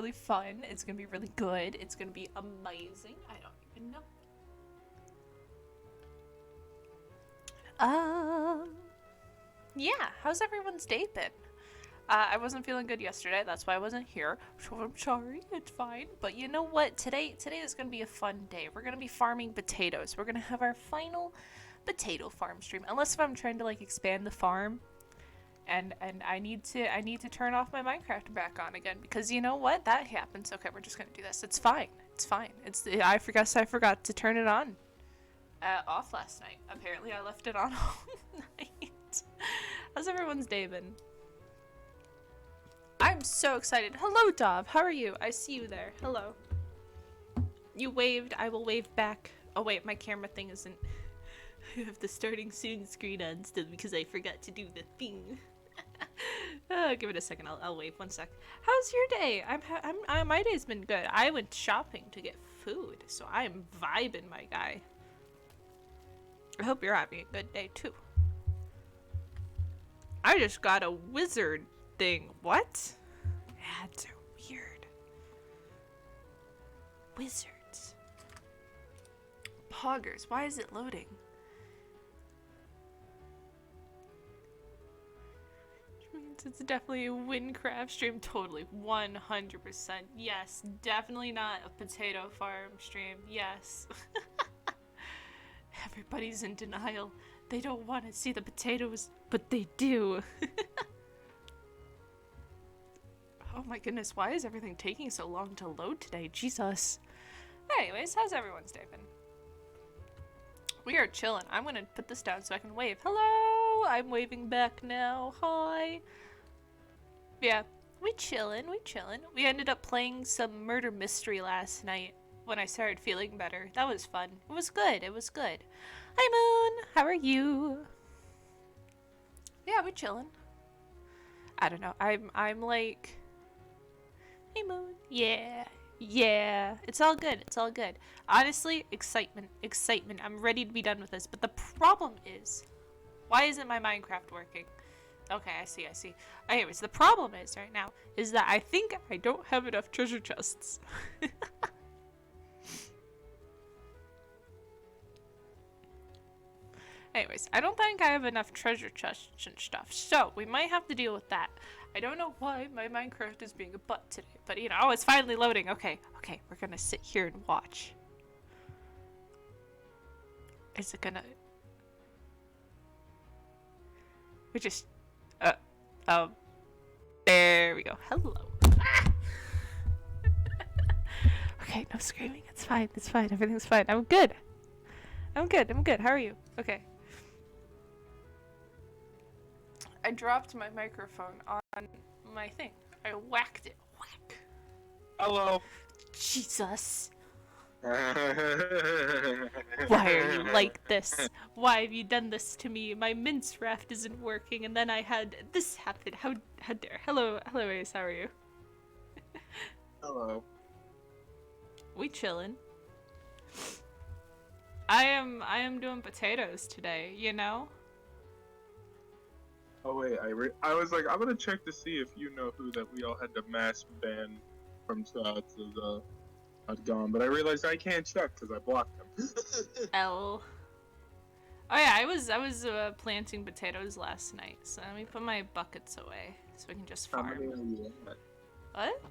really fun. It's gonna be really good. It's gonna be amazing. I don't even know. Yeah, how's everyone's day been? I wasn't feeling good yesterday, that's why I wasn't here. So I'm sorry, it's fine. But you know what? Today is gonna be a fun day. We're gonna be farming potatoes. We're gonna have our final potato farm stream. Unless if I'm trying to like expand the farm, and I need to turn off my Minecraft back on again because you know what? That happens. Okay, we're just gonna do this. It's fine. It's fine. I forgot to turn it on off last night. Apparently, I left it on all night. How's everyone's day been? I'm so excited. Hello, Dov. How are you? I see you there. Hello. You waved. I will wave back. Oh wait, my camera thing isn't. I have the starting soon screen on still because I forgot to do the thing. Give it a second. I'll wave 1 sec. How's your day? My day's been good. I went shopping to get food, so I am vibing, my guy. I hope you're having a good day too. I just got a wizard thing. What? Ads are weird. Wizards. Poggers. Why is it loading? It's definitely a Winecraft stream. Totally. 100%. Yes. Definitely not a potato farm stream. Yes. Everybody's in denial. They don't want to see the potatoes, but they do. Oh my goodness, why is everything taking so long to load today? Jesus. Anyways, how's everyone's day been? We are chilling. I'm gonna put this down so I can wave. Hello! I'm waving back now. Hi. Yeah, we chillin'. We ended up playing some murder mystery last night when I started feeling better. That was fun. It was good. Hi, Moon. How are you? Yeah, we chillin'. I don't know. I'm like... Hey, Moon. Yeah. It's all good. Honestly, excitement. I'm ready to be done with this. But the problem is, why isn't my Minecraft working? Okay, I see. Anyways, the problem is right now is that I think I don't have enough treasure chests. Anyways, I don't think I have enough treasure chests and stuff, so we might have to deal with that. I don't know why my Minecraft is being a butt today, but you know, oh, it's finally loading. Okay, we're gonna sit here and watch. Is it gonna... We just... there we go. Hello. Okay, no screaming. It's fine. Everything's fine. I'm good. How are you? Okay. I dropped my microphone on my thing. I whacked it. Whack. Hello. Jesus. Why are you like this? Why have you done this to me? My mince raft isn't working, and then I had this happen. How dare? Hello, Ace. How are you? Hello. We chillin'. I am doing potatoes today. You know. Oh wait, I was like, I'm gonna check to see if you know who that we all had to mass ban from to the gone, but I realized I can't check because I blocked them. L. Oh yeah, I was planting potatoes last night, so let me put my buckets away so we can just farm. How many are you at? What?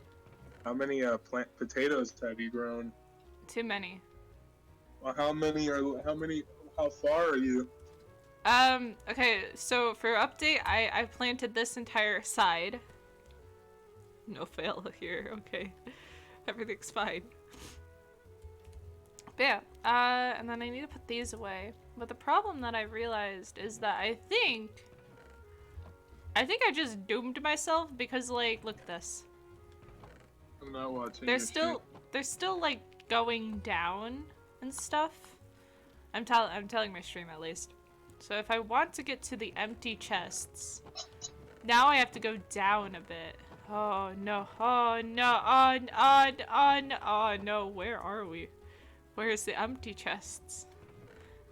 How many plant potatoes have you grown? Too many. Well, how far are you? Okay, so for update, I planted this entire side. No fail here, okay. Everything's fine. But yeah, and then I need to put these away. But the problem that I realized is that I think I just doomed myself because, like, look at this. I'm not watching. They're still like going down and stuff. I'm telling my stream at least. So if I want to get to the empty chests, now I have to go down a bit. Oh no, oh no, where are we? Where's the empty chests?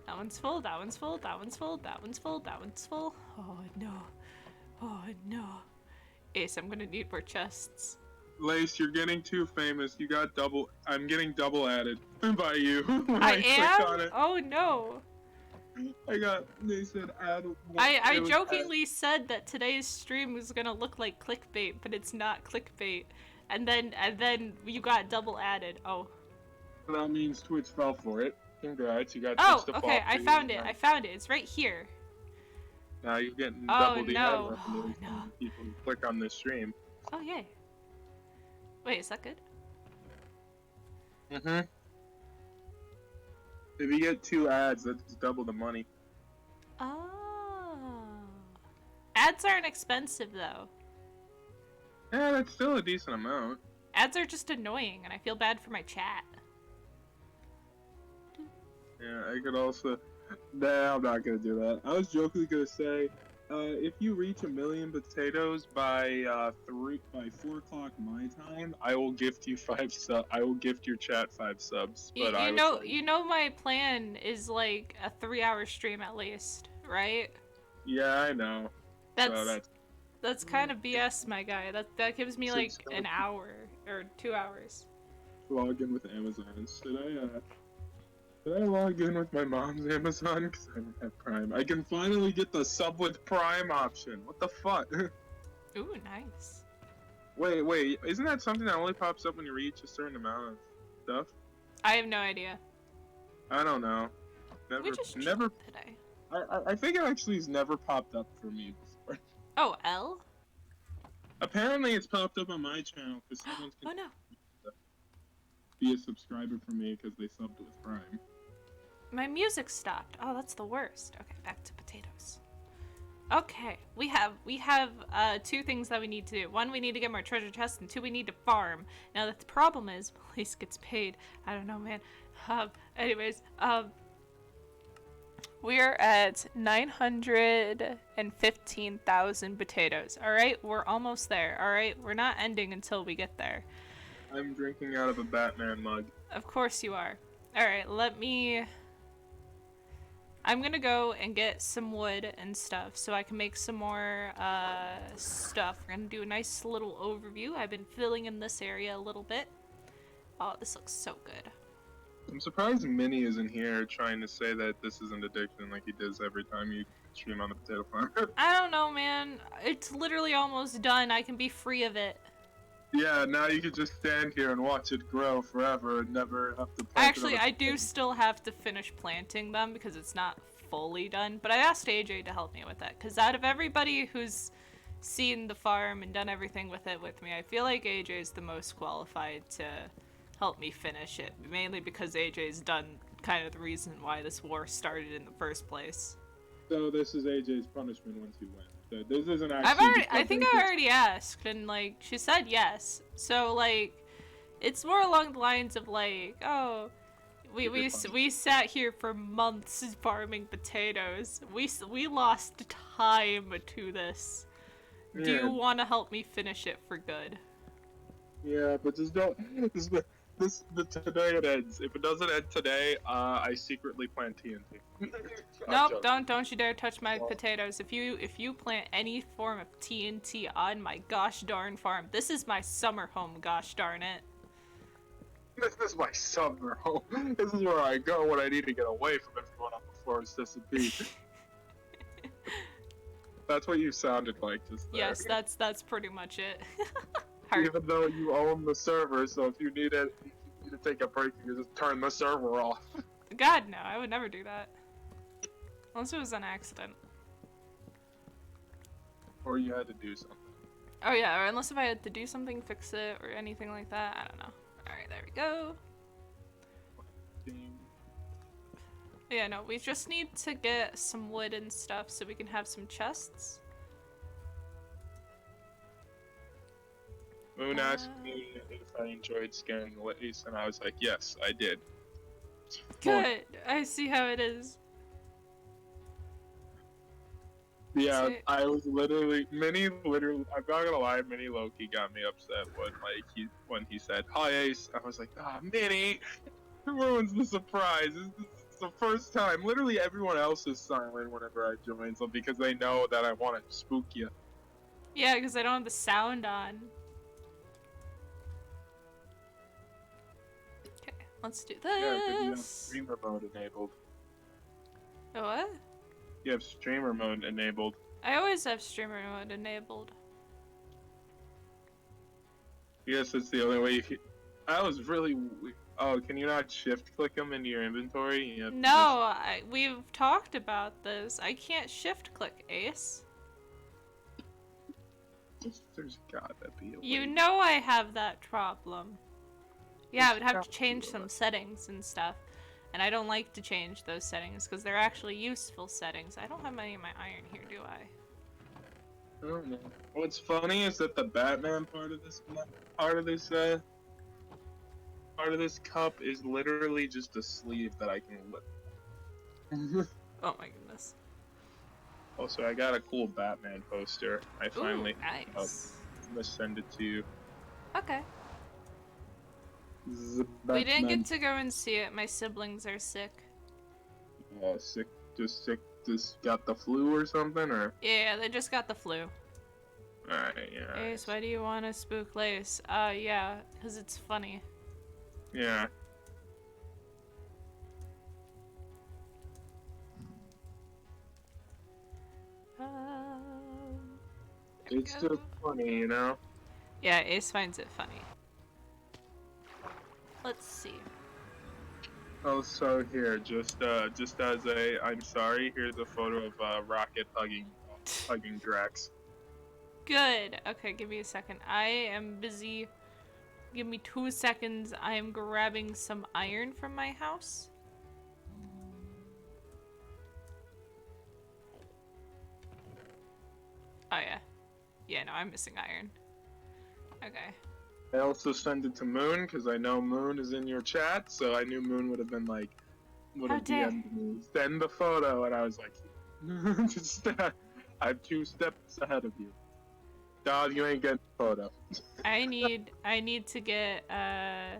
That one's full, that one's full. Oh no. Ace, I'm gonna need more chests. Lace, you're getting too famous. You got double. I'm getting double added by you when I I clicked on am? it. Oh no. They said add. I It was jokingly said that today's stream was gonna look like clickbait, but it's not clickbait. And then you got double added. Oh. that means Twitch fell for it. Congrats, you got Oh, Twitch to okay, fall I for found you. it. I found it. It's right here. Now you're getting Oh double the ad no. revenue Oh no. when people click on this stream. Oh yay. Wait, is that good? Mm-hmm. If you get 2 ads, that's double the money. Oh. Ads aren't expensive though. Yeah, that's still a decent amount. Ads are just annoying, and I feel bad for my chat. Yeah, I could also. Nah, I'm not gonna do that. I was jokingly gonna say, if you reach 1 million potatoes by 4 o'clock my time, I will gift you 5 subs. I will gift your chat 5 subs. But You know my plan is like a 3-hour stream at least, right? Yeah, I know. That's kind of BS, my guy. That gives me like an hour or 2 hours. Log in with Amazon. Should I log in with my mom's Amazon? Because I don't have Prime. I can finally get the sub with Prime option. What the fuck? Ooh, nice. Wait. Isn't that something that only pops up when you reach a certain amount of stuff? I have no idea. I don't know. We just never today. I think it actually has never popped up for me before. Oh, L? Apparently it's popped up on my channel because someone's oh no. Be a subscriber for me because they subbed with Prime. My music stopped. Oh, that's the worst. Okay, back to potatoes. Okay, we have 2 things that we need to do. 1, we need to get more treasure chests, and 2, we need to farm. Now the problem is, police gets paid. I don't know, man. Anyways, we're at 915,000 potatoes. All right, we're almost there. All right, we're not ending until we get there. I'm drinking out of a Batman mug. Of course you are. All right, I'm gonna go and get some wood and stuff so I can make some more stuff. We're gonna do a nice little overview. I've been filling in this area a little bit. Oh, this looks so good. I'm surprised Minnie isn't here trying to say that this is an addiction like he does every time you stream on the potato farm. I don't know, man. It's literally almost done. I can be free of it. Yeah, now you can just stand here and watch it grow forever and never have to plant Actually, I do still have to finish planting them because it's not fully done. But I asked AJ to help me with that because out of everybody who's seen the farm and done everything with it with me, I feel like AJ is the most qualified to help me finish it. Mainly because AJ's done kind of the reason why this war started in the first place. So this is AJ's punishment once you win. So this isn't actually. I think I already asked, and like she said yes. So like, it's more along the lines of like, oh, we sat here for months farming potatoes. We lost time to this. Yeah. Do you want to help me finish it for good? Yeah, but just don't. Today it ends. If it doesn't end today, I secretly plant TNT. Nope, don't you dare touch my potatoes. If you plant any form of TNT on my gosh darn farm, this is my summer home, gosh darn it. This is my summer home. This is where I go when I need to get away from everyone on the Forest SMP. That's what you sounded like just there. Yes, that's pretty much it. Even though you own the server, so if you need to take a break, you just turn the server off. God, no, I would never do that. Unless it was an accident. Or you had to do something. Oh yeah, or unless if I had to do something, fix it, or anything like that, I don't know. Alright, there we go. Yeah, no, we just need to get some wood and stuff so we can have some chests. Moon asked me if I enjoyed scaring the ladies, and I was like, yes, I did. Good. I see how it is. Yeah, I was literally, I'm not gonna lie, Minnie Loki got me upset when he said, hi Ace. I was like, Minnie, it ruins the surprise. This is the first time. Literally everyone else is silent whenever I join, so because they know that I want to spook you. Yeah, because I don't have the sound on. Let's do Yeah, but you have this. streamer mode enabled. What? You have streamer mode enabled. I always have streamer mode enabled. Yes, it's the only way you can. I was really. Oh, can you not shift click them into your inventory? You have to No, we've talked about this. I can't shift click, Ace. There's gotta be a way. You know I have that problem. Yeah, I would have There's to change gotta be a some way. settings and stuff. And I don't like to change those settings because they're actually useful settings. I don't have any of my iron here, do I? I don't know. What's funny is that the Batman part of this cup is literally just a sleeve that I can lift. Oh my goodness. Also, I got a cool Batman poster. I finally. Ooh, nice. I'm gonna send it to you. Okay. This is a We didn't Batman. get to go and see it. My siblings are sick. Sick. Just got the flu or something, or? Yeah, they just got the flu. Alright, yeah. Ace, why do you want to spook Lace? Yeah, because it's funny. Yeah. There we It's go. just funny, you know? Yeah, Ace finds it funny. Let's see. Oh, so here, just as I'm sorry, here's a photo of Rocket hugging Drax. Good. Okay, give me a second. I am busy. Give me 2 seconds. I am grabbing some iron from my house. Oh yeah. Yeah, no, I'm missing iron. Okay. I also send it to Moon because I know Moon is in your chat, so I knew Moon would have been like, would How have dare. DM'd me, send the photo, and I was like, I'm 2 steps ahead of you. Dog, you ain't getting the photo. I need to get I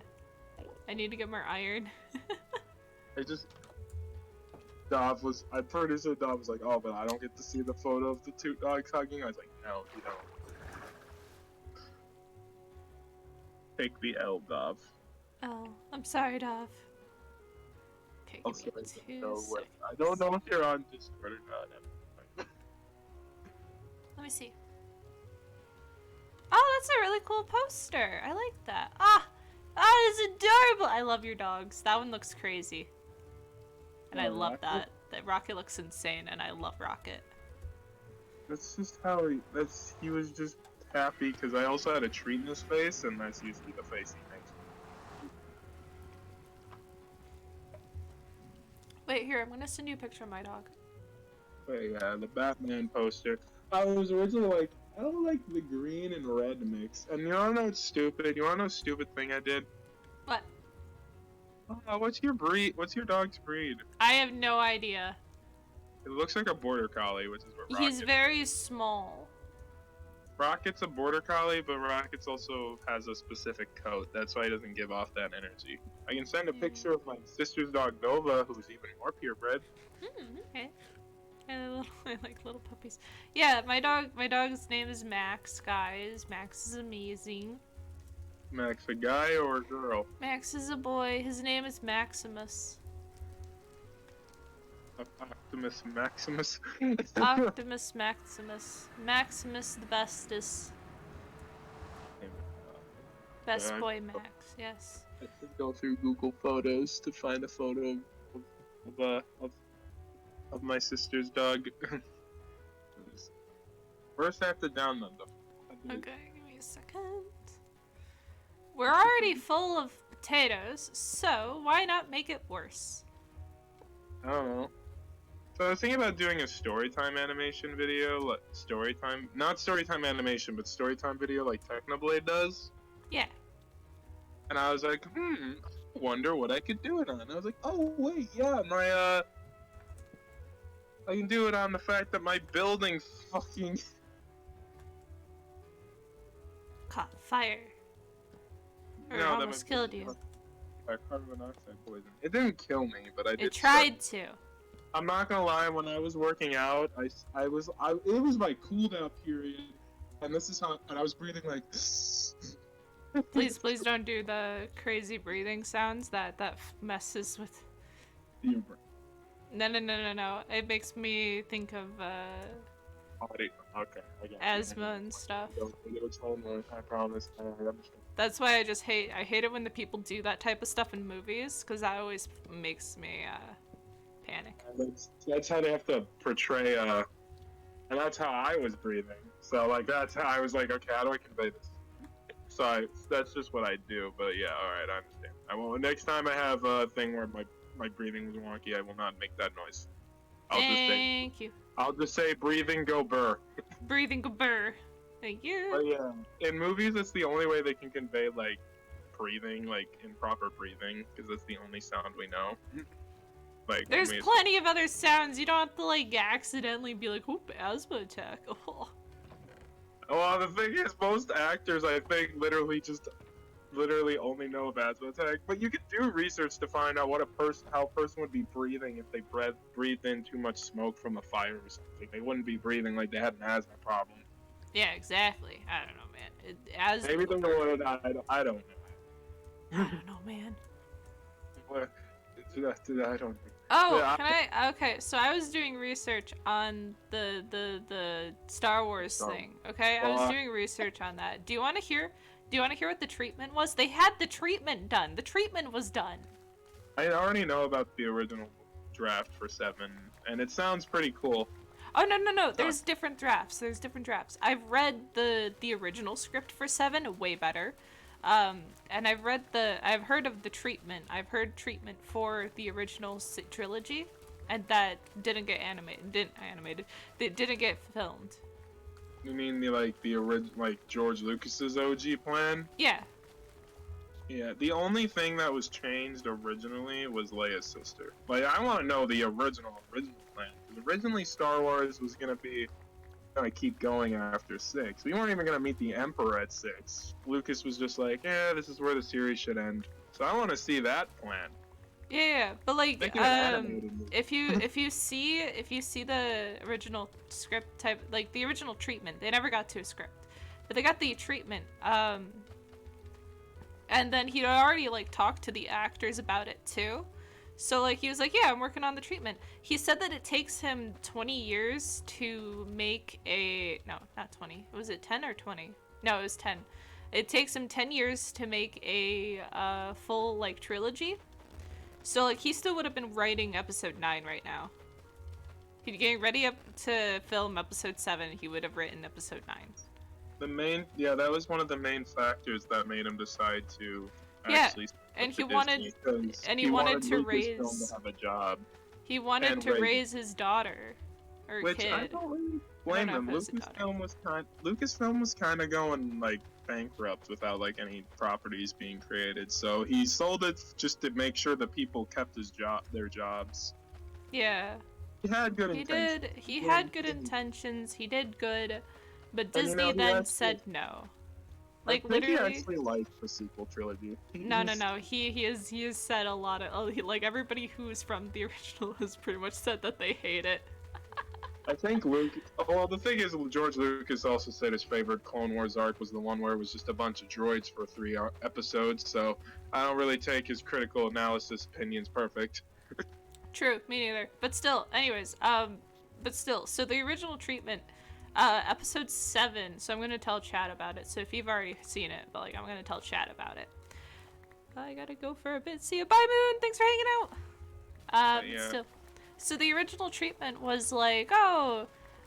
need to get more iron. I'm pretty sure Dov was like, oh, but I don't get to see the photo of the 2 dogs hugging. I was like, no, you don't. Take the L, Dov. Oh, I'm sorry, Dov. Okay, I'll give say me I 2 don't know seconds. I don't know if you're on Discord or not. Let me see. Oh, that's a really cool poster. I like that. Ah, it's adorable. I love your dogs. That one looks crazy. And I Oh, love Rocket? that. That Rocket looks insane, and I love Rocket. That's just how he was just happy because I also had a treat in his face, and that's usually the face he makes. Wait, here, I'm gonna send you a picture of my dog. But yeah, the Batman poster. I was originally like, I don't like the green and red mix. And you wanna know what's stupid? You wanna know a stupid thing I did? What? What's your breed? What's your dog's breed? I have no idea. It looks like a border collie, which is what Rocket. He's very small. Rocket's a border collie, but Rocket's also has a specific coat. That's why he doesn't give off that energy. I can send a picture of my sister's dog Nova, who's even more purebred. Okay. I like little puppies. Yeah, my dog's name is Max, guys. Max is amazing. Max, a guy or a girl? Max is a boy. His name is Maximus. Optimus Maximus. Optimus Maximus. Maximus the bestest. Best Yeah, boy Max, yes. I can go through Google Photos to find a photo of my sister's dog. First, I have to download them. Okay, give me a second. We're already full of potatoes, so why not make it worse? I don't know. So I was thinking about doing a storytime animation video, like not storytime animation, but storytime video like Technoblade does. Yeah. And I was like, I wonder what I could do it on. And I was like, oh wait, yeah, I can do it on the fact that my building fucking Caught fire. Or it that almost my killed building you. by carbon monoxide poison. It didn't kill me, but I did. It tried to. I'm not gonna lie. When I was working out, it was my cool down period, and this is how, and I was breathing like, Please don't do the crazy breathing sounds that messes with. You No. It makes me think of okay, I got you. asthma and stuff. Don't think it's homework, I promise. I understand. That's why I hate it when the people do that type of stuff in movies, because that always makes me panic. That's how they have to portray and that's how I was breathing. So like that's how I was like, okay, how do I convey this? So that's just what I do. But yeah, all right, I understand. I will. Next time I have a thing where my breathing was wonky, I will not make that noise. Thank you. I'll just say breathing go burr. Breathing go burr. Thank you. But yeah, in movies, it's the only way they can convey like breathing, like improper breathing, because that's the only sound we know. Like there's plenty of other sounds. You don't have to like accidentally be like, "Oop, asthma attack." Oh. Well, the thing is, most actors, I think, literally only know of asthma attack. But you can do research to find out how a person would be breathing if they breathed in too much smoke from a fire or something. They wouldn't be breathing like they had an asthma problem. Yeah, exactly. I don't know, man. Maybe they would. I don't know. I don't know, man. I don't know. Oh, yeah, okay, so I was doing research on the Star Wars thing, okay? I was doing research on that. Do you want to hear what the treatment was? They had the treatment done. The treatment was done. I already know about the original draft for 7, and it sounds pretty cool. Oh, no. There's different drafts. I've read the original script for 7, way better. And I've heard of the treatment. I've heard treatment for the original trilogy, and that didn't get It didn't get filmed. You mean the original, like George Lucas's OG plan? Yeah. Yeah, the only thing that was changed originally was Leia's sister. Like, I want to know the original plan. Because originally Star Wars was going to be gonna keep going after 6. We weren't even gonna meet the Emperor at 6. Lucas was just like, yeah, this is where the series should end. So I want to see that plan. Yeah, but like, if you see the original script type, like the original treatment, they never got to a script, but they got the treatment. And then he'd already like talked to the actors about it too. So like he was like, yeah, I'm working on the treatment. He said that it takes him 20 years to make no, not 20. Was it 10 or 20? No, it was 10. It takes him 10 years to make a full like trilogy. So like he still would have been writing episode 9 right now. He'd be getting ready to film episode 7. He would have written episode 9. That was one of the main factors that made him decide to actually. And he wanted to raise to have a job. He wanted to raise his daughter or Which kid. I don't really blame him. Lucasfilm was kind of going like bankrupt without like any properties being created. So he sold it just to make sure that people kept their jobs. Yeah. He had good intentions. He had good intentions. He did good, but Disney then said no. Like literally, he actually liked the sequel trilogy. No. He has said a lot of like everybody who's from the original has pretty much said that they hate it. I think the thing is, George Lucas also said his favorite Clone Wars arc was the one where it was just a bunch of droids for 3 episodes. So I don't really take his critical analysis opinions perfect. True, me neither. But still, anyways, so the original treatment. Episode 7, so I'm gonna tell chat about it. So if you've already seen it, but like I'm gonna tell chat about it. I gotta go for a bit. See you, bye Moon. Thanks for hanging out. Still, so the original treatment was like,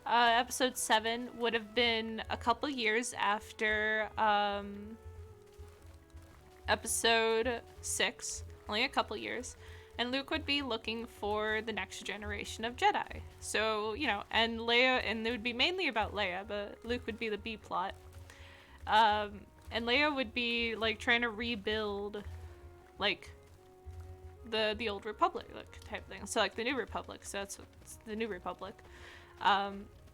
episode 7 would have been a couple years after episode 6, only a couple years. And Luke would be looking for the next generation of Jedi. So, and Leia, and it would be mainly about Leia, but Luke would be the B plot. And Leia would be, like, trying to rebuild, like, the old Republic, like, type thing. So, like, the New Republic. So that's the New Republic.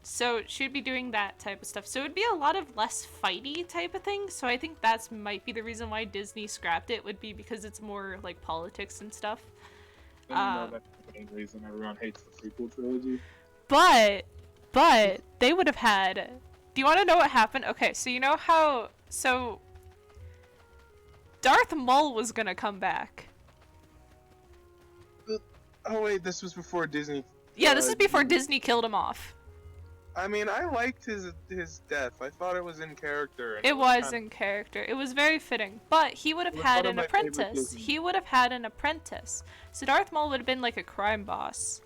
So she'd be doing that type of stuff. So it would be a lot of less fighty type of thing. So I think that's might be the reason why Disney scrapped it, would be because it's more, like, politics and stuff. That's the main reason everyone hates the sequel trilogy. But they would have had. Do you want to know what happened? Okay, so you know how Darth Maul was gonna come back. Oh wait, this was before Disney. Yeah, this is before Disney killed him off. I mean, I liked his death. I thought it was in character. It was in character. It was very fitting. But he would have had an apprentice. He would have had an apprentice. So Darth Maul would have been like a crime boss.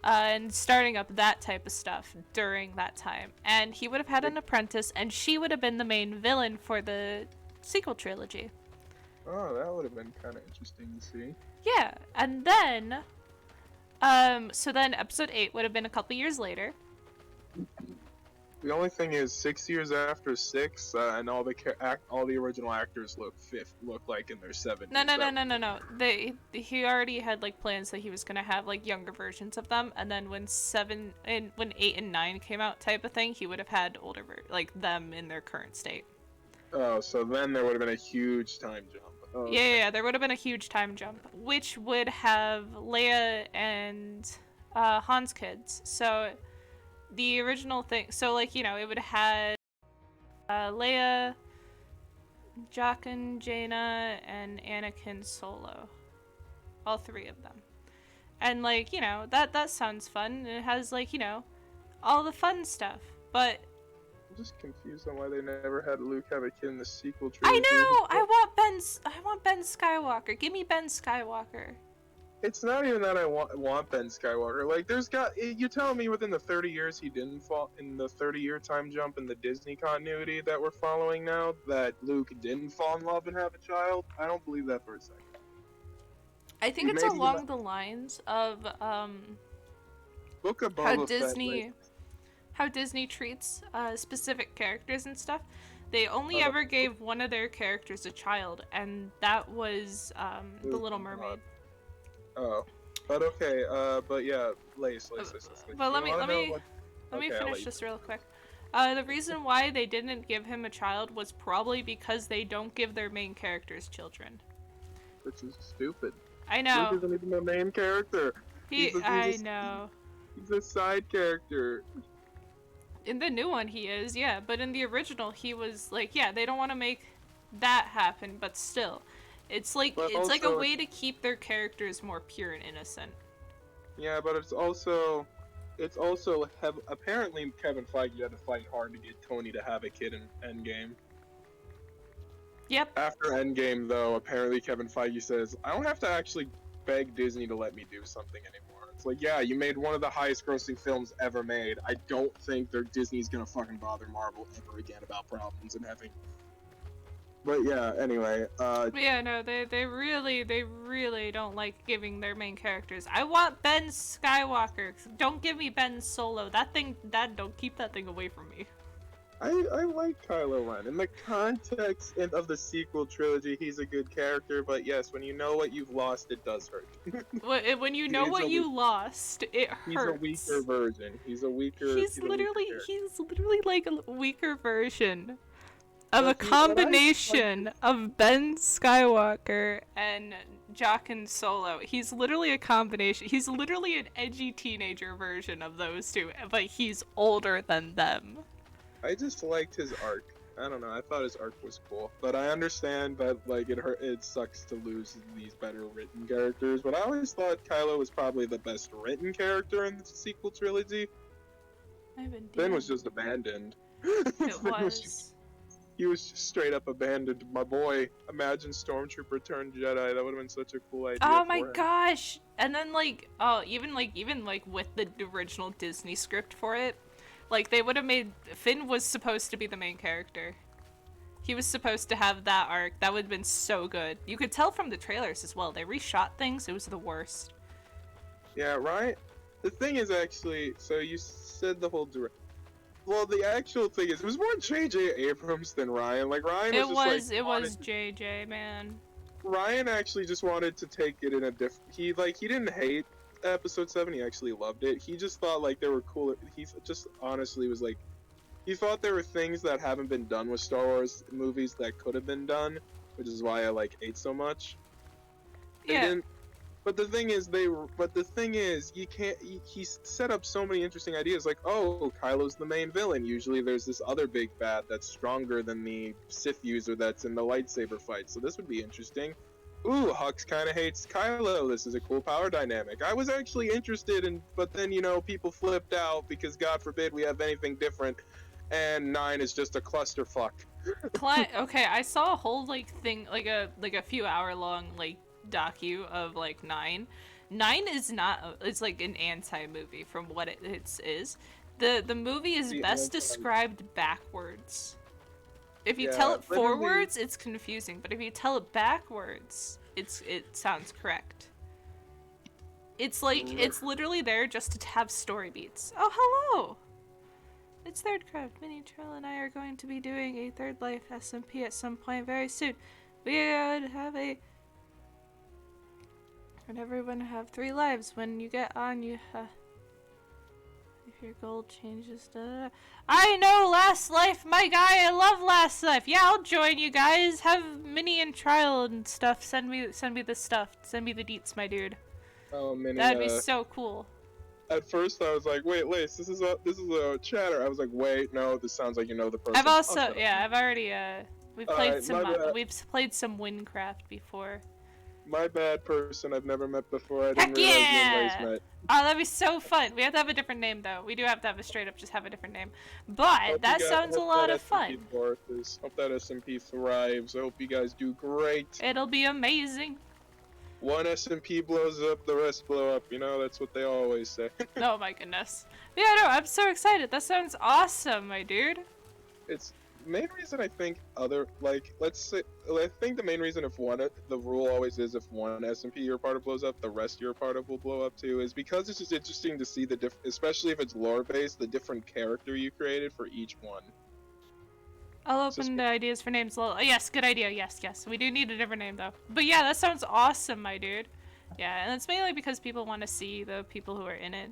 And starting up that type of stuff during that time. And he would have had an apprentice, and she would have been the main villain for the sequel trilogy. Oh, that would have been kind of interesting to see. Yeah, and then... so then episode 8 would have been a couple years later. The only thing is, 6 years after 6, and all the original actors look like in their 70s. No. He already had like plans that he was gonna have like younger versions of them, and then when 8 and 9 came out, type of thing, he would have had older like them in their current state. Oh, so then there would have been a huge time jump. Oh, okay. Yeah, there would have been a huge time jump, which would have Leia and Han's kids. So the original thing, so like, you know, it would have Leia, Jaqen, Jaina, and Anakin Solo. All 3 of them. And like, you know, that sounds fun. It has like, you know, all the fun stuff. But I'm just confused on why they never had Luke have a kid in the sequel trilogy. I know! I want Ben Skywalker. Give me Ben Skywalker. It's not even that I want Ben Skywalker. Like, you telling me within the 30 years he didn't fall in the 30-year time jump in the Disney continuity that we're following now, that Luke didn't fall in love and have a child? I don't believe that for a second. I think it's along the lines of Book of Boba Fett, how Disney treats specific characters and stuff. They only ever gave one of their characters a child, and that was the Little Mermaid. Oh, but okay, but yeah, Lace. But let me finish this real quick. The reason why they didn't give him a child was probably because they don't give their main characters children. Which is stupid. I know. Luke isn't even the main character. I know. He's a side character. In the new one, he is, yeah. But in the original, he was like, yeah. They don't want to make that happen, but still, it's like a way to keep their characters more pure and innocent. Yeah, but it's also apparently Kevin Feige had to fight hard to get Tony to have a kid in Endgame. Yep. After Endgame, though, apparently Kevin Feige says, I don't have to actually beg Disney to let me do something anymore. It's like, yeah, you made one of the highest grossing films ever made. I don't think Disney's gonna fucking bother Marvel ever again about problems and having... But yeah, anyway, yeah, no, they really don't like giving their main characters. I want Ben Skywalker. Don't give me Ben Solo. Don't keep that thing away from me. I like Kylo Ren. In the context of the sequel trilogy, he's a good character, but yes, when you know what you've lost, it does hurt. When you know what you lost, it hurts. He's a weaker version. He's literally like a weaker version of a combination of Ben Skywalker and Jaqen Solo. He's literally a combination. He's literally an edgy teenager version of those two, but he's older than them. I just liked his arc. I don't know. I thought his arc was cool, but I understand that like it sucks to lose these better written characters. But I always thought Kylo was probably the best written character in the sequel trilogy. Ben was just abandoned. It was. He was just straight up abandoned. My boy, imagine Stormtrooper turned Jedi. That would have been such a cool idea. Oh my gosh! And then even with the original Disney script for it. Like, they would have made... Finn was supposed to be the main character. He was supposed to have that arc. That would have been so good. You could tell from the trailers as well. They reshot things. It was the worst. Yeah, right? The thing is actually... So you said the whole... Well, the actual thing is... It was more J.J. Abrams than Ryan. Like, Ryan was It was J.J., man. Ryan actually just wanted to take it in a different... He didn't hate Episode 7, he actually loved it. He just thought like there were cooler. He just honestly was like, he thought there were things that haven't been done with Star Wars movies that could have been done, which is why I like 8 so much. They didn't, But the thing is, you can't. He set up so many interesting ideas. Like, oh, Kylo's the main villain. Usually, there's this other big bad that's stronger than the Sith user that's in the lightsaber fight. So this would be interesting. Ooh, Hux kind of hates Kylo. This is a cool power dynamic. I was actually interested in, but then people flipped out because God forbid we have anything different, and 9 is just a clusterfuck. Okay, I saw a whole thing, like a few hour long docu of 9. 9 is not. It's like an anti-movie from what it is. The movie is best described backwards. If you tell it forwards, it's confusing, but if you tell it backwards, it sounds correct. It's it's literally there just to have story beats. Oh, hello! It's Thirdcraft. Minnie, Trill, and I are going to be doing a Third Life SMP at some point very soon. We would have and everyone have 3 lives. When you get on, if your goal changes, I know Last Life, my guy. I love Last Life. Yeah, I'll join you guys. Have Minnie and Trial and stuff. Send me the stuff. Send me the deets, my dude. Oh, Minnie. That'd be so cool. At first, I was like, "Wait, Lace, this is a chatter." I was like, "Wait, no, this sounds like you know the person." I've also, I've already, we've played some Windcraft before. My bad, person I've never met before. I Heck didn't realize you and Lace met. Oh, that'd be so fun. We have to have a different name, though. We do have to have a straight up just have a different name. But that sounds a lot of fun. Hope that SMP thrives. I hope you guys do great. It'll be amazing. One SMP blows up, the rest blow up. That's what they always say. Oh my goodness. Yeah, no, I'm so excited. That sounds awesome, my dude. It's main reason I think let's say, I think the main reason the rule always is if one SMP you're a part of blows up, the rest you're a part of will blow up too, is because it's just interesting to see especially if it's lore based, the different character you created for each one. I'll open the ideas for names. Yes, good idea. Yes. We do need a different name, though. But yeah, that sounds awesome, my dude. Yeah, and it's mainly because people want to see the people who are in it.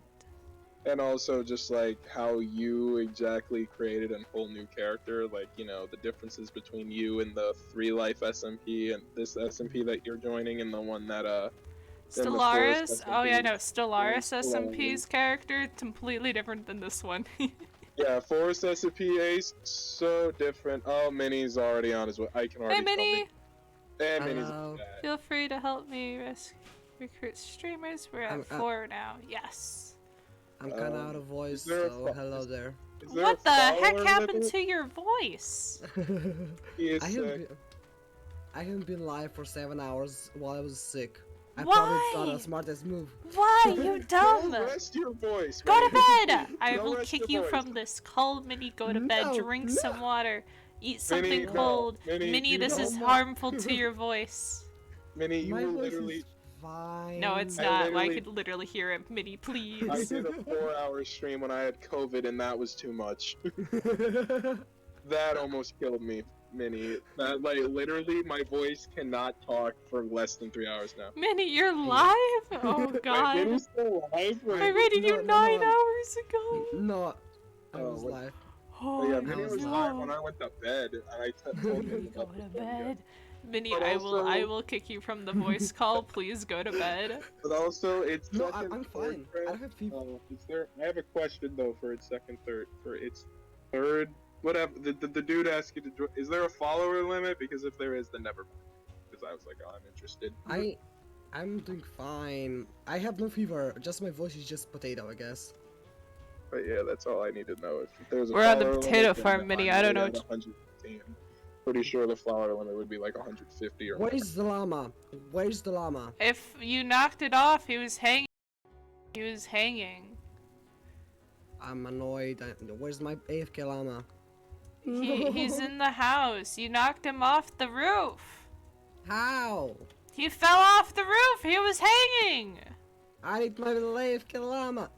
And also just how you exactly created a whole new character, the differences between you and the 3 Life SMP and this SMP that you're joining and the one that Stellaris? Oh yeah, no, Stellaris SMP's character completely different than this one. Yeah, Forest SMP Ace, so different. Oh, Minnie's already on his way. I can already Hey, Minnie! Hey, Minnie's Feel free to help me recruit streamers. We're at 4 now. Yes. I'm kind of out of voice, so hello there. What the heck happened to your voice? I haven't been live for 7 hours while I was sick. I Why? probably thought the smartest move. Why, you dumb? Rest your voice. Go to bed! I will kick you from this. Call Minnie, go to bed, drink some water, eat something cold. Minnie, this is harmful to your voice. Minnie, you will literally... Fine. No, it's not. I could literally hear it. Minnie, please. I did a 4-hour stream when I had COVID, and that was too much. That almost killed me, Minnie. That, literally, my voice cannot talk for less than 3 hours now. Minnie, you're live? Oh, God. Minnie's still live? I rated you 9 hours ago. No, I was live. Oh, yeah, Minnie was live when I went to bed, and I told Minnie go to bed. Minnie, I will kick you from the voice call. Please go to bed. But also, it's no, I'm fine. I don't have people. I have a question though for its third. Whatever. The dude asked you to join. Is there a follower limit? Because if there is, then never mind. Because I was like, oh, I'm interested. I'm doing fine. I have no fever. Just my voice is just potato, I guess. But yeah, that's all I need to know. If there's a We're on the potato farm, Minnie. I don't know. 115. Pretty sure the flower limit would be like 150 or more. Where's the llama? Where's the llama? If you knocked it off, he was hanging. He was hanging. I'm annoyed. Where's my AFK llama? He's in the house. You knocked him off the roof. How? He fell off the roof. He was hanging. I need my little AFK llama.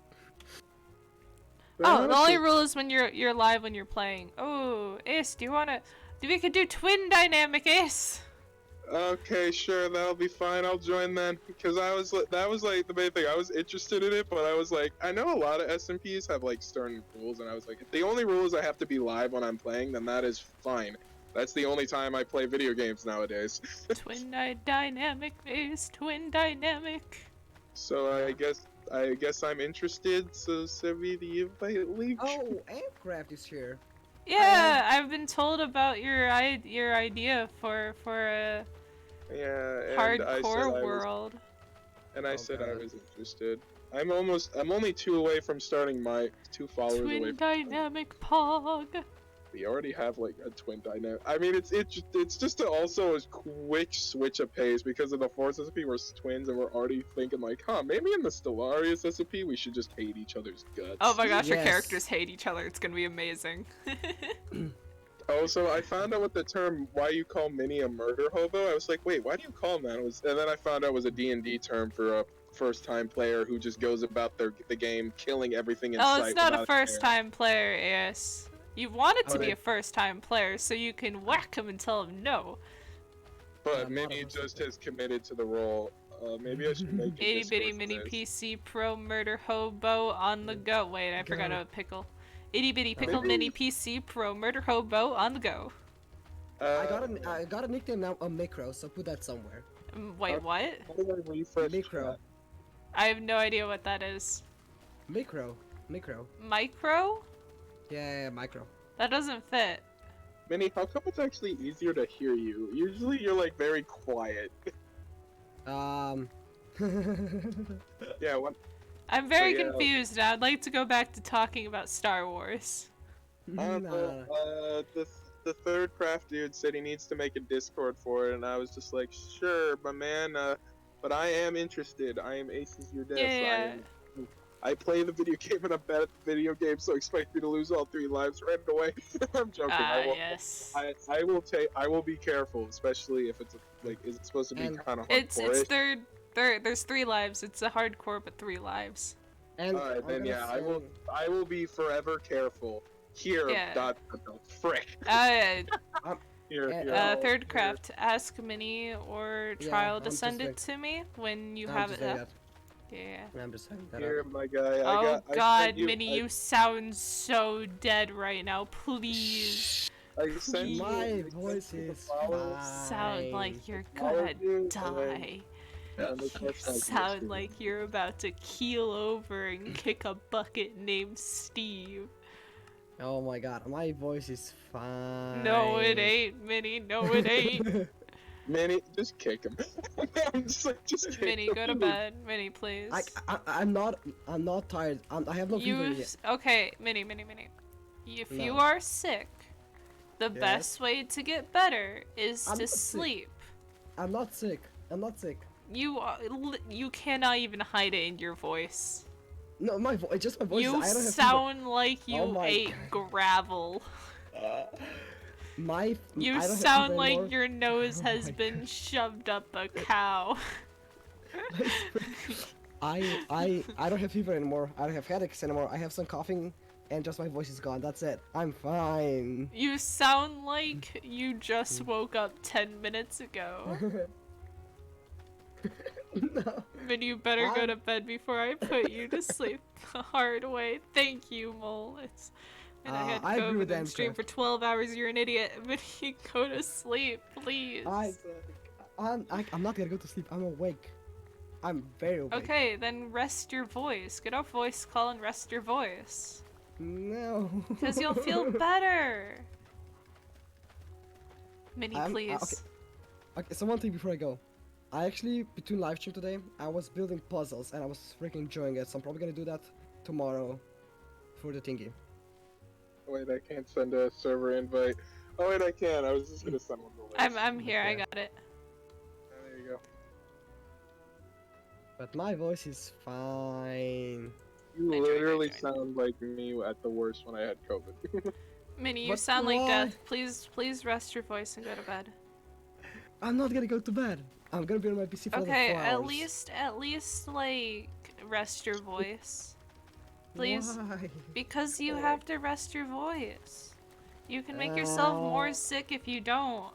Oh, the only rule is when you're live when you're playing. Oh, Ace, do you wanna? We could do twin dynamic, Ace. Okay, sure, that'll be fine. I'll join then. Because that was like the main thing. I was interested in it, but I was like, I know a lot of SMPs have like certain rules, and I was like, if the only rule is I have to be live when I'm playing, then that is fine. That's the only time I play video games nowadays. Twin dynamic, Ace. Twin dynamic. So I guess I'm interested. So send me the invite link. Oh, Aircraft is here. Yeah, I've been told about your idea for a Yeah, and hardcore world. I Oh, said I God. was interested. I'm only 2 away from starting my 2 followers away Twin from dynamic pog. we already have like a twin dynamic. I mean, it's just also a quick switch of pace because of the Force SMP. We're twins, and we're already thinking like, huh, maybe in the Stellaris SMP we should just hate each other's guts. Oh my gosh, our Yes. characters hate each other. It's gonna be amazing. Oh, so I found out what the term why you call Minnie a murder hobo. I was like, wait, why do you call him that? And then I found out it was a D&D term for a first-time player who just goes about the game killing everything in sight. Oh, it's not a without first-time player, AS. You want it to Oh, be they- a first-time player, so you can whack him and tell him no. But I'm Minnie not just has committed to the role. Maybe I should make a Itty Discord bitty for mini this. PC pro murder hobo on the go. Wait, I forgot Go. a pickle. Itty bitty pickle Maybe- mini PC pro murder hobo on the go. I got a nickname now, a Micro, so put that somewhere. Wait, what? How do I refresh Micro. chat? I have no idea what that is. Micro. Micro? Yeah, micro. That doesn't fit. Minnie, how come it's actually easier to hear you? Usually you're like very quiet. Yeah, what? I'm very yeah. confused now. I'd like to go back to talking about Star Wars. Nah. The third craft dude said he needs to make a Discord for it, and I was just like, sure, my man. But I am interested. I am Aces Your Death. Yeah. I play the video game and I'm bad at the video game, so expect me to lose all 3 lives right away. I'm joking. I will. Yes. I will be careful, especially if it's like, is it supposed to be And kind of It's hardcore? there's 3 lives. It's a hardcore, but 3 lives. And Alright, I'm then gonna yeah, say- I will be forever careful. Here, Yeah. frick. Uh, Here, third craft. Ask Minnie or Yeah, Trial I'm to just send like- it to me when you I'm have just it saying up. Yeah. that. I'm just saying that. Here, my guy. Oh I God, sent you, Minnie, you sound so dead right now. Please. I sent you- My I sent voice you the is follow- Sound fine. like you're Follow gonna you, and die. and You that's like sound this. like you're about to keel over and kick a bucket named Steve. Oh my God, my voice is fine. No, it ain't, Minnie. No, it ain't. Minnie, just kick him. I'm just like, just kick Minnie, him. go to bed. Minnie, please. I'm not tired. I have no fever yet. Okay, Minnie. If you No. are sick, the Yes? best way to get better is I'm to not sick. sleep. I'm not sick. You cannot even hide it in your voice. No, my voice. Just my voice. You I don't have sound like you Oh my ate gravel. fever. My. You I don't have sound fever like anymore. your nose Oh has my been shoved up a cow. I don't have fever anymore. I don't have headaches anymore. I have some coughing, and just my voice is gone. That's it. I'm fine. You sound like you just woke up 10 minutes ago. No. But you better go I'm- to bed before I put you to sleep the hard way. Thank you, Mole. And I had I to agree go with and stream Amcraft. for 12 hours. You're an idiot. But you go to sleep, please. I'm not gonna go to sleep. I'm awake. I'm very awake. Okay, then rest your voice. Get a voice call and rest your voice. No. Because you'll feel better. Minnie, I'm- please. okay. Okay, so one thing before I go. I actually, between live stream today, I was building puzzles and I was freaking enjoying it. So I'm probably gonna do that tomorrow for the thingy. Wait, I can't send a server invite. Oh wait, I can. I was just gonna send one. I'm here. I Okay. got it. There you go. But my voice is fine. You I joined, literally I joined. sound like me at the worst when I had COVID. Minnie, you But sound like why? death. Please rest your voice and go to bed. I'm not gonna go to bed. I'm gonna be on my PC for Okay, another 4 hours. at least like rest your voice. Please. Why? Because you have to rest your voice. You can make yourself more sick if you don't.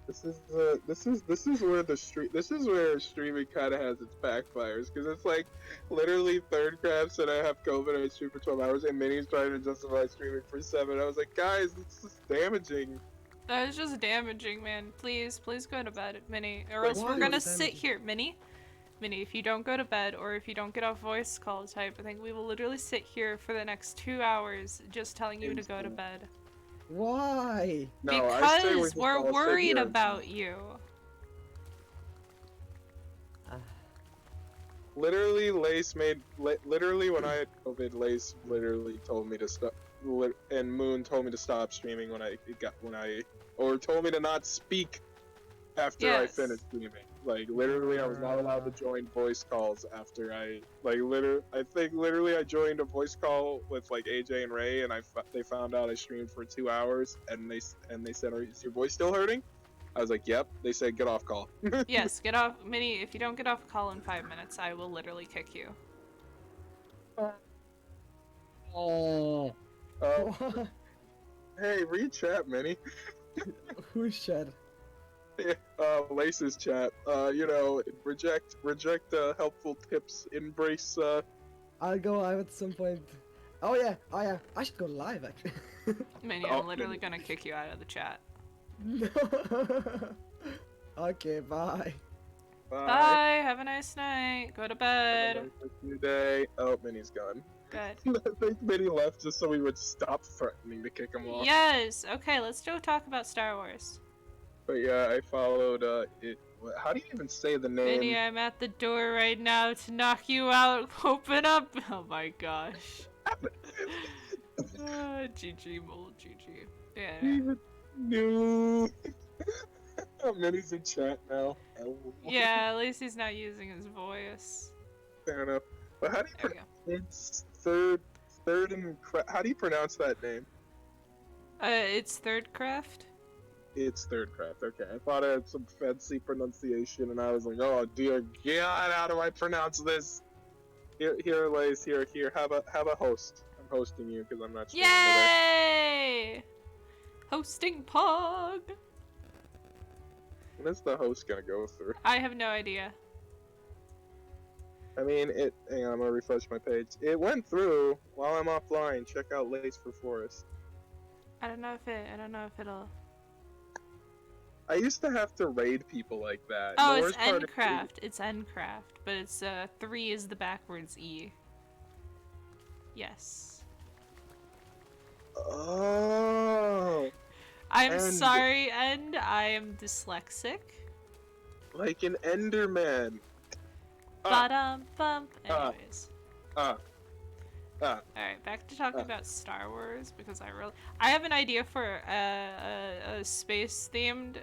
This is where streaming kind of has its backfires, because it's like literally third craft said I have COVID and I stream for 12 hours, and Minnie's trying to justify streaming for 7. I was like, guys, this is damaging. That is just damaging, man. Please go to bed, Minnie. Or But else why we're gonna is it sit damaging? here, Minnie. Minnie, if you don't go to bed or if you don't get off voice call type, I think we will literally sit here for the next 2 hours just telling you to go to bed. Why? No, I say we Because just we're all sit worried here. about you. Literally, literally when I had COVID, Lace literally told me to stop, and Moon told me to stop streaming or told me to not speak after I Yes. finished streaming. Like literally, I was not allowed to join voice calls after I I joined a voice call with like AJ and Ray, and they found out I streamed for 2 hours, and they said, "Is your voice still hurting?" I was like, "Yep." They said, "Get off call." Yes, get off. Minnie, if you don't get off a call in 5 minutes, I will literally kick you. Oh. Hey, read chat, Minnie. Who's Chad? Lace's chat. Reject helpful tips, embrace I'll go live at some point. Oh yeah, I should go live actually. Minnie, I'm literally gonna kick you out of the chat. No. Okay, bye. Bye, have a nice night. Go to Have bed. a nice day. Oh, Minnie's gone. Good. I think Minnie left just so we would stop threatening to kick him off. Yes, okay, let's go talk about Star Wars. But yeah, I followed it. How do you even say the name? Minnie, I'm at the door right now to knock you out. Open up. Oh my gosh. GG, mole, GG. Yeah. No. Minnie's in chat now. Yeah, at least he's not using his voice. Fair enough. But how do you There we go. pronounce how do you pronounce that name? It's Third Craft. It's Third Craft. Okay, I thought I had some fancy pronunciation, and I was like, "Oh dear God, how do I pronounce this?" Here, Lace. Here. Have a host. I'm hosting you because I'm not streaming today. Yay! Hosting Pog. What is the host gonna go through? I have no idea. I mean, hang on, I'm gonna refresh my page. It went through while I'm offline. Check out Lace for Forest. I don't know if it'll. I used to have to raid people like that. Oh, The it's worst part is- Endcraft. It's Endcraft, but it's 3 is the backwards E. Yes. Oh, I'm End. sorry, End. I am dyslexic. like an Enderman. Ba-dum bump. Anyways. Alright, back to talking uh. about Star Wars because I have an idea for a space themed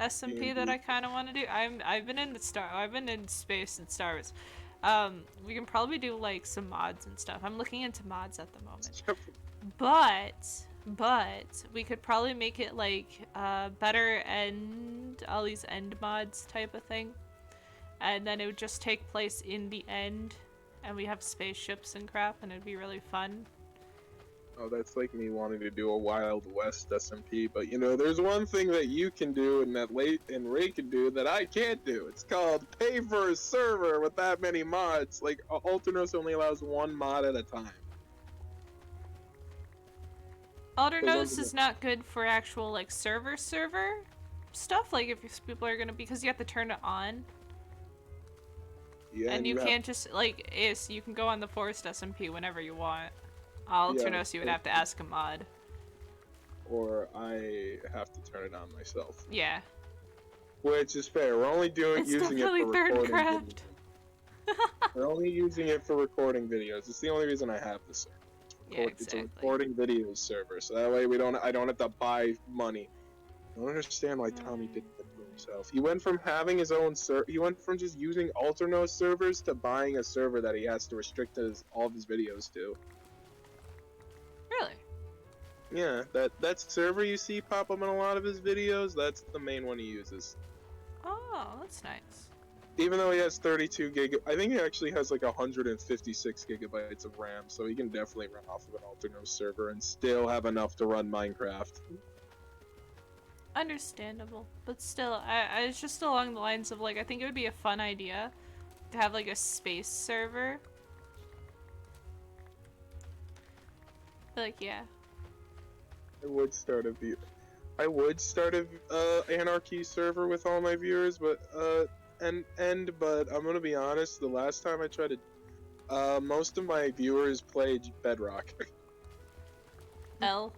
SMP that I kind of want to do. I've been in space and Star Wars. We can probably do like some mods and stuff. I'm looking into mods at the moment. But we could probably make it like better end, all these end mods type of thing. And then it would just take place in the end, and we have spaceships and crap, and it'd be really fun. Oh, that's like me wanting to do a Wild West SMP, but there's one thing that you can do and that Ray can do that I can't do. It's called pay for a server with that many mods. Like, Alternos only allows one mod at a time. Alternos is not good for actual, like, server stuff, like, if people are gonna, because you have to turn it on. Yeah, and you can't just, like, you can go on the Forest SMP whenever you want. Alternos, you would have to ask a mod. Or I have to turn it on myself. Yeah. Which is fair. We're only using it for recording videos. We're only using it for recording videos. It's the only reason I have this server. It's a recording videos server, so that way I don't have to buy money. I don't understand why Tommy did that for himself. He went from having his own he went from just using Alternos servers to buying a server that he has to restrict all of his videos to. Really? Yeah, that server you see pop up in a lot of his videos, that's the main one he uses. Oh, that's nice. Even though he has 32 gig, I think he actually has like 156 gigabytes of RAM, so he can definitely run off of an Alternos server and still have enough to run Minecraft. Understandable, but still, it's just along the lines of, like, I think it would be a fun idea to have, like, a space server. But, like, yeah. I would start a Anarchy server with all my viewers, but end, but I'm gonna be honest. The last time I tried to, most of my viewers played Bedrock. L.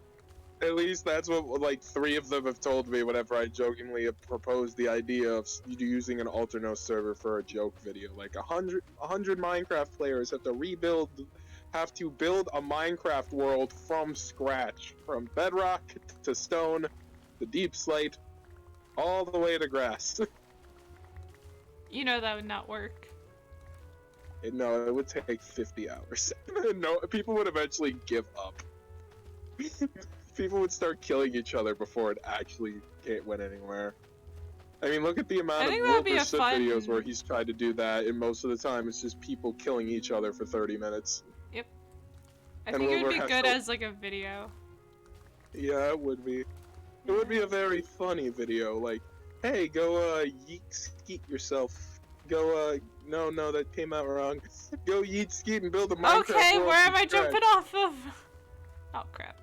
At least that's what like 3 of them have told me whenever I jokingly have proposed the idea of using an Alterno server for a joke video. Like 100 Minecraft players have to build a Minecraft world from scratch, from bedrock to stone, to deep slate, all the way to grass. You know that would not work. No, it would take 50 hours. No, people would eventually give up. People would start killing each other before it actually went anywhere. I mean, look at the amount of Wilbur Sith videos where he's tried to do that, and most of the time it's just people killing each other for 30 minutes. Yep. I think it would be good as like a video. Yeah, it would be. It would be a very funny video, like, hey, go yeet skeet yourself. Go no, that came out wrong. Go yeet skeet and build a Minecraft Okay, world where am from I scratch. jumping off of? Oh crap.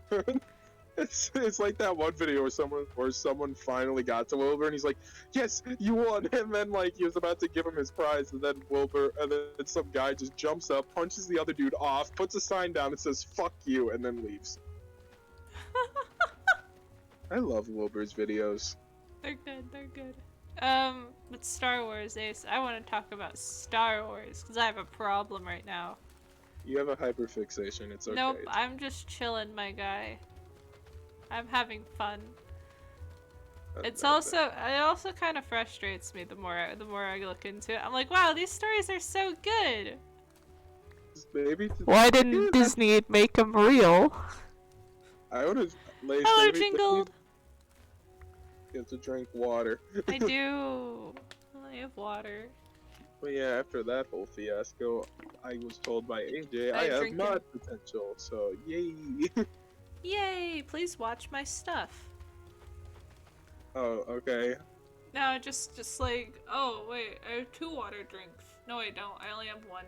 It's like that one video where someone finally got to Wilbur and he's like, yes, you won, and then like he was about to give him his prize, and then some guy just jumps up, punches the other dude off, puts a sign down that says fuck you, and then leaves. I love Wilbur's videos. They're good. But Star Wars, Ace, I want to talk about Star Wars, because I have a problem right now. You have a hyperfixation, it's okay. Nope, I'm just chilling, my guy. I'm having fun. It also kind of frustrates me the more I look into it. I'm like, wow, these stories are so good. Why didn't Disney make them real? I would have. Hello, Jingle. You have to drink water. I do. I have water. But yeah, after that whole fiasco, I was told by AJ I have mod potential. So yay! Yay! Please watch my stuff. Oh, okay. No, just like, oh wait, I have 2 water drinks. No, I don't. I only have 1.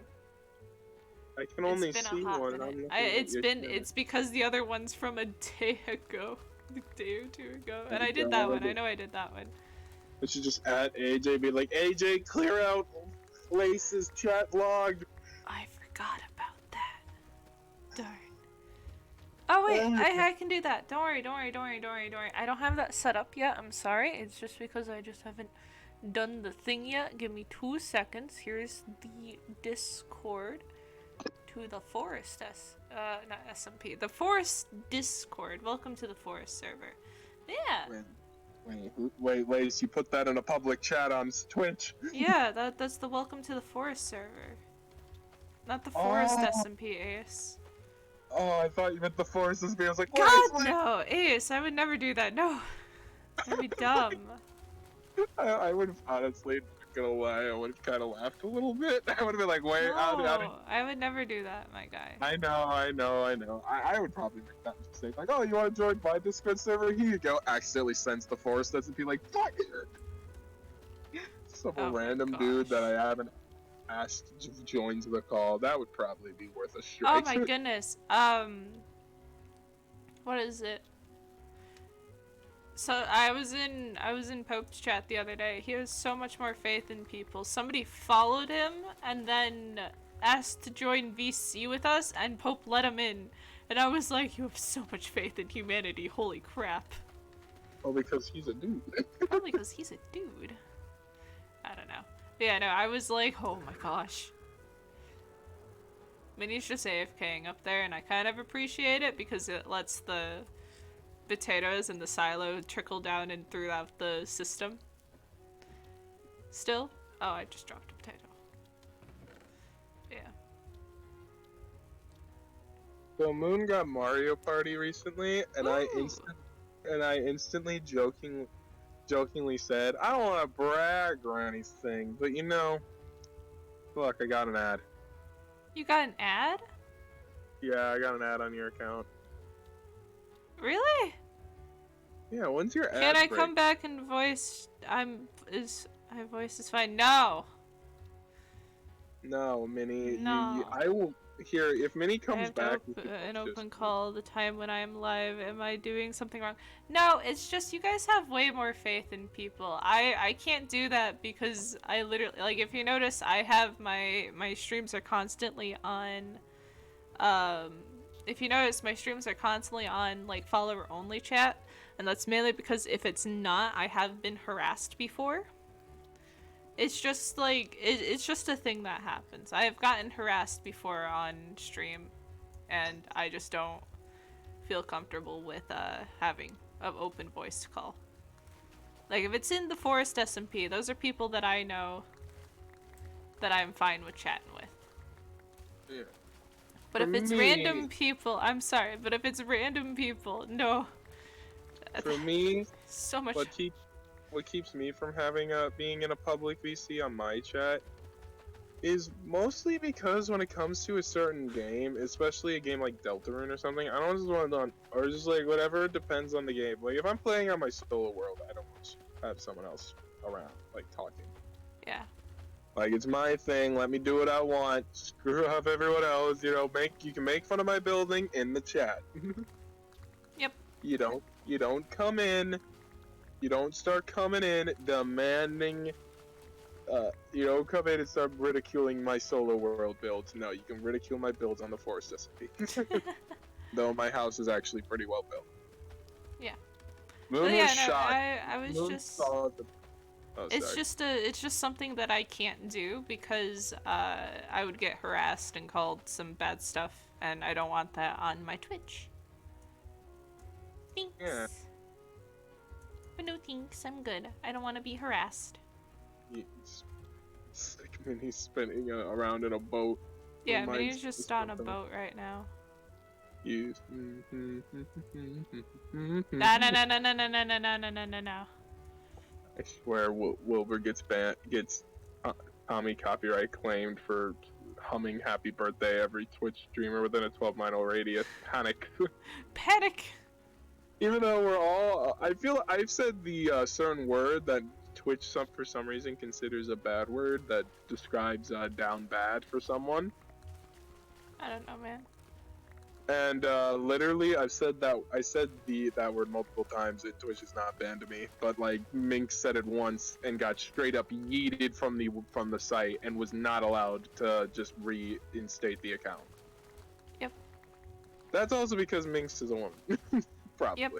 I can only see one. It's because the other one's from a day ago, a day or 2 ago, and I did that one. I know I did that one. I should just add AJ, be like, AJ, clear out Lace's chat log. I forgot about that. Darn. Oh wait, I can do that. Don't worry. I don't have that set up yet. I'm sorry. It's just because I just haven't done the thing yet. Give me 2 seconds. Here's the Discord to the Forest not SMP. The Forest Discord. Welcome to the Forest server. Yeah. Wait, Lace, you put that in a public chat on Twitch. Yeah, that's the Welcome to the Forest server. Not the Forest SMP, Ace. Oh, I thought you meant the Forest SMP. I was like, God, no, Ace, I would never do that. No, that'd be dumb. I would have honestly, not gonna lie, I would have kind of laughed a little bit. I would have been like, wait, no, I would never do that, my guy. I know. I would probably make that mistake. Like, oh, you want to join my Discord server? Here you go. Accidentally sends the Forest SMP, like, fuck it. Some random dude that I haven't asked to join to the call. That would probably be worth a strike. Oh my goodness. What is it? So I was in Pope's chat the other day. He has so much more faith in people. Somebody followed him and then asked to join VC with us, and Pope let him in. And I was like, you have so much faith in humanity. Holy crap. Well, because he's a dude. Probably because he's a dude. I don't know. Yeah, no, I was like, oh my gosh. Minnie's just AFKing up there, and I kind of appreciate it because it lets the potatoes in the silo trickle down and throughout the system. Still? Oh, I just dropped a potato. Yeah. So Moon got Mario Party recently, and I instantly jokingly said, I don't want to brag or anything, but you know, look, I got an ad. You got an ad? Yeah, I got an ad on your account. Really? Yeah, when's your ad Can I break? come back and voice? My voice is fine. No. No, Minnie. No. I will. here, if Minnie I comes have to back, we an can open just- call the time when I am live. Am I doing something wrong? No, it's just you guys have way more faith in people. I can't do that because I literally, like, if you notice, I have my streams are constantly on. If you notice, my streams are constantly on like follower only chat, and that's mainly because if it's not, I have been harassed before. It's just like it's just a thing that happens. I have gotten harassed before on stream, and I just don't feel comfortable with having an open voice call. Like if it's in the Forest SMP, those are people that I know that I'm fine with chatting with. Yeah. But For if it's me- random people, I'm sorry, but if it's random people, no. For me, So much. what keeps me from having being in a public VC on my chat is mostly because when it comes to a certain game, especially a game like Deltarune or something, I don't just want to, or just like whatever, it depends on the game. Like if I'm playing on my solo world, I don't want to have someone else around, like talking. Yeah. Like it's my thing, let me do what I want, screw up everyone else, you know, you can make fun of my building in the chat. Yep. You don't come in, you don't start coming in demanding you don't come in and start ridiculing my solo world builds. No, you can ridicule my builds on the Forest SMP. Though my house is actually pretty well built. Yeah. Moon But yeah, was no, shocked. I was Moon just. saw the... Oh, It's sorry. it's just something that I can't do because I would get harassed and called some bad stuff, and I don't want that on my Twitch. Thanks. Yeah. But no thanks, I'm good. I don't want to be harassed. Sick Minnie spinning around in a boat. Yeah, Reminds Minnie's me just of on a something. boat right now. You. No, no, no, no, no, no, no, no, no, no, no, no, no. I swear Wilbur gets Tommy copyright claimed for humming happy birthday every Twitch streamer within a 12-mile radius. Panic. Panic! Even though we're all, I feel I've said the certain word that Twitch for some reason considers a bad word that describes down bad for someone. I don't know, man. And literally, I said that word multiple times. And Twitch is not banned to me, but like Mink said it once and got straight up yeeted from the site and was not allowed to just reinstate the account. Yep. That's also because Minx is a woman, probably. Yep.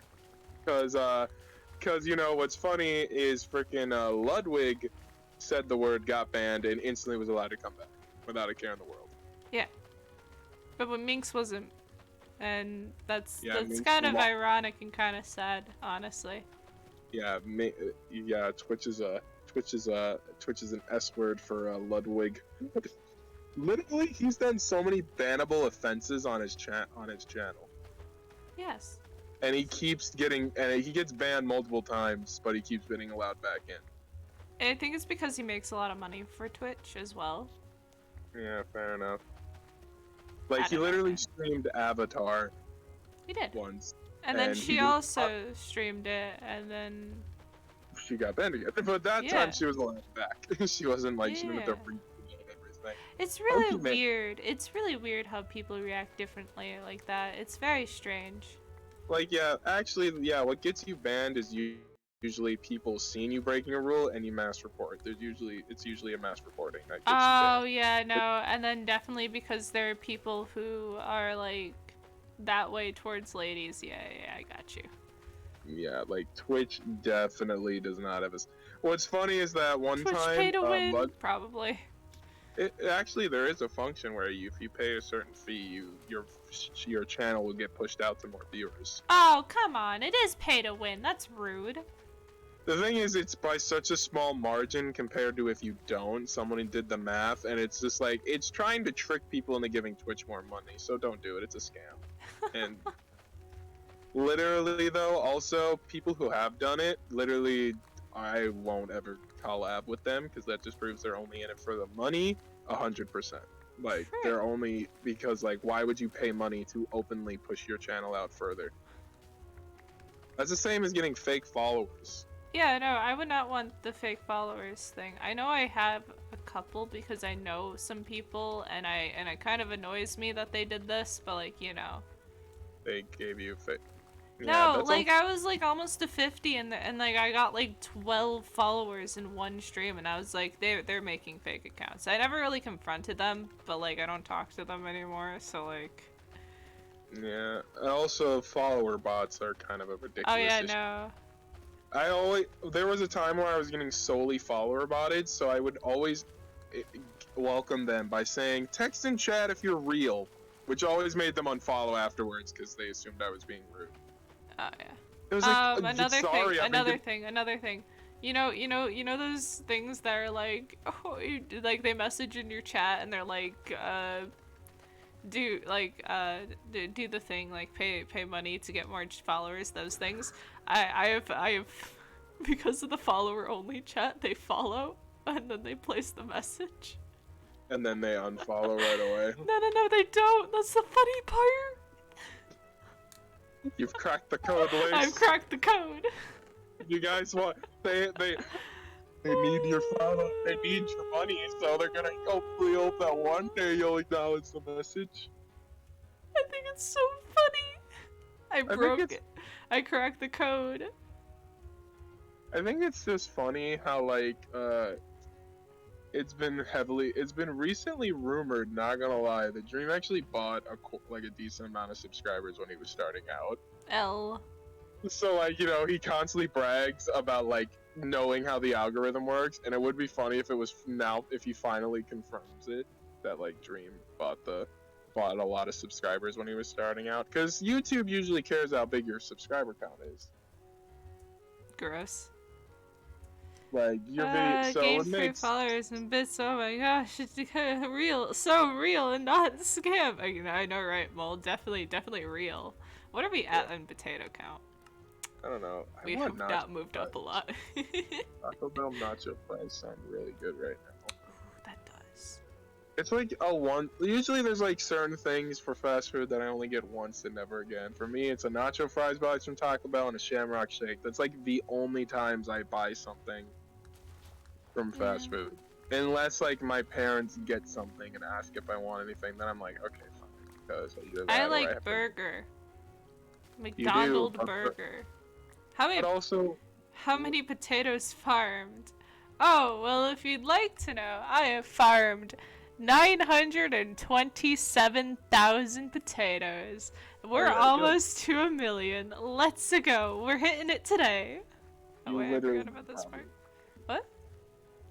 Because you know what's funny is freaking Ludwig said the word, got banned, and instantly was allowed to come back without a care in the world. Yeah. But when Minx wasn't. And that's Minx kind of ironic and kind of sad, honestly. Yeah, Twitch is an S word for Ludwig. Literally, he's done so many bannable offenses on his channel. Yes. And he gets banned multiple times, but he keeps getting allowed back in. I think it's because he makes a lot of money for Twitch as well. Yeah, fair enough. Like, he literally streamed Avatar He did. once. And then and she also streamed it, and then... She got banned again. But that time she was allowed back. She wasn't like, she didn't have to read everything. It's really weird. It's really weird how people react differently like that. It's very strange. Like, yeah, actually, yeah, what gets you banned is usually people seeing you breaking a rule and you mass report. It's usually a mass reporting that gets you banned. Oh, yeah, no, and then definitely because there are people who are, like, that way towards ladies. Yeah, I got you. Yeah, like, Twitch definitely does not have What's funny is that one Twitch time... pay to win? Probably. Actually, there is a function where if you pay a certain fee, your channel will get pushed out to more viewers. Oh, come on. It is pay to win. That's rude. The thing is, it's by such a small margin compared to if you don't. Someone did the math, and it's just like, it's trying to trick people into giving Twitch more money, so don't do it. It's a scam. And literally, though, also, people who have done it, literally, I won't ever collab with them, because that just proves they're only in it for the money, 100%. Like, they're only, because, like, why would you pay money to openly push your channel out further? That's the same as getting fake followers. Yeah, no, I would not want the fake followers thing. I know I have a couple because I know some people, and it kind of annoys me that they did this, but like, you know. They gave you fake. No, like I was like almost to 50 and like I got like 12 followers in one stream, and I was like they're making fake accounts. I never really confronted them, but like I don't talk to them anymore, so like. Yeah. Also, follower bots are kind of a ridiculous Oh yeah, issue. no. There was a time where I was getting solely follower botted, so I would always welcome them by saying, text in chat if you're real, which always made them unfollow afterwards because they assumed I was being rude. Oh yeah. It was like, another thing. You know those things that are like, oh, like they message in your chat and they're like, do the thing, like pay money to get more followers. Those things. I have because of the follower only chat, they follow and then they place the message. And then they unfollow right away. No, they don't. That's the funny part. You've cracked the code, Lace. I've cracked the code. You guys want they need your follow. They need your money, so they're gonna hopefully hope that one day you'll acknowledge the message. I think it's so funny. I broke it. I cracked the code. I think it's just funny how like it's been recently rumored, not gonna lie, that Dream actually bought a decent amount of subscribers when he was starting out. So like, you know, he constantly brags about like knowing how the algorithm works, and it would be funny if he finally confirms it that like Dream bought a lot of subscribers when he was starting out, because YouTube usually cares how big your subscriber count is. Gross. Like your video, so gain it free makes followers and bits. Oh my gosh, it's real, so real and not scam. I know, right, Mole? Definitely real. What are we at in potato count? I don't know. We have not moved up a lot. Taco Bell nacho fries sound really good right now. Ooh, that does. It's like usually there's like certain things for fast food that I only get once and never again. For me, it's a nacho fries box from Taco Bell and a Shamrock Shake. That's like the only times I buy something from fast food. Unless like my parents get something and ask if I want anything, then I'm like, okay, fine. Because I like burger. McDonald's burger. How many potatoes farmed? Oh, well, if you'd like to know, I have farmed 927,000 potatoes. We're almost to 1 million. Let's go. We're hitting it today. Oh wait, I forgot about this part. What?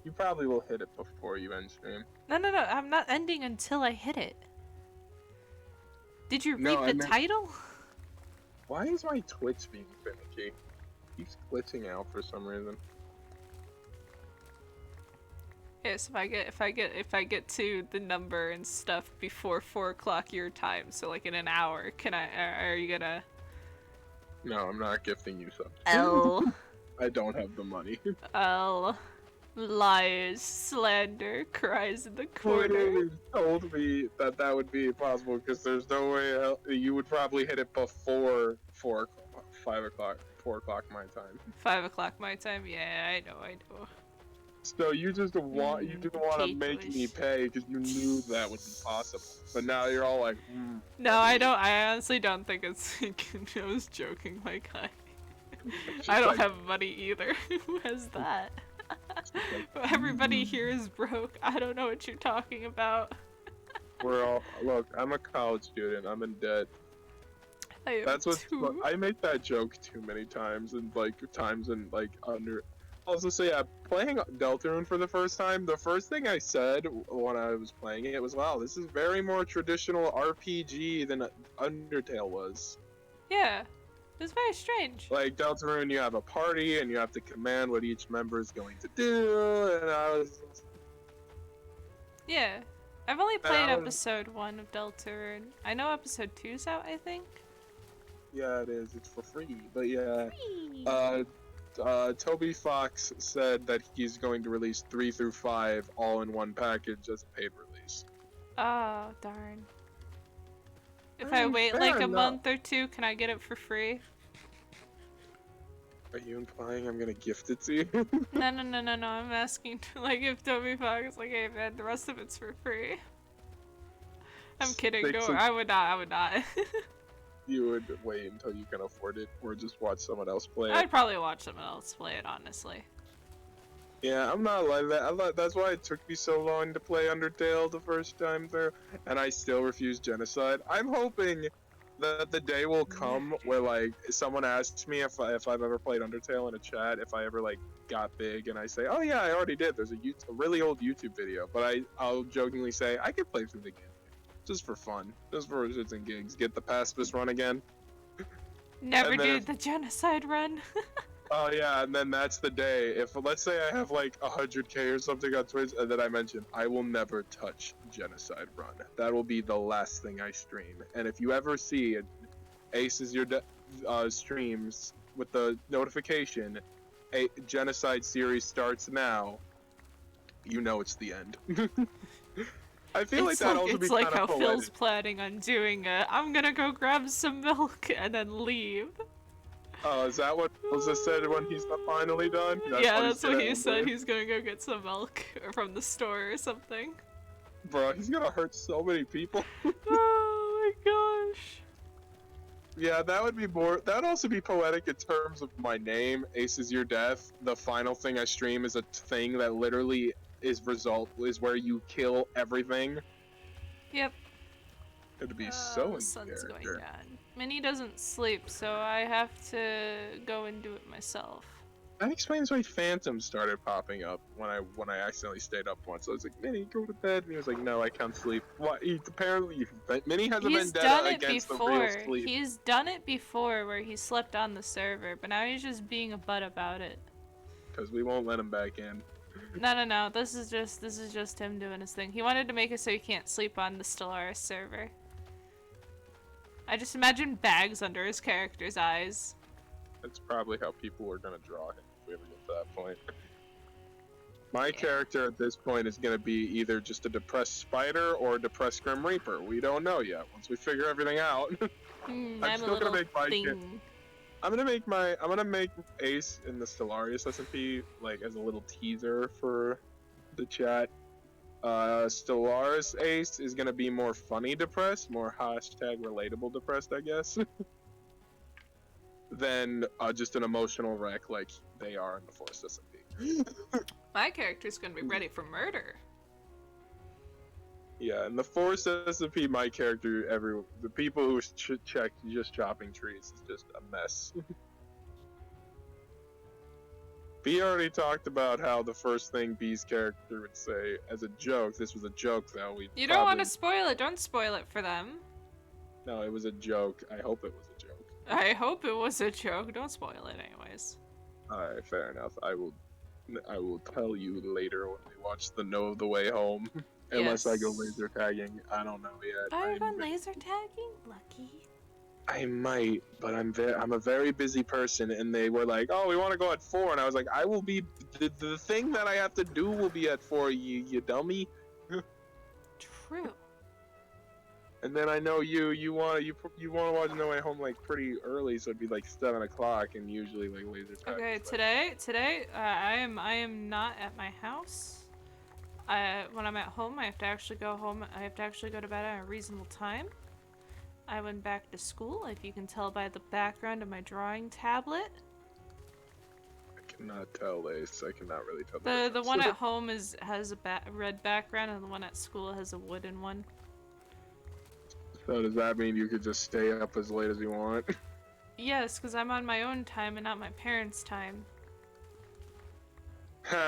You probably will hit it before you end stream. No. I'm not ending until I hit it. Did you read the title? Why is my Twitch being finicky? It keeps glitching out for some reason. Yes, if I get to the number and stuff before 4 o'clock your time, so like in an hour, are you gonna? No, I'm not gifting you something. L. I don't have the money. L. Lies, slander, cries in the corner. You told me that would be possible because there's no way you would probably hit it before 4 o'clock my time. 5 o'clock my time? Yeah, I know. So you just want to make me pay because you knew that would be possible. But now you're all like, No, I don't. I honestly don't think it's. I was joking, like I don't have money either. Who has that? Everybody here is broke. I don't know what you're talking about. Look, I'm a college student. I'm in debt. I make that joke too many times Also, so yeah, playing Deltarune for the first time, the first thing I said when I was playing it was, wow, this is very more traditional RPG than Undertale was. Yeah, it was very strange. Like, Deltarune, you have a party, and you have to command what each member is going to do, and I was... Yeah, I've only played episode 1 of Deltarune. I know episode 2's out, I think. Yeah, it is. It's for free, but yeah. Toby Fox said that he's going to release 3 through 5 all in one package as a paid release. Oh, darn. If I wait like a month or 2, can I get it for free? Are you implying I'm gonna gift it to you? No. I'm asking, like, if Toby Fox is like, hey man, the rest of it's for free. I'm kidding. No, I would not. You would wait until you can afford it, or just watch someone else play it. I'd probably watch someone else play it, honestly. Yeah, I'm not like that. That's why it took me so long to play Undertale the first time through, and I still refuse Genocide. I'm hoping that the day will come where like someone asks me if I've ever played Undertale in a chat, if I ever like got big, and I say, oh yeah, I already did. There's a really old YouTube video, but I'll jokingly say I could play through the game just for fun, just for shits and gigs, get the pacifist run again. Never do the Genocide run. Oh yeah, and then that's the day. If let's say I have like 100K or something on Twitch, and then I mention I will never touch Genocide Run. That will be the last thing I stream. And if you ever see Ace is your streams with the notification, a Genocide series starts now, you know it's the end. I feel like that also be kind of It's like how poetic. Phil's planning on doing it. I'm gonna go grab some milk and then leave. Oh, is that what was said when he's finally done? That's what he said. He's gonna go get some milk from the store or something. Bro, he's gonna hurt so many people. Oh my gosh. Yeah, that would be more. That would also be poetic in terms of my name. Ace is your death. The final thing I stream is a thing that literally is where you kill everything. Yep. It'd be so. The sun's going down. Minnie doesn't sleep, so I have to go and do it myself. That explains why phantoms started popping up when I accidentally stayed up once. I was like, Minnie, go to bed. And he was like, no, I can't sleep. What? Apparently, Minnie has a vendetta against the real sleep. He's done it before, where he slept on the server, but now he's just being a butt about it. Because we won't let him back in. No. This is just him doing his thing. He wanted to make it so he can't sleep on the Stellaris server. I just imagine bags under his character's eyes. That's probably how people are gonna draw him if we ever get to that point. My character at this point is gonna be either just a depressed spider or a depressed Grim Reaper. We don't know yet. Once we figure everything out, I'm still gonna make my thing. I'm gonna make Ace in the Stellaris SMP like as a little teaser for the chat. Stellaris Ace is gonna be more funny depressed, more hashtag relatable depressed, I guess, than just an emotional wreck like they are in the Forest SMP. My character's gonna be ready for murder. Yeah, in the Forest SMP, my character, the people who check just chopping trees is just a mess. B already talked about how the first thing B's character would say as a joke. This was a joke, though. You don't want to spoil it. Don't spoil it for them. No, it was a joke. I hope it was a joke. I hope it was a joke. Don't spoil it, anyways. Alright, fair enough. I will tell you later when we watch the Know the Way Home. Unless I go laser tagging. I don't know yet. Are you going laser tagging? Lucky. I might, but I'm a very busy person, and they were like, "Oh, we want to go at 4," and I was like, "I will be the thing that I have to do will be at 4, you dummy." True. And then I know you want to watch No Way Home like pretty early, so it'd be like 7 o'clock, and usually like laser tag. Okay, today, I am not at my house. When I'm at home, I have to actually go home. I have to actually go to bed at a reasonable time. I went back to school, if you can tell by the background of my drawing tablet. I cannot tell, Ace. I cannot really tell. The one at home has a red background, and the one at school has a wooden one. So does that mean you could just stay up as late as you want? Yes, because I'm on my own time and not my parents' time.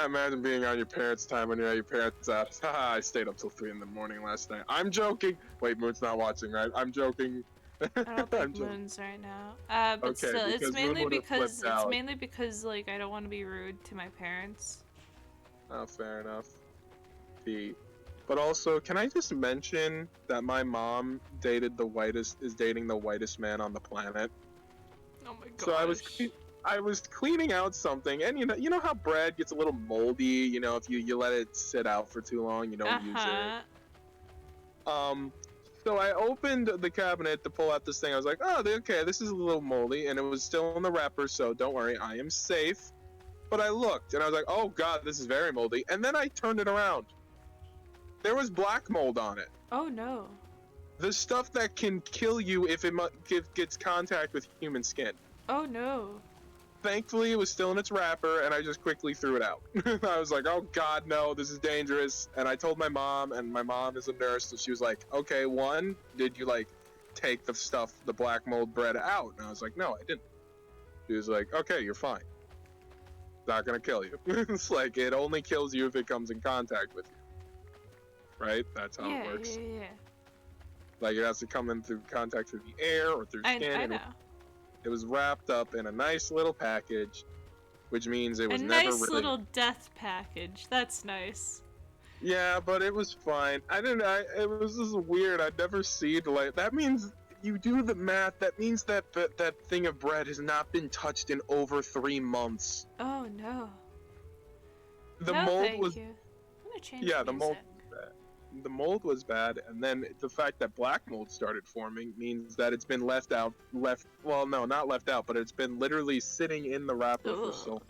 Imagine being on your parents' time when you're at your parents' house. I stayed up till 3 in the morning last night. I'm joking. Wait, Moon's not watching, right? I'm joking. I don't think Moon's right now. But okay, still, it's mainly because like I don't want to be rude to my parents. Oh, fair enough. But also, can I just mention that my mom is dating the whitest man on the planet? Oh my gosh. So I was cleaning out something, and you know how bread gets a little moldy, you know, if you let it sit out for too long, you don't use it. So I opened the cabinet to pull out this thing. I was like, oh, okay, this is a little moldy, and it was still in the wrapper, so don't worry, I am safe. But I looked, and I was like, oh god, this is very moldy. And then I turned it around. There was black mold on it. Oh no. The stuff that can kill you if it gets contact with human skin. Oh no. Thankfully, it was still in its wrapper, and I just quickly threw it out. I was like, oh god, no, this is dangerous. And I told my mom, and my mom is a nurse, so she was like, okay, one, did you, like, take the stuff, the black mold bread out? And I was like, no, I didn't. She was like, okay, you're fine. It's not gonna kill you. It's like, it only kills you if it comes in contact with you. Right? That's how it works. Yeah. Like, it has to come in through contact through the air or through skin. I know. It was wrapped up in a nice little package, which means it was a never nice really... little death package. That's nice. Yeah, but it was fine. It was just weird. I'd never seen, like, that means, you do the math, that means that thing of bread has not been touched in over 3 months. Oh no. The no, mold thank was... you. I'm gonna change Yeah, the mold music. was bad. The mold was bad, and then the fact that black mold started forming means that it's been well, no, not left out, but it's been literally sitting in the wrapper for so long.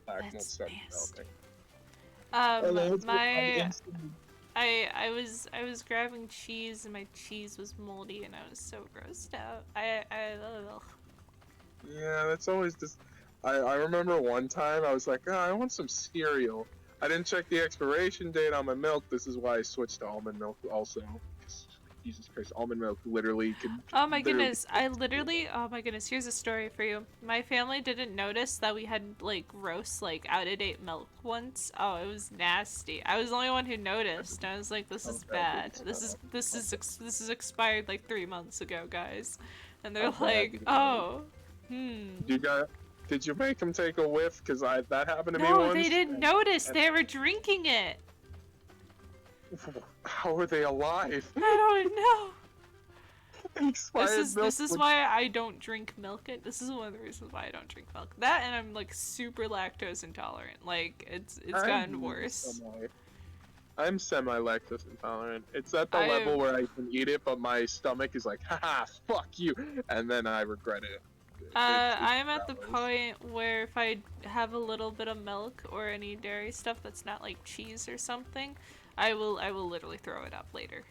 Black mold That's started nasty. developing. I was grabbing cheese and my cheese was moldy and I was so grossed out. Yeah, that's always just... I remember one time I was like, oh, I want some cereal. I didn't check the expiration date on my milk. This is why I switched to almond milk also. Jesus Christ, almond milk literally could... Oh my goodness, oh my goodness, here's a story for you. My family didn't notice that we had, like, gross, like, out-of-date milk once. Oh, it was nasty. I was the only one who noticed. I was like, this is bad. This is expired, like, 3 months ago, guys. And they're like, oh, Did you make them take a whiff? Because that happened to me no, once. they didn't notice. They were drinking it. How are they alive? I don't know. Expired milk. This is why I don't drink milk. This is one of the reasons why I don't drink milk. That and I'm like super lactose intolerant. Like it's gotten worse. I'm semi-lactose intolerant. It's at the level where I can eat it, but my stomach is like, haha, fuck you, and then I regret it. I'm at the point where if I have a little bit of milk or any dairy stuff that's not like cheese or something, I will literally throw it up later.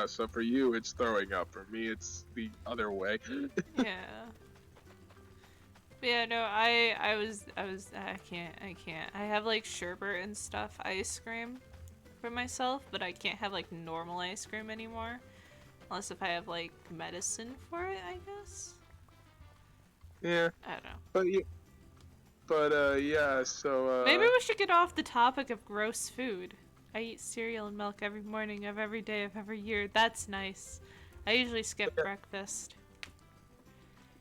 So for you, it's throwing up. For me, it's the other way. Yeah. But yeah, no, I can't. I have like sherbet and stuff ice cream for myself, but I can't have like normal ice cream anymore. Unless if I have like medicine for it, I guess. Yeah. I don't know. But yeah, so maybe we should get off the topic of gross food. I eat cereal and milk every morning of every day of every year. That's nice. I usually skip breakfast.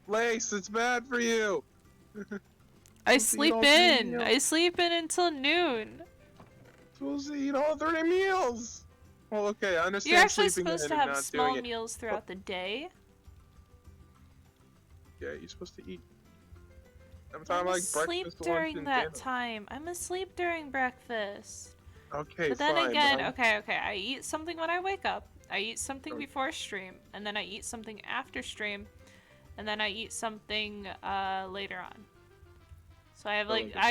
Lace, it's bad for you. I sleep in. I sleep in until noon. Supposed to eat all 3 meals. Well, okay, I understand. You're actually sleeping supposed to have small meals throughout the day. Yeah, you're supposed to eat. I'm talking like asleep breakfast, during lunch, and that dinner. time. I'm asleep during breakfast. Okay, but then fine, again, but okay, I eat something when I wake up. I eat something before stream, and then I eat something after stream, and then I eat something later on. So I have like I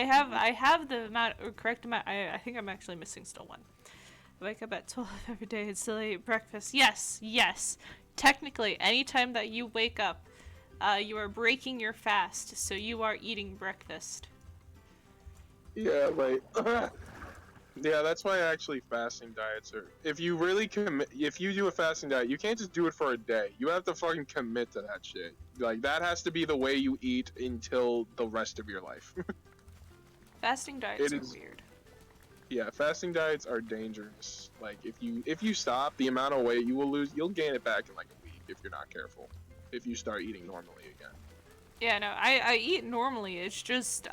have the amount or correct amount. I think I'm actually missing still one. I wake up at 12 every day and still eat breakfast. Yes. Technically, anytime that you wake up, you are breaking your fast, so you are eating breakfast. Yeah, like, yeah, that's why actually fasting diets are. If you really if you do a fasting diet, you can't just do it for a day. You have to fucking commit to that shit. Like, that has to be the way you eat until the rest of your life. Fasting diets are weird. Yeah, fasting diets are dangerous. Like, if you stop, the amount of weight you will lose, you'll gain it back in like a week if you're not careful. If you start eating normally again. Yeah, no, I eat normally. It's just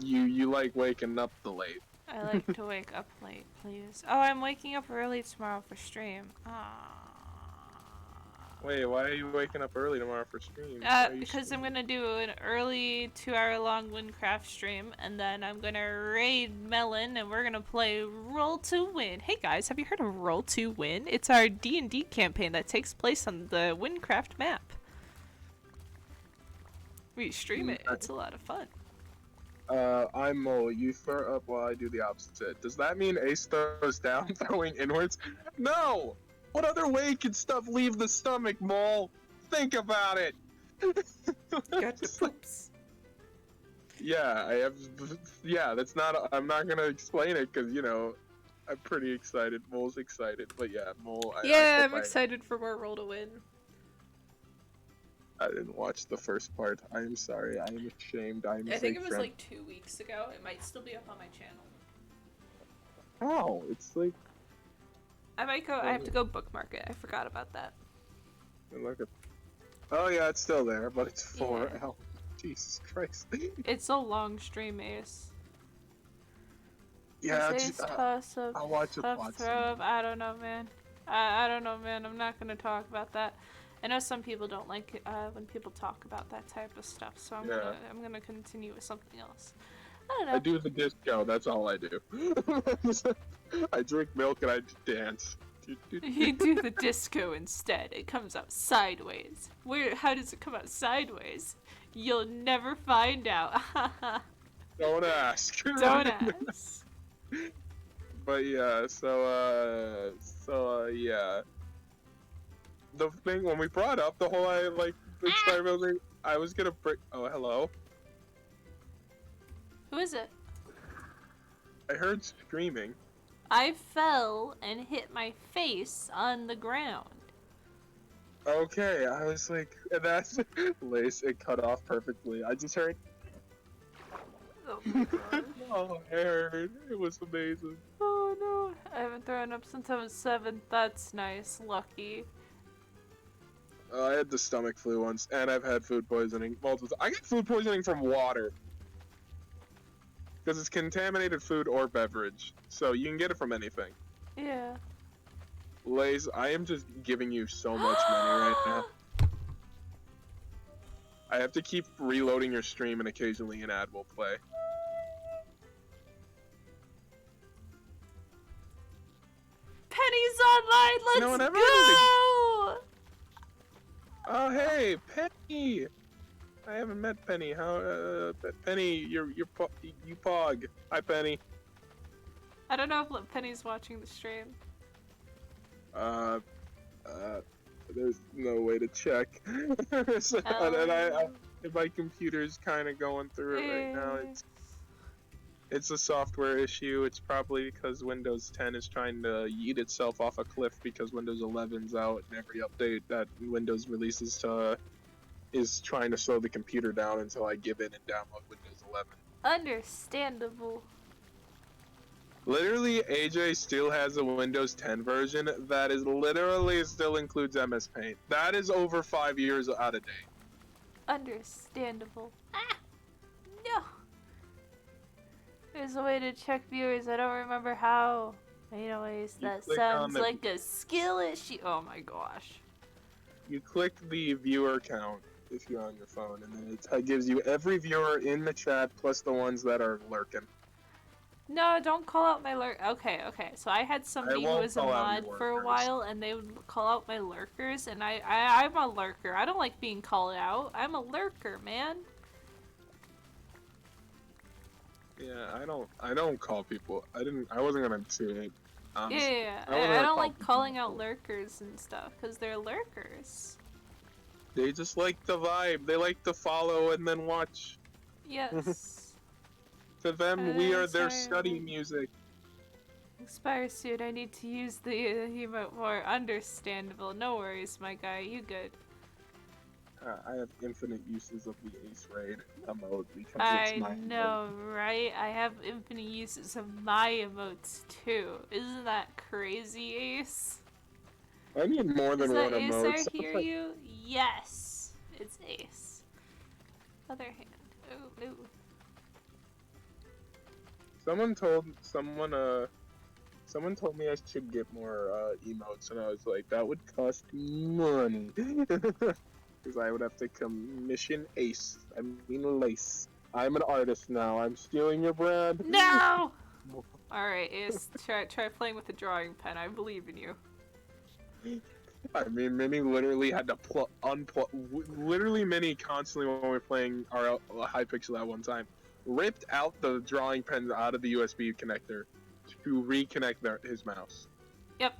You like waking up the late. I like to wake up late, please. Oh, I'm waking up early tomorrow for stream. Wait, why are you waking up early tomorrow for stream? Why are you Because I'm streaming? gonna do an early 2-hour-long Minecraft stream, and then I'm gonna raid Melon, and we're gonna play Roll to Win. Hey guys, have you heard of Roll to Win? It's our D&D campaign that takes place on the Minecraft map. We stream it. It's a lot of fun. I'm Mole. You throw up while I do the opposite. Does that mean Ace throws down, throwing inwards? No! What other way can stuff leave the stomach, Mole? Think about it! Got the Just like- poops. yeah, I have. Yeah, that's not. I'm not gonna explain it because, you know, I'm pretty excited. Mole's excited. But yeah, Mole. Yeah, I I'm excited for more Roll to Win. I didn't watch the first part. I am sorry. I am ashamed. I am I think it was friend. like 2 weeks ago. It might still be up on my channel. How? It's like. I might go. I have to go bookmark it. I forgot about that. Look at. Oh yeah, it's still there, but it's 4 Yeah. hours. Jesus Christ. It's a long stream, Ace. Yeah, Ace toss up, I'll watch a tough plot throw up. I don't know, man. I don't know, man. I'm not gonna talk about that. I know some people don't like when people talk about that type of stuff, so I'm gonna continue with something else. I don't know. I do the disco, that's all I do. I drink milk and I dance. You do the disco instead. It comes out sideways. How does it come out sideways? You'll never find out. Don't ask. Don't ask. But yeah, yeah. The thing when we brought up the whole experimental thing, I was gonna bring. Oh, hello. Who is it? I heard screaming. I fell and hit my face on the ground. Okay, I was like, and that's Lace. It cut off perfectly. I just heard. Oh my god. Oh, I heard. It was amazing. Oh no. I haven't thrown up since I was 7. That's nice. Lucky. I had the stomach flu once, and I've had food poisoning multiple times. I get food poisoning from water. Because it's contaminated food or beverage. So you can get it from anything. Yeah. Lays, I am just giving you so much money right now. I have to keep reloading your stream, and occasionally an ad will play. Penny's online. Let's No one ever go. Oh hey, Penny! I haven't met Penny. How Penny, you pog. Hi Penny. I don't know if Penny's watching the stream. There's no way to check. So, and my computer's kind of going through it right now. It's a software issue. It's probably because Windows 10 is trying to yeet itself off a cliff because Windows 11's out, and every update that Windows releases is trying to slow the computer down until I give in and download Windows 11. Understandable. Literally, AJ still has a Windows 10 version that is literally still includes MS Paint. That is over 5 years out of date. Understandable. Ah! No! There's a way to check viewers. I don't remember how. Anyways, that sounds like a skill issue. Oh my gosh. You click the viewer count if you're on your phone, and then it gives you every viewer in the chat plus the ones that are lurking. No, don't call out my lurk. Okay. So I had somebody who was a mod for a while, and they would call out my lurkers, and I'm a lurker. I don't like being called out. I'm a lurker, man. Yeah, I don't call people. I wasn't gonna say it. Yeah. I don't like calling out lurkers and stuff, because they're lurkers. They just like the vibe. They like to follow and then watch. Yes. To them, we are their study music. Expire suit, I need to use the emote more. Understandable. No worries, my guy. You good. I have infinite uses of the Ace Raid emote because it's I my know, right? I have infinite uses of my emotes too. Isn't that crazy, Ace? I need more than one Ace emote. I hear you? Yes. It's Ace. Other hand. Oh, no. Someone Someone told me I should get more emotes, and I was like, that would cost money. Because I would have to commission Ace. I mean Lace. I'm an artist now. I'm stealing your brand. No! Alright, Ace, try playing with the drawing pen. I believe in you. I mean, Minnie literally had to unplug. Literally, Minnie constantly when we were playing our Hypixel at one time, ripped out the drawing pens out of the USB connector to reconnect his mouse. Yep.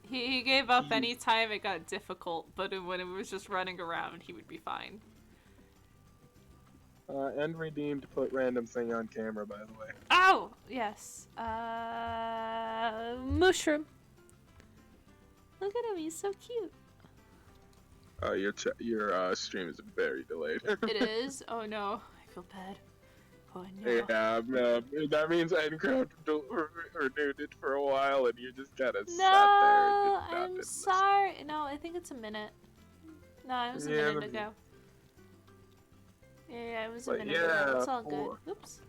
He gave up any time it got difficult, but when it was just running around, he would be fine. And redeemed put random thing on camera, by the way. Oh! Yes. Mushroom. Look at him, he's so cute. Your stream is very delayed. It is? Oh no, I feel bad. Oh no. Yeah, that means Endcraft renewed it for a while, and you just gotta sat there. No, I'm sorry. No, I think it's a minute. No, it was a minute ago. Yeah, it was a minute ago. It's all good. Oops.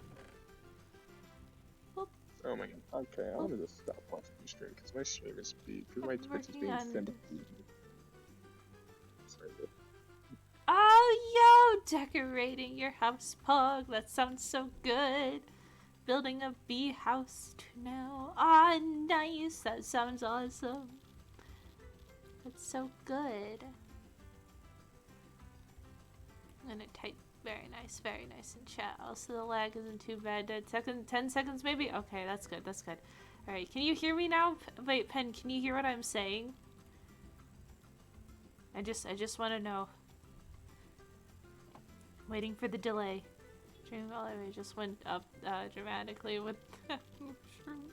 Oop. Oh my god. Okay, I'm gonna just stop watching the stream because my stream is because my Twitch is being sent. Oh, yo! Decorating your house, Pug. That sounds so good. Building a bee house now. Ah, nice. That sounds awesome. That's so good. I'm gonna type very nice in chat. Also, the lag isn't too bad. 10 seconds maybe? Okay, that's good, that's good. Alright, can you hear me now? Wait, Pen, can you hear what I'm saying? I just want to know. Waiting for the delay. Dream Valley just went up dramatically with the mushroom.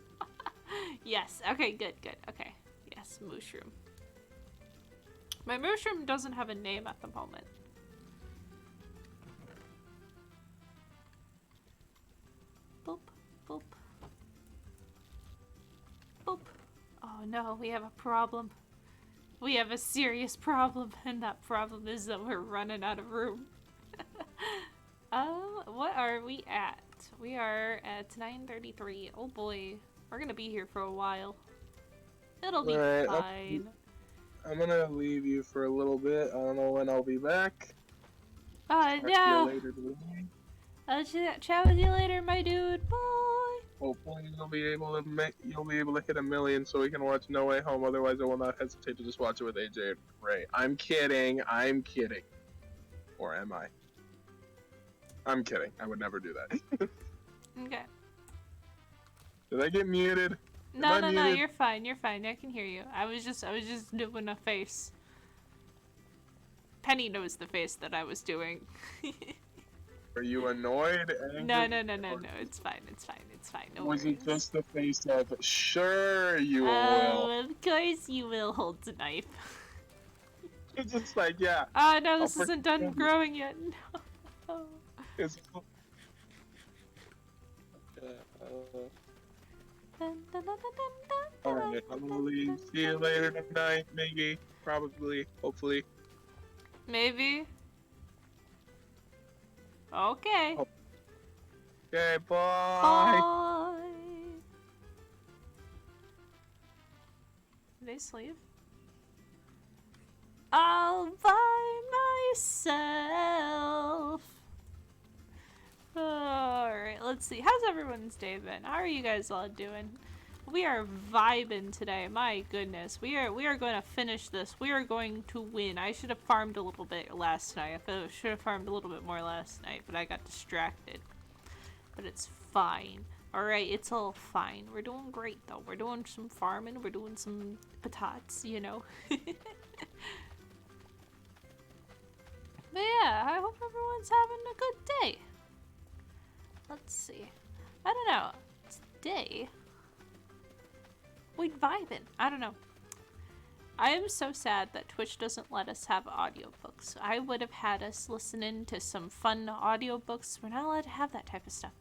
Yes, okay, good, okay. Yes, mushroom. My mushroom doesn't have a name at the moment. Boop, boop. Boop. Oh no, we have a problem. We have a serious problem, and that problem is that we're running out of room. What are we at? We are at 9:33. Oh boy, we're gonna be here for a while. It'll be fine. I'm gonna leave you for a little bit. I don't know when I'll be back. Oh no! I'll chat with you later, my dude. Bye. Hopefully you'll be able to hit 1 million so we can watch No Way Home. Otherwise, I will not hesitate to just watch it with AJ and Ray. I'm kidding. Or am I? I'm kidding. I would never do that. Okay. Did I get muted? No, you're fine. I can hear you. I was just doing a face. Penny knows the face that I was doing. Are you annoyed? No. It's fine. No was worries. it just the face of, sure you will? Oh, of course you will hold the knife. It's just like, yeah. Oh no, this isn't done growing yet. No. Alright, I'm gonna leave. See you later tonight, maybe. Probably. Hopefully. Maybe. Okay. Okay, bye. Bye. Did they sleep? All by myself. Alright, let's see. How's everyone's day been? How are you guys all doing? We are vibing today. My goodness. We are going to finish this. We are going to win. I should have farmed a little bit last night. I should have farmed a little bit more last night, but I got distracted. But it's fine. Alright, it's all fine. We're doing great though. We're doing some farming. We're doing some patatas, you know. But yeah, I hope everyone's having a good day. Let's see. I don't know. Today, we vibing. I don't know. I am so sad that Twitch doesn't let us have audiobooks. I would have had us listening to some fun audiobooks. We're not allowed to have that type of stuff.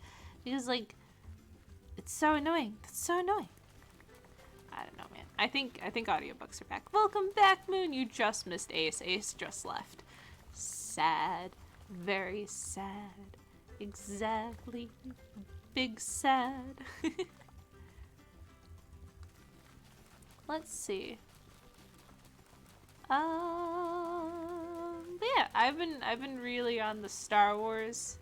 Because, like, it's so annoying. That's so annoying. I don't know, man. I think audiobooks are back. Welcome back, Moon. You just missed Ace. Ace just left. Sad. Very sad. Exactly. Big sad. let's see. But yeah, I've been really on the Star Wars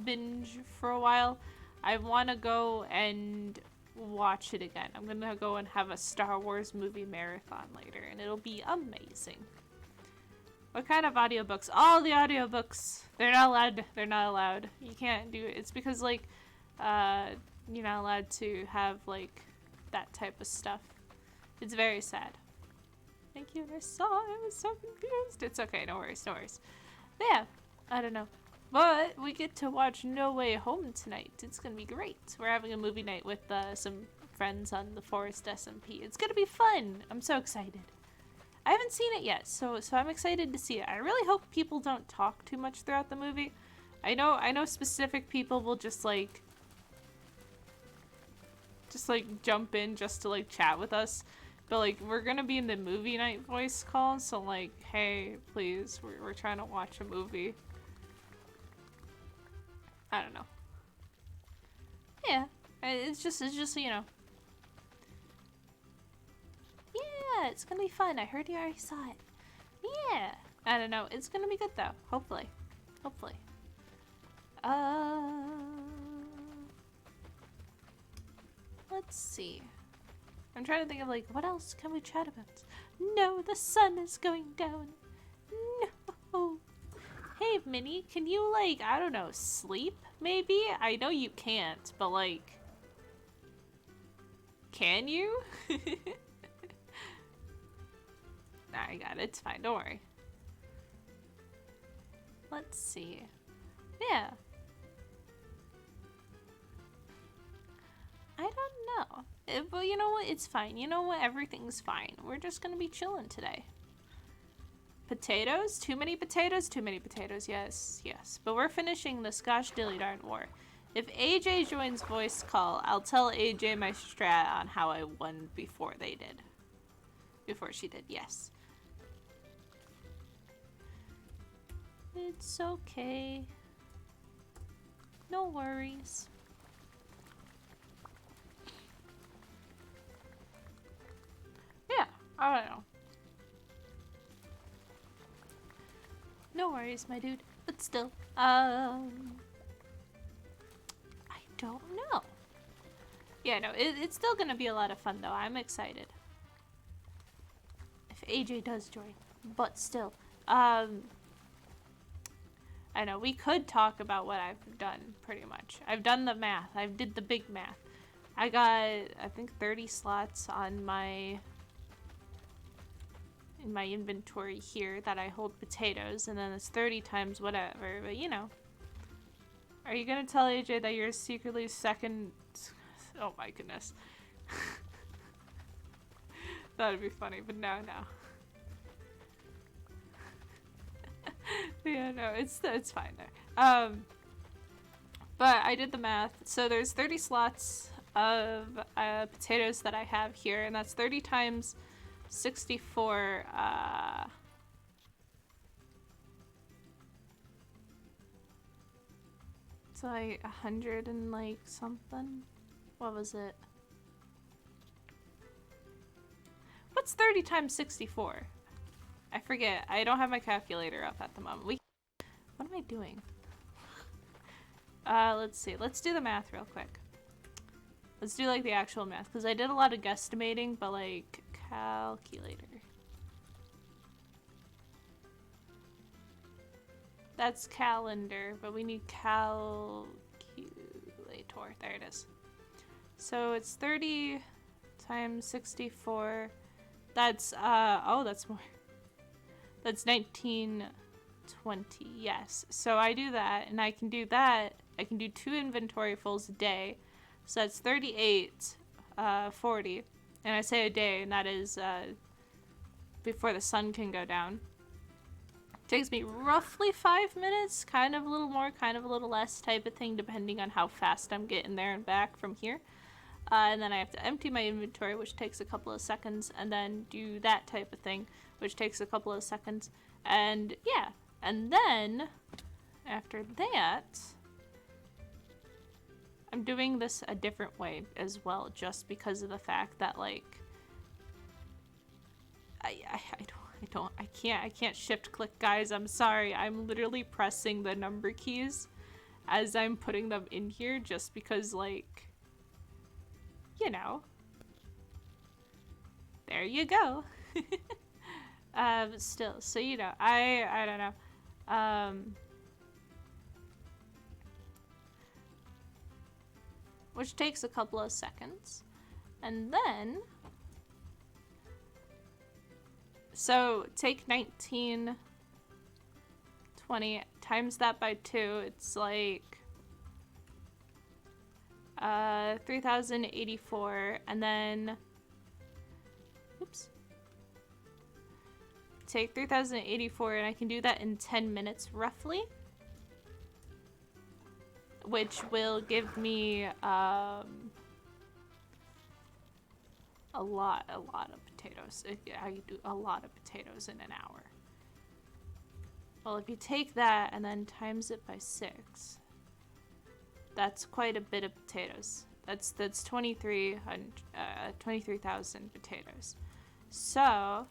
binge for a while. I want to go and watch it again. I'm gonna go and have a Star Wars movie marathon later, and it'll be amazing. What kind of audiobooks? All the audiobooks. They're not allowed. They're not allowed. You can't do it. It's because like, you're not allowed to have like that type of stuff. It's very sad. Thank you, I saw. I was so confused. It's okay. No worries. No worries. But yeah, I don't know. But we get to watch No Way Home tonight. It's gonna be great. We're having a movie night with some friends on the Forest SMP. It's gonna be fun. I'm so excited. I haven't seen it yet, so I'm excited to see it. I really hope people don't talk too much throughout the movie. I know specific people will just like jump in just to like chat with us. But like, we're gonna be in the movie night voice call, so like, hey, please, we're trying to watch a movie. I don't know. Yeah, it's just you know. Yeah, it's gonna be fun. I heard you already saw it. Yeah, I don't know. It's gonna be good though. Hopefully, hopefully. Let's see. I'm trying to think of like, what else can we chat about? No, the sun is going down. No. Hey, Minnie, can you like, I don't know, sleep maybe? I know you can't, but like, can you? Nah, I got it. It's fine. Don't worry. Let's see. Yeah. I don't know. But you know what? It's fine. You know what? Everything's fine. We're just gonna be chilling today. Potatoes? Too many potatoes? Too many potatoes. Yes, yes. But we're finishing this gosh dilly darn war. If AJ joins voice call, I'll tell AJ my strat on how I won before they did. Before she did, yes. It's okay. No worries. Yeah, I don't know. No worries, my dude. But still, I don't know. Yeah, no, it's still gonna be a lot of fun though. I'm excited. If AJ does join. But still, I know, we could talk about what I've done, pretty much. I've done the math. I did the big math. I got, I think, 30 slots on my... in my inventory here that I hold potatoes, and then it's 30 times whatever, but you know. Are you gonna tell AJ that you're secretly second... Oh my goodness. That would be funny, but no. Yeah, no, it's fine there. But I did the math. So there's 30 slots of potatoes that I have here, and that's 30 times 64. It's like 100 and like something. What was it? What's 30 times 64? I forget. I don't have my calculator up at the moment. What am I doing? Let's see. Let's do the math real quick. Let's do like the actual math, because I did a lot of guesstimating, but like calculator. That's calendar, but we need calculator. There it is. So it's 30 times 64. That's, oh, that's more. That's 1920, yes. So I do that, and I can do that. I can do 2 inventory fulls a day. So that's 38, 40. And I say a day, and that is before the sun can go down. It takes me roughly 5 minutes, kind of a little more, kind of a little less type of thing, depending on how fast I'm getting there and back from here. And then I have to empty my inventory, which takes a couple of seconds, and then do that type of thing, which takes a couple of seconds. And yeah, and then after that, I'm doing this a different way as well, just because of the fact that like I can't shift click, guys. I'm sorry. I'm literally pressing the number keys as I'm putting them in here just because, like, you know. There you go. But still, so, you know, I don't know. Which takes a couple of seconds. And then, so take 1920 times that by 2, it's like 3084, and then oops, take 3084, and I can do that in 10 minutes roughly, which will give me a lot of potatoes. I do a lot of potatoes in an hour. Well, if you take that and then times it by 6, that's quite a bit of potatoes. That's 23,000 potatoes. So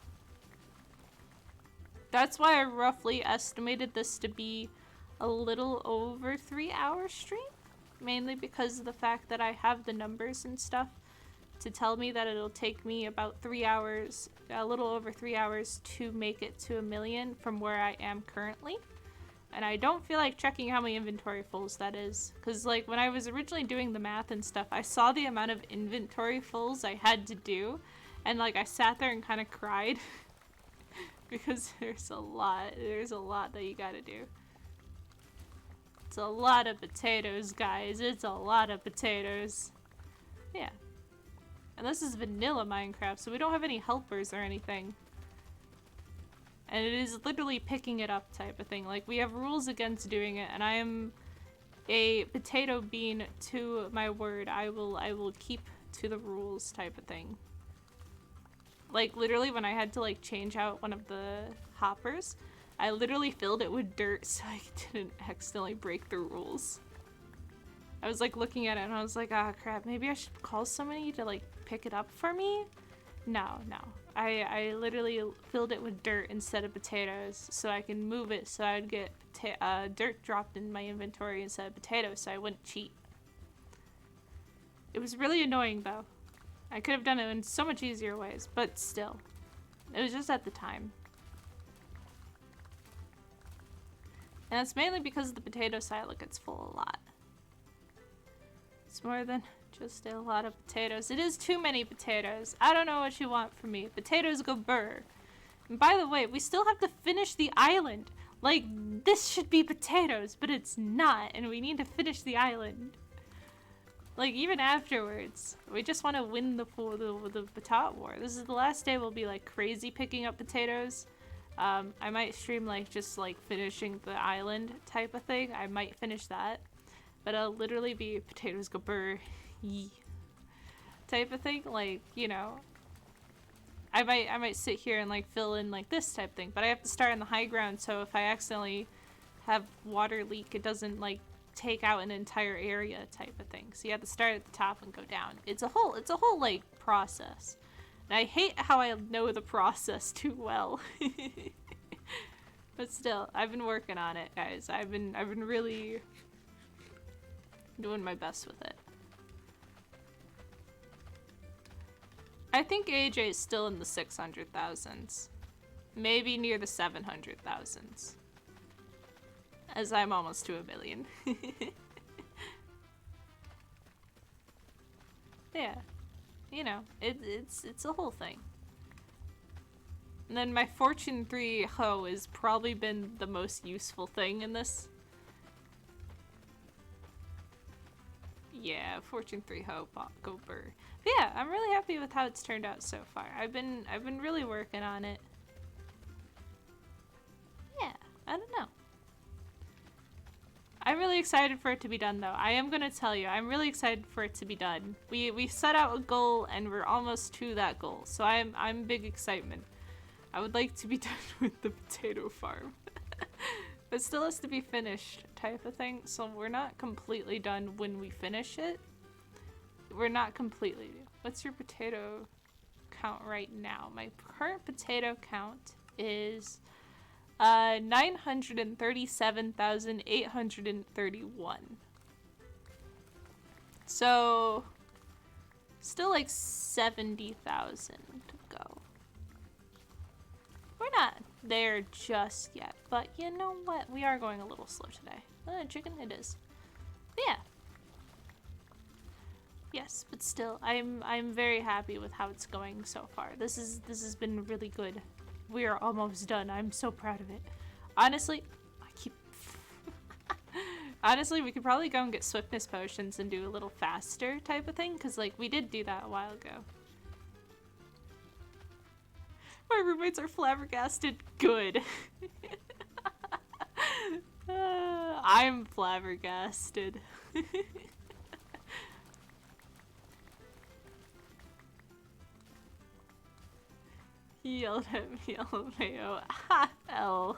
that's why I roughly estimated this to be a little over 3-hour stream, mainly because of the fact that I have the numbers and stuff to tell me that it'll take me about 3 hours, a little over 3 hours, to make it to 1,000,000 from where I am currently. And I don't feel like checking how many inventory fulls that is, because like when I was originally doing the math and stuff, I saw the amount of inventory fulls I had to do, and like I sat there and kind of cried because there's a lot that you gotta do. It's a lot of potatoes, guys. It's a lot of potatoes. Yeah. And this is vanilla Minecraft, so we don't have any helpers or anything. And it is literally picking it up type of thing. Like, we have rules against doing it, and I am a potato bean to my word. I will keep to the rules type of thing. Like, literally when I had to like change out one of the hoppers, I literally filled it with dirt so I didn't accidentally break the rules. I was like looking at it and I was like, ah, crap, maybe I should call somebody to like pick it up for me? No. I literally filled it with dirt instead of potatoes so I can move it so I'd get dirt dropped in my inventory instead of potatoes so I wouldn't cheat. It was really annoying though. I could have done it in so much easier ways, but still. It was just at the time. And that's mainly because the potato silo gets full a lot. It's more than just a lot of potatoes. It is too many potatoes. I don't know what you want from me. Potatoes go burr. And by the way, we still have to finish the island. Like, this should be potatoes, but it's not. And we need to finish the island. Like, even afterwards. We just want to win the Batat War. This is the last day we'll be, like, crazy picking up potatoes. I might stream, like, just, like, finishing the island type of thing. I might finish that. But it'll literally be potatoes go burr. Type of thing, like, you know, I might sit here and like fill in like this type thing, but I have to start on the high ground, so if I accidentally have water leak, it doesn't like take out an entire area type of thing. So you have to start at the top and go down. It's a whole like process, and I hate how I know the process too well. But still, I've been working on it, guys. I've been really doing my best with it. I think AJ is still in the 600,000s. Maybe near the 700,000s. As I'm almost to 1,000,000. Yeah. You know, it's a whole thing. And then my Fortune 3 hoe has probably been the most useful thing in this. Yeah, Fortune 3 hoe go burr. But yeah, I'm really happy with how it's turned out so far. I've been really working on it. Yeah, I don't know. I'm really excited for it to be done though. I am gonna tell you, I'm really excited for it to be done. We set out a goal and we're almost to that goal. So I'm big excitement. I would like to be done with the potato farm. But still has to be finished type of thing, so we're not completely done when we finish it. We're not completely. What's your potato count right now. My current potato count is 937,831. So still like 70,000 to go. We're not there just yet, but you know what? We are going a little slow today. Chicken it is. Yeah. Yes, but still, I'm very happy with how it's going so far. This has been really good. We are almost done. I'm so proud of it. Honestly, honestly, we could probably go and get swiftness potions and do a little faster type of thing, because like we did do that a while ago. My roommates are flabbergasted. Good. I'm flabbergasted. He yelled at me, LMAO. Ha! L.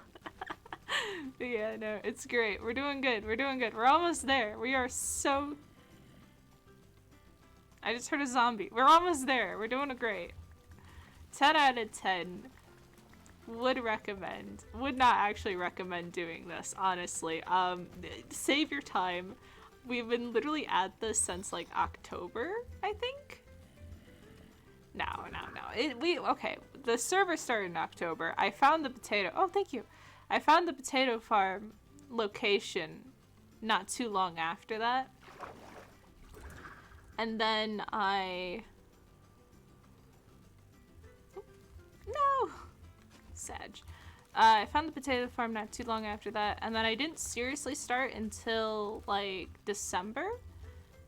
Yeah, no, it's great. We're doing good. We're doing good. We're almost there. We are so... I just heard a zombie. We're almost there. We're doing great. 10 out of 10. Would recommend. Would not actually recommend doing this, honestly. Save your time. We've been literally at this since like October, I think. No. Okay. The server started in October. I found the potato. Oh, thank you. I found the potato farm location not too long after that. And then No! Sag. I found the potato farm not too long after that, and then I didn't seriously start until, like, December.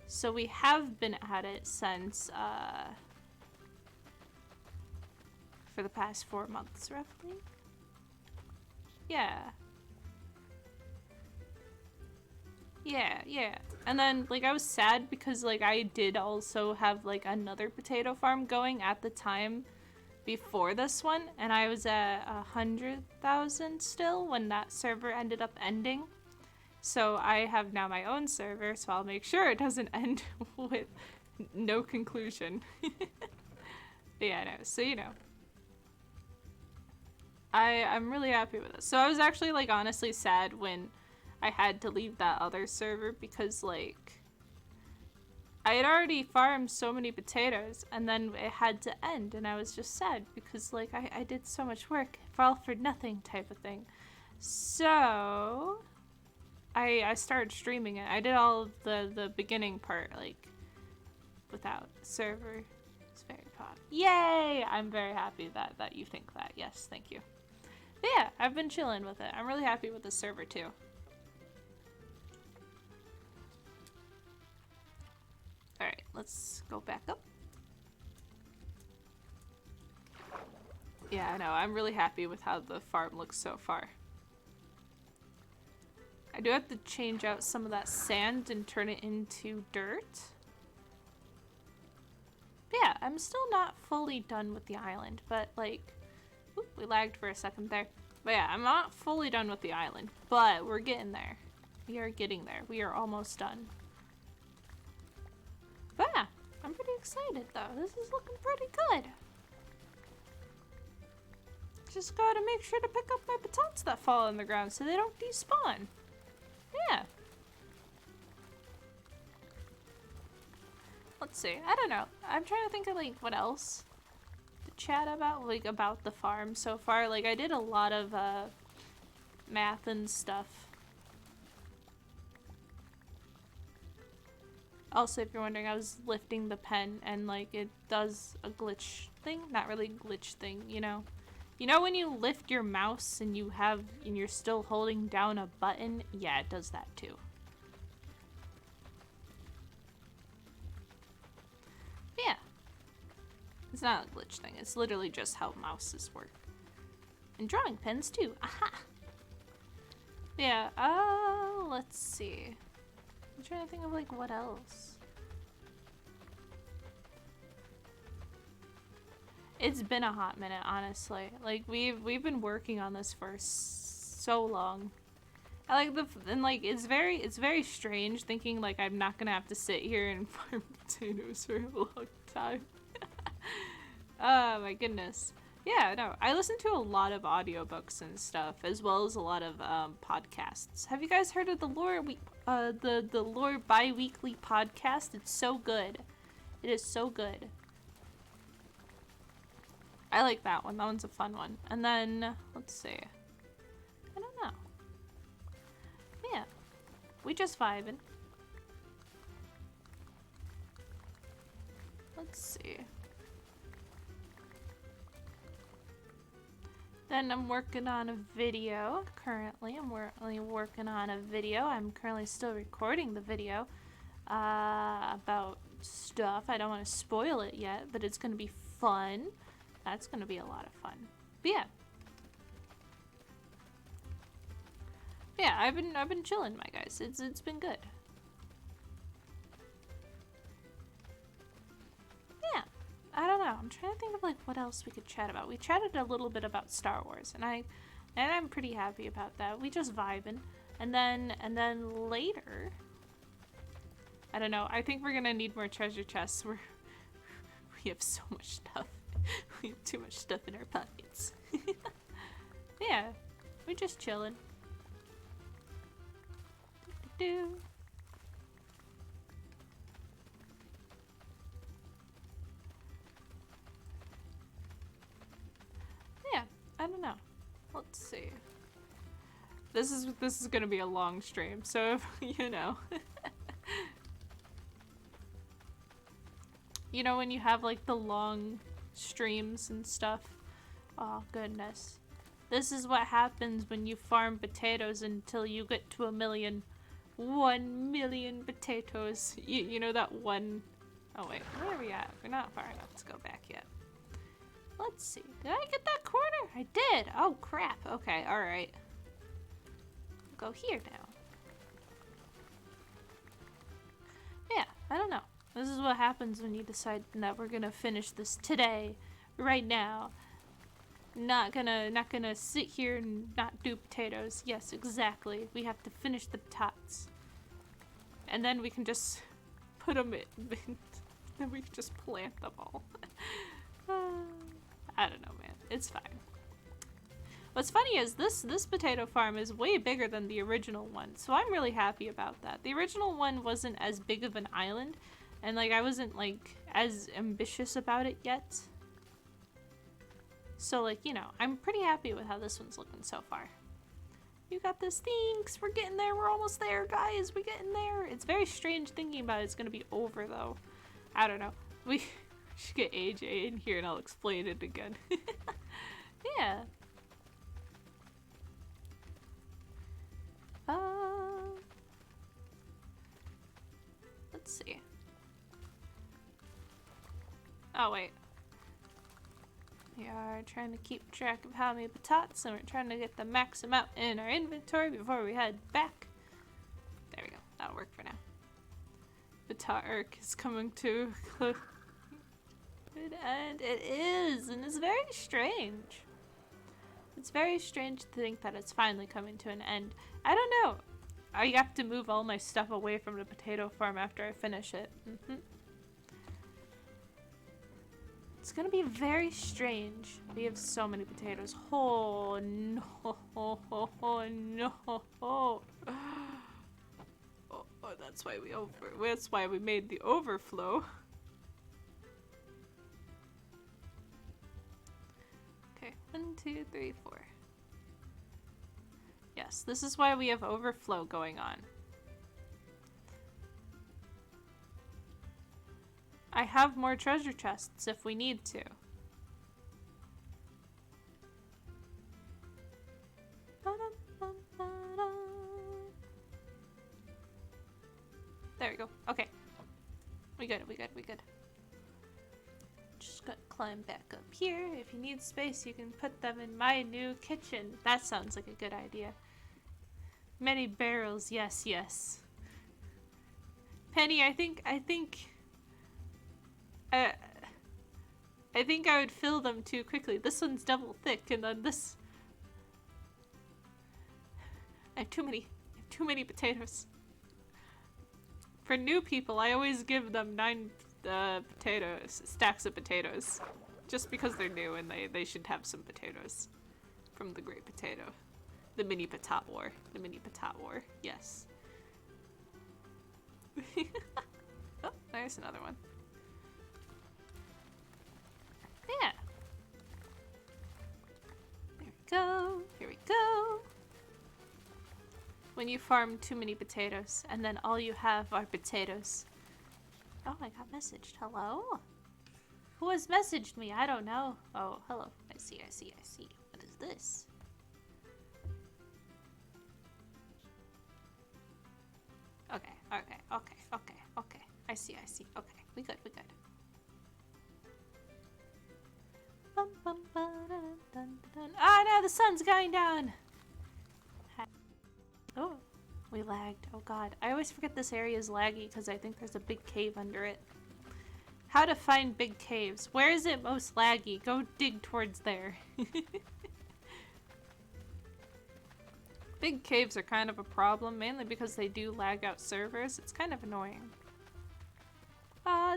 So we have been at it since, for the past 4 months, roughly. Yeah. Yeah. And then, like, I was sad because, like, I did also have, like, another potato farm going at the time before this one, and I was at 100,000 still when that server ended up ending. So I have now my own server, so I'll make sure it doesn't end with no conclusion. Yeah, no, so you know. I'm really happy with it. So I was actually, like, honestly sad when I had to leave that other server because, like, I had already farmed so many potatoes and then it had to end, and I was just sad because, like, I did so much work for all for nothing type of thing. So I started streaming it. I did all of the beginning part, like, without server. It's very pop. Yay! I'm very happy that you think that. Yes, thank you. But yeah, I've been chilling with it. I'm really happy with the server too. Alright, let's go back up. Yeah, I know. I'm really happy with how the farm looks so far. I do have to change out some of that sand and turn it into dirt. Yeah, I'm still not fully done with the island, but, like... Oop, we lagged for a second there. But yeah, I'm not fully done with the island, but we're getting there. We are getting there. We are almost done. But yeah, I'm pretty excited though. This is looking pretty good. Just gotta make sure to pick up my batatas that fall on the ground so they don't despawn. Yeah. Let's see. I don't know. I'm trying to think of, like, what else to chat about, like, about the farm so far. Like, I did a lot of math and stuff. Also, if you're wondering, I was lifting the pen and, like, it does a glitch thing. Not really glitch thing, you know? You know when you lift your mouse and you're still holding down a button? Yeah, it does that too. Yeah. It's not a glitch thing. It's literally just how mouses work. And drawing pens too. Aha! Yeah, let's see. I'm trying to think of, like, what else. It's been a hot minute, honestly. Like, we've been working on this for so long. It's very strange thinking, like, I'm not gonna have to sit here and farm potatoes for a long time. Oh my goodness. Yeah, no, I listen to a lot of audiobooks and stuff, as well as a lot of podcasts. Have you guys heard of the the Lore bi-weekly podcast? It's so good. It is so good. I like that one. That one's a fun one. And then, let's see. I don't know. Yeah. We just vibing. Let's see. Then I'm working on a video currently. I'm working on a video. I'm currently still recording the video about stuff. I don't want to spoil it yet, but it's going to be fun. That's going to be a lot of fun. But yeah. Yeah, I've been chilling, my guys. It's been good. Yeah. I don't know. I'm trying to think of like what else we could chat about. We chatted a little bit about Star Wars, and I'm pretty happy about that. We just vibing. And then later, I don't know. I think we're gonna need more treasure chests. We have so much stuff. We have too much stuff in our pockets. Yeah, we're just chilling. Do. Yeah, I don't know. Let's see. This is gonna be a long stream, so if, you know. You know when you have like the long streams and stuff? Oh goodness. This is what happens when you farm potatoes until you get to 1 million potatoes. You know that one... Oh wait, where are we at? We're not far enough to go back yet. Let's see. Did I get that corner? I did! Oh crap. Okay, alright. Go here now. Yeah, I don't know. This is what happens when you decide that we're gonna finish this today, right now. Not gonna sit here and not do potatoes. Yes, exactly. We have to finish the tots. And then we can just put them in. Then we can just plant them all. I don't know, man. It's fine. What's funny is this potato farm is way bigger than the original one, so I'm really happy about that. The original one wasn't as big of an island, and like I wasn't like as ambitious about it yet. So like, you know, I'm pretty happy with how this one's looking so far. You got this, thanks. We're getting there. We're almost there, guys. We're getting there. It's very strange thinking about it's gonna be over though. I don't know. We should get AJ in here and I'll explain it again. Yeah. Let's see. Oh, wait. We are trying to keep track of how many potatoes, and we're trying to get the max amount in our inventory before we head back. There we go. That'll work for now. Potato arc is coming to a good end. It is, and it's very strange. It's very strange to think that it's finally coming to an end. I don't know. I have to move all my stuff away from the potato farm after I finish it. It's gonna be very strange. We have so many potatoes. Oh no! Oh no! Oh, that's why that's why we made the overflow. Okay, 1, 2, 3, 4. Yes, this is why we have overflow going on. I have more treasure chests if we need to. There we go. Okay. We good. Just gotta climb back up here. If you need space, you can put them in my new kitchen. That sounds like a good idea. Many barrels, yes. Penny, I think I would fill them too quickly. This one's double thick, and then this... I have too many potatoes. For new people, I always give them 9 stacks of potatoes. Just because they're new and they should have some potatoes from the Great Potato. The mini patat war. The mini patat war. Yes. Oh, there's another one. Yeah. There we go. Here we go. When you farm too many potatoes and then all you have are potatoes. Oh, I got messaged. Hello? Who has messaged me? I don't know. Oh, hello. I see. What is this? Okay. I see. Okay, we good. Ah, no, the sun's going down! Oh, we lagged. Oh god. I always forget this area is laggy because I think there's a big cave under it. How to find big caves. Where is it most laggy? Go dig towards there. Big caves are kind of a problem, mainly because they do lag out servers. It's kind of annoying.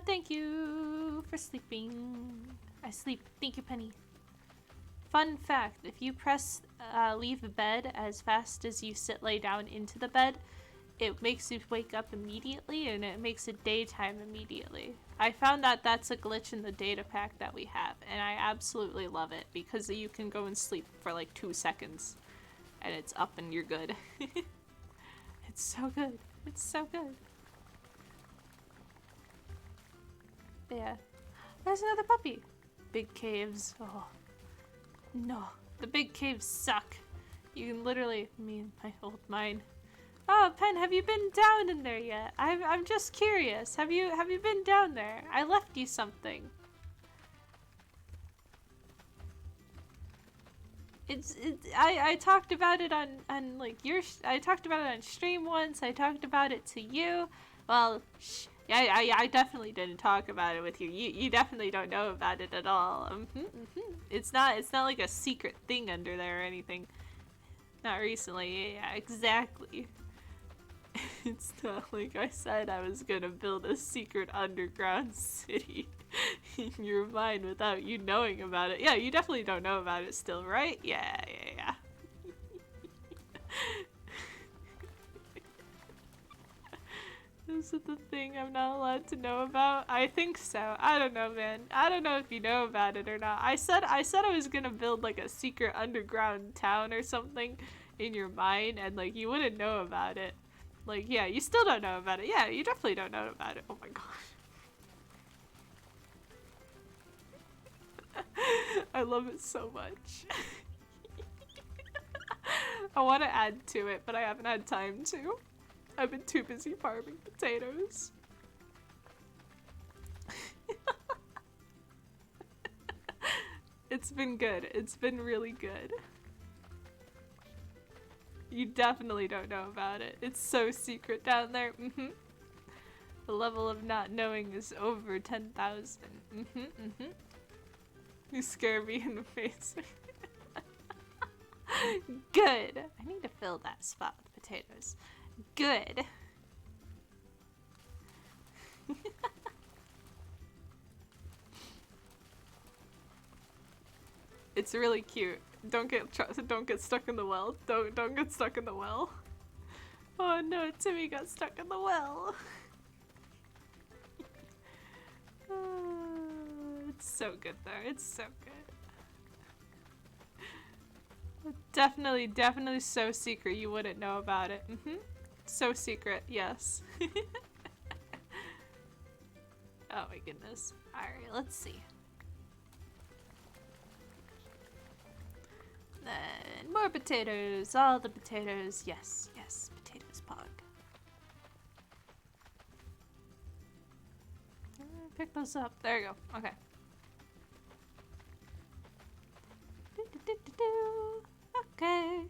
Thank you for sleeping. I sleep. Thank you, Penny. Fun fact, if you press leave the bed as fast as you lay down into the bed, it makes you wake up immediately and it makes it daytime immediately. I found that that's a glitch in the data pack that we have, and I absolutely love it because you can go and sleep for like 2 seconds and it's up and you're good. It's so good. It's so good. Yeah. There's another puppy. Big caves. Oh. No. The big caves suck. You can literally... Me and my old mine. Oh, Pen, have you been down in there yet? I'm just curious. Have you been down there? I left you something. I talked about it on like I talked about it on stream once. I talked about it to you. Well, I definitely didn't talk about it with you. You definitely don't know about it at all. It's not like a secret thing under there or anything. Not recently. Yeah, exactly. It's not like I said I was gonna build a secret underground city in your mind without you knowing about it. Yeah, you definitely don't know about it still, right? Yeah. Is it the thing I'm not allowed to know about? I think so. I don't know, man. I don't know if you know about it or not. I said I was gonna build like a secret underground town or something in your mind and like you wouldn't know about it. Like, yeah, you still don't know about it. Yeah, you definitely don't know about it. Oh my gosh. I love it so much. I want to add to it, but I haven't had time to. I've been too busy farming potatoes. It's been good. It's been really good. You definitely don't know about it. It's so secret down there. The level of not knowing is over 10,000. You scare me in the face. Good. I need to fill that spot with potatoes. Good. It's really cute. Don't get stuck in the well. Don't get stuck in the well. Oh no, Timmy got stuck in the well. It's so good though. It's so good. Definitely so secret you wouldn't know about it. So secret, yes. Oh my goodness. Alright, let's see. Then more potatoes, all the potatoes. Yes, potatoes pog. Pick those up. There you go. Okay. Okay.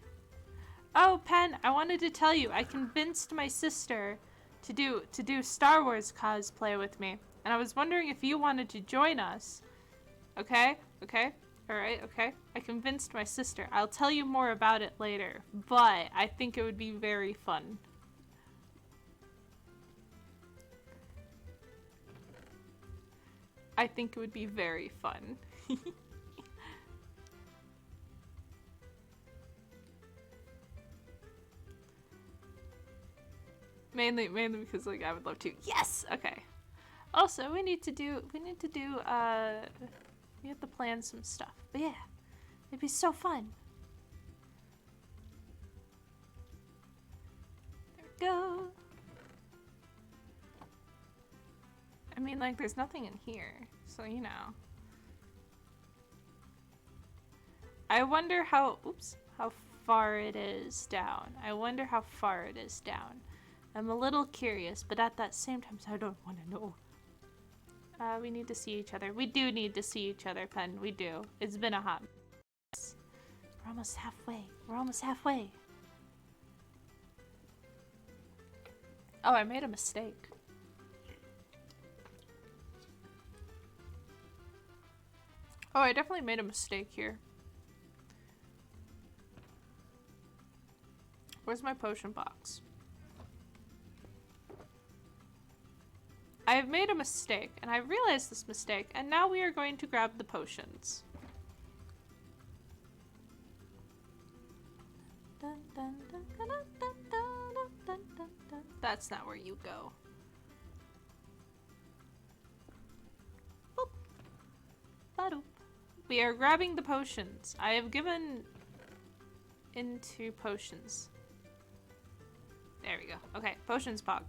Oh, Pen, I wanted to tell you, I convinced my sister to do Star Wars cosplay with me, and I was wondering if you wanted to join us. Okay? Alright, okay. I convinced my sister. I'll tell you more about it later, but I think it would be very fun. I think it would be very fun. mainly because like I would love to. Yes. Okay. Also, we have to plan some stuff. But yeah, it'd be so fun. There we go. I mean, like, there's nothing in here, so you know. I wonder how far it is down. I wonder how far it is down. I'm a little curious, but at that same time, I don't want to know. We need to see each other. We do need to see each other, Pen. We do. It's been a hot mess. We're almost halfway. We're almost halfway. Oh, I made a mistake. Oh, I definitely made a mistake here. Where's my potion box? I've made a mistake, and I realized this mistake, and now we are going to grab the potions. That's not where you go. Boop. Ba-doop. We are grabbing the potions. I have given into potions. There we go. Okay, potions pog.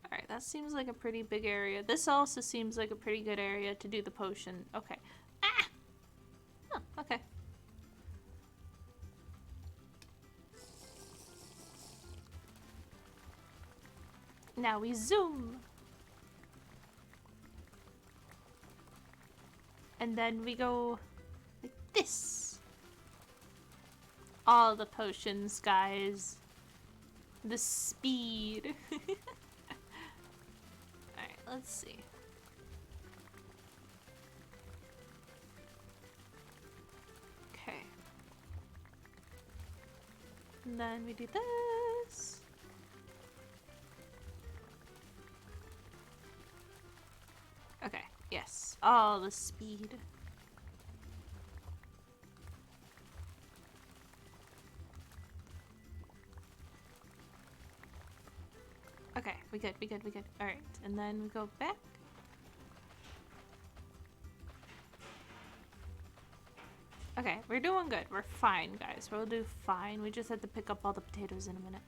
Alright, that seems like a pretty big area. This also seems like a pretty good area to do the potion. Okay. Ah! Oh, okay. Now we zoom. And then we go like this. All the potions, guys. The speed. Alright, let's see. Okay. And then we do this. Okay, yes. All the speed. Okay, we good. Alright, and then we go back. Okay, we're doing good. We're fine, guys. We'll do fine. We just have to pick up all the potatoes in a minute.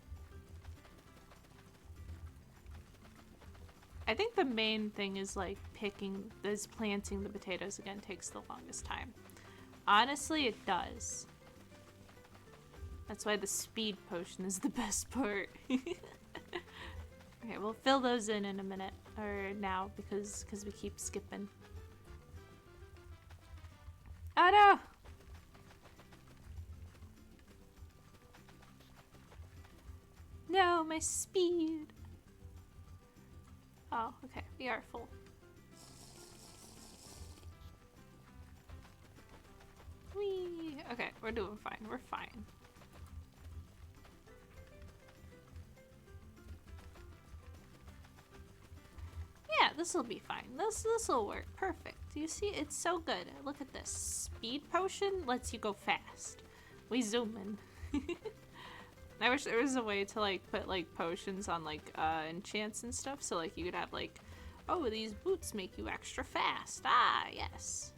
I think the main thing is like planting the potatoes again takes the longest time. Honestly, it does. That's why the speed potion is the best part. Okay, we'll fill those in a minute, or now, because we keep skipping. Oh no! No, my speed. Oh, okay, we are full. Whee! Okay, we're doing fine. We're fine. Yeah, this will be fine. This will work. Perfect. You see, it's so good. Look at this. Speed potion lets you go fast. We zoom in. I wish there was a way to like put like potions on like enchants and stuff, so like you could have like, oh, these boots make you extra fast. Ah, yes.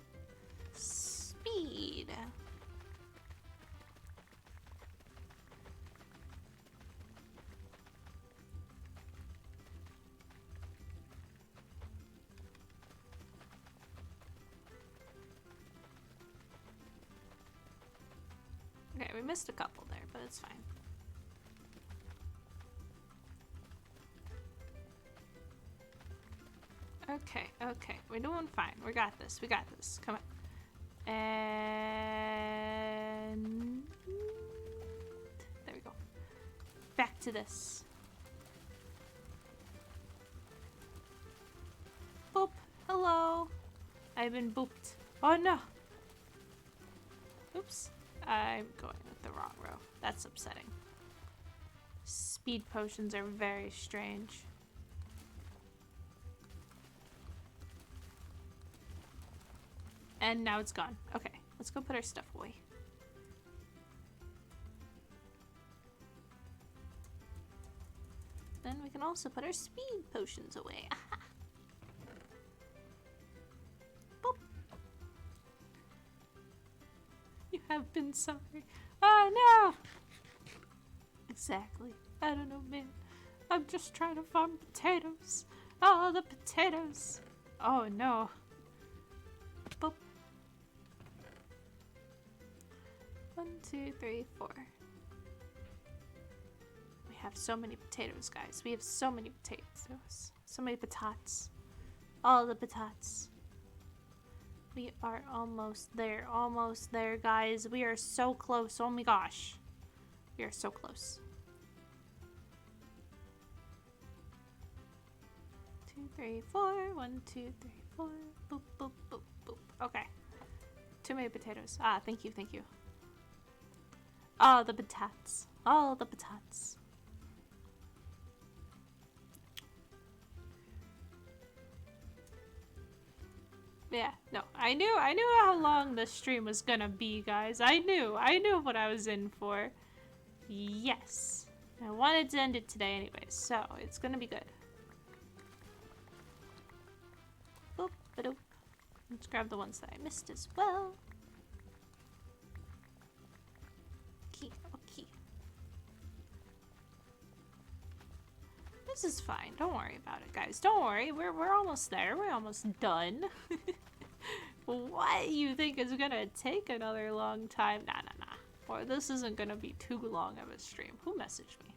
Speed. Okay, we missed a couple there, but it's fine. Okay, we're doing fine. We got this, come on. And there we go. Back to this. Boop, hello. I've been booped. Oh no. Oops. I'm going with the wrong row. That's upsetting. Speed potions are very strange. And now it's gone. Okay, let's go put our stuff away. Then we can also put our speed potions away. Boop. You have been sorry. Oh no! Exactly. I don't know, man. I'm just trying to farm potatoes. Oh, the potatoes. Oh no. Boop. 1, 2, 3, 4. We have so many potatoes, guys. We have so many potatoes. So many patatas. All the patatas. We are almost there. Almost there, guys. We are so close. Oh my gosh. We are so close. 2, 3, 4. 1, 2, 3, 4. Boop, boop, boop, boop. Okay. Too many potatoes. Ah, thank you, thank you. Oh, the patatas. All the patatas. Yeah, no, I knew how long the stream was gonna be, guys. I knew what I was in for. Yes. I wanted to end it today anyway, so it's gonna be good. Boop, ba-doop. Let's grab the ones that I missed as well. Okay, okay. This is fine. Don't worry about it, guys. Don't worry. We're almost there. We're almost done. What you think is gonna take another long time? Nah. Or this isn't gonna be too long of a stream. Who messaged me?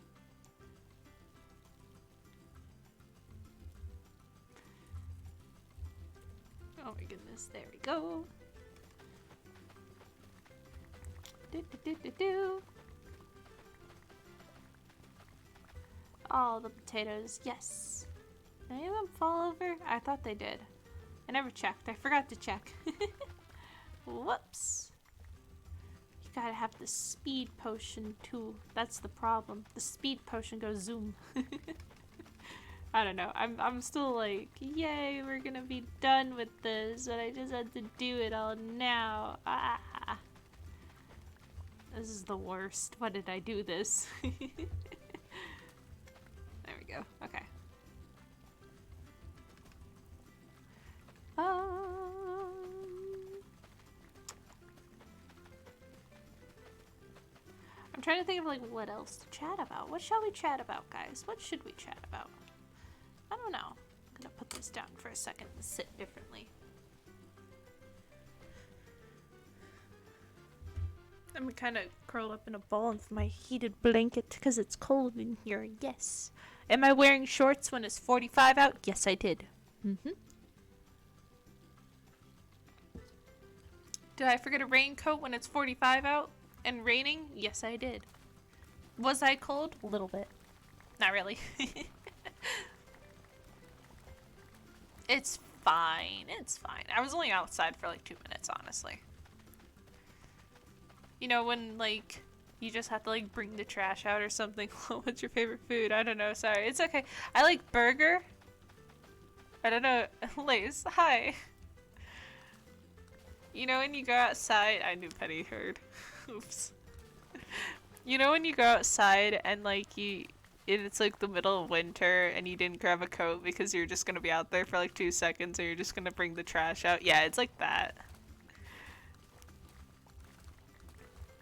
Oh my goodness. There we go. Do. All the potatoes, yes. Did any of them fall over? I thought they did. I never checked. I forgot to check. Whoops. You gotta have the speed potion too. That's the problem. The speed potion goes zoom. I don't know. I'm still like, yay, we're gonna be done with this, but I just had to do it all now. Ah. This is the worst. Why did I do this? There we go. Okay. I'm trying to think of like what else to chat about. What shall we chat about, guys? What should we chat about? I don't know. I'm gonna put this down for a second and sit differently. I'm kind of curled up in a ball with my heated blanket because it's cold in here. Yes. Am I wearing shorts when it's 45 out? Yes, I did. Did I forget a raincoat when it's 45 out and raining? Yes, I did. Was I cold? A little bit. Not really. It's fine. It's fine. I was only outside for like 2 minutes, honestly. You know, when, like, you just have to, like, bring the trash out or something. What's your favorite food? I don't know. Sorry. It's okay. I like burger. I don't know. Lace, hi. You know when you go outside... I knew Penny heard. Oops. You know when you go outside and, like, it's, like, the middle of winter and you didn't grab a coat because you're just gonna be out there for, like, 2 seconds or you're just gonna bring the trash out? Yeah, it's like that.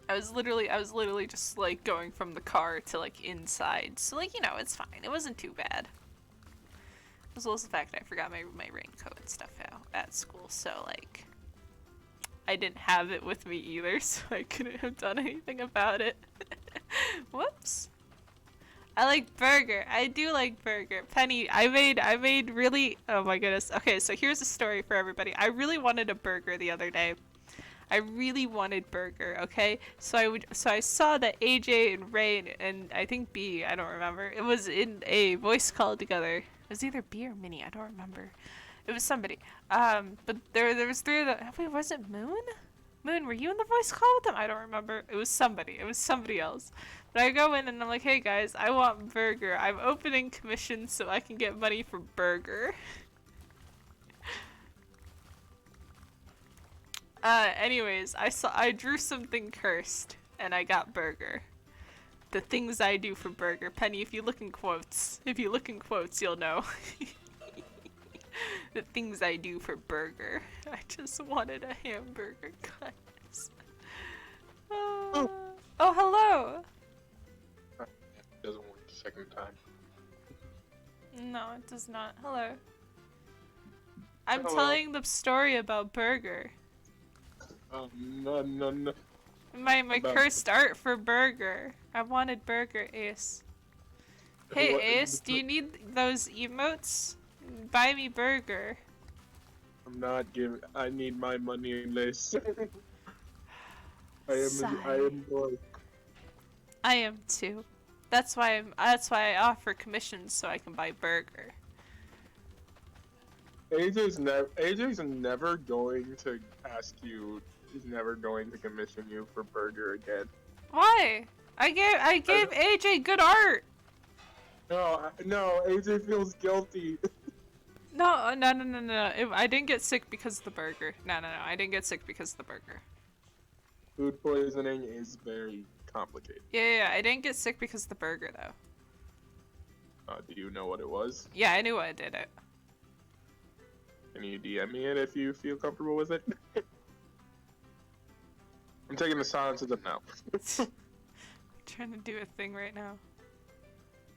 I was literally just like going from the car to like inside. So like, you know, it's fine. It wasn't too bad. As well as the fact I forgot my raincoat and stuff out at school. So like, I didn't have it with me either, so I couldn't have done anything about it. Whoops. I like burger. I do like burger. Penny, I made really, oh my goodness. Okay, so here's a story for everybody. I really wanted a burger the other day. I really wanted burger, okay? So I saw that AJ and Ray and I think B, I don't remember. It was in a voice call together. It was either B or Minnie, I don't remember. It was somebody. But there was 3 of them. Wait, was it Moon? Moon, were you in the voice call with them? I don't remember. It was somebody. It was somebody else. But I go in and I'm like, hey guys, I want burger. I'm opening commission so I can get money for burger. Anyways, I drew something cursed and I got burger. The things I do for burger. Penny, if you look in quotes, you'll know. The things I do for burger. I just wanted a hamburger, guys. Oh, hello. It doesn't work the second time. No, it does not. Hello. I'm Hello. telling the story about burger. No. My About- cursed art for burger. I wanted burger, Ace. Hey, What- Ace, do you need those emotes? Buy me burger. I'm not giving. I need my money in this. I Sigh. am broke. I am too. That's why I offer commissions so I can buy burger. AJ's never going to ask you. He's never going to commission you for burger again. Why? I gave AJ good art. No, AJ feels guilty. No. I didn't get sick because of the burger. No. I didn't get sick because of the burger. Food poisoning is very complicated. Yeah. I didn't get sick because of the burger though. Do you know what it was? Yeah, I knew I did it. Can you DM me it if you feel comfortable with it? I'm taking the silence as a no. I'm trying to do a thing right now.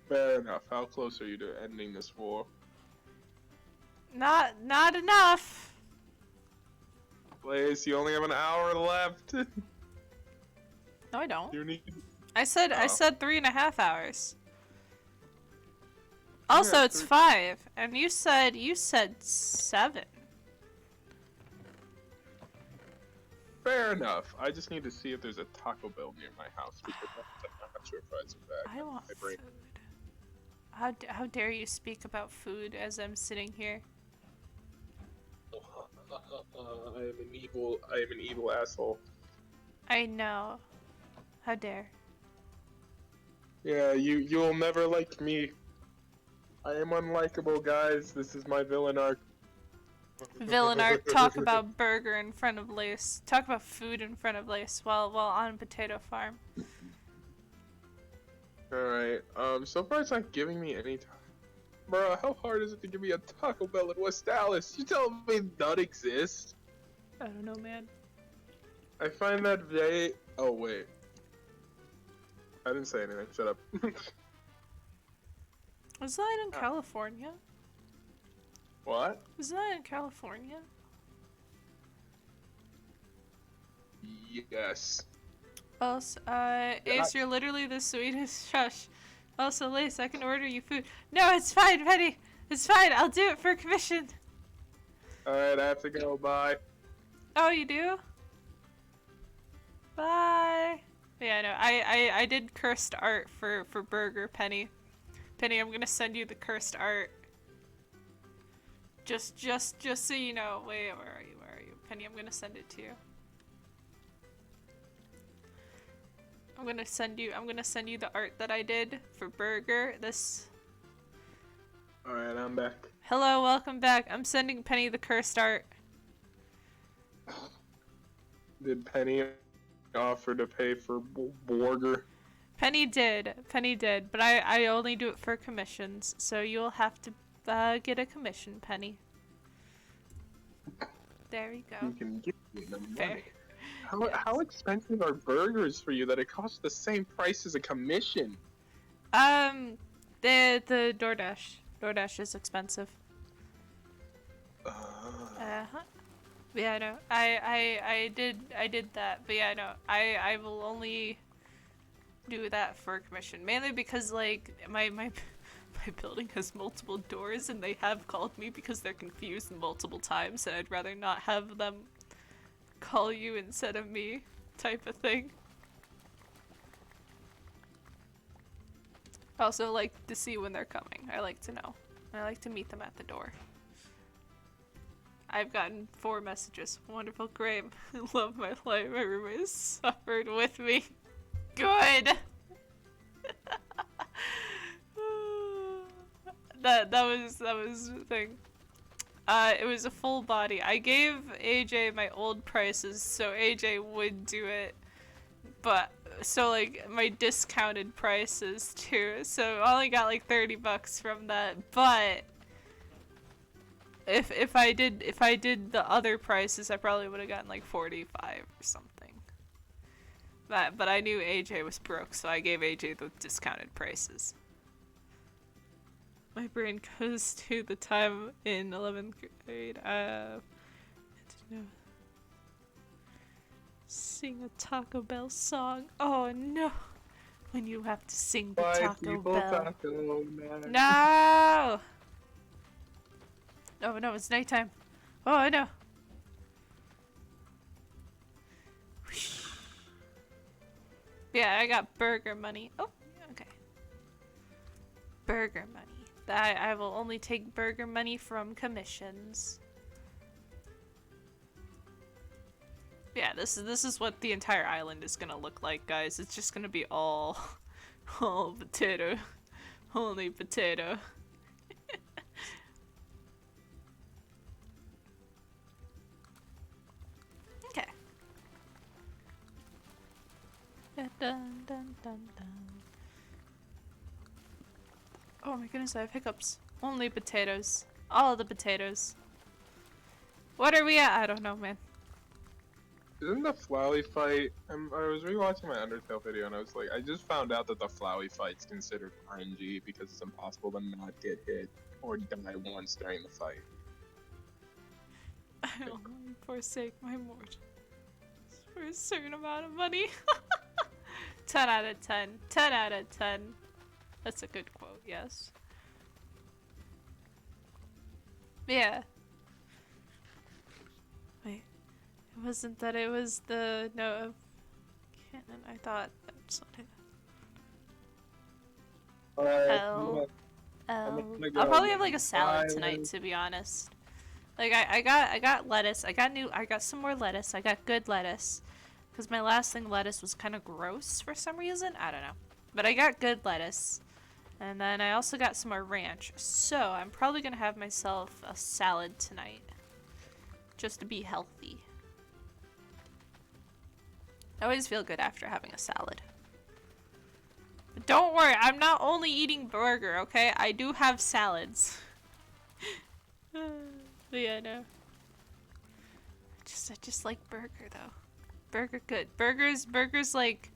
Fair enough. How close are you to ending this war? Not enough. Blaze, you only have an hour left. No, I don't. You need. I said Oh. 3.5 hours. Also, Yeah, it's 5, and you said 7. Fair enough. I just need to see if there's a Taco Bell near my house because I'm not sure fries are back. I want My brain- food. How dare you speak about food as I'm sitting here? I am an evil asshole. I know. How dare. Yeah, you'll never like me. I am unlikable, guys. This is my villain arc. Villain art, talk about burger in front of Lace. Talk about food in front of Lace while on potato farm. Alright, so far it's not giving me any time. Bruh, how hard is it to give me a Taco Bell in West Dallas? You telling me none exist? I don't know, man. I find that very... Oh, wait. I didn't say anything, shut up. Was that in California? What? Was that in California? Yes. Also, Ace, you're literally the sweetest. Shush. Also, Lace, I can order you food. No, it's fine, Penny. It's fine. I'll do it for commission. Alright, I have to go, bye. Oh, you do? Bye. Yeah, no, I did cursed art for burger, Penny. Penny, I'm gonna send you the cursed art. Just so you know. Wait, where are you? Penny, I'm gonna send it to you. I'm gonna send you the art that I did for burger. This. Alright, I'm back. Hello, welcome back. I'm sending Penny the cursed art. Did Penny offer to pay for burger? Penny did, but I only do it for commissions, so you'll have to get a commission, Penny. There you go. You can give me the Fair. money. Yes. How expensive are burgers for you that it costs the same price as a commission? The DoorDash is expensive. Uh-huh. Yeah, no. I did that, but yeah, no. I will only do that for commission, mainly because like my building has multiple doors and they have called me because they're confused multiple times, and I'd rather not have them call you instead of me, type of thing. I also like to see when they're coming. I like to know. I like to meet them at the door. I've gotten 4 messages. Wonderful, great. I love my life. My roommate suffered with me. Good. that was the thing. It was a full body. I gave AJ my old prices so AJ would do it, but so like my discounted prices too. So I only got like $30 from that. But if I did the other prices, I probably would have gotten like 45 or something. But I knew AJ was broke, so I gave AJ the discounted prices. My brain goes to the time in 11th grade. Sing a Taco Bell song. Oh no! When you have to sing the Taco Bell. No! Oh no, it's nighttime. Oh no! Yeah, I got burger money. Oh, okay. Burger money. I will only take burger money from commissions. Yeah, this is what the entire island is gonna look like, guys. It's just gonna be all potato. Only potato. Okay. Dun, dun, dun, dun. Oh my goodness, I have hiccups. Only potatoes. All the potatoes. What are we at? I don't know, man. Isn't the Flowey fight? I was rewatching my Undertale video and I was like, I just found out that the Flowey fight's considered RNG because it's impossible to not get hit or die once during the fight. I only forsake my mortals for a certain amount of money. 10 out of 10. 10 out of 10. That's a good quote, yes. Yeah. Wait. It wasn't that, it was the note of canon. I thought that's what L. I'll probably have like a salad tonight, to be honest. Like I got lettuce. I got some more lettuce. I got good lettuce. Because my last thing lettuce was kind of gross for some reason. I don't know. But I got good lettuce. And then I also got some more ranch. So I'm probably going to have myself a salad tonight. Just to be healthy. I always feel good after having a salad. But don't worry, I'm not only eating burger, okay? I do have salads. But yeah, no. I just like burger though. Burger good. Burger's like,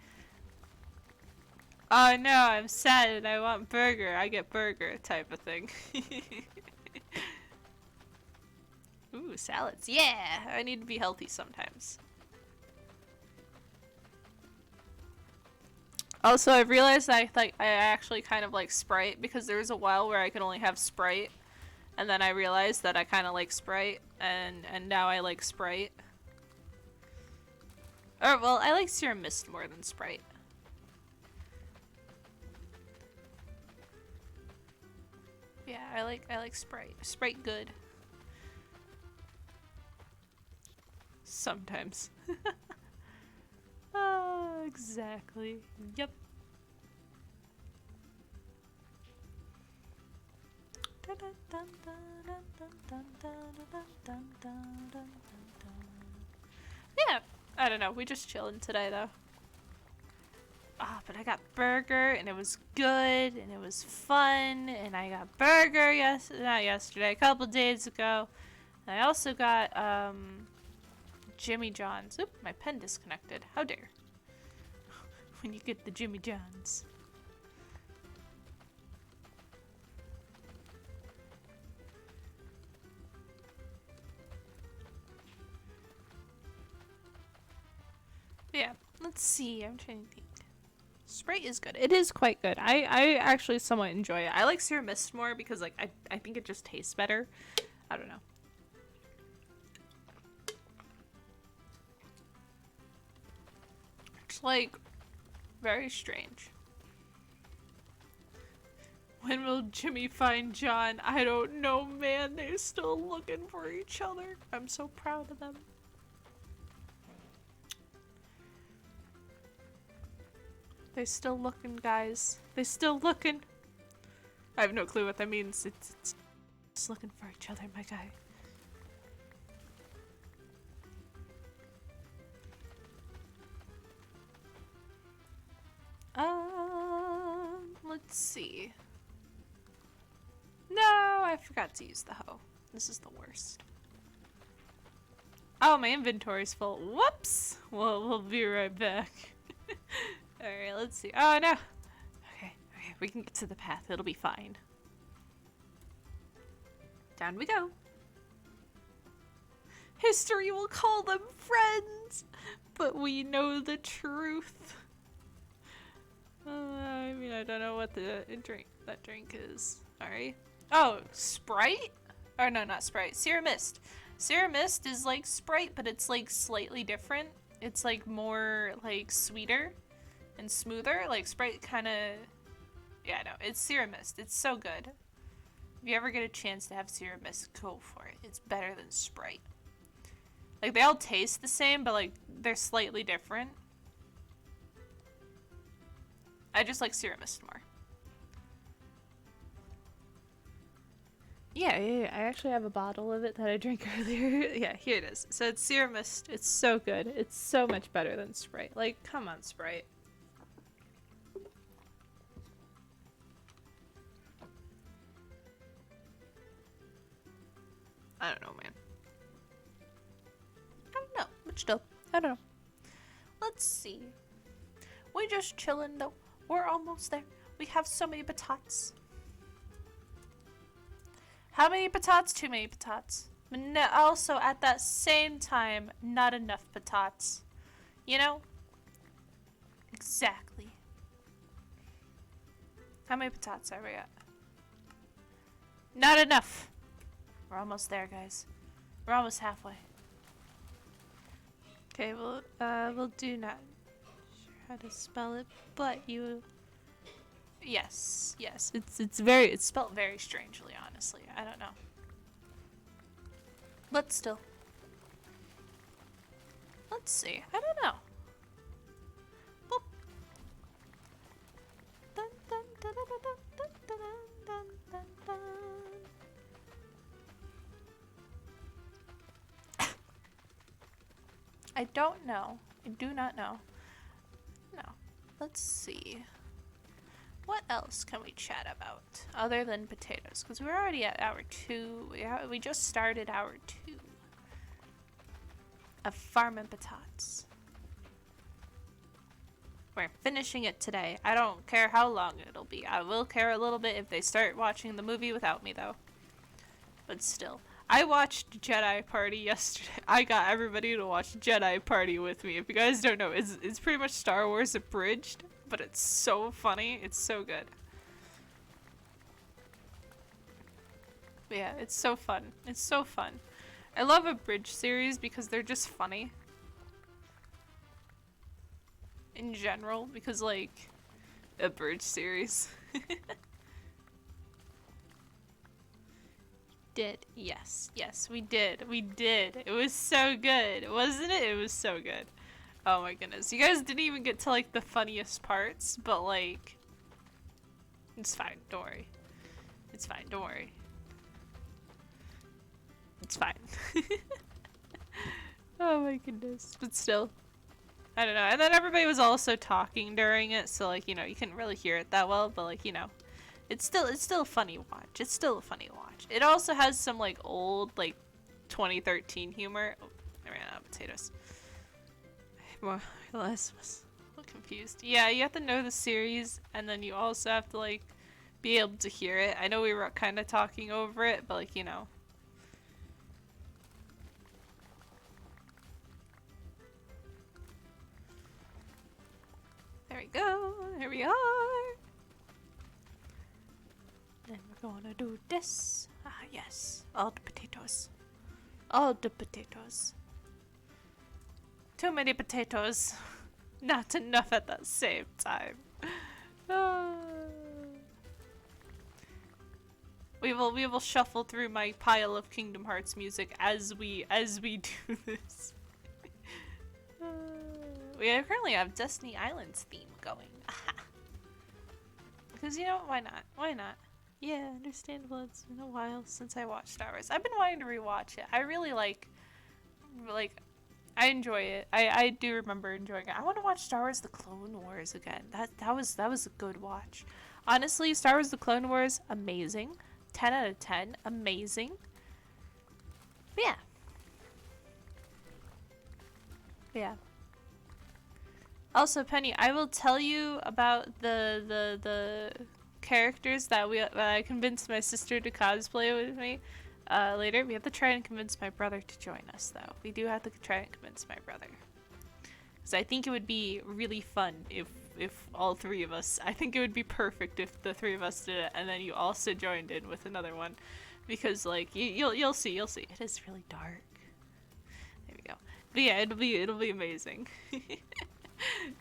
oh no, I'm sad and I want burger. I get burger type of thing. Ooh, salads. Yeah! I need to be healthy sometimes. Also, I've realized that I actually kind of like Sprite because there was a while where I could only have Sprite. And then I realized that I kind of like Sprite, and now I like Sprite. Or, well, I like Serum Mist more than Sprite. Yeah, I like Sprite. Sprite good. Sometimes. Oh, exactly. Yep. Yeah, I don't know. We just chilling today though. Ah, but I got burger and it was good and it was fun and I got burger not yesterday, a couple days ago. And I also got Jimmy John's. Oop, my pen disconnected. How dare. When you get the Jimmy John's. Yeah, let's see. I'm trying to think. Sprite is good. It is quite good. I actually somewhat enjoy it. I like Serum Mist more because like I think it just tastes better. I don't know. It's like very strange. When will Jimmy find John? I don't know, man. They're still looking for each other. I'm so proud of them. They're still looking, guys. They're still looking. I have no clue what that means. It's just looking for each other, my guy. Let's see. No, I forgot to use the hoe. This is the worst. Oh, my inventory's full. Whoops! We'll be right back. Alright, let's see. Oh, no! Okay, we can get to the path. It'll be fine. Down we go. History will call them friends, but we know the truth. I mean, I don't know what that drink is. Sorry. Oh, Sprite? Or no, not Sprite. Serum Mist. Serum Mist is like Sprite, but it's like slightly different. It's like more like sweeter and smoother. Like Sprite kind of... Yeah, no, it's Serum Mist. It's so good. If you ever get a chance to have Serum Mist, go for it. It's better than Sprite. Like, they all taste the same, but like, they're slightly different. I just like Serum Mist more. Yeah, I actually have a bottle of it that I drank earlier. Yeah, here it is. So it's Serum Mist. It's so good. It's so much better than Sprite. Like, come on, Sprite. I don't know, man. I don't know. But still, I don't know. Let's see. We just chillin' though. We're almost there. We have so many batatas. How many batatas? Too many batatas. But no, also, at that same time, not enough batatas. You know? Exactly. How many batatas are we at? Not enough. We're almost there, guys. We're almost halfway. Okay, we'll do not sure how to spell it, but you... Yes, it's spelled very strangely, honestly. I don't know. But still. Let's see. I don't know. Boop. Dun, dun, dun, dun, dun, dun, dun, dun, dun, dun. I don't know. I do not know. No. Let's see. What else can we chat about other than potatoes? Because we're already at hour 2. We just started hour 2 of farming potatoes. We're finishing it today. I don't care how long it'll be. I will care a little bit if they start watching the movie without me, though. But still. I watched Jedi Party yesterday. I got everybody to watch Jedi Party with me. If you guys don't know, it's pretty much Star Wars abridged, but it's so funny. It's so good. But yeah, it's so fun. It's so fun. I love abridged series because they're just funny. In general, because like, abridged series. Yes, we did. It was so good, wasn't it? It was so good. Oh my goodness. You guys didn't even get to like the funniest parts, but like, it's fine, don't worry. It's fine, don't worry. It's fine. Oh my goodness. But still, I don't know. And then everybody was also talking during it, so like, you know, you couldn't really hear it that well, but like, you know, it's still a funny watch. It's still a funny watch. It also has some like old like 2013 humor. Oh, I ran out of potatoes. More or less was a little confused. Yeah, you have to know the series, and then you also have to like be able to hear it. I know we were kind of talking over it, but like, you know. There we go. Here we are. Then we're gonna do this. Ah, yes. All the potatoes. All the potatoes. Too many potatoes. Not enough at the same time. Ah. we will shuffle through my pile of Kingdom Hearts music as we do this. We currently have Destiny Island's theme going. Because, you know, why not? Why not? Yeah, understandable. It's been a while since I watched Star Wars. I've been wanting to rewatch it. I really like, I enjoy it. I do remember enjoying it. I want to watch Star Wars: The Clone Wars again. That was a good watch. Honestly, Star Wars: The Clone Wars, amazing. 10 out of 10, amazing. But yeah. Yeah. Also, Penny, I will tell you about the characters that I convinced my sister to cosplay with me later. We have to try and convince my brother to join us, though. We do have to try and convince my brother. Because I think it would be really fun if all three of us... I think it would be perfect if the three of us did it, and then you also joined in with another one. Because, like, you'll see. It is really dark. There we go. But yeah, it'll be amazing.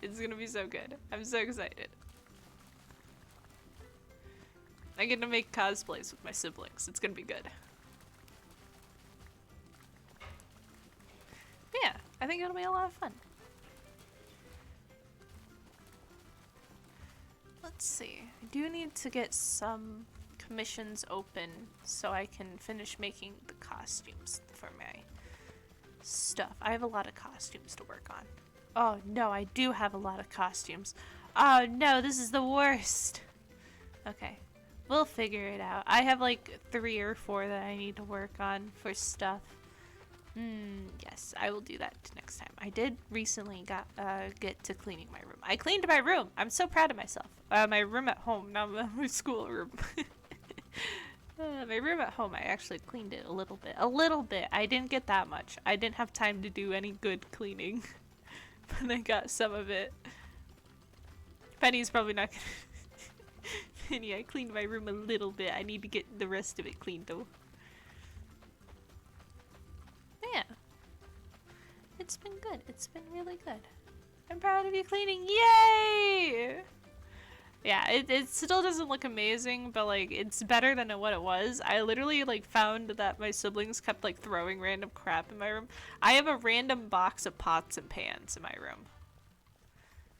It's gonna be so good. I'm so excited. I get to make cosplays with my siblings. It's gonna be good. But yeah, I think it'll be a lot of fun. Let's see. I do need to get some commissions open so I can finish making the costumes for my stuff. I have a lot of costumes to work on. Oh no, I do have a lot of costumes. Oh no, this is the worst. Okay, we'll figure it out. I have like 3 or 4 that I need to work on for stuff. Yes, I will do that next time. I did recently get to cleaning my room. I cleaned my room. I'm so proud of myself. My room at home, not my school room. My room at home, I actually cleaned it a little bit. A little bit. I didn't get that much. I didn't have time to do any good cleaning. But I got some of it. Penny's probably not gonna... Penny, I cleaned my room a little bit. I need to get the rest of it cleaned though. Yeah. It's been good. It's been really good. I'm proud of you cleaning. Yay! Yeah, it still doesn't look amazing, but like it's better than what it was. I literally like found that my siblings kept like throwing random crap in my room. I have a random box of pots and pans in my room.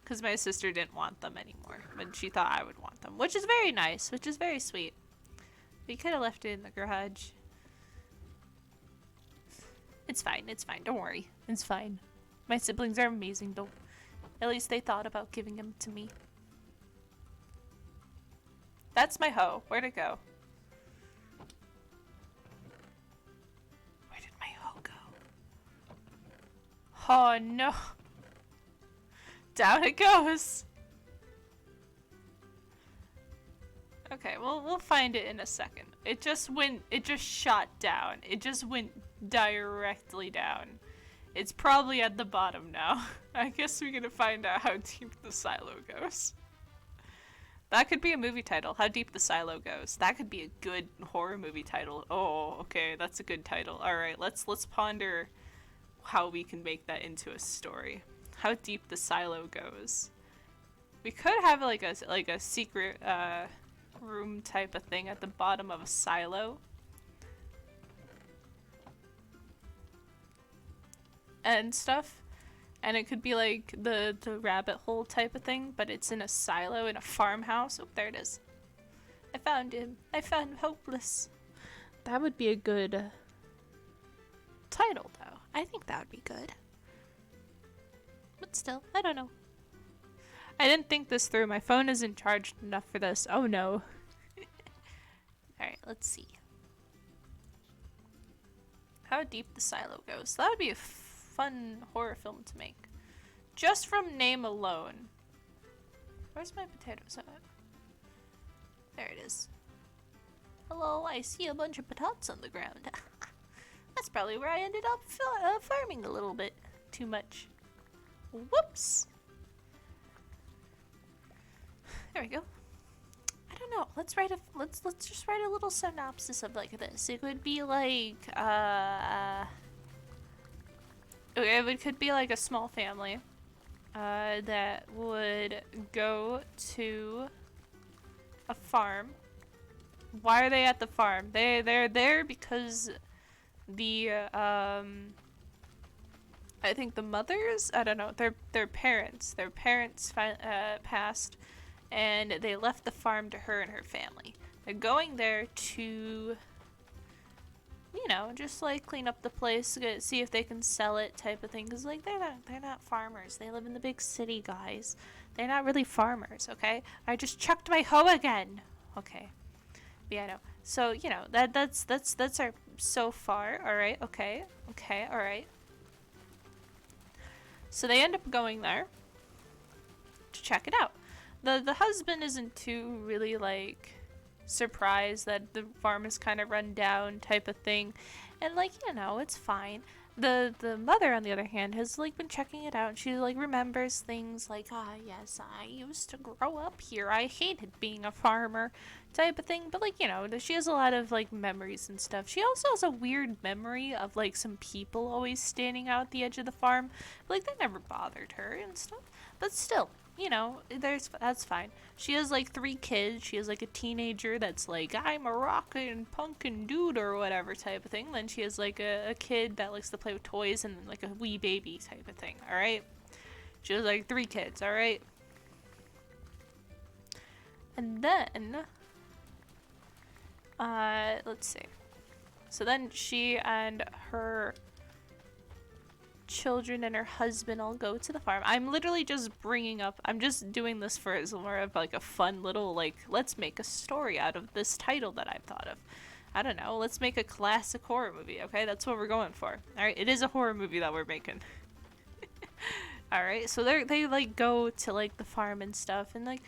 Because my sister didn't want them anymore, but she thought I would want them. Which is very nice, which is very sweet. We could have left it in the garage. It's fine, don't worry. It's fine. My siblings are amazing though. At least they thought about giving them to me. That's my hoe. Where'd it go? Where did my hoe go? Oh no. Down it goes. Okay, well, we'll find it in a second. It just shot down. It just went directly down. It's probably at the bottom now. I guess we're gonna find out how deep the silo goes. That could be a movie title, How Deep the Silo Goes. That could be a good horror movie title. Oh, okay, that's a good title. Alright, let's ponder how we can make that into a story. How Deep the Silo Goes. We could have like a secret room type of thing at the bottom of a silo. And stuff. And it could be like the rabbit hole type of thing, but it's in a silo in a farmhouse. Oh, there it is. I found him. I found him hopeless. That would be a good title, though. I think that would be good. But still, I don't know. I didn't think this through. My phone isn't charged enough for this. Oh no. Alright, let's see. How Deep the Silo Goes. That would be a fun horror film to make. Just from name alone. Where's my potatoes at? There it is. Hello, I see a bunch of potatoes on the ground. That's probably where I ended up farming a little bit too much. Whoops! There we go. I don't know. Let's just write a little synopsis of like this. It would be like okay, it could be like a small family that would go to a farm why are they at the farm? They're there because the I think the mothers, I don't know, their parents passed, and they left the farm to her and her family. They're going there to, you know, just like clean up the place, see if they can sell it, type of thing. Cause like they're not farmers. They live in the big city, guys. They're not really farmers, okay? I just chucked my hoe again. Okay. Yeah, I know. So you know that's our so far. All right. Okay. Okay. All right. So they end up going there to check it out. The husband isn't too really like surprised that the farm is kind of run down type of thing, and like, you know, it's fine. The mother on the other hand has like been checking it out, and she like remembers things like, ah, yes, I used to grow up here, I hated being a farmer type of thing. But like, you know, she has a lot of like memories and stuff. She also has a weird memory of like some people always standing out at the edge of the farm, but, like, they never bothered her and stuff. But still, you know, that's fine. She has like 3 kids. She has like a teenager that's like, I'm a rockin' punkin' dude or whatever type of thing. Then she has like a kid that likes to play with toys, and like a wee baby type of thing. All right. She has like 3 kids. All right. And then, let's see. So then she and her children and her husband all go to the farm. I'm literally just I'm just doing this for as more of like a fun little, like, let's make a story out of this title that I've thought of. I don't know, let's make a classic horror movie, okay? That's what we're going for. Alright, it is a horror movie that we're making. Alright, so they like go to like the farm and stuff, and like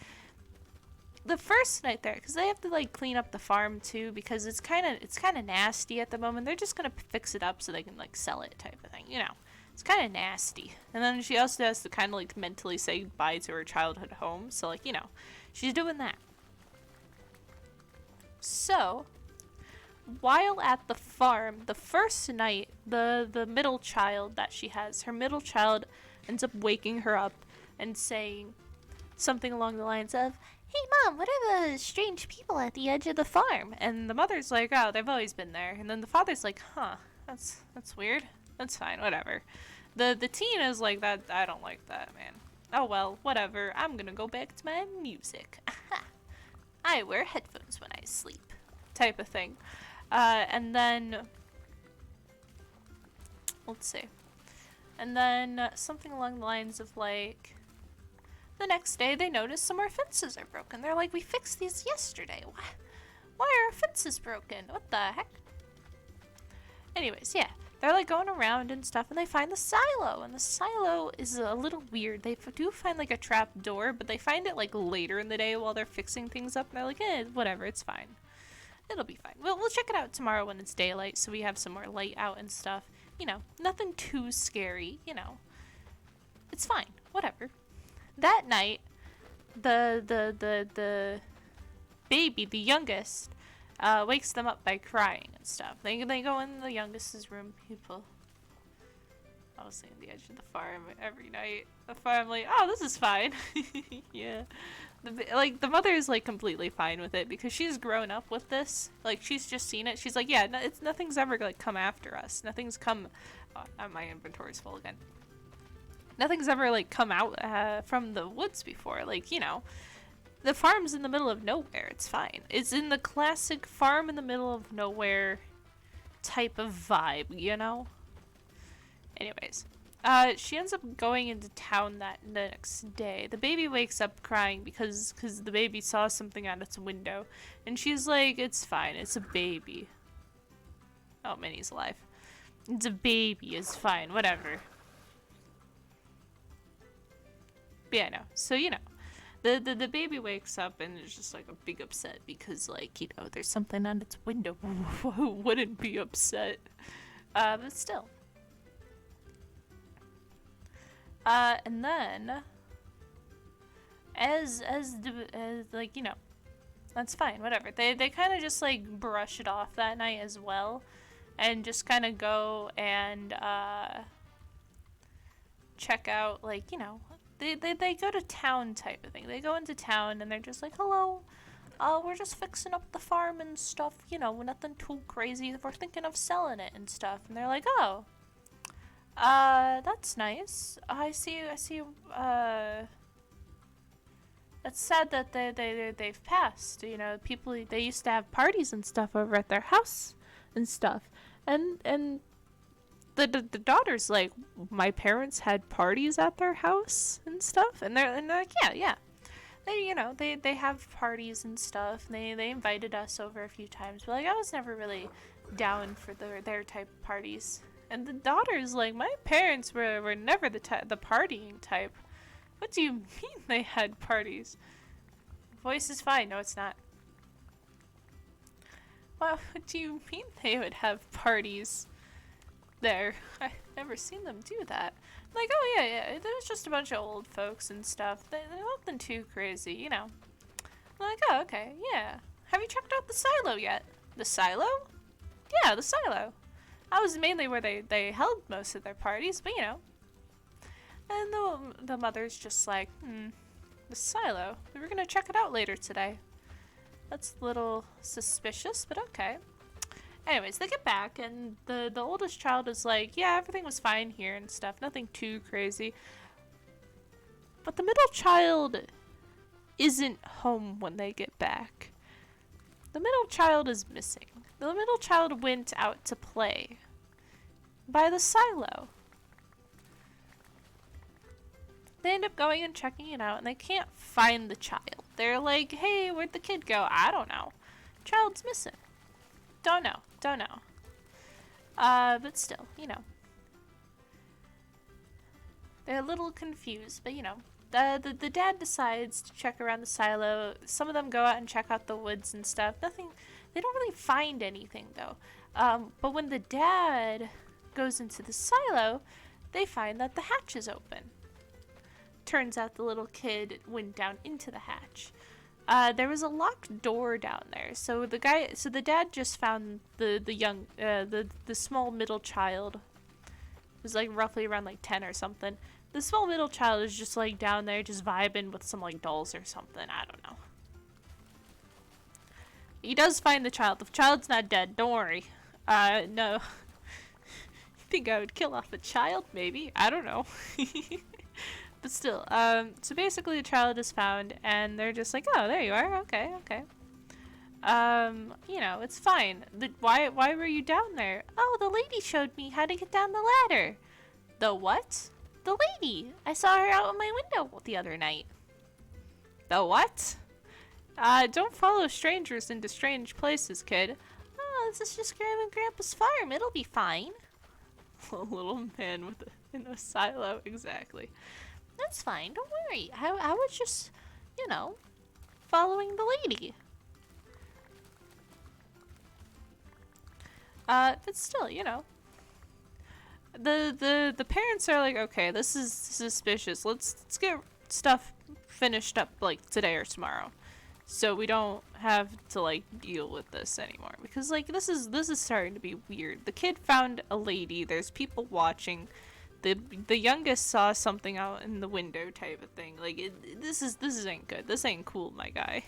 the first night there, because they have to like clean up the farm too, because it's kind of nasty at the moment. They're just gonna fix it up so they can like sell it type of thing, you know. It's kind of nasty. And then she also has to kind of like mentally say goodbye to her childhood home. So like, you know, she's doing that. So while at the farm, the first night, the middle child that she has, her middle child ends up waking her up and saying something along the lines of, hey mom, what are the strange people at the edge of the farm? And the mother's like, oh, they've always been there. And then the father's like, huh, that's weird. That's fine, whatever. The teen is like, that, I don't like that, man. Oh well, whatever. I'm gonna go back to my music. I wear headphones when I sleep. Type of thing. And then, let's see. And then something along the lines of like, the next day they notice some more fences are broken. They're like, we fixed these yesterday. Why are our fences broken? What the heck? Anyways, yeah. They're like going around and stuff, and they find the silo, and the silo is a little weird. They do find like a trap door, but they find it like later in the day while they're fixing things up, and they're like, whatever, it's fine. It'll be fine. We'll check it out tomorrow when it's daylight, so we have some more light out and stuff. You know, nothing too scary, you know. It's fine, whatever. That night, the baby, the youngest, wakes them up by crying and stuff. They go in the youngest's room. People, I was on the edge of the farm every night. The farm, like, oh, this is fine. Yeah, the mother is like completely fine with it because she's grown up with this. Like, she's just seen it. She's like, yeah, nothing's ever like come after us. Nothing's come. My inventory's full again. Nothing's ever like come out from the woods before. Like, you know. The farm's in the middle of nowhere. It's fine. It's in the classic farm in the middle of nowhere type of vibe, you know? Anyways, she ends up going into town the next day. The baby wakes up crying because the baby saw something out its window. And she's like, it's fine. It's a baby. Oh, Minnie's alive. It's a baby. It's fine. Whatever. But yeah, no. So, you know. The baby wakes up and is just like a big upset because, like, you know, there's something on its window. Who wouldn't be upset? But still. And then, as like, you know, that's fine, whatever. They kind of just like brush it off that night as well, and just kind of go and check out, like, you know. They go to town type of thing. They go into town and they're just like, hello, oh, we're just fixing up the farm and stuff, you know, nothing too crazy. We're thinking of selling it and stuff. And they're like, oh, that's nice. I see, it's sad that they've passed. You know, people, they used to have parties and stuff over at their house and stuff. And the daughter's like, my parents had parties at their house and stuff. And they're like, yeah. They, you know, they have parties and stuff. And they invited us over a few times. But like, I was never really down for their type of parties. And the daughter's like, my parents were never the partying type. What do you mean they had parties? Voice is fine. No, it's not. Well, what do you mean they would have parties there? I've never seen them do that. Like, oh yeah, there's just a bunch of old folks and stuff. They're nothing too crazy, you know. I'm like, oh, okay, yeah. Have you checked out the silo yet? The silo? Yeah, the silo. That was mainly where they held most of their parties, but you know. And the mother's just like, the silo. We were gonna check it out later today. That's a little suspicious, but okay. Anyways, they get back, and the oldest child is like, yeah, everything was fine here and stuff. Nothing too crazy. But the middle child isn't home when they get back. The middle child is missing. The middle child went out to play by the silo. They end up going and checking it out, and they can't find the child. They're like, hey, where'd the kid go? I don't know. Child's missing. Don't know. But still, you know. They're a little confused, but you know. The dad decides to check around the silo. Some of them go out and check out the woods and stuff. Nothing, they don't really find anything though. But when the dad goes into the silo, they find that the hatch is open. Turns out the little kid went down into the hatch. There was a locked door down there. So the dad just found the small middle child. It was like roughly around like 10 or something. The small middle child is just like down there just vibing with some like dolls or something. I don't know. He does find the child. The child's not dead. Don't worry. No. You think I would kill off a child? Maybe. I don't know. But still, so basically the child is found, and they're just like, oh, there you are, okay. You know, it's fine. Why were you down there? Oh, the lady showed me how to get down the ladder. The what? The lady. I saw her out of my window the other night. The what? Don't follow strangers into strange places, kid. Oh, this is just Grandma and Grandpa's farm. It'll be fine. A little man in a silo, exactly. That's fine, don't worry. I was just, you know, following the lady. But still, you know. The parents are like, okay, this is suspicious. Let's get stuff finished up like today or tomorrow. So we don't have to like deal with this anymore. Because like this is starting to be weird. The kid found a lady, there's people watching. The youngest saw something out in the window type of thing. Like this ain't good. This ain't cool, my guy.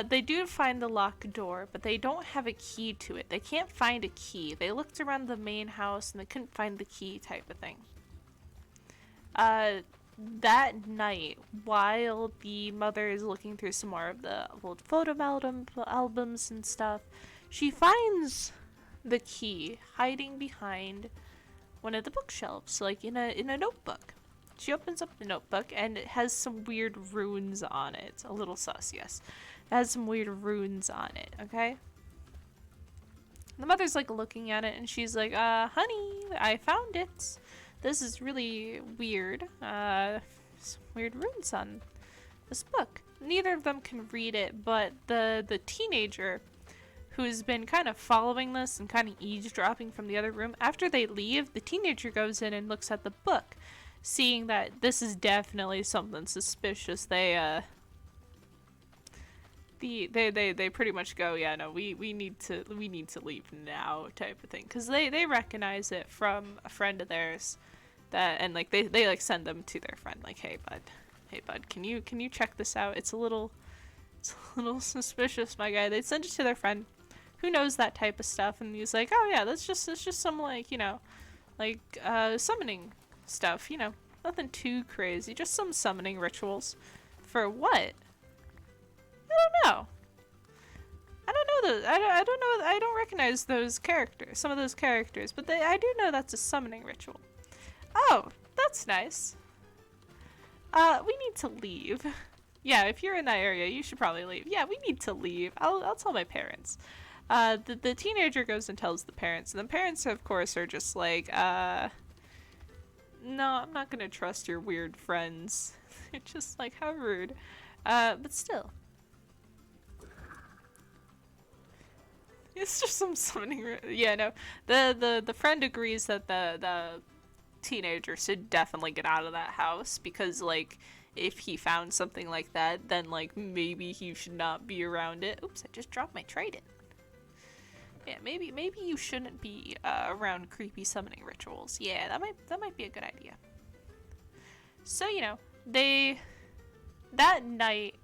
They do find the locked door, but they don't have a key to it. They can't find a key. They looked around the main house and they couldn't find the key type of thing. That night, while the mother is looking through some more of the old photo albums and stuff, she finds the key hiding behind one of the bookshelves, like in a notebook. She opens up the notebook and it has some weird runes on it. A little sus, yes. It has some weird runes on it, okay? The mother's like looking at it and she's like, honey, I found it. This is really weird. Some weird runes on this book. Neither of them can read it, but the teenager who's been kind of following this and kind of eavesdropping from the other room, after they leave, the teenager goes in and looks at the book, seeing that this is definitely something suspicious. They pretty much go, yeah, no, we need to leave now type of thing, because they recognize it from a friend of theirs, that, and like they like send them to their friend like, hey bud, hey bud, can you check this out? It's a little suspicious, my guy. They send it to their friend who knows that type of stuff, and he's like, oh yeah, that's just some like, you know, like summoning stuff, you know, nothing too crazy, just some summoning rituals. For what? I don't know. I don't know those. I don't know. I don't recognize those characters. Some of those characters, but I do know that's a summoning ritual. Oh, that's nice. We need to leave. Yeah, if you're in that area, you should probably leave. Yeah, we need to leave. I'll tell my parents. The teenager goes and tells the parents, and the parents, of course, are just like, no, I'm not gonna trust your weird friends. They're just like, how rude. But still. It's just some summoning. Yeah, no. The friend agrees that the teenager should definitely get out of that house because, like, if he found something like that, then, like, maybe he should not be around it. Oops, I just dropped my trident. Yeah, maybe you shouldn't be around creepy summoning rituals. Yeah, that might be a good idea. So, you know, that night,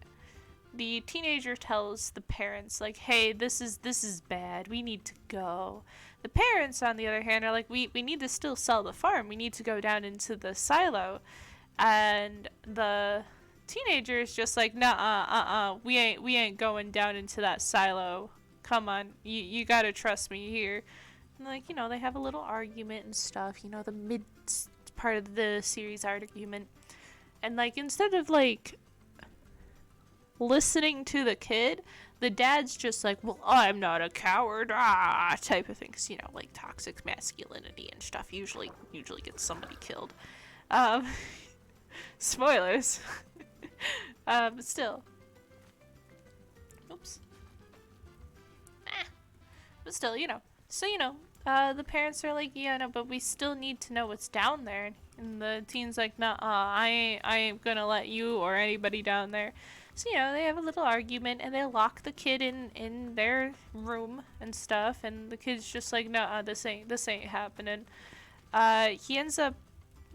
the teenager tells the parents, like, hey, this is bad. We need to go. The parents, on the other hand, are like, we need to still sell the farm. We need to go down into the silo. And the teenager is just like, nah, we ain't going down into that silo. Come on, you gotta trust me here. And, like, you know, they have a little argument and stuff. You know, the mid part of the series argument. And, like, instead of, like, listening to the kid, the dad's just like, well, I'm not a coward, type of thing. 'Cause, you know, like, toxic masculinity and stuff usually gets somebody killed. Spoilers. But still. Oops. But still, you know. So, you know, the parents are like, yeah, no, but we still need to know what's down there. And the teen's like, nah, I ain't gonna let you or anybody down there. So, you know, they have a little argument and they lock the kid in their room and stuff. And the kid's just like, nah, this ain't happening. He ends up,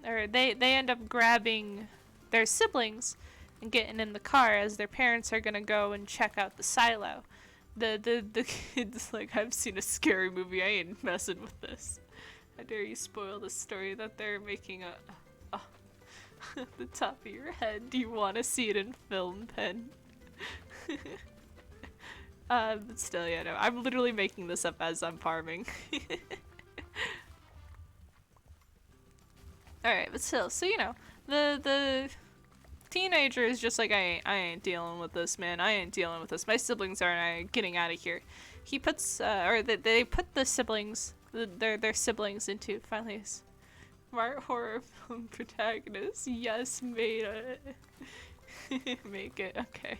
or they end up grabbing their siblings and getting in the car as their parents are gonna go and check out the silo. The kid's like, I've seen a scary movie, I ain't messing with this. How dare you spoil the story that they're making the top of your head. Do you want to see it in film, pen? But still, yeah, no, I'm literally making this up as I'm farming. Alright, but still, so, you know, the teenager is just like, I ain't dealing with this, man. I ain't dealing with this. My siblings aren't getting out of here. He puts, or they put the siblings, their siblings into, finally, smart horror film protagonist. Yes, made it. Make it, okay.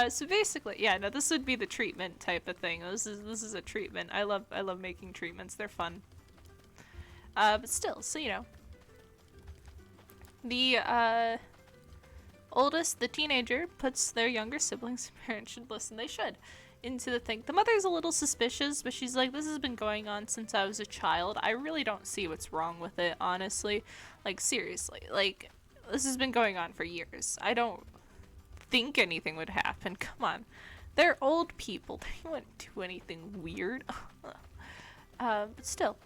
So basically, yeah, no, this would be the treatment type of thing. This is a treatment. I love making treatments. They're fun. But still, so, you know, the oldest, the teenager, puts their younger siblings, parents should listen, they should, into the thing. The mother's a little suspicious, but she's like, this has been going on since I was a child. I really don't see what's wrong with it, honestly. Like, seriously, like, this has been going on for years. I don't think anything would happen. Come on. They're old people. They wouldn't do anything weird. But still,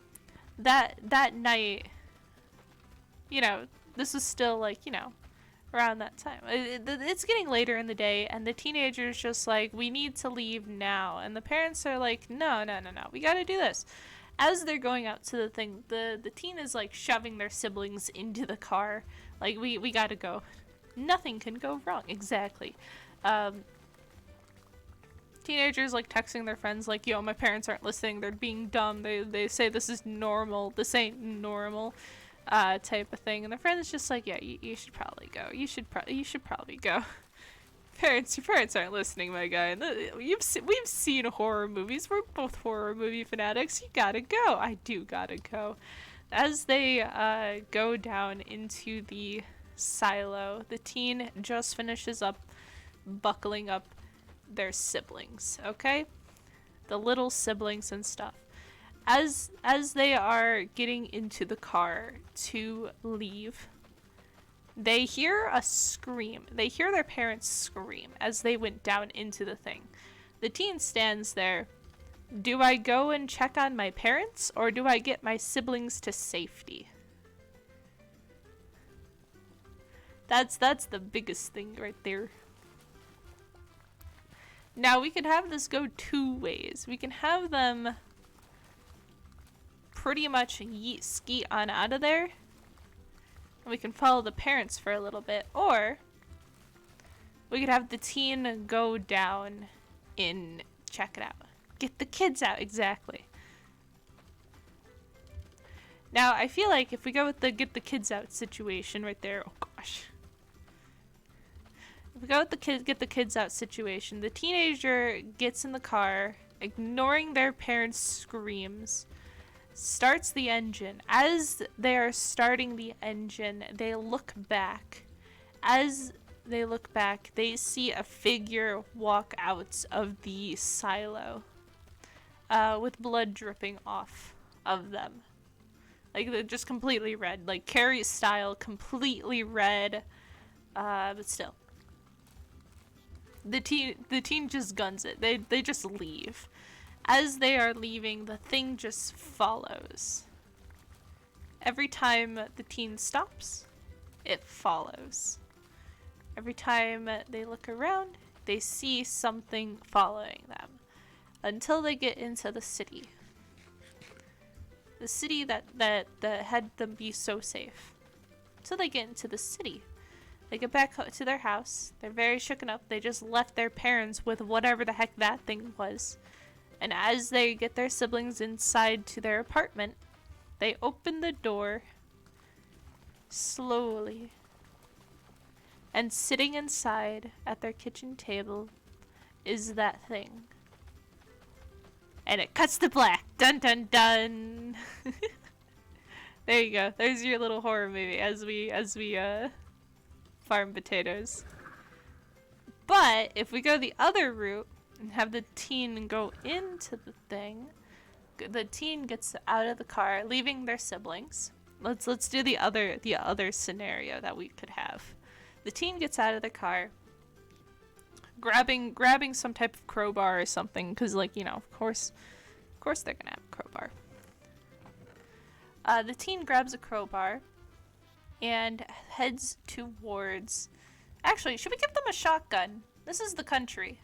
that night, you know, this is still, like, you know, around that time. It's getting later in the day, and the teenager's just like, we need to leave now. And the parents are like, no, we gotta do this. As they're going out to the thing, the teen is, like, shoving their siblings into the car. Like, we gotta go. Nothing can go wrong. Exactly. Teenagers, like, texting their friends, like, yo, my parents aren't listening. They're being dumb. They say this is normal. This ain't normal. Type of thing, and the friend's just like, yeah, you should probably go. You should probably go. Your parents aren't listening, my guy. And we've seen horror movies. We're both horror movie fanatics. You gotta go. I do gotta go. As they go down into the silo, the teen just finishes up buckling up their siblings. Okay, the little siblings and stuff. As they are getting into the car to leave, They hear a scream. They hear their parents scream as they went down into the thing. The teen stands there. Do I go and check on my parents, or do I get my siblings to safety? That's the biggest thing right there. Now, we can have this go two ways. We can have them pretty much yeet skeet on out of there. And we can follow the parents for a little bit. Or we could have the teen go down and check it out. Get the kids out, exactly. Now, I feel like if we go with the get the kids out situation right there, oh gosh. If we go with the get the kids out situation, the teenager gets in the car, ignoring their parents' screams, starts the engine. As they are starting the engine, they look back. As they look back, they see a figure walk out of the silo, with blood dripping off of them. Like, they're just completely red. Like, Carrie's style, completely red. But still. The teen just guns it. They just leave. As they are leaving, the thing just follows. Every time the teen stops, it follows. Every time they look around, they see something following them. Until they get into the city. The city that had them be so safe. Until they get into the city. They get back to their house. They're very shooken up. They just left their parents with whatever the heck that thing was. And as they get their siblings inside to their apartment, they open the door slowly. And sitting inside at their kitchen table is that thing. And it cuts to black. Dun dun dun. There you go. There's your little horror movie as we farm potatoes. But if we go the other route and have the teen go into the thing, the teen gets out of the car, leaving their siblings. Let's do the other scenario that we could have. The teen gets out of the car, grabbing some type of crowbar or something, because, like, you know, of course they're gonna have a crowbar. The teen grabs a crowbar and heads towards... Actually, should we give them a shotgun? This is the country.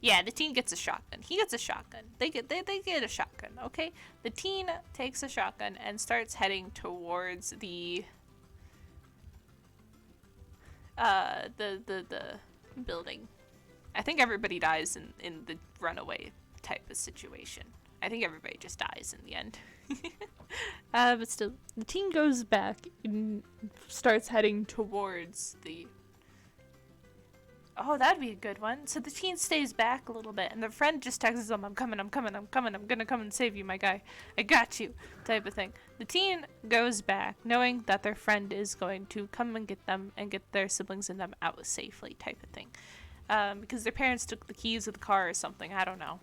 Yeah, the teen gets a shotgun. He gets a shotgun. They get a shotgun, okay? The teen takes a shotgun and starts heading towards the building. I think everybody dies in the runaway type of situation. I think everybody just dies in the end. But still, the teen goes back and starts heading towards the... Oh, that'd be a good one. So the teen stays back a little bit, and the friend just texts him, I'm coming, I'm gonna come and save you, my guy. I got you, type of thing. The teen goes back, knowing that their friend is going to come and get them, and get their siblings and them out safely, type of thing. Because their parents took the keys of the car or something, I don't know.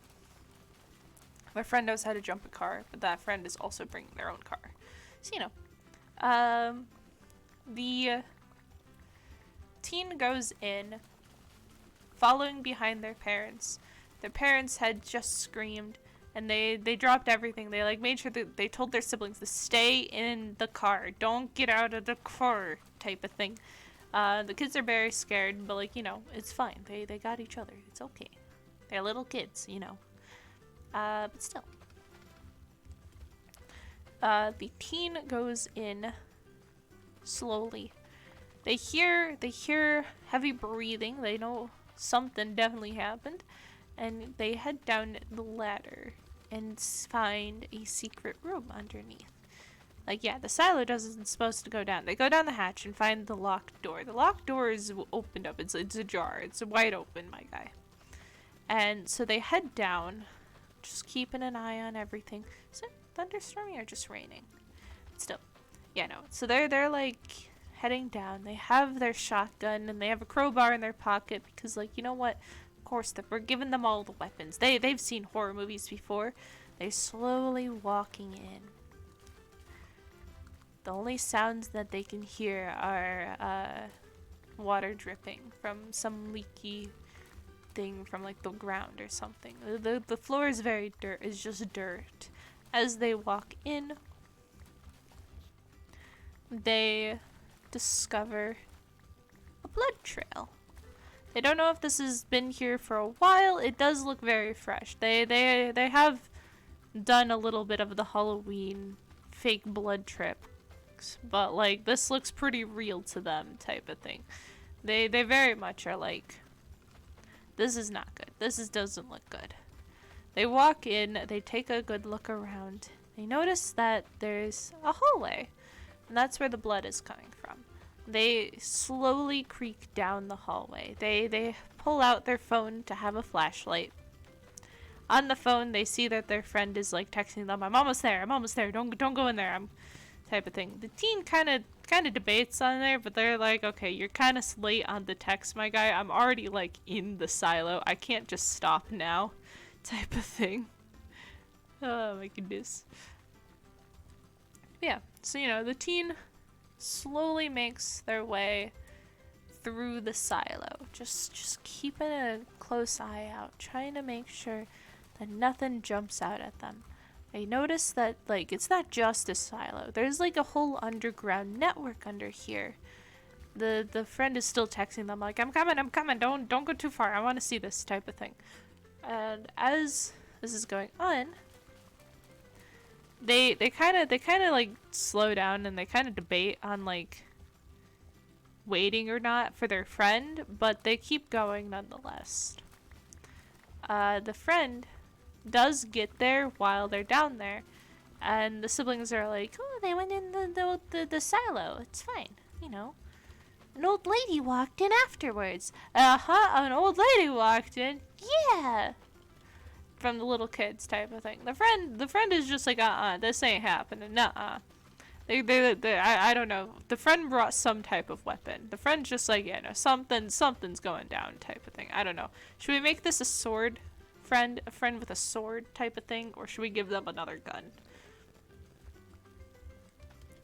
My friend knows how to jump a car, but that friend is also bringing their own car. So, you know. The teen goes in, following behind their parents. Their parents had just screamed, and they dropped everything. They, like, made sure that they told their siblings to stay in the car. Don't get out of the car, type of thing. The kids are very scared, but, like, you know, it's fine. They got each other. It's okay. They're little kids, you know. But still. The teen goes in slowly. They hear heavy breathing. They know something definitely happened. And they head down the ladder and find a secret room underneath. Like, yeah, the silo isn't supposed to go down. They go down the hatch and find the locked door. The locked door is opened up. It's ajar. It's wide open, my guy. And so they head down, just keeping an eye on everything. Is it thunderstorming or just raining? Still, yeah, no. So they're like heading down. They have their shotgun and they have a crowbar in their pocket because, like, you know what? Of course, we're giving them all the weapons. They've seen horror movies before. They're slowly walking in. The only sounds that they can hear are water dripping from some leaky thing from like the ground or something. The floor is just dirt. As they walk in, they discover a blood trail. They don't know if this has been here for a while. It does look very fresh. They have done a little bit of the Halloween fake blood trips, but like this looks pretty real to them type of thing. They very much are like, this is not good. Doesn't look good. They walk in, they take a good look around. They notice that there's a hallway, and that's where the blood is coming from. They slowly creak down the hallway. They pull out their phone to have a flashlight. On the phone, they see that their friend is like texting them, I'm almost there, don't go in there, type of thing. The teen kind of debates on there, but they're like, okay, you're kind of late on the text, my guy. I'm already like in the silo. I can't just stop now, type of thing. Oh my goodness. Yeah, so you know, the teen slowly makes their way through the silo, just keeping a close eye out, trying to make sure that nothing jumps out at them. They notice that like it's not just a silo. There's like a whole underground network under here. The friend is still texting them like, I'm coming, don't go too far, I want to see this type of thing. And as this is going on, they kind of like slow down and they kind of debate on like waiting or not for their friend, but they keep going nonetheless. The friend does get there while they're down there, and the siblings are like, oh, they went in the silo, it's fine, you know. An old lady walked in afterwards. An old lady walked in, yeah, from the little kids type of thing. The friend is just like, this ain't happening, nuh-uh. I don't know. The friend brought some type of weapon. The friend's just like, yeah, no, something's going down type of thing. I don't know. Should we make this a sword friend? A friend with a sword type of thing? Or should we give them another gun?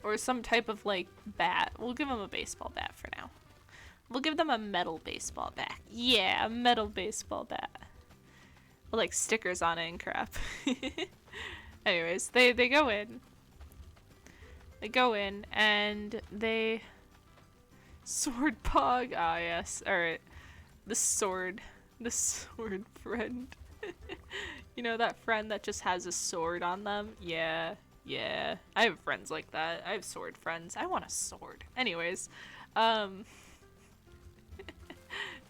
Or some type of, like, bat. We'll give them a baseball bat for now. We'll give them a metal baseball bat. Yeah, a metal baseball bat. With, like, stickers on it and crap. Anyways, they go in. They go in, and they... Sword pog. Ah, yes. Alright. The sword friend. You know, that friend that just has a sword on them? Yeah. Yeah. I have friends like that. I have sword friends. I want a sword. Anyways.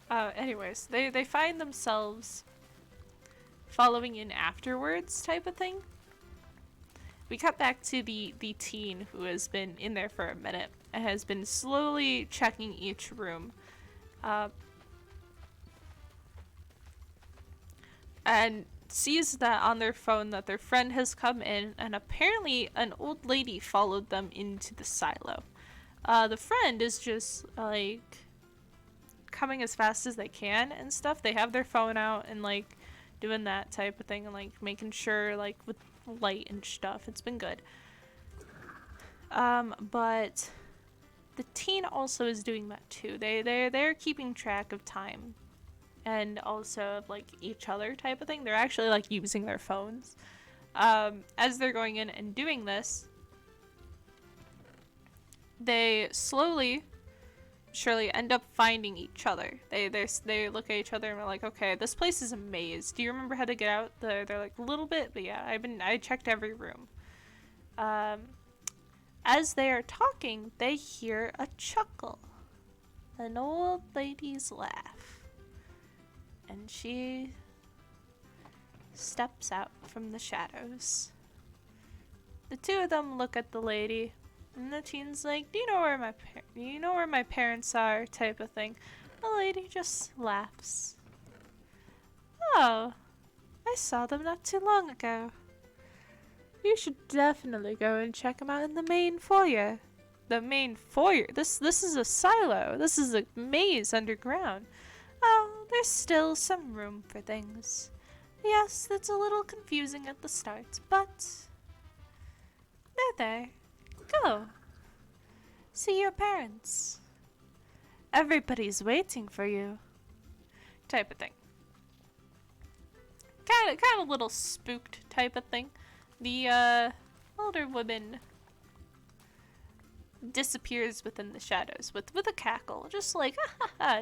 Anyways. They find themselves following in afterwards type of thing. We cut back to the teen who has been in there for a minute and has been slowly checking each room. And sees that on their phone that their friend has come in, and apparently an old lady followed them into the silo. The friend is just like coming as fast as they can and stuff. They have their phone out and like doing that type of thing and like making sure like with light and stuff. It's been good. But the teen also is doing that too. They're keeping track of time and also of like each other type of thing. They're actually like using their phones. As they're going in and doing this, they slowly surely end up finding each other. They look at each other and are like, okay, this place is a maze. Do you remember how to get out? They're like a little bit, but yeah, I checked every room. As they are talking, they hear a chuckle. An old lady's laugh. And she steps out from the shadows. The two of them look at the lady, and the teen's like, do you know where my parents are? Type of thing. The lady just laughs. Oh, I saw them not too long ago. You should definitely go and check them out in the main foyer. The main foyer? This is a silo. This is a maze underground. Oh, there's still some room for things. Yes, it's a little confusing at the start, but they're there. Go. See your parents. Everybody's waiting for you. Type of thing. Kind of a little spooked type of thing. The older woman disappears within the shadows with a cackle, just like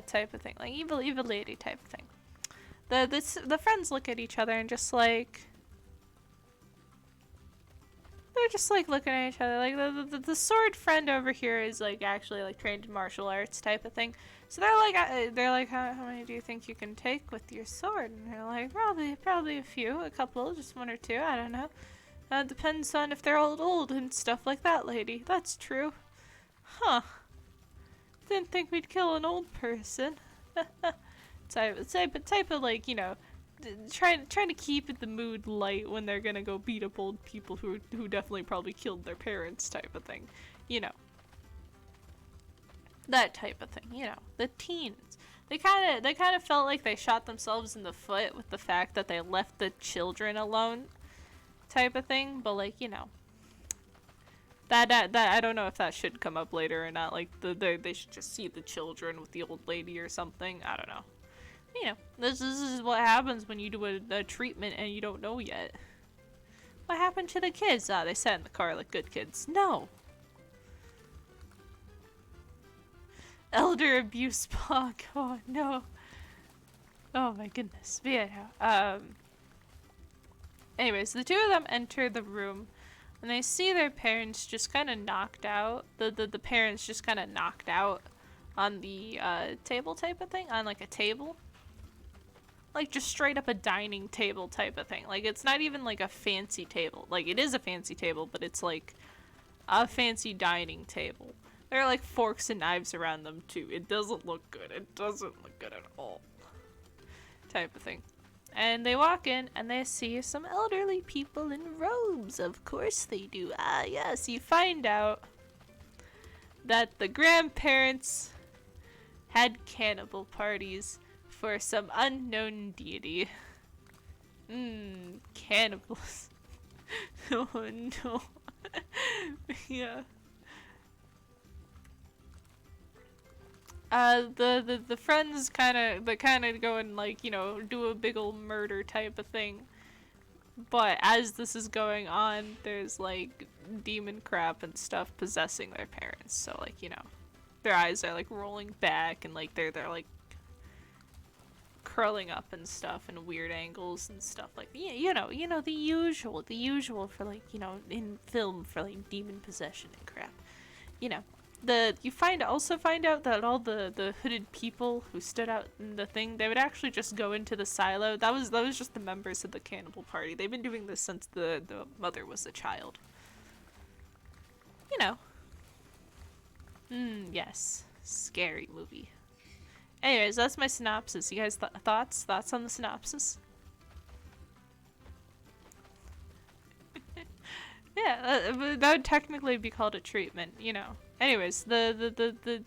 type of thing, like evil lady type of thing. The friends look at each other and just like they're just like looking at each other. Like the sword friend over here is like actually like trained in martial arts type of thing. So they're like how many do you think you can take with your sword? And they're like probably a few, a couple, just one or two. I don't know. Depends on if they're old and stuff like that, lady. That's true. Huh. Didn't think we'd kill an old person. type of like, you know, trying to keep the mood light when they're gonna go beat up old people who definitely probably killed their parents type of thing. You know. That type of thing, you know. The teens. They kind of felt like they shot themselves in the foot with the fact that they left the children alone type of thing, but like, you know. That I don't know if that should come up later or not. Like they should just see the children with the old lady or something. I don't know. You know, this is what happens when you do a treatment and you don't know yet. What happened to the kids? They sat in the car like good kids. No. Elder abuse pog. Oh no. Oh my goodness. But yeah. Anyways, the two of them enter the room. And they see their parents just kind of knocked out. The parents just kind of knocked out on the table type of thing. On like a table. Like just straight up a dining table type of thing. Like it's not even like a fancy table. Like it is a fancy table, but it's like a fancy dining table. There are like forks and knives around them too. It doesn't look good. It doesn't look good at all. Type of thing. And they walk in and they see some elderly people in robes. Of course they do. Ah, yes, you find out that the grandparents had cannibal parties for some unknown deity. Cannibals. Oh no. Yeah. The friends kind of go and like, you know, do a big ol' murder type of thing. But as this is going on, there's like demon crap and stuff possessing their parents. So like, you know, their eyes are like rolling back and like they're like curling up and stuff in weird angles and stuff like, yeah, you know the usual for like, you know, in film for like demon possession and crap. You know. You also find out that all the hooded people who stood out in the thing, they would actually just go into the silo. That was just the members of the cannibal party. They've been doing this since the mother was a child. You know. Yes. Scary movie. Anyways, that's my synopsis. You guys thoughts on the synopsis? Yeah, that would technically be called a treatment, you know. Anyways, the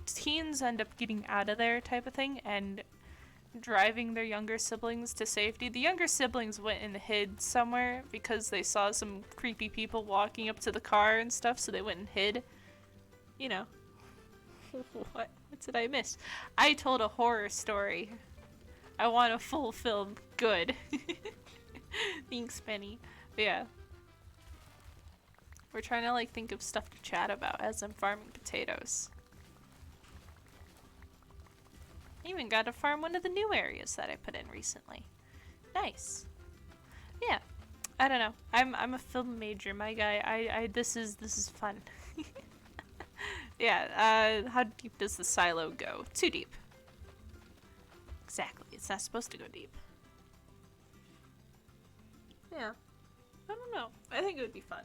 teens end up getting out of there type of thing and driving their younger siblings to safety. The younger siblings went and hid somewhere because they saw some creepy people walking up to the car and stuff, so they went and hid. You know. What did I miss? I told a horror story. I want a full film. Good. Thanks, Penny. But yeah. We're trying to like think of stuff to chat about as I'm farming potatoes. I even got to farm one of the new areas that I put in recently. Nice. Yeah. I don't know. I'm a film major, my guy. This is fun. Yeah, how deep does the silo go? Too deep. Exactly. It's not supposed to go deep. Yeah. I don't know. I think it would be fun.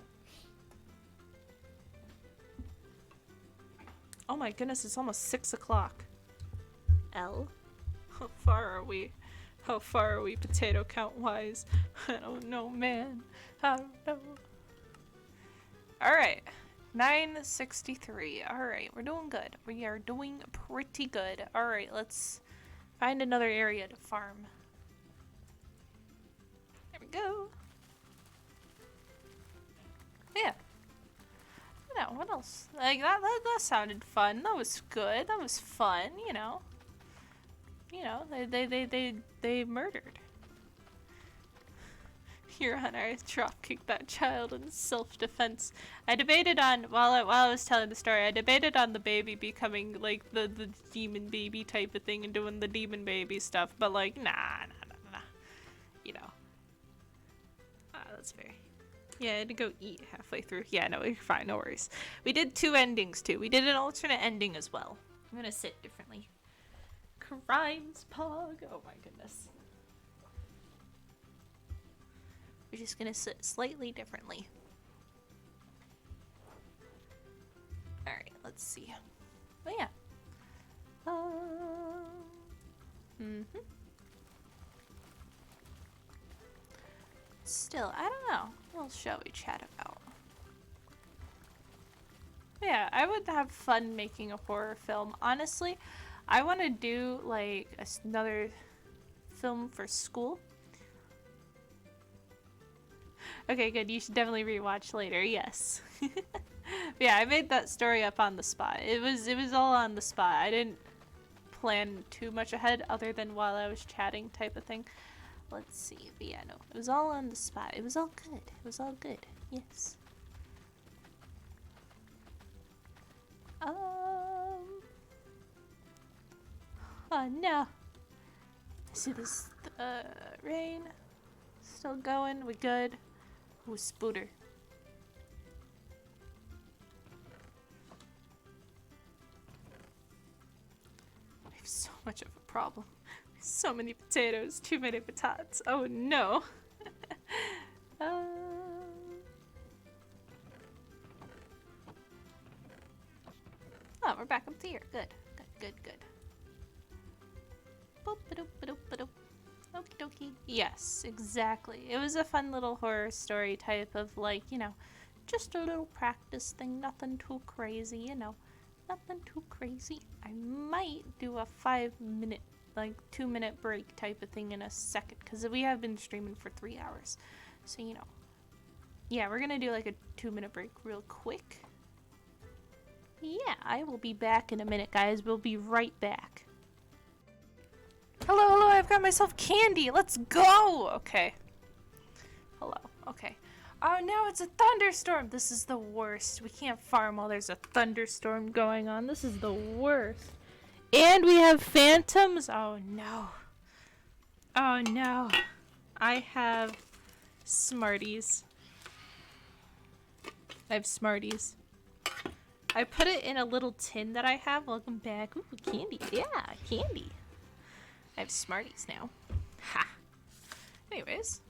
Oh my goodness, it's almost 6 o'clock. L? How far are we? How far are we potato count wise? I don't know, man. I don't know. Alright. 963. Alright, we're doing good. We are doing pretty good. Alright, let's find another area to farm. There we go. Yeah. know, what else? Like, that sounded fun. That was good. That was fun, you know. You know, they murdered. Your Honor, I drop-kicked that child in self-defense. I debated on, while I was telling the story, I debated on the baby becoming, like, the demon baby type of thing and doing the demon baby stuff, but, like, nah. You know. That's fair. Yeah, I had to go eat halfway through. Yeah, no, you're fine, no worries. We did 2 endings, too. We did an alternate ending as well. I'm gonna sit differently. Crimes Pog. Oh my goodness. We're just gonna sit slightly differently. Alright, let's see. Oh yeah. Still, I don't know. What else shall we chat about? Yeah, I would have fun making a horror film. Honestly, I want to do like another film for school. Okay, good. You should definitely rewatch later. Yes. Yeah, I made that story up on the spot. It was all on the spot. I didn't plan too much ahead other than while I was chatting type of thing. Let's see. But yeah, no. It was all on the spot. It was all good. It was all good. Yes. Oh no. See this rain still going. We good. Ooh, spooter. We have so much of a problem. So many potatoes, too many patatas. Oh no. Oh, we're back up to here. Good. Boop-a-doop-a-doop-a-doop. Okie dokie. Yes, exactly. It was a fun little horror story type of, like, you know, just a little practice thing. Nothing too crazy, you know. Nothing too crazy. I might do a 5-minute, like, 2-minute break type of thing in a second, because we have been streaming for 3 hours. So, you know. Yeah, we're gonna do, like, a 2-minute break real quick. Yeah, I will be back in a minute, guys. We'll be right back. Hello, I've got myself candy. Let's go. Okay. Hello. Okay. Oh, now it's a thunderstorm. This is the worst. We can't farm while there's a thunderstorm going on. This is the worst. And we have phantoms. Oh, no. Oh, no. I have Smarties. I have Smarties. I put it in a little tin that I have. Welcome back. Ooh, candy. Yeah, candy. I have Smarties now. Ha! Anyways.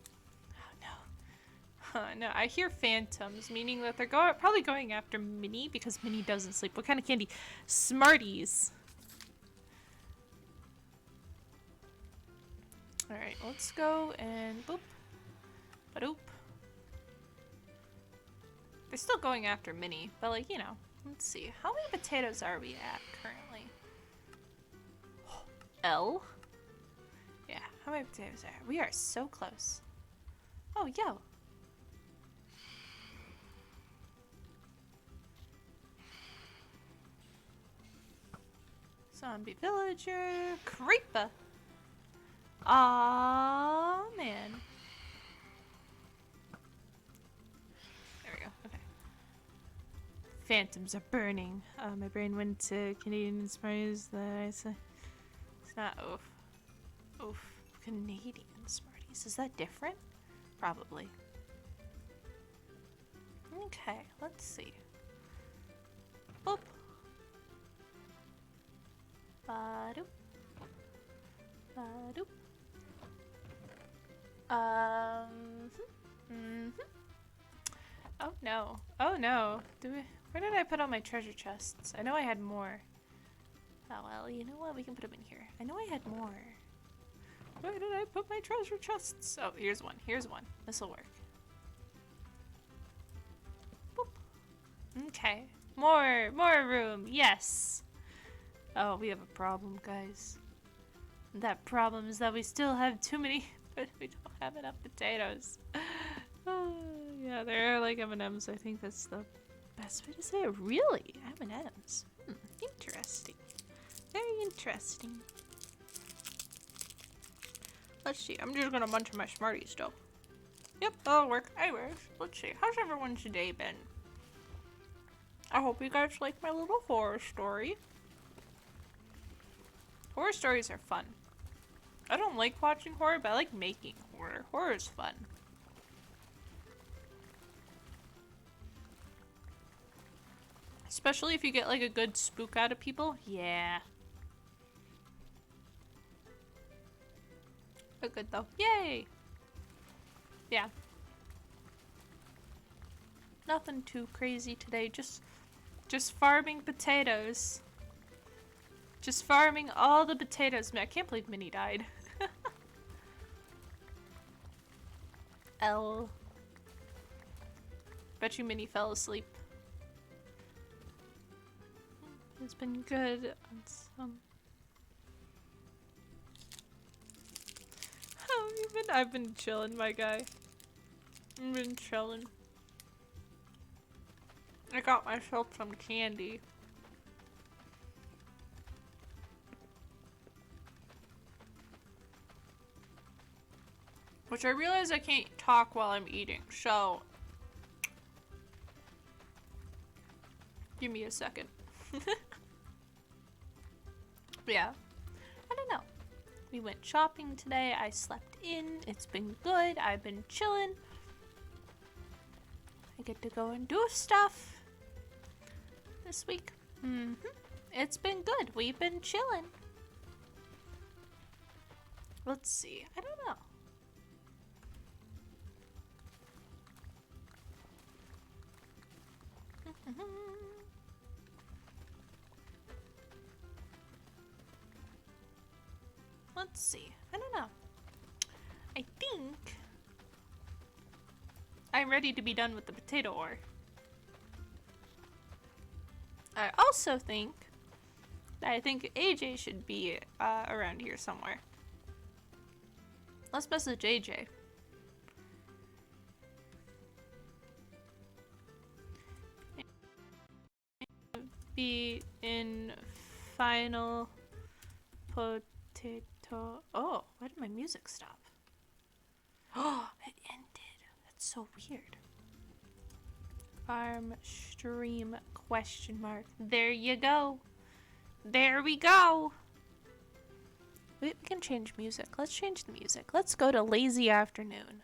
Oh no. Oh no, I hear phantoms, meaning that they're probably going after Minnie because Minnie doesn't sleep. What kind of candy? Smarties. Alright, let's go and boop. Ba-doop. They're still going after Minnie, but like, you know, let's see. How many potatoes are we at currently? L? Yeah, how many potatoes are we? Are so close. Oh, yo. Zombie villager. Creeper. Aww, man. There we go. Okay. Phantoms are burning. My brain went to Canadian Smarties that I said. It's not oof. Oof. Canadian Smarties. Is that different? Probably. Okay, let's see. Boop. Ba-doop. Ba-doop. Oh no. Oh no. Where did I put all my treasure chests? I know I had more. Oh well, you know what? We can put them in here. I know I had more. Where did I put my treasure chests? Oh, here's one. Here's one. This'll work. Boop. Okay. More room. Yes. Oh, we have a problem, guys. That problem is that we still have too many, but we don't have enough potatoes. Oh, yeah, there are like M&Ms. I think that's the best way to say it. Really? M&M's. Interesting. Very interesting. Let's see. I'm just gonna munch on my Smarties still. Yep, that'll work. Anyways, let's see. How's everyone's day been? I hope you guys like my little horror story. Horror stories are fun. I don't like watching horror, but I like making horror. Horror is fun. Especially if you get like a good spook out of people. Yeah. But good though. Yay! Yeah. Nothing too crazy today. Just farming potatoes. Just farming all the potatoes. Man, I can't believe Minnie died. L. Bet you Minnie fell asleep. It's been good on some. How have you been? I've been chilling, my guy. I've been chilling. I got myself some candy. Which I realize I can't talk while I'm eating, so give me a second. Yeah, I don't know. We went shopping today. I slept in. It's been good. I've been chilling. I get to go and do stuff this week. It's been good. We've been chilling. Let's see. I don't know. Let's see. I don't know. I think I'm ready to be done with the potato ore. I also think that I think AJ should be around here somewhere. Let's message AJ. Be in final potato. Oh, why did my music stop? Oh, it ended. That's so weird. Farm stream question mark. There you go. There we go. We can change music. Let's change the music. Let's go to Lazy Afternoon.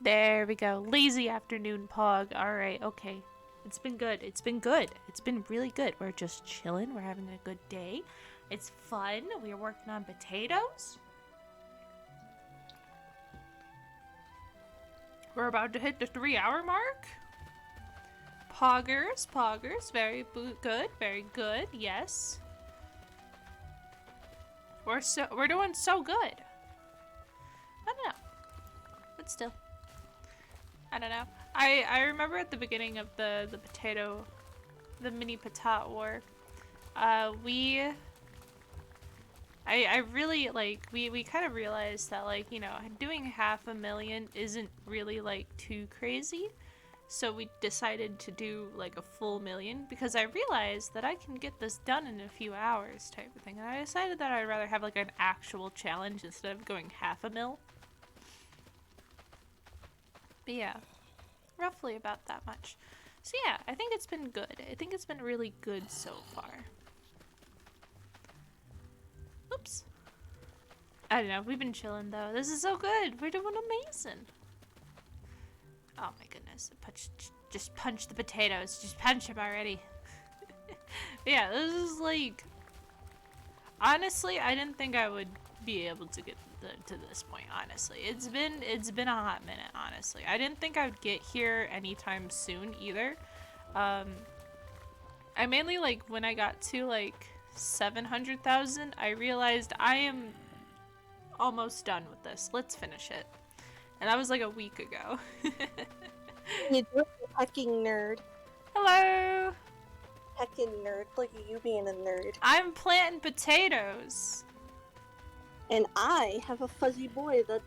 There we go. Lazy Afternoon Pog. Alright, okay. It's been good. It's been good. It's been really good. We're just chilling. We're having a good day. It's fun. We're working on potatoes. We're about to hit the 3-hour mark. Poggers, poggers. Very good. Very good. Yes. We're doing so good. I don't know. But still. I don't know. I remember at the beginning of the mini patat war, I really, like, we kind of realized that, like, you know, doing 500,000 isn't really, like, too crazy. So we decided to do, like, a full million because I realized that I can get this done in a few hours type of thing. And I decided that I'd rather have, like, an actual challenge instead of going 500,000. But yeah, roughly about that much. So yeah, I think it's been good. I think it's been really good so far. Oops. I don't know, we've been chilling though. This is so good. We're doing amazing. Oh my goodness. Just punch the potatoes. Just punch them already. Yeah, this is like... Honestly, I didn't think I would be able to get to this point, honestly. It's been a hot minute, honestly. I didn't think I would get here anytime soon either. I mainly, like, when I got to, like, 700,000, I realized I am almost done with this. Let's finish it. And that was, like, a week ago. You fucking nerd. Hello! Heckin' nerd. Look at you being a nerd. I'm planting potatoes. And I have a fuzzy boy that's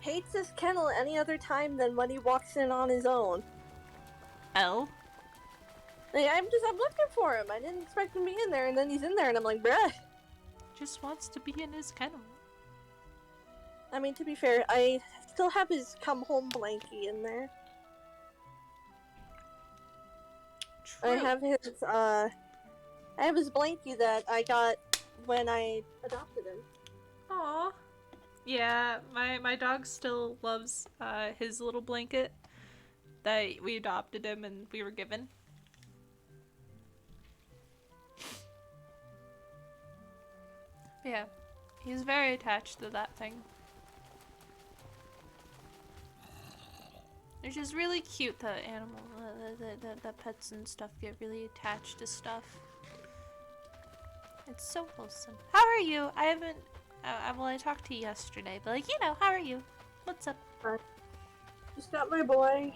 hates his kennel any other time than when he walks in on his own. L? Like, I'm looking for him. I didn't expect him to be in there, and then he's in there, and I'm like, bruh. Just wants to be in his kennel. I mean, to be fair, I still have his come home blankie in there. True. I have his blankie that I got when I adopted him. Aw. Yeah, my dog still loves his little blanket that we adopted him and we were given. Yeah, he's very attached to that thing. Which is really cute that animal, that pets and stuff get really attached to stuff. It's so wholesome. How are you? I haven't, well, I talked to you yesterday, but like, you know, how are you? What's up? Just got my boy.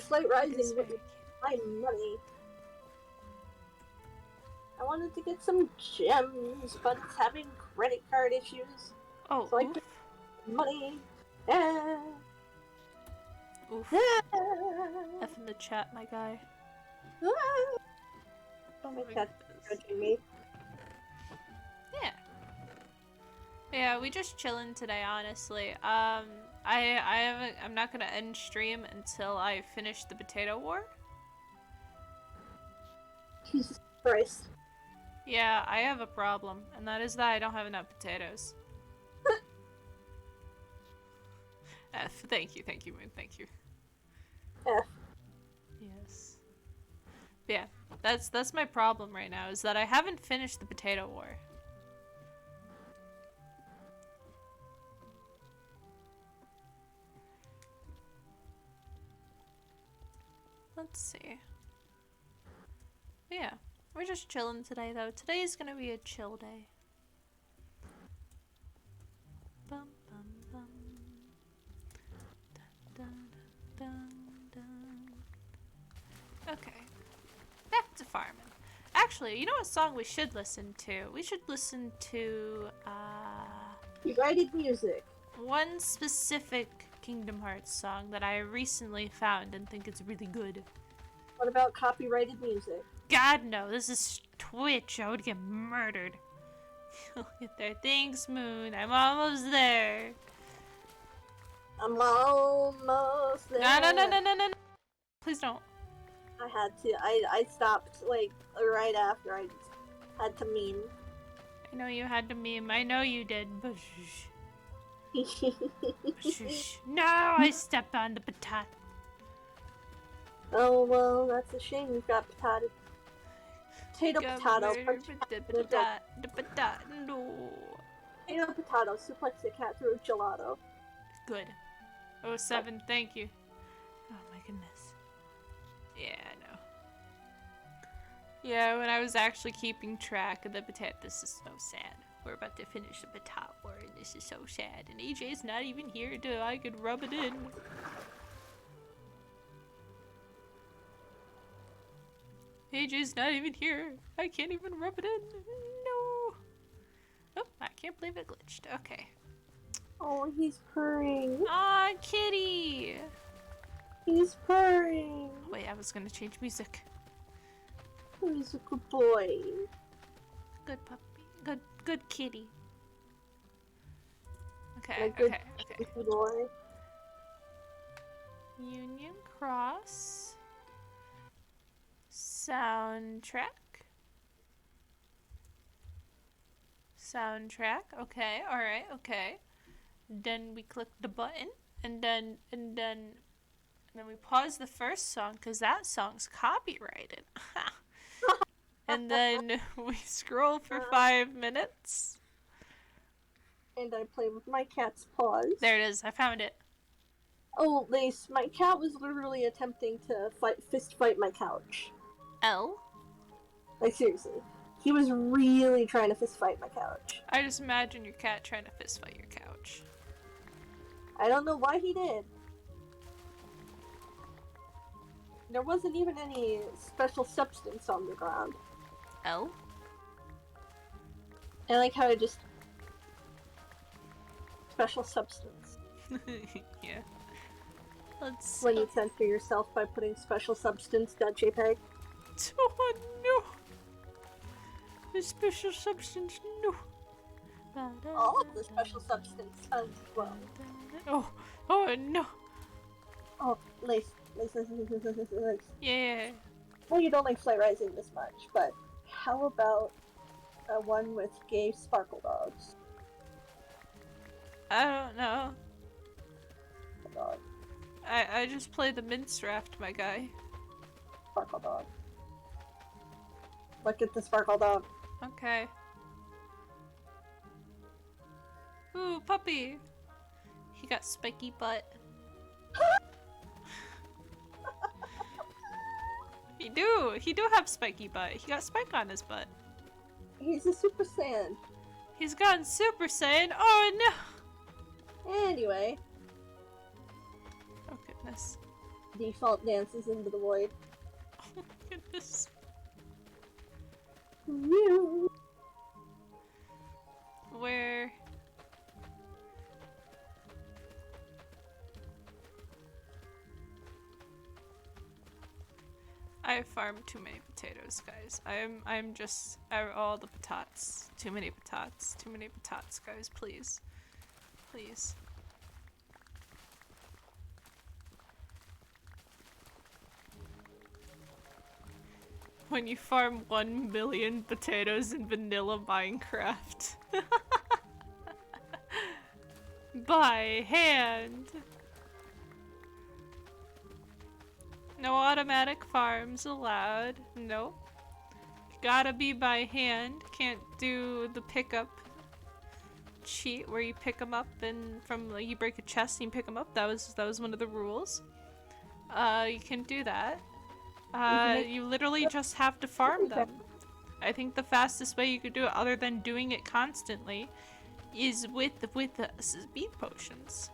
Flight Rising It's very with cute. my money. I wanted to get some gems, but it's having credit card issues. Oh, So I oof. took money. Yeah. Oof. Yeah. F in the chat, my guy. Ah. Oh My my cat's goodness. judging me. Yeah. Yeah, we just chilling today, honestly. I'm not gonna end stream until I finish the potato war. Jesus Christ. Yeah, I have a problem, and that is that I don't have enough potatoes. F, thank you, Moon, thank you. F. Yes. Yeah, that's my problem right now, is that I haven't finished the potato war. Let's see. Yeah, we're just chilling today, though. Today is gonna be a chill day. Bum, bum, bum. Dun, dun, dun, dun. Okay, back to farming. Actually, you know what song we should listen to? We should listen to, Copyrighted music. one specific Kingdom Hearts song that I recently found and think it's really good. What about copyrighted music? God, no, this is Twitch. I would get murdered. You'll get there. Thanks, Moon. I'm almost there. I'm almost there. No. Please don't. I had to. I stopped like right after I had to meme. I know you had to meme. I know you did. But shh. Shh. No, I stepped on the potato. Oh well, that's a shame. You've got potato. Potato, Got potato. murdered punch with cat the through a- potato. No. Potato, potato. Suplex the cat through a gelato. Good. 07, thank you. Oh my goodness. Yeah, I know. Yeah, when I was actually keeping track of the potato, this is so sad. We're about to finish the potato war, and this is so sad. And AJ's not even here until I could rub it in. AJ's not even here. I can't even rub it in. No. Oh, I can't believe it glitched. Okay. Oh, he's purring. Aw, kitty. He's purring. Wait, I was gonna change music. He's a good boy. Good puppy. Good kitty. Okay, A good, okay. good boy. Union Cross. Soundtrack. Okay, alright, okay. Then we click the button, and then we pause the first song, because that song's copyrighted. And then we scroll for 5 minutes. And I play with my cat's paws. There it is, I found it. Oh, Lace, my cat was literally attempting to fist fight my couch. L? Like, seriously. He was really trying to fist fight my couch. I just imagine your cat trying to fist fight your couch. I don't know why he did. There wasn't even any special substance on the ground. L? I like how it just... special substance. Yeah. Let's. When you censor yourself by putting special substance.jpg. Oh no! The special substance, no. All of the special substance as well. Oh no! Oh, Lace. Yeah. Well, you don't like Flight Rising this much, but how about one with gay sparkle dogs? I don't know. Dog. I just play the mince raft, my guy. Sparkle dog. Look at the sparkle dog. Okay. Ooh, puppy. He got spiky butt. He do have spiky butt. He got spike on his butt. He's a Super Saiyan. He's gone Super Saiyan. Oh no! Anyway, Oh goodness. default dances into the void. Oh my goodness. Whew. Where? I farmed too many potatoes, guys. I'm just all the patatas. Too many patatas. Too many patatas, guys. Please, please. When you farm 1 million potatoes in vanilla Minecraft. By hand. No automatic farms allowed. Nope. Gotta be by hand. Can't do the pickup cheat where you pick them up and from like, you break a chest and you pick them up. That was one of the rules. You can do that. You literally just have to farm them. I think the fastest way you could do it, other than doing it constantly, is with the speed potions.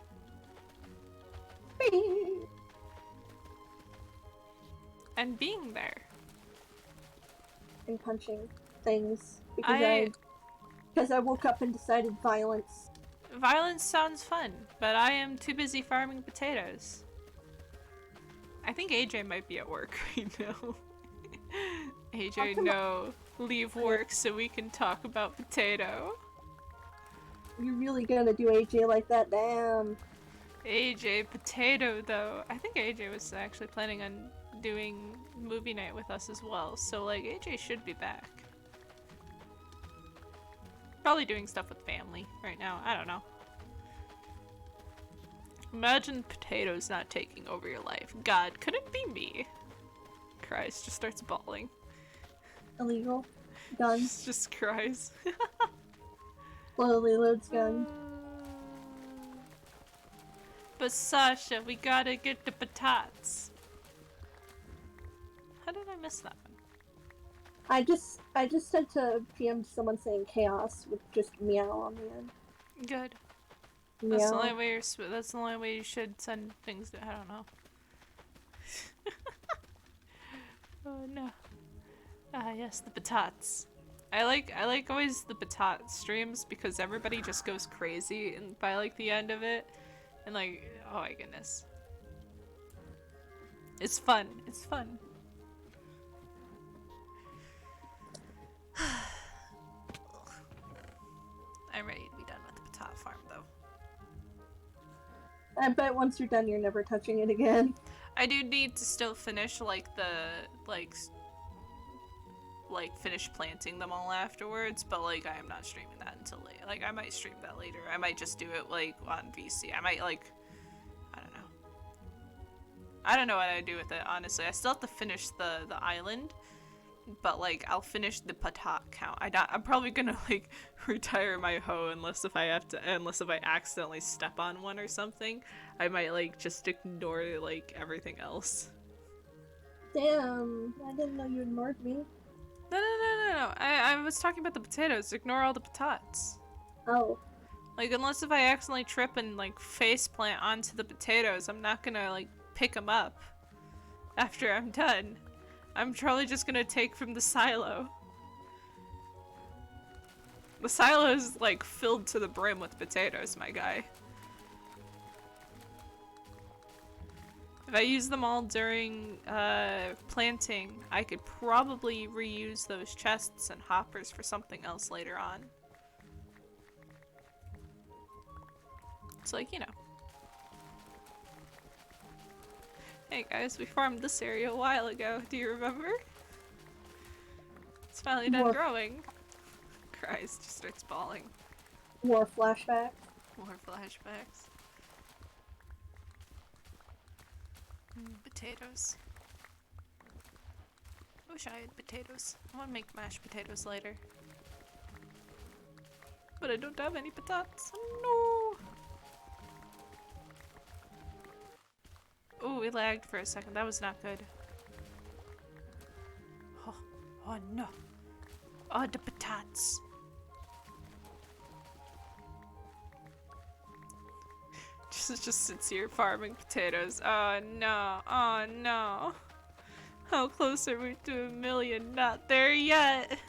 And being there. And punching things because I woke up and decided violence. Violence sounds fun, but I am too busy farming potatoes. I think AJ might be at work right now. AJ, no. Leave work so we can talk about potato. You're really gonna do AJ like that? Damn. AJ potato though. I think AJ was actually planning on doing movie night with us as well, so like AJ should be back. Probably doing stuff with family right now. I don't know. Imagine potatoes not taking over your life. God, could it be me? Cries, just starts bawling. Illegal. Guns. Just cries. Slowly loads gun. But Sasha, we gotta get the patatas. How did I miss that one? I just sent to PM someone saying chaos with just meow on the end. Good. Meow. That's the only way that's the only way you should send things to, I don't know. Oh no. Ah yes, the patatas. I like always the patat streams because everybody just goes crazy and by like the end of it. And like, oh my goodness. It's fun. It's fun. I'm ready to be done with the potato farm though. I bet once you're done, you're never touching it again. I do need to still finish like the finish planting them all afterwards, but like I am not streaming that until late. Like I might stream that later. I might just do it like on VC. I might like, I don't know. I don't know what I'd do with it, honestly. I still have to finish the island, but like I'll finish the patat count. I'm probably gonna like retire my hoe unless if I accidentally step on one or something. I might like just ignore like everything else. Damn, I didn't know you ignored me. No. I was talking about the potatoes. Ignore all the patatas. Oh. Like, unless if I accidentally trip and, like, face plant onto the potatoes, I'm not gonna, like, pick them up after I'm done. I'm probably just gonna take from the silo. The silo is like filled to the brim with potatoes, my guy. If I use them all during planting, I could probably reuse those chests and hoppers for something else later on. It's like, you know. Hey guys, we farmed this area a while ago. Do you remember? It's finally done growing. Christ, just starts bawling. More flashbacks. More flashbacks. Potatoes. I wish I had potatoes. I want to make mashed potatoes later. But I don't have any potatoes. No! Oh, we lagged for a second. That was not good. Oh, oh no. Oh, the potatoes. Just sits here farming potatoes. Oh no, oh no. How close are we to 1,000,000? Not there yet.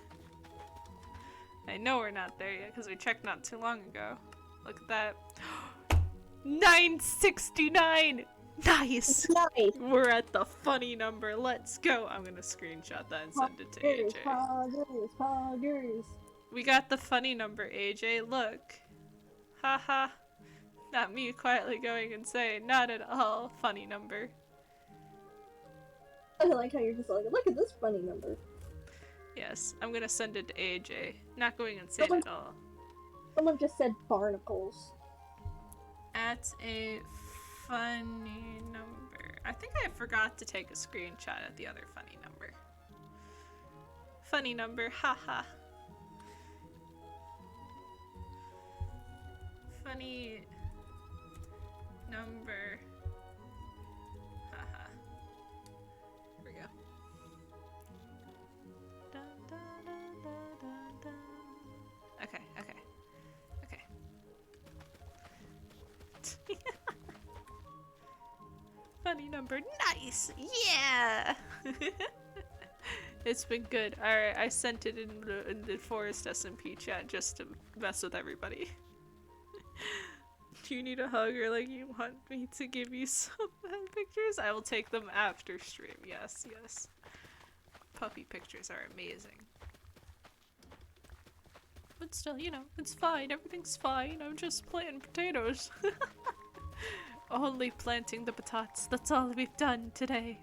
I know we're not there yet because we checked not too long ago. Look at that. 969! Nice! Nice! We're at the funny number. Let's go. I'm gonna screenshot that and send it to AJ. Poggers. We got the funny number, AJ. Look. Haha. Not me quietly going and saying, not at all. Funny number. I like how you're just like, look at this funny number. Yes, I'm gonna send it to AJ. Not going and saying it all. Someone just said barnacles. At a funny number. I think I forgot to take a screenshot at the other funny number. Funny number, haha. Funny number. Haha. Here we go. Dun, dun, dun, dun, dun, dun. Okay, okay. Okay. Funny number. Nice! Yeah! It's been good. Alright, I sent it in the Forest SMP chat just to mess with everybody. Do you need a hug or like you want me to give you some pictures? I will take them after stream. Yes, yes. Puppy pictures are amazing. But still, you know, it's fine. Everything's fine. I'm just planting potatoes. Only planting the potatoes. That's all we've done today.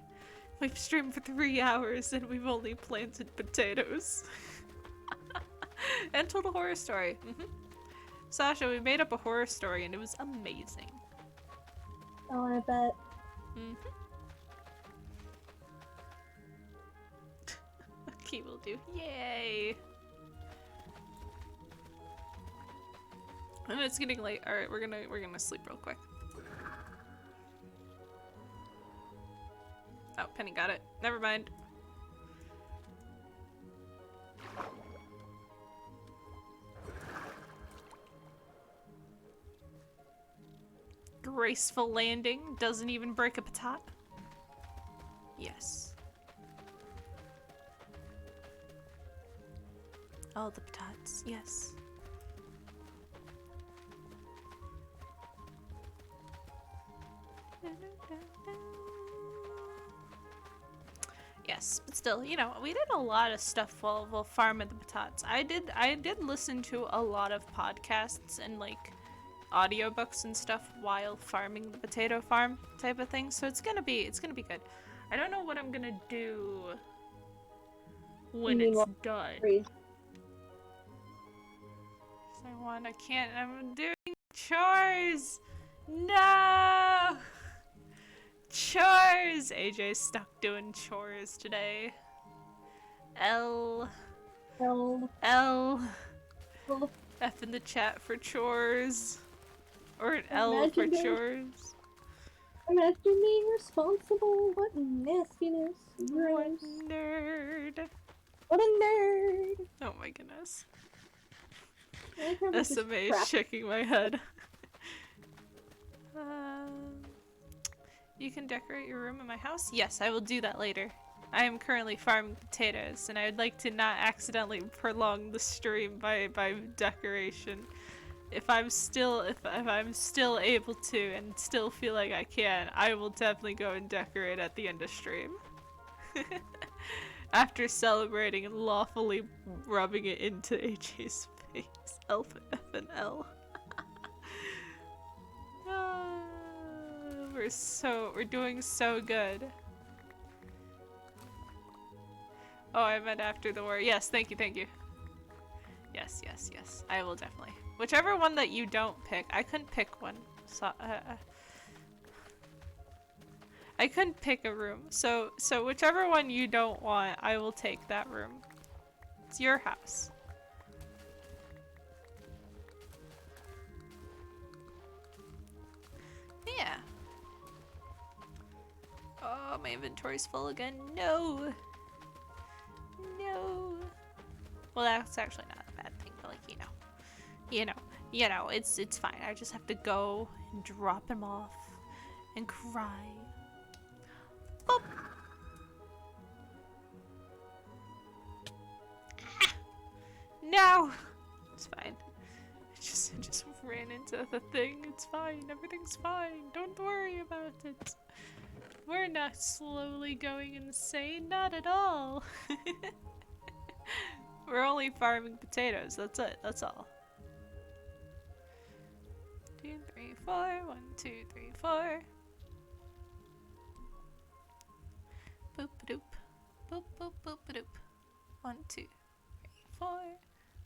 We've streamed for 3 hours and we've only planted potatoes. And told a horror story. Sasha, we made up a horror story and it was amazing. Oh, I bet. Okay, will do. Yay! And it's getting late. All right, we're gonna sleep real quick. Oh, Penny got it. Never mind. Graceful landing. Doesn't even break a patat. Yes. Oh, the patats. Yes. Yes, but still, you know, we did a lot of stuff while farming the patatas. I did listen to a lot of podcasts and like audiobooks and stuff while farming the potato farm type of thing. So it's gonna be good. I don't know what I'm gonna do when it's done. I'm doing chores. No. Chores! AJ's stuck doing chores today. F in the chat for chores. Or an L for chores. Imagine being responsible. What nastiness. What nerd. What a nerd. Oh my goodness. SMA is shaking my head. You can decorate your room in my house? Yes, I will do that later. I am currently farming potatoes, and I would like to not accidentally prolong the stream by decoration. If I'm still able to and still feel like I can, I will definitely go and decorate at the end of stream. After celebrating and lawfully rubbing it into AJ's face. Alpha, F, and L. We're doing so good. Oh, I meant after the war. Yes, thank you, thank you. Yes, yes, yes. I will definitely. Whichever one that you don't pick. I couldn't pick one. So, I couldn't pick a room. So whichever one you don't want, I will take that room. It's your house. Yeah. Oh, my inventory's full again. No. No. Well, that's actually not a bad thing, but like, you know, it's fine. I just have to go and drop him off and cry. Boop. Ah. No. It's fine. I just ran into the thing. It's fine. Everything's fine. Don't worry about it. We're not slowly going insane. Not at all. We're only farming potatoes. That's it. That's all. 2, 3, 4. 1, 2, 3, 4. Boop a doop. Boop boop boop a doop. 1, 2, 3, 4.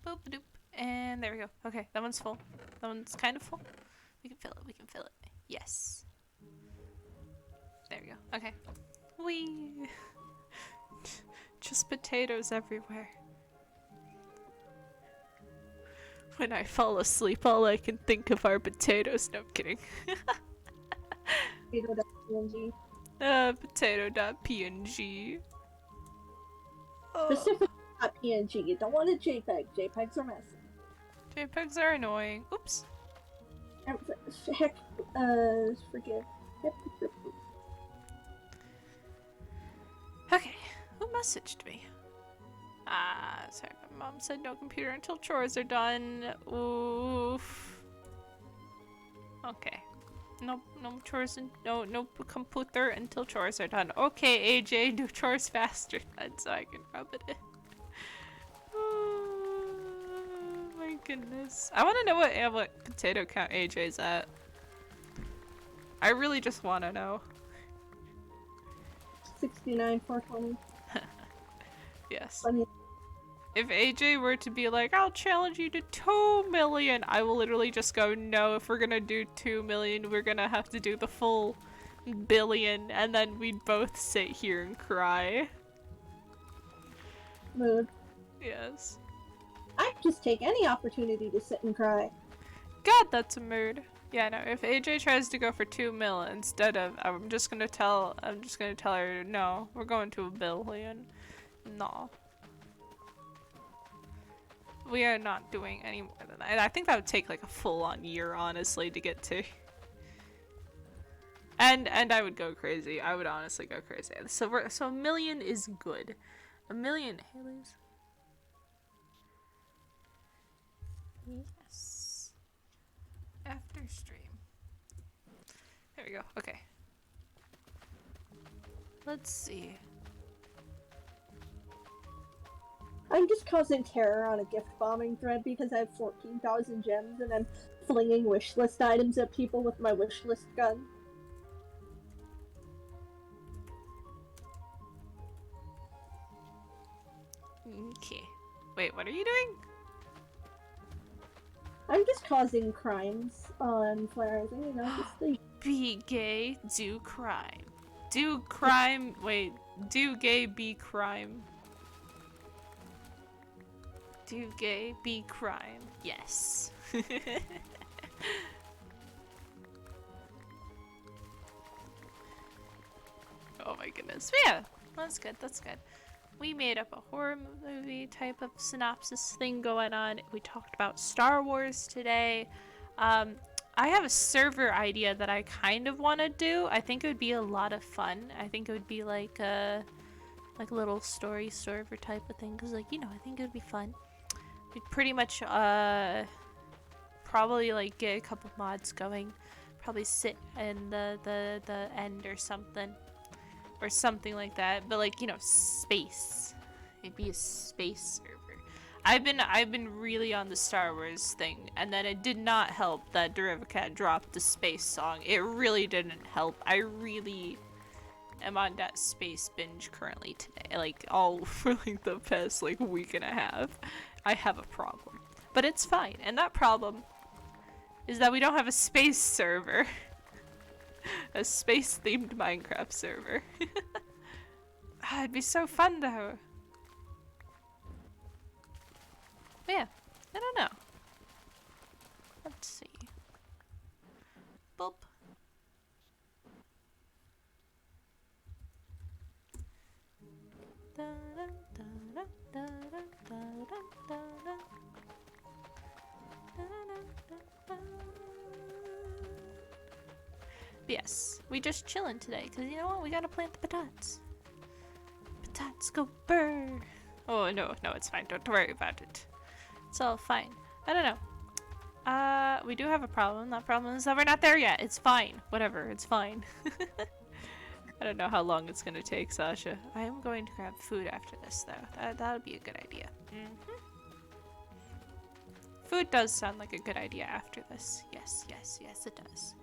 Boop a doop. And there we go. Okay, that one's full. That one's kind of full. We can fill it. We can fill it. Yes. There we go. Okay. Whee! Just potatoes everywhere. When I fall asleep, all I can think of are potatoes. No, I'm kidding. Potato.png. Potato.png. Oh. Specifically not PNG. You don't want a JPEG. JPEGs are messy. JPEGs are annoying. Oops. Heck, forgive. Okay, who messaged me? Sorry, my mom said no computer until chores are done. Oof. Okay. No chores and no computer until chores are done. Okay, AJ, do chores faster then so I can rub it in. Oh my goodness. I want to know what potato count AJ's at. I really just want to know. 69, 420. Yes. Funny. If AJ were to be like, I'll challenge you to 2 million, I will literally just go, no, if we're gonna do 2 million, we're gonna have to do the full billion, and then we'd both sit here and cry. Mood. Yes. I just take any opportunity to sit and cry. God, that's a mood. Yeah, no, if AJ tries to go for 2 mil instead of, I'm just gonna tell her, no, we're going to 1 billion. No. We are not doing any more than that. I think that would take like a full-on year, honestly, to get to. And I would go crazy. I would honestly go crazy. So 1 million is good. 1 million, Haley's. Yes. After stream. There we go. Okay. Let's see. I'm just causing terror on a gift bombing thread because I have 14,000 gems and I'm flinging wishlist items at people with my wishlist gun. Okay. Wait, what are you doing? I'm just causing crimes on flares, you know, just the... Be gay, do crime. Do crime, wait, do gay, be crime. Do gay, be crime. Yes. Oh my goodness. Yeah, that's good, that's good. We made up a horror movie type of synopsis thing going on. We talked about Star Wars today. I have a server idea that I kind of want to do. I think it would be a lot of fun. I think it would be like a like a little story server type of thing, because like, you know, I think it would be fun. We'd pretty much probably like get a couple mods going, probably sit in the end or something like that, but like, you know, space. It'd be a space server. I've been really on the Star Wars thing, and then it did not help that Derivacat dropped the space song. It really didn't help. I really am on that space binge currently today, like all for like the past like week and a half. I have a problem, but it's fine, and that problem is that we don't have a space server. A space themed Minecraft server. It'd be so fun though. Yeah, I don't know. Let's see. Boop. Yes, we just chillin' today, because you know what? We gotta plant the patatas. Patatas go burr. Oh, no, it's fine. Don't worry about it. It's all fine. I don't know. We do have a problem. That problem is that we're not there yet. It's fine. Whatever, it's fine. I don't know how long it's gonna take, Sasha. I am going to grab food after this, though. That would be a good idea. Food does sound like a good idea after this. Yes, it does.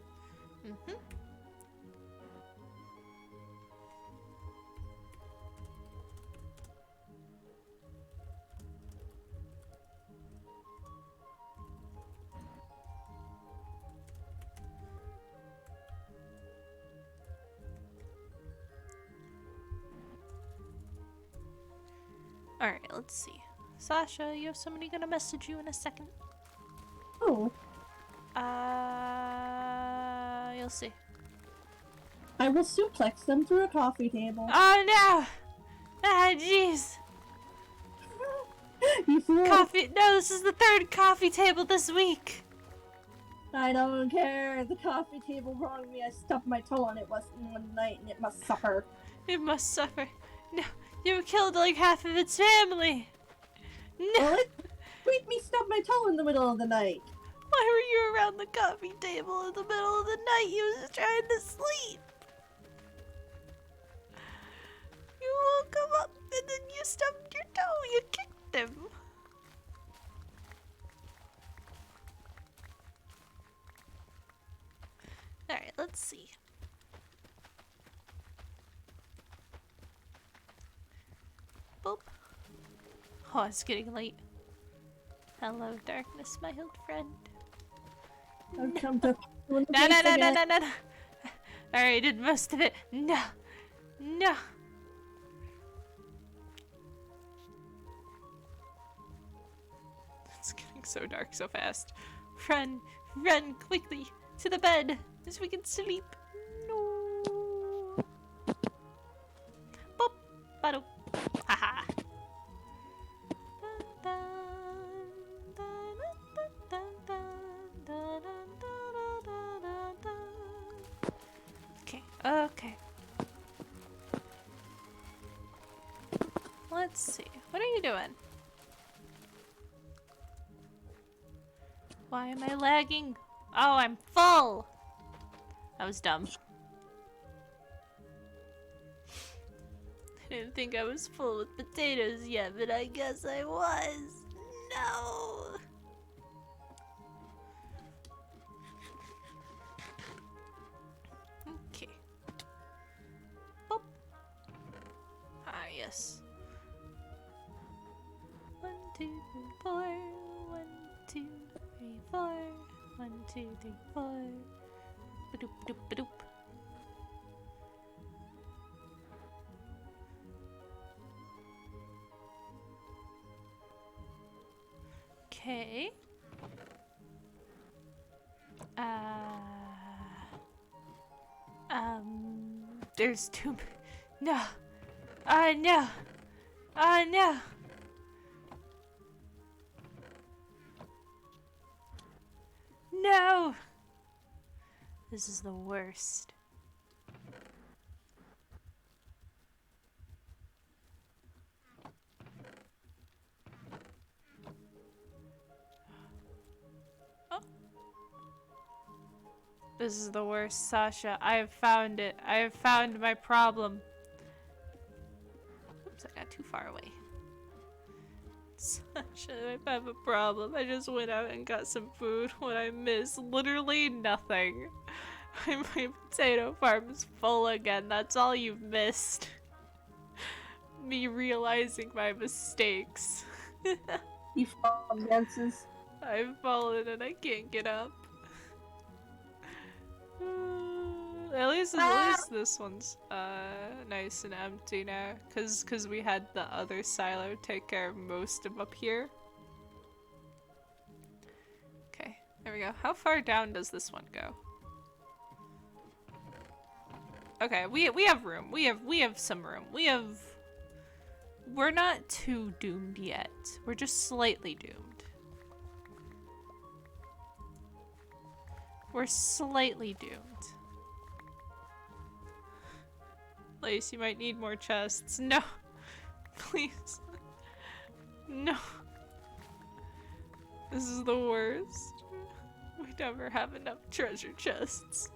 Alright, let's see. Sasha, you have somebody gonna message you in a second. Oh. You'll see. I will suplex them through a coffee table. Oh no! Ah, jeez! You fool! Coffee- no, this is the third coffee table this week! I don't care. The coffee table wronged me. I stubbed my toe on it one night and it must suffer. It must suffer. No, you killed like half of its family! No! Well, it made me stub my toe in the middle of the night. Why were you around the coffee table in the middle of the night? You was trying to sleep! You woke him up and then you stubbed your toe. You kicked him. Alright, let's see. Boop. Oh, it's getting late. Hello, darkness, my old friend. I've come to No. Alright, I did most of it. No. It's getting so dark so fast. Run quickly to the bed so we can sleep. No. Boop. Bado. Haha. Okay. Let's see. What are you doing? Why am I lagging? Oh, I'm full! That was dumb. I didn't think I was full with potatoes yet, but I guess I was. No! Okay. Boop. Ah, yes. 1, 2, 3, 4. 1, 2, 3, 4. 1, 2, 3, 4. Ba-doop, ba-doop, ba-doop. Okay. There's too no. No. No. No. This is the worst. This is the worst, Sasha. I have found it. I have found my problem. Oops, I got too far away. Sasha, I have a problem. I just went out and got some food. What I miss? Literally nothing. My potato farm is full again. That's all you've missed. Me realizing my mistakes. You fall dances. I've fallen and I can't get up. At least this one's nice and empty now, cause we had the other silo take care of most of up here. Okay, there we go. How far down does this one go? Okay, we have room. We have some room. We're not too doomed yet. We're just slightly doomed. We're slightly doomed. Lace, you might need more chests. No. Please. No. This is the worst. We never have enough treasure chests.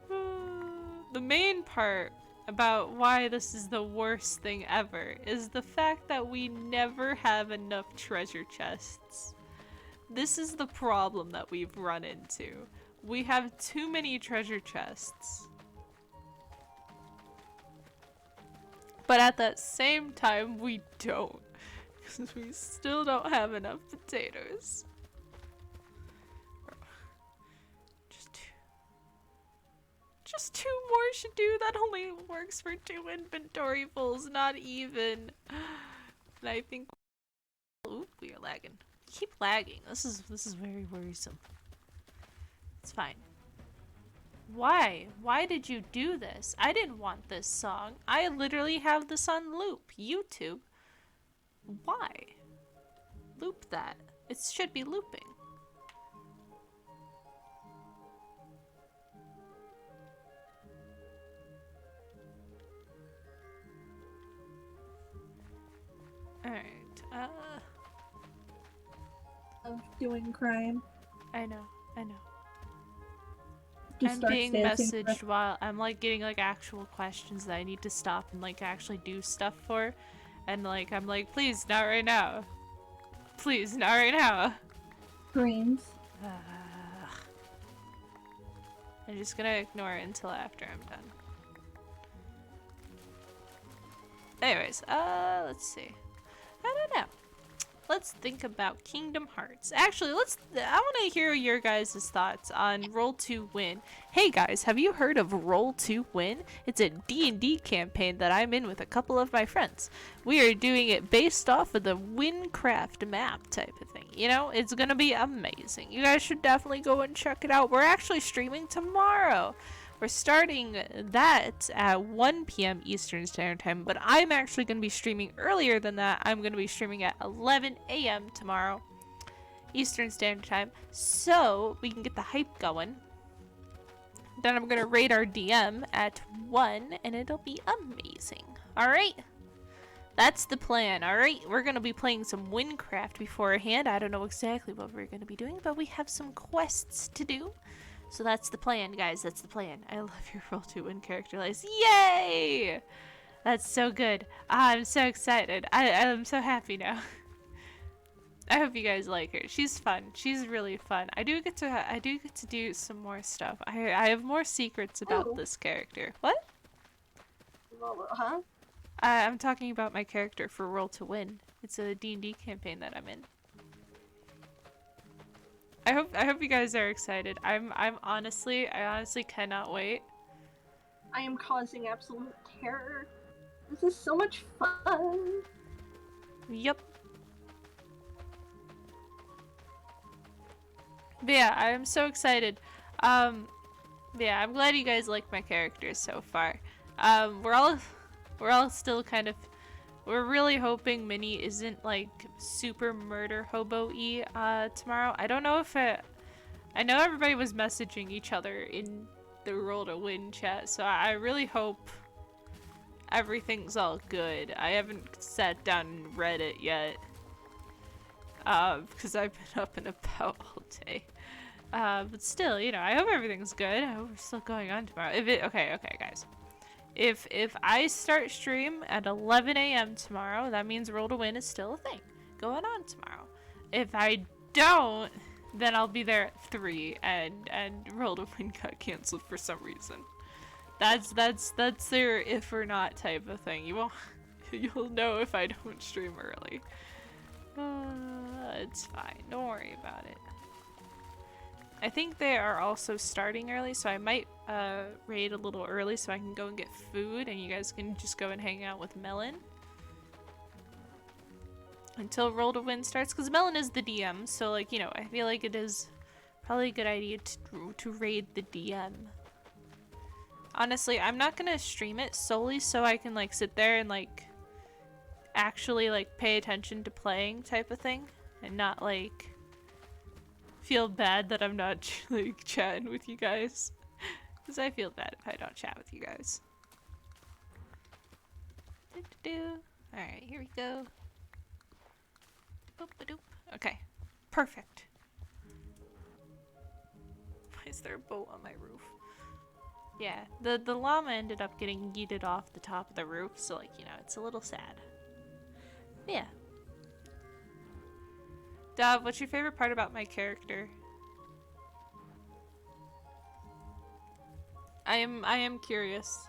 The main part about why this is the worst thing ever is the fact that we never have enough treasure chests. This is the problem that we've run into. We have too many treasure chests. But at that same time, we don't. Because we still don't have enough potatoes. Just two more should do. That only works for 2 inventory fulls, not even. And I think... Oop, we are lagging. We keep lagging. This is very worrisome. It's fine. Why? Why did you do this? I didn't want this song. I literally have this on loop. YouTube. Why? Loop that. It should be looping. Alright, Of doing crime. I know. Just I'm starts being dancing messaged while I'm like getting like actual questions that I need to stop and like actually do stuff for. And like, I'm like, please, not right now. Please, not right now. Screams. I'm just gonna ignore it until after I'm done. Anyways, let's see. I don't know. Let's think about Kingdom Hearts. Actually, I want to hear your guys' thoughts on Roll to Win. Hey guys, have you heard of Roll to Win? It's a D&D campaign that I'm in with a couple of my friends. We are doing it based off of the Winecraft map type of thing. You know, it's gonna be amazing. You guys should definitely go and check it out. We're actually streaming tomorrow. We're starting that at 1 p.m. Eastern Standard Time, but I'm actually going to be streaming earlier than that. I'm going to be streaming at 11 a.m. tomorrow, Eastern Standard Time, so we can get the hype going. Then I'm going to raid our DM at 1, and it'll be amazing. Alright? That's the plan, alright? We're going to be playing some Winecraft beforehand. I don't know exactly what we're going to be doing, but we have some quests to do. So that's the plan, guys. That's the plan. I love your Roll to Win character, Lice. Yay! That's so good. I'm so excited. I'm so happy now. I hope you guys like her. She's fun. She's really fun. I do get to do some more stuff. I have more secrets about this character. What? Huh? I'm talking about my character for Roll to Win. It's a D&D campaign that I'm in. I hope you guys are excited. I honestly cannot wait. I am causing absolute terror. This is so much fun. Yep. But yeah, I'm so excited. Yeah, I'm glad you guys like my characters so far. We're all still kind of. We're really hoping Minnie isn't like super murder hobo-y tomorrow. I don't know if I know everybody was messaging each other in the Roll to Win chat, so I really hope everything's all good. I haven't sat down and read it yet because I've been up and about all day. But still, you know, I hope everything's good. I hope we're still going on tomorrow. Okay, guys. If I start stream at 11 a.m. tomorrow, that means Roll to Win is still a thing going on tomorrow. If I don't, then I'll be there at 3 and Roll to Win got canceled for some reason. That's their if or not type of thing. You'll know if I don't stream early. It's fine. Don't worry about it. I think they are also starting early, so I might raid a little early so I can go and get food and you guys can just go and hang out with Melon until Roll to Win starts, because Melon is the DM, so like, you know, I feel like it is probably a good idea to raid the DM. Honestly, I'm not gonna stream it solely so I can like sit there and like actually like pay attention to playing type of thing and not like feel bad that I'm not like chatting with you guys, because I feel bad if I don't chat with you guys. Alright, here we go. Boop-a-doop. Okay, perfect. Why is there a boat on my roof? Yeah, the llama ended up getting yeeted off the top of the roof, so like, you know, it's a little sad. But yeah. Dav, what's your favorite part about my character? I am curious.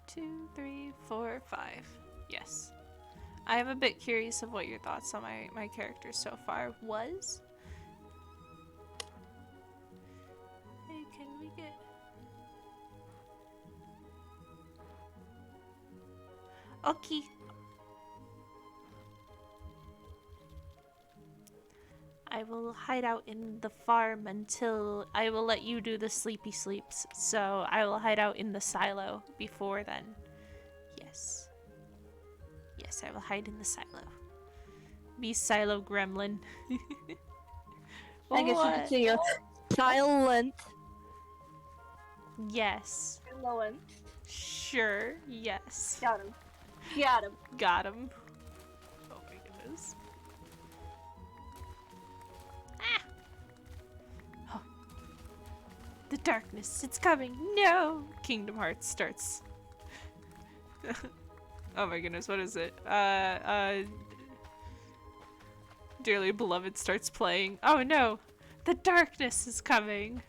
2, 3, 4, 5. Yes. I am a bit curious of what your thoughts on my character so far was. Hey, can we get... Okay. I will hide out in the farm until I will let you do the sleepy sleeps. So I will hide out in the silo before then. Yes. Yes, I will hide in the silo. Be silo gremlin. I guess you could say you're silent. Yes. Silent. Sure. Yes. Got him. Got him. Got him. Oh my goodness. Oh. The darkness, it's coming. No! Kingdom Hearts starts. Oh my goodness, what is it? Dearly Beloved starts playing. Oh no! The darkness is coming!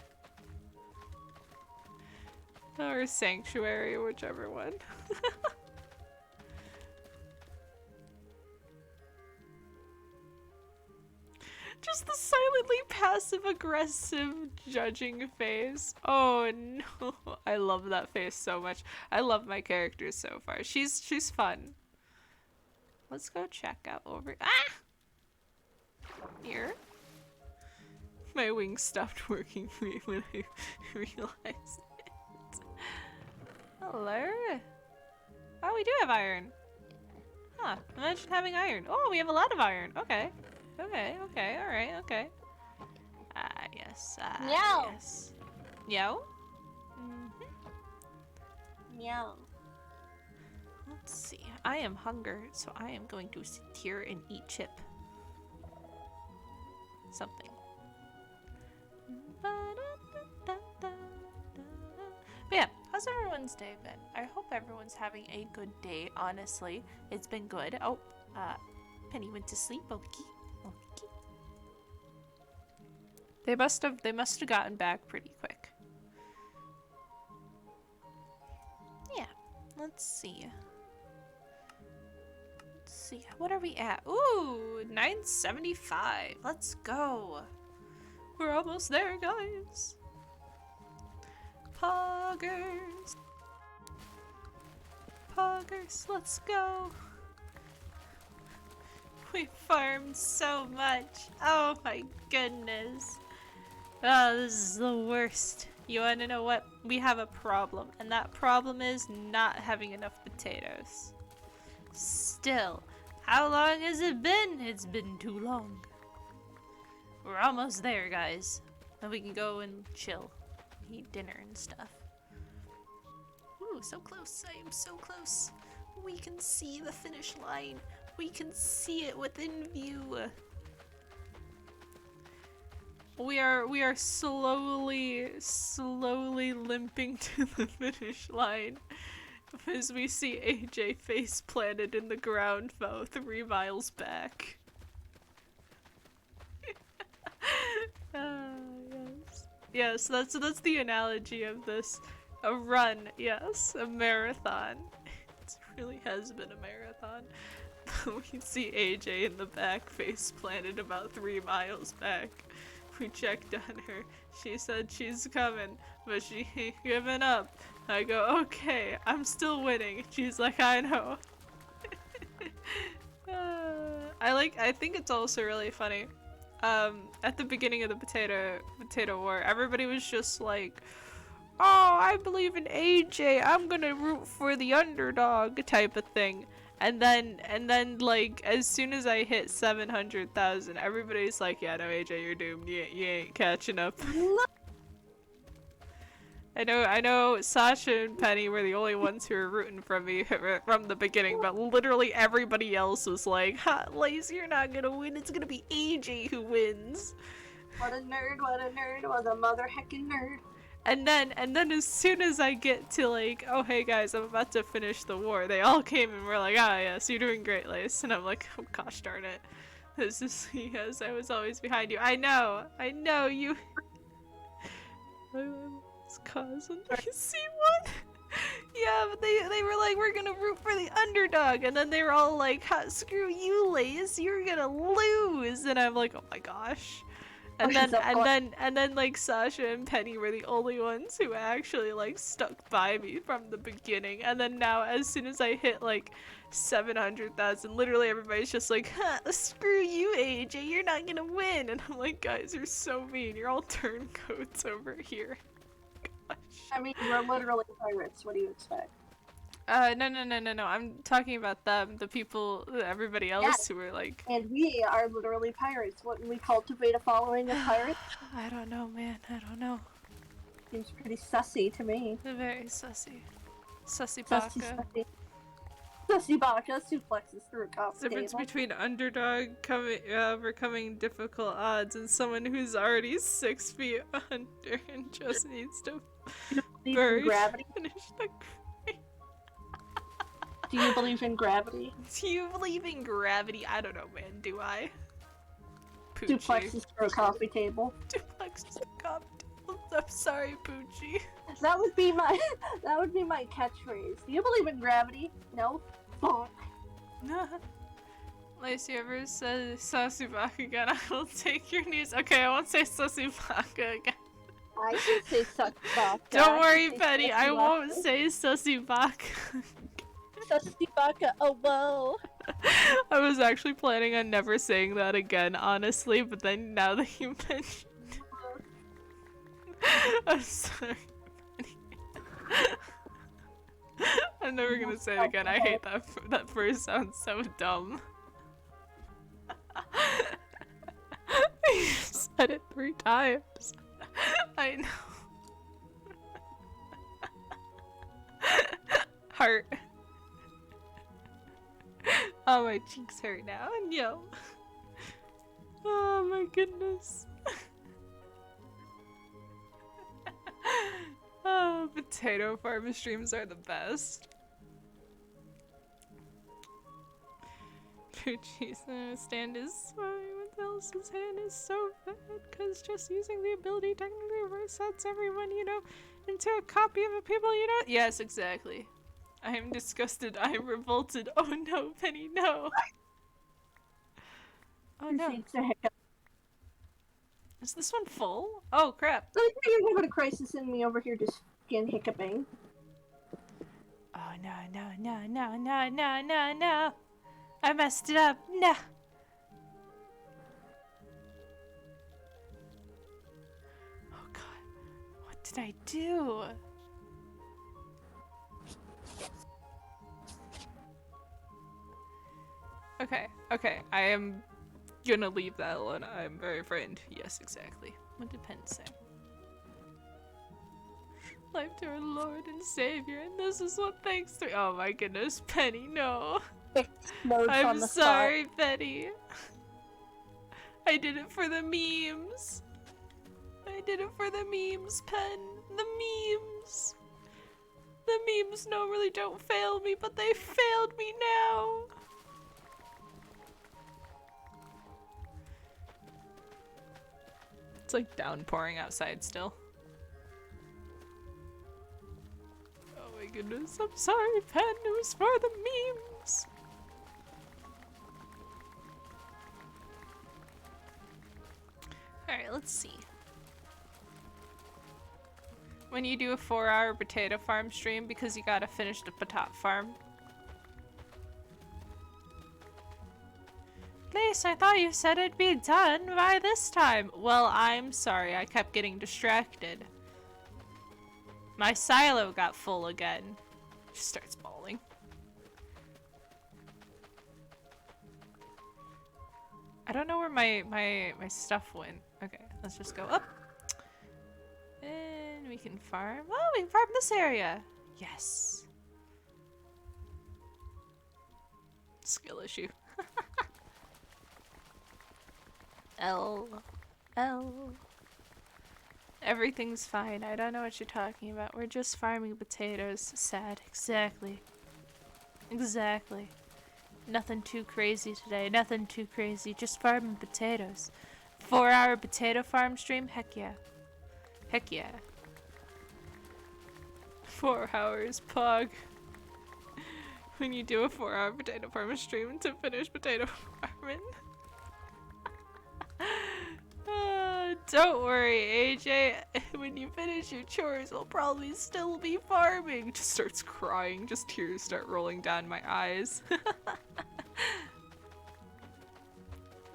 Or Sanctuary, whichever one. Just the silently passive-aggressive judging face. Oh no. I love that face so much. I love my character so far. She's fun. Let's go check out over... Ah! Here. My wings stopped working for me when I realized it. Hello? Oh, we do have iron. Huh. Imagine having iron. Oh, we have a lot of iron. Okay. Okay, alright, okay. Yes, Meow. yes. Yo? Meow. Let's see. I am hunger, so I am going to sit here and eat chip. Something. But yeah, how's everyone's day been? I hope everyone's having a good day, honestly. It's been good. Oh, Penny went to sleep. Okay. They must have gotten back pretty quick. Yeah, let's see. What are we at? Ooh, 975. Let's go. We're almost there, guys. Poggers. Let's go. We farmed so much. Oh my goodness. Oh, this is the worst. You wanna know what? We have a problem, and that problem is not having enough potatoes. Still, how long has it been? It's been too long. We're almost there, guys. And we can go and chill. Eat dinner and stuff. Ooh, so close. I am so close. We can see the finish line. We can see it within view. We are slowly limping to the finish line as we see AJ face planted in the ground about 3 miles back. Yes. Yes, that's the analogy of this. A run, yes, a marathon. It really has been a marathon. We see AJ in the back, face planted about 3 miles back. We checked on her. She said she's coming, but she ain't giving up. I go, okay, I'm still winning. She's like, I know. I think it's also really funny. At the beginning of the potato war, everybody was just like, oh, I believe in AJ, I'm gonna root for the underdog type of thing. And then like as soon as I hit 700,000, everybody's like, yeah, no, AJ, you're doomed. You ain't catching up. I know Sasha and Penny were the only ones who were rooting for me from the beginning, but literally everybody else was like, ha, Lace, you're not gonna win, it's gonna be AJ who wins. What a nerd, what a mother heckin' nerd. And then as soon as I get to like, oh hey guys, I'm about to finish the war, they all came and were like, ah yes, you're doing great, Lace. And I'm like, oh gosh darn it. This is because I was always behind you. I know you. Cousin, you see one? Yeah, but they were like, we're gonna root for the underdog, and then they were all like, screw you, Lace, you're gonna lose. And I'm like, oh my gosh. And then like Sasha and Penny were the only ones who actually like stuck by me from the beginning. And then now, as soon as I hit like 700,000, literally everybody's just like, screw you, AJ, you're not gonna win. And I'm like, guys, you're so mean. You're all turncoats over here. Gosh. I mean, we're literally pirates. What do you expect? No. I'm talking about them, the people, everybody else who were like... And we are literally pirates. Wouldn't we cultivate a following of pirates? I don't know, man. I don't know. Seems pretty sussy to me. They're very sussy. Sussy baka. Sussy baka suplexes through a coffee table. Difference between underdog overcoming difficult odds and someone who's already 6 feet under and just needs to gravity. Finish the... Do you believe in gravity? Do you believe in gravity? I don't know, man. Do I? Poochie. Duplexes through a coffee table. Duplexes through a coffee table. I'm sorry, Poochie. That would be my catchphrase. Do you believe in gravity? No. Bonk. Lace, you ever said Sasubaka again? I will take your news. Okay, I won't say Sasubaka again. I can say Sasubaka. Don't worry, Penny. I won't say Sasubaka. Sasubaka, oh whoa. I was actually planning on never saying that again, honestly, but then now that you mentioned I'm sorry. I'm never gonna say it again. I hate that first sounds so dumb. You said it 3 times. I know. Heart. Oh, my cheeks hurt now. No. Oh my goodness. Oh, potato farm streams are the best. Poochie's stand is someone else's hand is so bad, cause just using the ability technically resets everyone, you know, into a copy of a people, you know? Yes, exactly. I am disgusted. I am revolted. Oh no, Penny, no. Oh no. Is this one full? Oh crap. You're having a crisis in me over here just fucking hiccuping. Oh no. I messed it up. No. Oh god. What did I do? Okay, I am gonna leave that alone. I'm very frightened. Yes, exactly. What did Penn say? Life to our Lord and Savior, and this is what thanks to— oh my goodness, Penny, no. I'm sorry, Penny. I did it for the memes. did it for the memes, Pen. The memes. The memes normally don't fail me, but they failed me now. It's like downpouring outside still. Oh my goodness, I'm sorry, Pen. It was for the memes. Alright, let's see. When you do a 4-hour potato farm stream because you gotta finish the potat farm. Lise, I thought you said it'd be done by this time. Well, I'm sorry, I kept getting distracted. My silo got full again. She starts bawling. I don't know where my stuff went. Okay, let's just go up. And we can farm. Oh, we can farm this area. Yes. Skill issue. L. Everything's fine. I don't know what you're talking about. We're just farming potatoes. Sad. Exactly. Exactly. Nothing too crazy today. Nothing too crazy. Just farming potatoes. 4-hour potato farm stream? Heck yeah. Heck yeah. 4 hours, pog. When you do a 4-hour potato farm stream to finish potato farming. Don't worry, AJ. When you finish your chores, we'll probably still be farming. Just starts crying. Just tears start rolling down my eyes.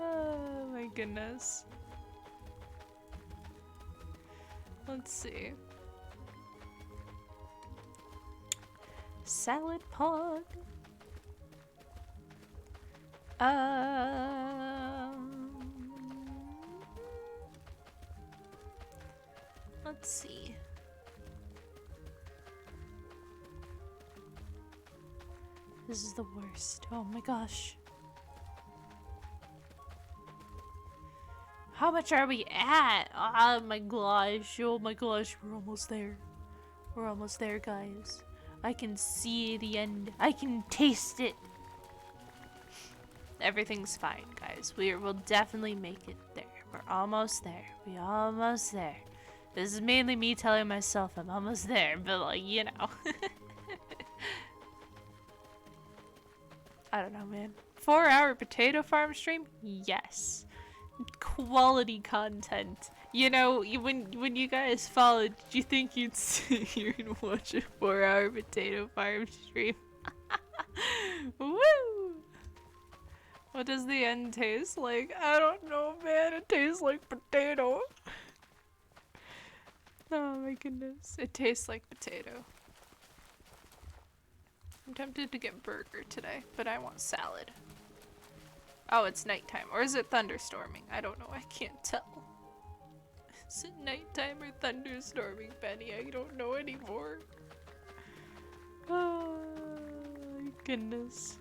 Oh my goodness. Let's see. Salad pod. Let's see. This is the worst. Oh my gosh. How much are we at? Oh my gosh. Oh my gosh. We're almost there. We're almost there, guys. I can see the end. I can taste it. Everything's fine, guys. We'll definitely make it there. We're almost there. We're almost there. This is mainly me telling myself I'm almost there, but like, you know. I don't know, man. 4-hour potato farm stream? Yes. Quality content. You know, when you guys followed, did you think you'd sit here and watch a 4-hour potato farm stream? Woo! What does the end taste like? I don't know, man. It tastes like potato. Oh my goodness. It tastes like potato. I'm tempted to get burger today, but I want salad. Oh, it's nighttime. Or is it thunderstorming? I don't know. I can't tell. Is it nighttime or thunderstorming, Benny? I don't know anymore. Oh my goodness.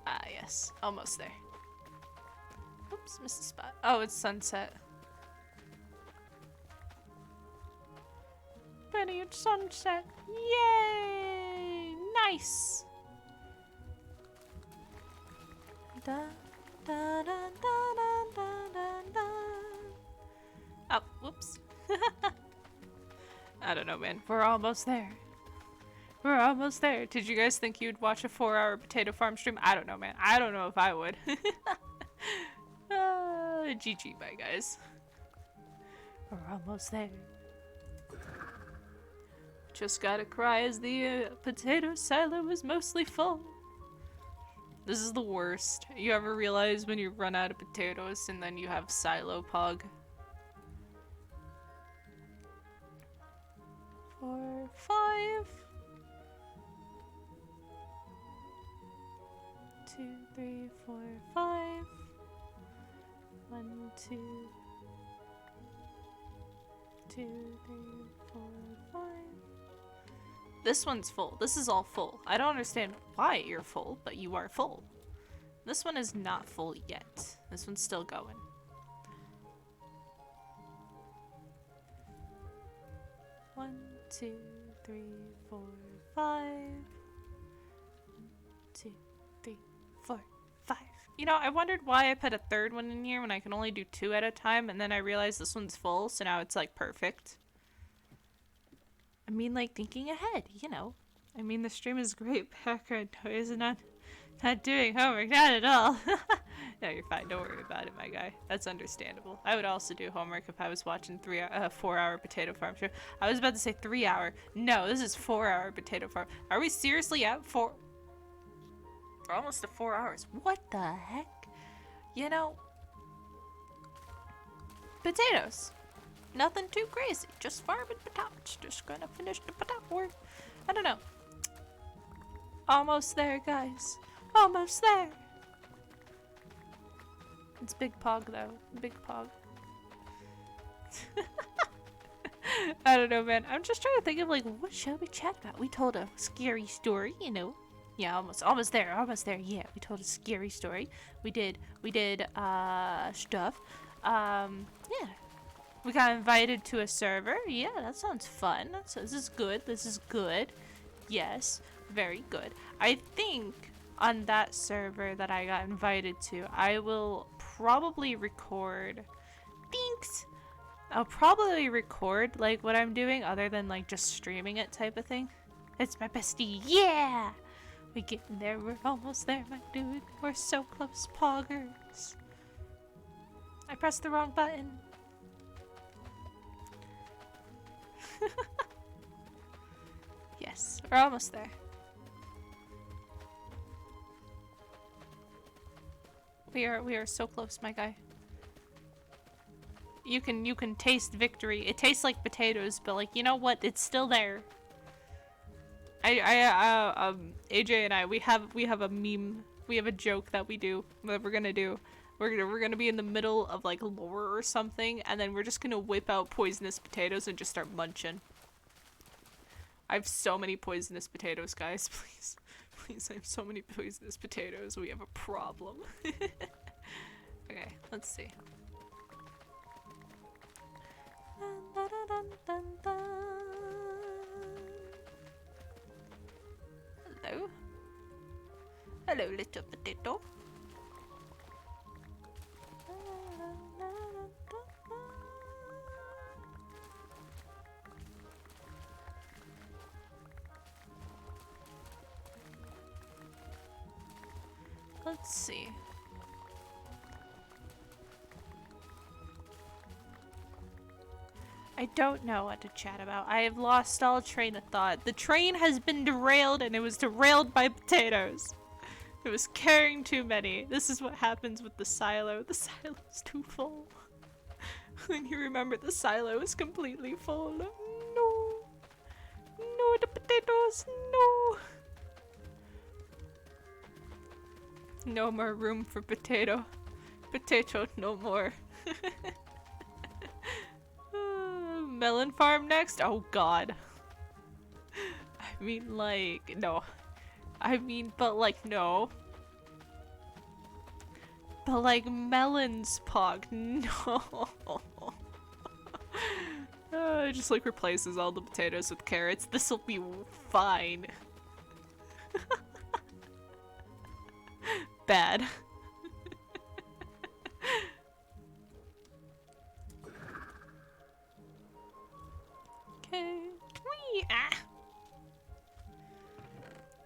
Ah, yes. Almost there. Oops, missed a spot. Oh, it's sunset. Benny, it's sunset. Yay! Nice! Da, da, da, da, da, da, da. Oh, whoops. I don't know, man. We're almost there. We're almost there. Did you guys think you'd watch a 4-hour potato farm stream? I don't know, man. I don't know if I would. GG, bye, guys. We're almost there. Just gotta cry as the potato silo is mostly full. This is the worst. You ever realize when you run out of potatoes and then you have silo pog? 4, 5. 2, 3, 4, 5. 1, 2. 2, 3, 4, 5. This one's full. This is all full. I don't understand why you're full, but you are full. This one is not full yet. This one's still going. 2, 3, 4, 5. 2, 3, 4, 5. You know, I wondered why I put a third one in here when I can only do 2 at a time, and then I realized this one's full, so now it's like perfect. I mean, like, thinking ahead, you know. I mean, the stream is great background noise and not doing homework, not at all. No, you're fine, don't worry about it, my guy. That's understandable. I would also do homework if I was watching 4-hour potato farm show. I was about to say 3-hour. No, this is 4-hour potato farm. Are we seriously at 4? For almost to 4 hours. What the heck? You know, potatoes. Nothing too crazy. Just farming potatoes. Just gonna finish the potato work. I don't know. Almost there, guys. Almost there. It's Big Pog, though. Big Pog. I don't know, man. I'm just trying to think of, like, what should we chat about? We told a scary story, you know. Yeah, almost there, yeah. We told a scary story. We did, stuff. Yeah. We got invited to a server. Yeah, that sounds fun. This is good. Yes, very good. I think on that server that I got invited to, I will probably record. Thanks! I'll probably record, like, what I'm doing other than, like, just streaming it type of thing. It's my bestie. Yeah! We getting there. We're almost there, my dude. We're so close, poggers. I pressed the wrong button. Yes, we're almost there. We are so close, my guy. You can taste victory. It tastes like potatoes, but, like, you know what? It's still there. AJ and I, we have a meme, we have a joke that we do, that we're gonna do. We're gonna be in the middle of, like, lore or something, and then we're just gonna whip out poisonous potatoes and just start munching. I have so many poisonous potatoes, guys. Please, I have so many poisonous potatoes. We have a problem. Okay, let's see. Hello? Hello, little potato. Let's see. I don't know what to chat about. I have lost all train of thought. The train has been derailed, and it was derailed by potatoes. It was carrying too many. This is what happens with the silo. The silo's too full. When you remember the silo is completely full. No. No, the potatoes. No. No more room for potato. Potato, no more. Melon farm next? Oh god. I mean, like, no. I mean, but like, no. But like, melons, Pog, no. It just like replaces all the potatoes with carrots. This'll be fine. Bad. Okay. Whee! Ah!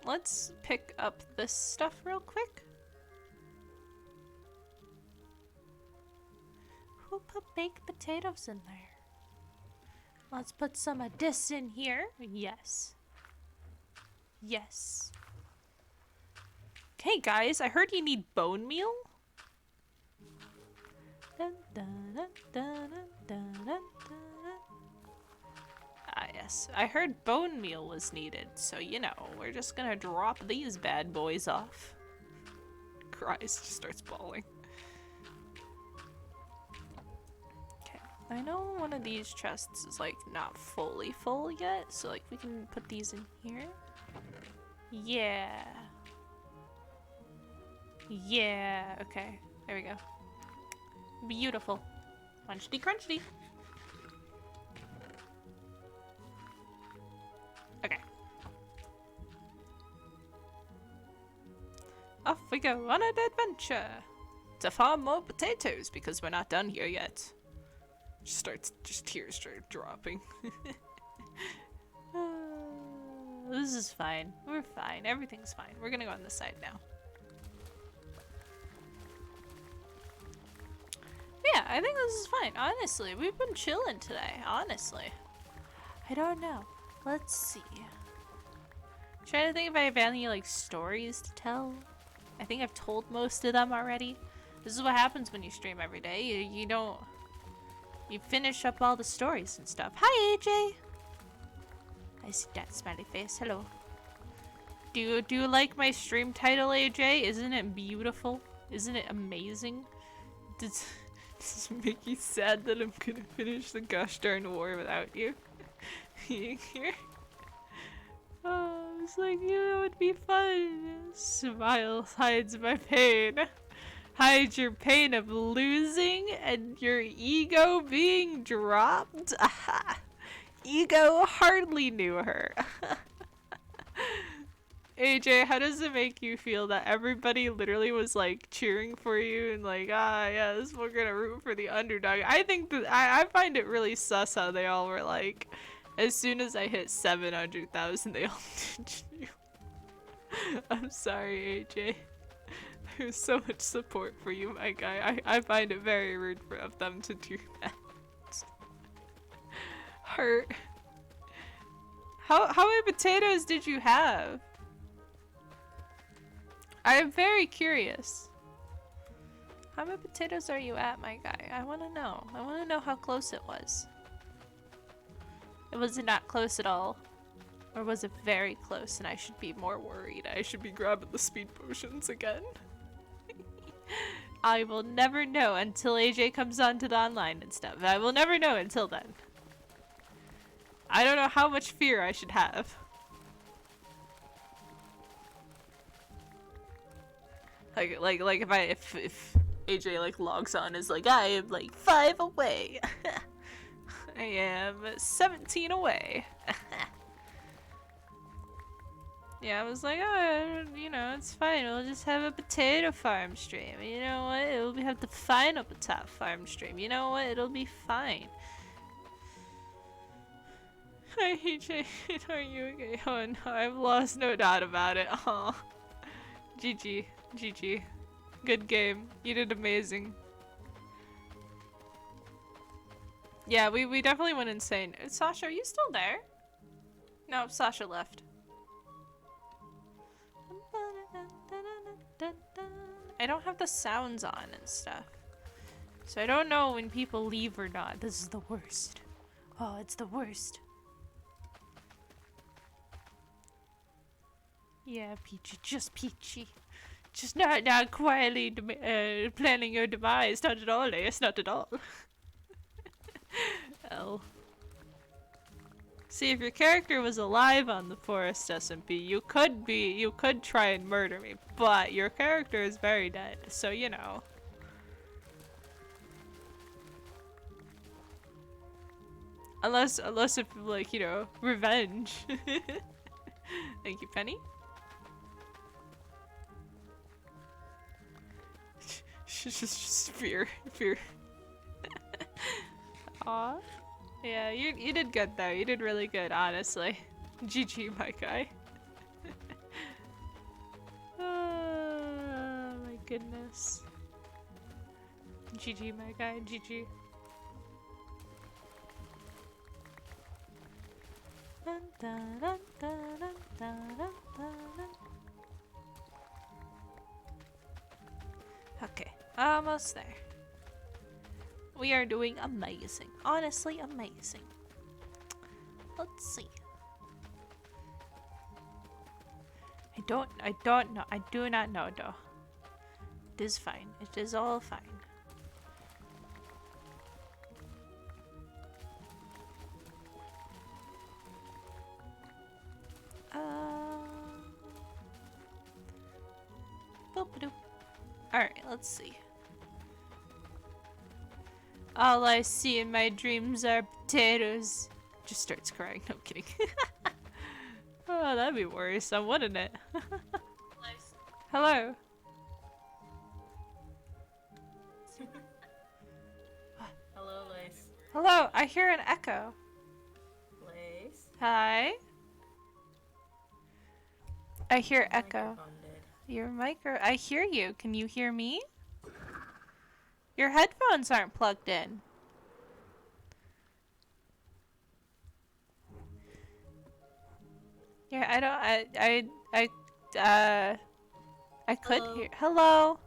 Let's pick up this stuff real quick. Who put baked potatoes in there? Let's put some of this in here. Yes. Yes. Okay, guys, I heard you need bone meal. Dun, dun, dun, dun, dun, dun, dun. Ah, yes. I heard bone meal was needed, so, you know, we're just gonna drop these bad boys off. Cries, just starts bawling. Okay, I know one of these chests is, like, not fully full yet, so, like, we can put these in here. Yeah. Yeah, okay. There we go. Beautiful. Crunchy crunchy. we go on an adventure to farm more potatoes because we're not done here yet. Just tears start dropping. This is fine. We're fine. Everything's fine. We're gonna go on this side now. Yeah, I think this is fine. Honestly, we've been chilling today. Honestly. I don't know. Let's see. Trying to think if I have any, like, stories to tell. I think I've told most of them already. This is what happens when you stream every day. You don't... You finish up all the stories and stuff. Hi, AJ! I see that smiley face. Hello. Do you like my stream title, AJ? Isn't it beautiful? Isn't it amazing? Does it make you sad that I'm gonna finish the gosh darn war without you? Here? Oh, it's like, it would be fun. Smile hides my pain. Hide your pain of losing and your ego being dropped. Aha. Ego hardly knew her. AJ, how does it make you feel that everybody literally was like cheering for you and like, ah, yes, we're gonna root for the underdog? I think that I find it really sus how they all were like, as soon as I hit 700,000, they all did you. I'm sorry, AJ. There's so much support for you, my guy. I find it very rude of them to do that. Hurt. How many potatoes did you have? I am very curious. How many potatoes are you at, my guy? I want to know. I want to know how close it was. Was it not close at all? Or was it very close and I should be more worried? I should be grabbing the speed potions again. I will never know until AJ comes onto the online and stuff. I will never know until then. I don't know how much fear I should have. Like if AJ like logs on is like, I am like 5 away. I am 17 away. Yeah, I was like, oh, you know, it's fine. We'll just have a potato farm stream. You know what? We'll have the final potato farm stream. You know what? It'll be fine. Hi, AJ. Are you okay? Oh no, I've lost no doubt about it. Aw. GG. GG. Good game. You did amazing. Yeah, we definitely went insane. Sasha, are you still there? No, Sasha left. I don't have the sounds on and stuff. So I don't know when people leave or not. This is the worst. Oh, it's the worst. Yeah, Peachy, just Peachy. Just not quietly planning your demise. Not at all, Leia. Not at all. L. See, if your character was alive on the Forest SMP, you could try and murder me, but your character is very dead, so you know. Unless if, like, you know, revenge. Thank you, Penny. just fear. Aw. Yeah, you did good though. You did really good, honestly. GG, my guy. Oh my goodness. GG, my guy. GG. Okay, almost there. We are doing amazing. Honestly, amazing. Let's see. I don't know. I do not know though. It is fine. It is all fine. Boop-a-doop. Alright, let's see. All I see in my dreams are potatoes. Just starts crying. No, I'm kidding. Oh, that'd be worrisome, wouldn't it? Hello. Hello, I hear an echo. Place. Hi. I hear echo. Microphone did. Your micro. I hear you. Can you hear me? Your headphones aren't plugged in. Yeah, I don't. I could Hello? hear. Hello.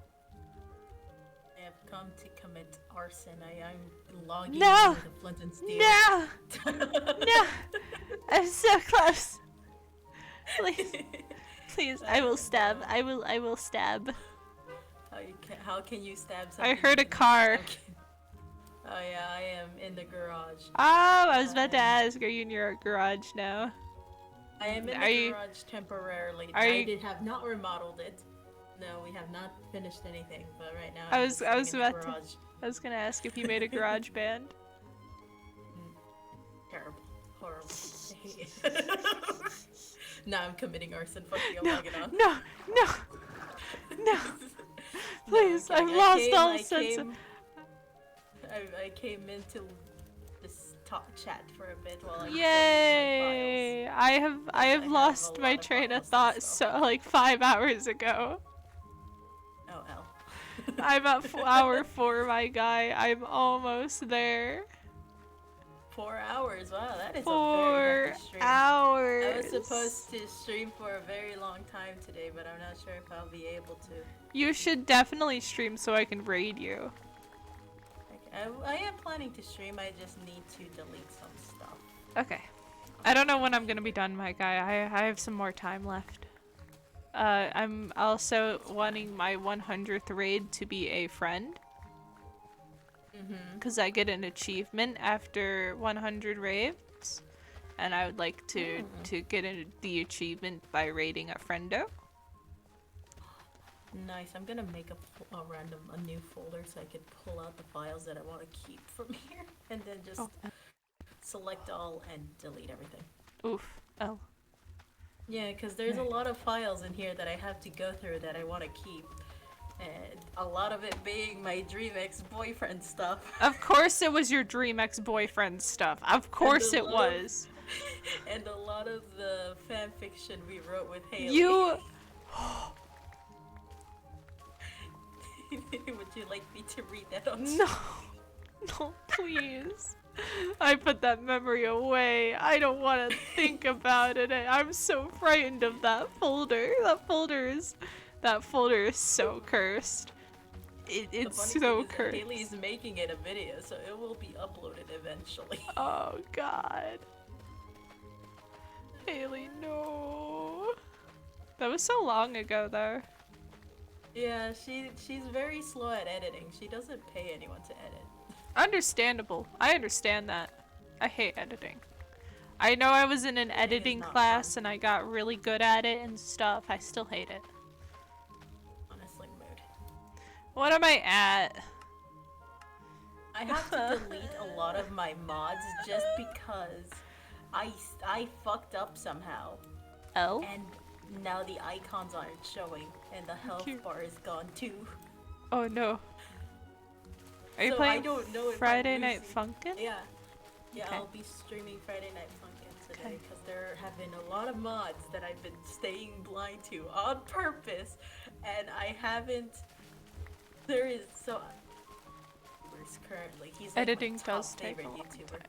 I have come to commit arson. I'm logging No! into the Flint and Steel. No. No. I'm so close. Please, please. I will stab. I will stab. How can you stab something? I heard a car. Okay. Oh yeah, I am in the garage. Oh, I was about to ask. Are you in your garage now? I am in Are the you- garage temporarily. are you- have not remodeled it. No, we have not finished anything, but right now I I'm was- just I was sitting in the about to- garage. I was gonna ask if you made a garage band. Terrible. Horrible. I hate it. Now I'm committing arson. Fuck you, I'm logging on. No, no, no. Please, I'm I've kidding. lost all sense of. I came into this talk chat for a bit while I Yay! I have I have a lost my lot of train of files and thought stuff. so like 5 hours ago. Oh, L. I'm at hour 4, my guy. I'm almost there. 4 hours. Wow, that is a 4 very hefty stream. hours. I was supposed to stream for a very long time today, but I'm not sure if I'll be able to. You should definitely stream so I can raid you. I am planning to stream. I just need to delete some stuff. Okay. I don't know when I'm gonna be done, my guy. I have some more time left. I'm also wanting my 100th raid to be a friend. Because I get an achievement after 100 raids. And I would like to get the achievement by raiding a friendo. Nice. I'm gonna make a new folder so I can pull out the files that I want to keep from here, and then just select all and delete everything. Oof. Oh. Yeah, because there's a lot of files in here that I have to go through that I want to keep, and a lot of it being my dream ex-boyfriend stuff. Of course it was your dream ex-boyfriend stuff. Of course it was. And a lot of the fan fiction we wrote with Haley. You... Would you like me to read that on No. No, please. I put that memory away. I don't want to think about it. I'm so frightened of that folder. That folder is so cursed. It's so cursed. Haley is making it a video, so it will be uploaded eventually. Oh god. Haley, no. That was so long ago, though. Yeah, she's very slow at editing. She doesn't pay anyone to edit. Understandable. I understand that. I hate editing. I know I was in an editing not class fun. and I got really good at it and stuff. I still hate it. Honestly, mood. What am I at? I have to delete a lot of my mods just because I fucked up somehow, L? and now the icons aren't showing, and the health Cute. bar is gone too. Oh no. Are you So playing I don't know if I'm Friday Night losing- Funkin'? Yeah, Okay. I'll be streaming Friday Night Funkin' today Okay. because there have been a lot of mods that I've been staying blind to on purpose, and I haven't. There is so. Where's currently? He's like Editing my top does take favorite a long YouTuber. time.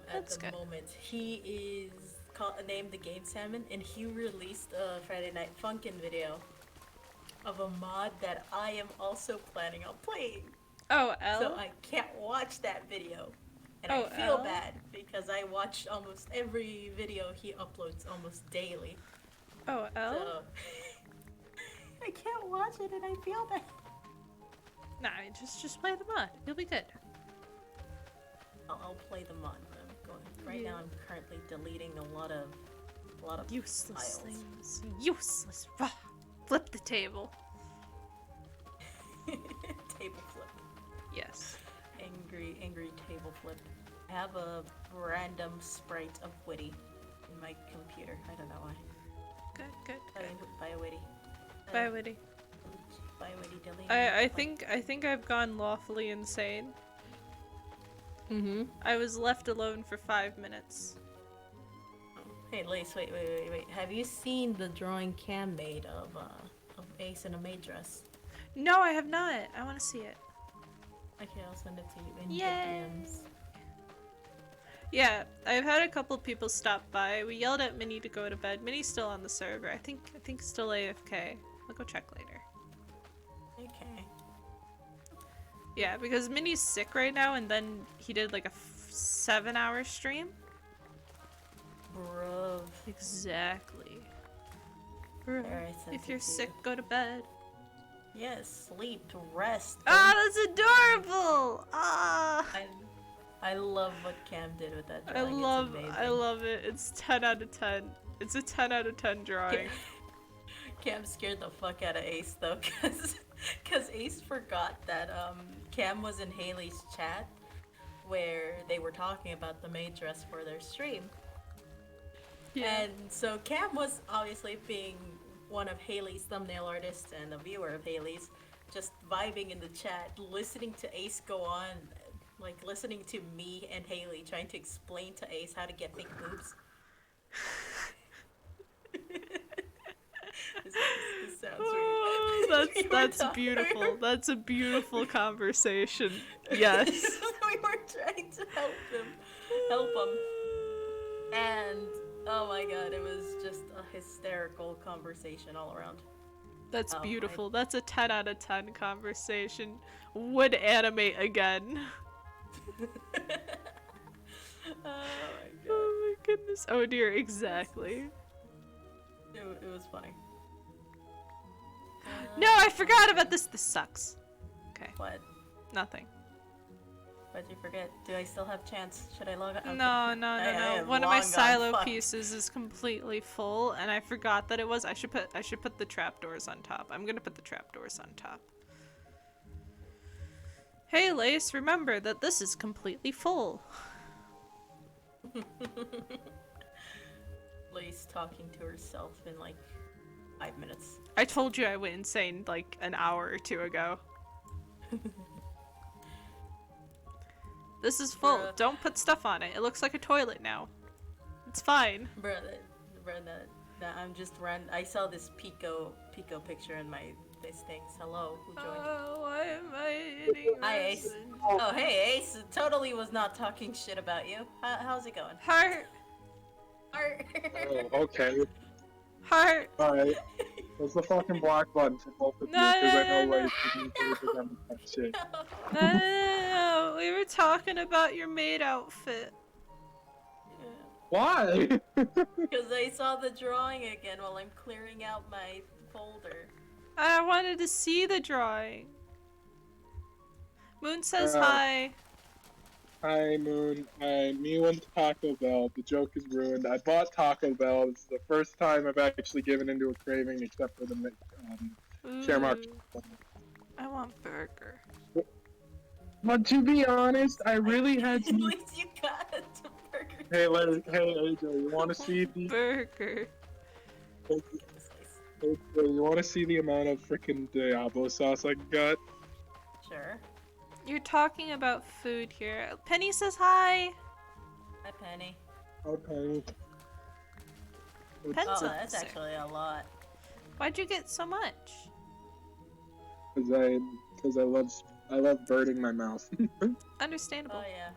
At That's the good. moment, he is named the Game Salmon, and he released a Friday Night Funkin' video of a mod that I am also planning on playing. Oh, L? So I can't watch that video. And Oh, I feel L? bad because I watch almost every video he uploads almost daily. Oh, L? So I can't watch it and I feel bad. Nah, just play the mod. You'll be good. I'll play the mod. I'm going right now. I'm currently deleting a lot of Useless files. things. Useless. Rah. Flip the table. Table flip. Yes. Angry table flip. I have a random sprite of Witty in my computer. I don't know why. Good, good, By good. a Witty. Bye, Witty. By a Witty delete. I think I've gone lawfully insane. Mm-hmm. I was left alone for 5 minutes. Hey, Lace, wait. Have you seen the drawing Cam made of Ace in a maid dress? No, I have not. I want to see it. Okay, I'll send it to you in the Yay! DMs. Yeah, I've had a couple people stop by. We yelled at Minnie to go to bed. Minnie's still on the server. I think still AFK. I'll go check later. Okay. Yeah, because Minnie's sick right now, and then he did like a 7-hour stream. Bruv. Exactly. Bro, Alright, sent if it you're to sick, you. go to bed. Yes, sleep, rest. Ah, that's adorable! Ah! I love what Cam did with that I drawing. love It's amazing. it. It's 10 out of 10. It's a 10 out of 10 drawing. Cam scared the fuck out of Ace though, cause Ace forgot that Cam was in Haley's chat where they were talking about the maid dress for their stream. Yeah. And so Cam was obviously being one of Haley's thumbnail artists and a viewer of Haley's, just vibing in the chat, listening to Ace go on, like listening to me and Haley trying to explain to Ace how to get fake boobs. This sounds Oh, weird. that's beautiful. That's a beautiful conversation. Yes. We were trying to help him. And oh my god, it was just a hysterical conversation all around. That's Oh, beautiful. That's a 10 out of 10 conversation. Would animate again. Oh my god. Oh my goodness. Oh dear, exactly. It was funny. No, I forgot about this. This sucks. Okay, What? nothing. What'd you forget? Do I still have chance? Should I log out? Okay. No. I am One of my long gone. silo Fuck. pieces is completely full, and I forgot that it was. I should put the trapdoors on top. I'm gonna put the trapdoors on top. Hey, Lace, remember that this is completely full. Lace talking to herself in like 5 minutes. I told you I went insane like an hour or two ago. This is full. Bruh. Don't put stuff on it. It looks like a toilet now. It's fine. I'm just I saw this Pico picture in this things. Hello, who joined? Oh, why am I eating Hi, Ace. resin? Oh, hey, Ace. Totally was not talking shit about you. How's it going? Heart. Oh, okay. Heart. Alright. What's the fucking block button for both of you? No, Because I no, know no, Lace isn't going to them that shit. No. We were talking about your maid outfit. Why? Because I saw the drawing again while I'm clearing out my folder. I wanted to see the drawing. Moon says Uh, hi. Hi, Moon. Me went to Taco Bell. The joke is ruined. I bought Taco Bell. It's the first time I've actually given into a craving, except for the Caremark. Ooh, I want burger. But to be honest, I really had At to. least you got a burger. Hey, AJ, you want to see the? Burger. You want to see the amount of freaking Diablo sauce I got? Sure. You're talking about food here. Penny says hi. Hi, Penny. Okay. Pen's Oh, up that's there. actually a lot. Why'd you get so much? Because I love birding my mouth. Understandable. Oh yeah.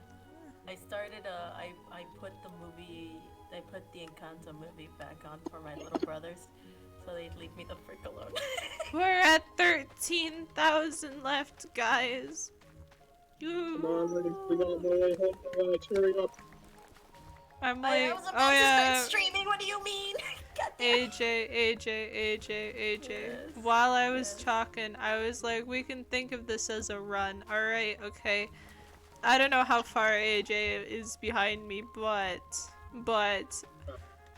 I started I put the Encanto movie back on for my little brothers, so they'd leave me the frick alone. We're at 13,000 left, guys. Come Ooh. on, we got more way home. Hurry up. I'm I like, was oh about to yeah. start streaming. What do you mean? God damn. AJ. Yes, While I was yes. talking, I was like, we can think of this as a run. Alright, okay. I don't know how far AJ is behind me, but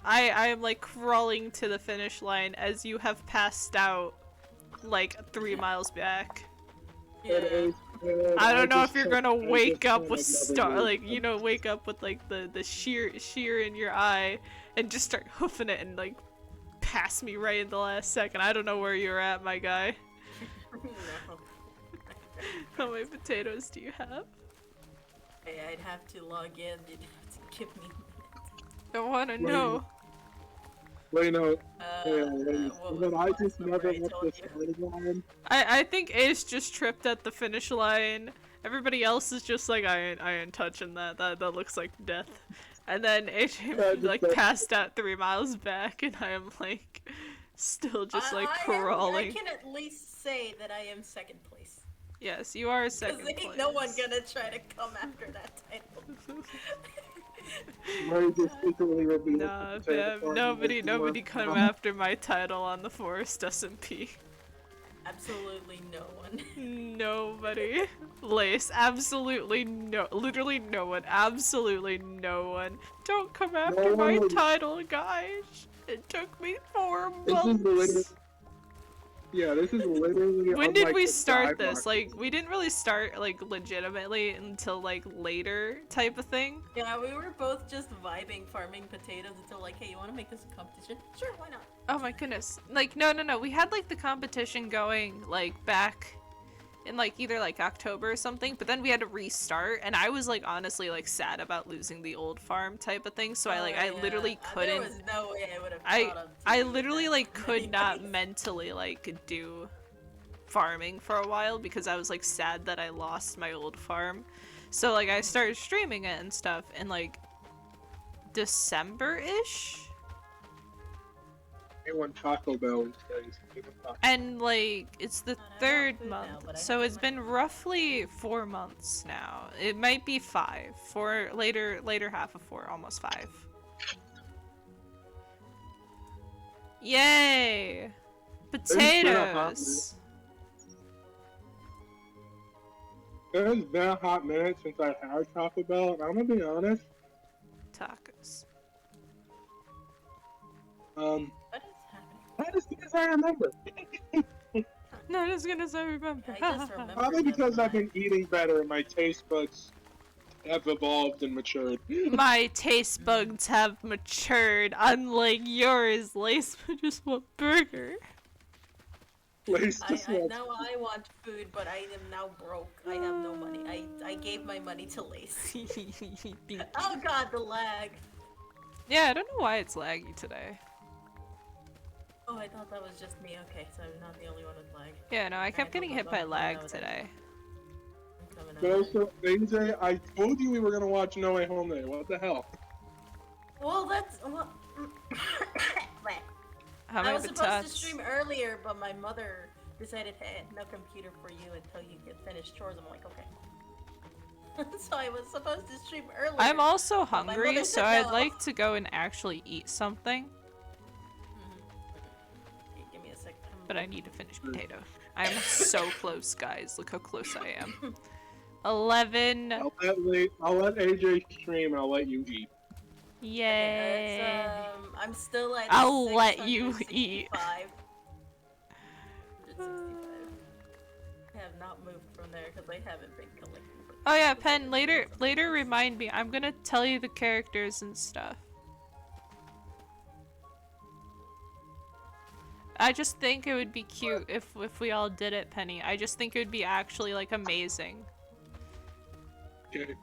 I am like crawling to the finish line as you have passed out like 3 miles back. Yeah. I don't know if you're gonna wake up with wake up with like the sheer in your eye and just start hoofing it and like pass me right in the last second. I don't know where you're at, my guy. No. How many potatoes do you have? I'd have to log in. You'd have to give me a minute. I wanna know. Wait, no. What was But the I last just number never I left told the you? starting line. I think Ace just tripped at the finish line. Everybody else is just like, I ain't touching that. That looks like death. And then AJ like passed out 3 miles back, and I am like still just like crawling. I can at least say that I am second place. Yes, you are Because second place. ain't no one gonna try to come after that title. Murray just secretly revealed Nah, the potato fam, farm nobody was more come fun. after my title on the Forest SMP. Absolutely no one. Nobody. Lace, absolutely no, literally no one, absolutely no one. Don't come after No my one would- title, guys. It took me 4 This is literally, months. yeah, this is literally. When did unlike we the start this? Skywalker. Like, we didn't really start, like, legitimately until, like, later type of thing. Yeah, we were both just vibing, farming potatoes until like, hey, you want to make this a competition? Sure, why not? Oh my goodness. Like, no. We had, like, the competition going, like, back in, like, either, like, October or something, but then we had to restart, and I was, like, honestly, like, sad about losing the old farm type of thing, so I literally couldn't. There was no way I would have thought of I doing literally, that like, could not anyways. mentally, like, do farming for a while because I was, like, sad that I lost my old farm. So, like, I started streaming it and stuff in, like, December-ish? I want Taco Bell instead. And, like, it's the I want 3rd food now, month, but I so haven't it's been roughly 4 months now. It might be 5. Later half of 4, almost 5. Yay! Potatoes! It's been a hot minute since I had Taco Bell, and I'm gonna be honest. Tacos. What is happening? Not as good as I remember. Not as good as I remember. I just remember. Probably the because I've been line. eating better and my taste buds have evolved and matured. My taste buds have matured, unlike yours, Lace. I just want burger. Lace I just wants- know I want food, but I am now broke. I have no money. I gave my money to Lace. Oh god, the lag. Yeah, I don't know why it's laggy today. Oh, I thought that was just me. Okay, so I'm not the only one with lag. Yeah, no, I kept getting hit by lag today. I'm coming But out. also, AJ, I told you we were gonna watch No Way Home today. What the hell? Well, that's well. How I many was supposed to batatas? stream earlier, but my mother decided, hey, no computer for you until you get finished chores. I'm like, okay. So I was supposed to stream earlier. I'm also but my hungry, mother so said I'd no. like to go and actually eat something, Okay, give me a second. but I need to finish potato. I am so close, guys. Look how close I am. 11. I'll let AJ stream and I'll let you eat. Yay. I'm still at I'll let you eat. 665. 165. I have not moved from there because I haven't been collecting. Oh yeah, Pen, later remind me. I'm gonna tell you the characters and stuff. I just think it would be cute if we all did it, Penny. I just think it would be actually, like, amazing. Okay.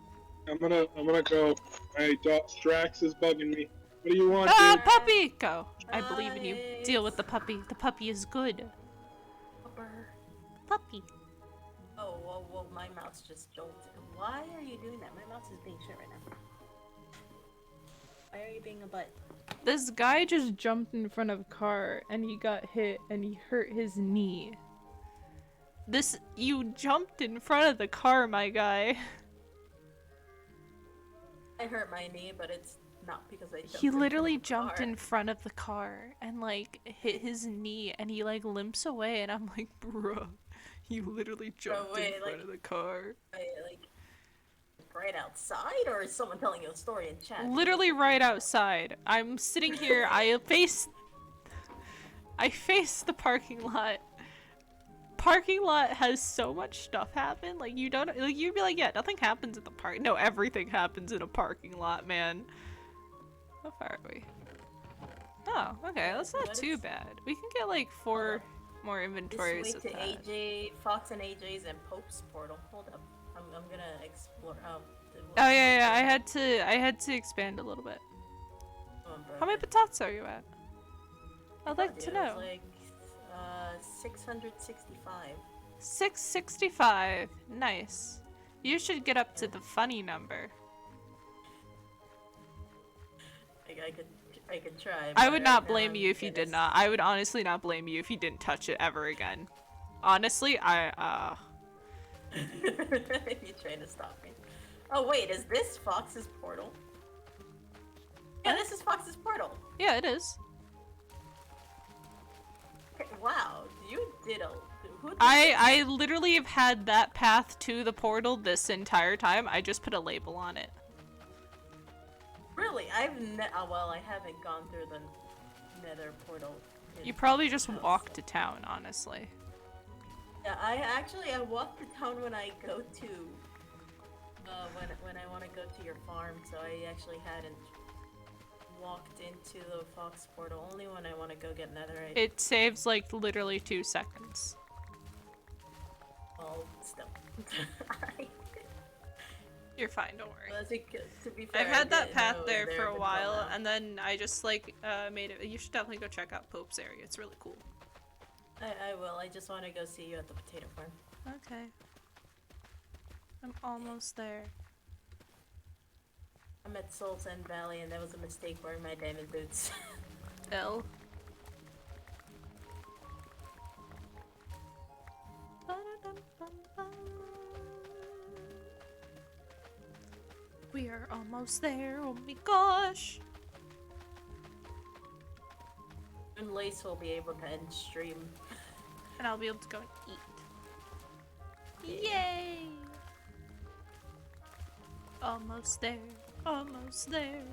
I'm gonna go. Hey, Strax is bugging me. What do you want, Ah, dude? puppy! Go. I believe in you. Deal with the puppy. The puppy is good. Puppy. Oh, well, my mouse just jolted. Why are you doing that? My mouse is being shit right now. Why are you being a butt? This guy just jumped in front of a car and he got hit and he hurt his knee. You jumped in front of the car, my guy. I hurt my knee, but it's not because I jumped He in literally front of the jumped car. in front of the car and, like, hit his knee and he, like, limps away and I'm like, bruh, you literally jumped wait, in front like- of the car. Like, right outside, or is someone telling you a story in chat? Literally right outside. I'm sitting here, I face the parking lot. Parking lot has so much stuff happen. Like, you don't, like, you'd be like, yeah, nothing happens in the park. No, everything happens in a parking lot, man. How far are we? Oh, okay, that's not What too is- bad. We can get, like, 4 more inventories This of way to that. AJ, Fox and AJ's and Pope's portal. Hold up. I'm gonna explore. Oh, Oh yeah, I had to expand a little bit. How many potatoes are you at? I'd like to know. Like 665. 665. Nice. You should get up to the funny number. I could try. I would not blame you if you did not. I would honestly not blame you if you didn't touch it ever again. Honestly, You're trying to stop me. Oh wait, is this Fox's portal? Yeah, this is Fox's portal. Yeah, it is. Okay, wow, you did a. Who did I literally have had that path to the portal this entire time. I just put a label on it. Really? Well, I haven't gone through the Nether portal. You probably just walked to town, honestly. Yeah, I walk to town when I go to when I want to go to your farm, so I actually hadn't walked into the Fox portal, only when I want to go get netherite. It saves like literally 2 seconds. Well, still. You're fine, don't worry. Well, to be fair, I've had I that didn't path know it there was for a until while, now. and then I just like made it. You should definitely go check out Pope's area. It's really cool. I will. I just want to go see you at the potato farm. Okay. I'm almost there. I'm at Soul's End Valley, and that was a mistake wearing my diamond boots. L. We are almost there. Oh my gosh. And Lace will be able to end stream. And I'll be able to go and eat. Yay! Almost there. Almost there.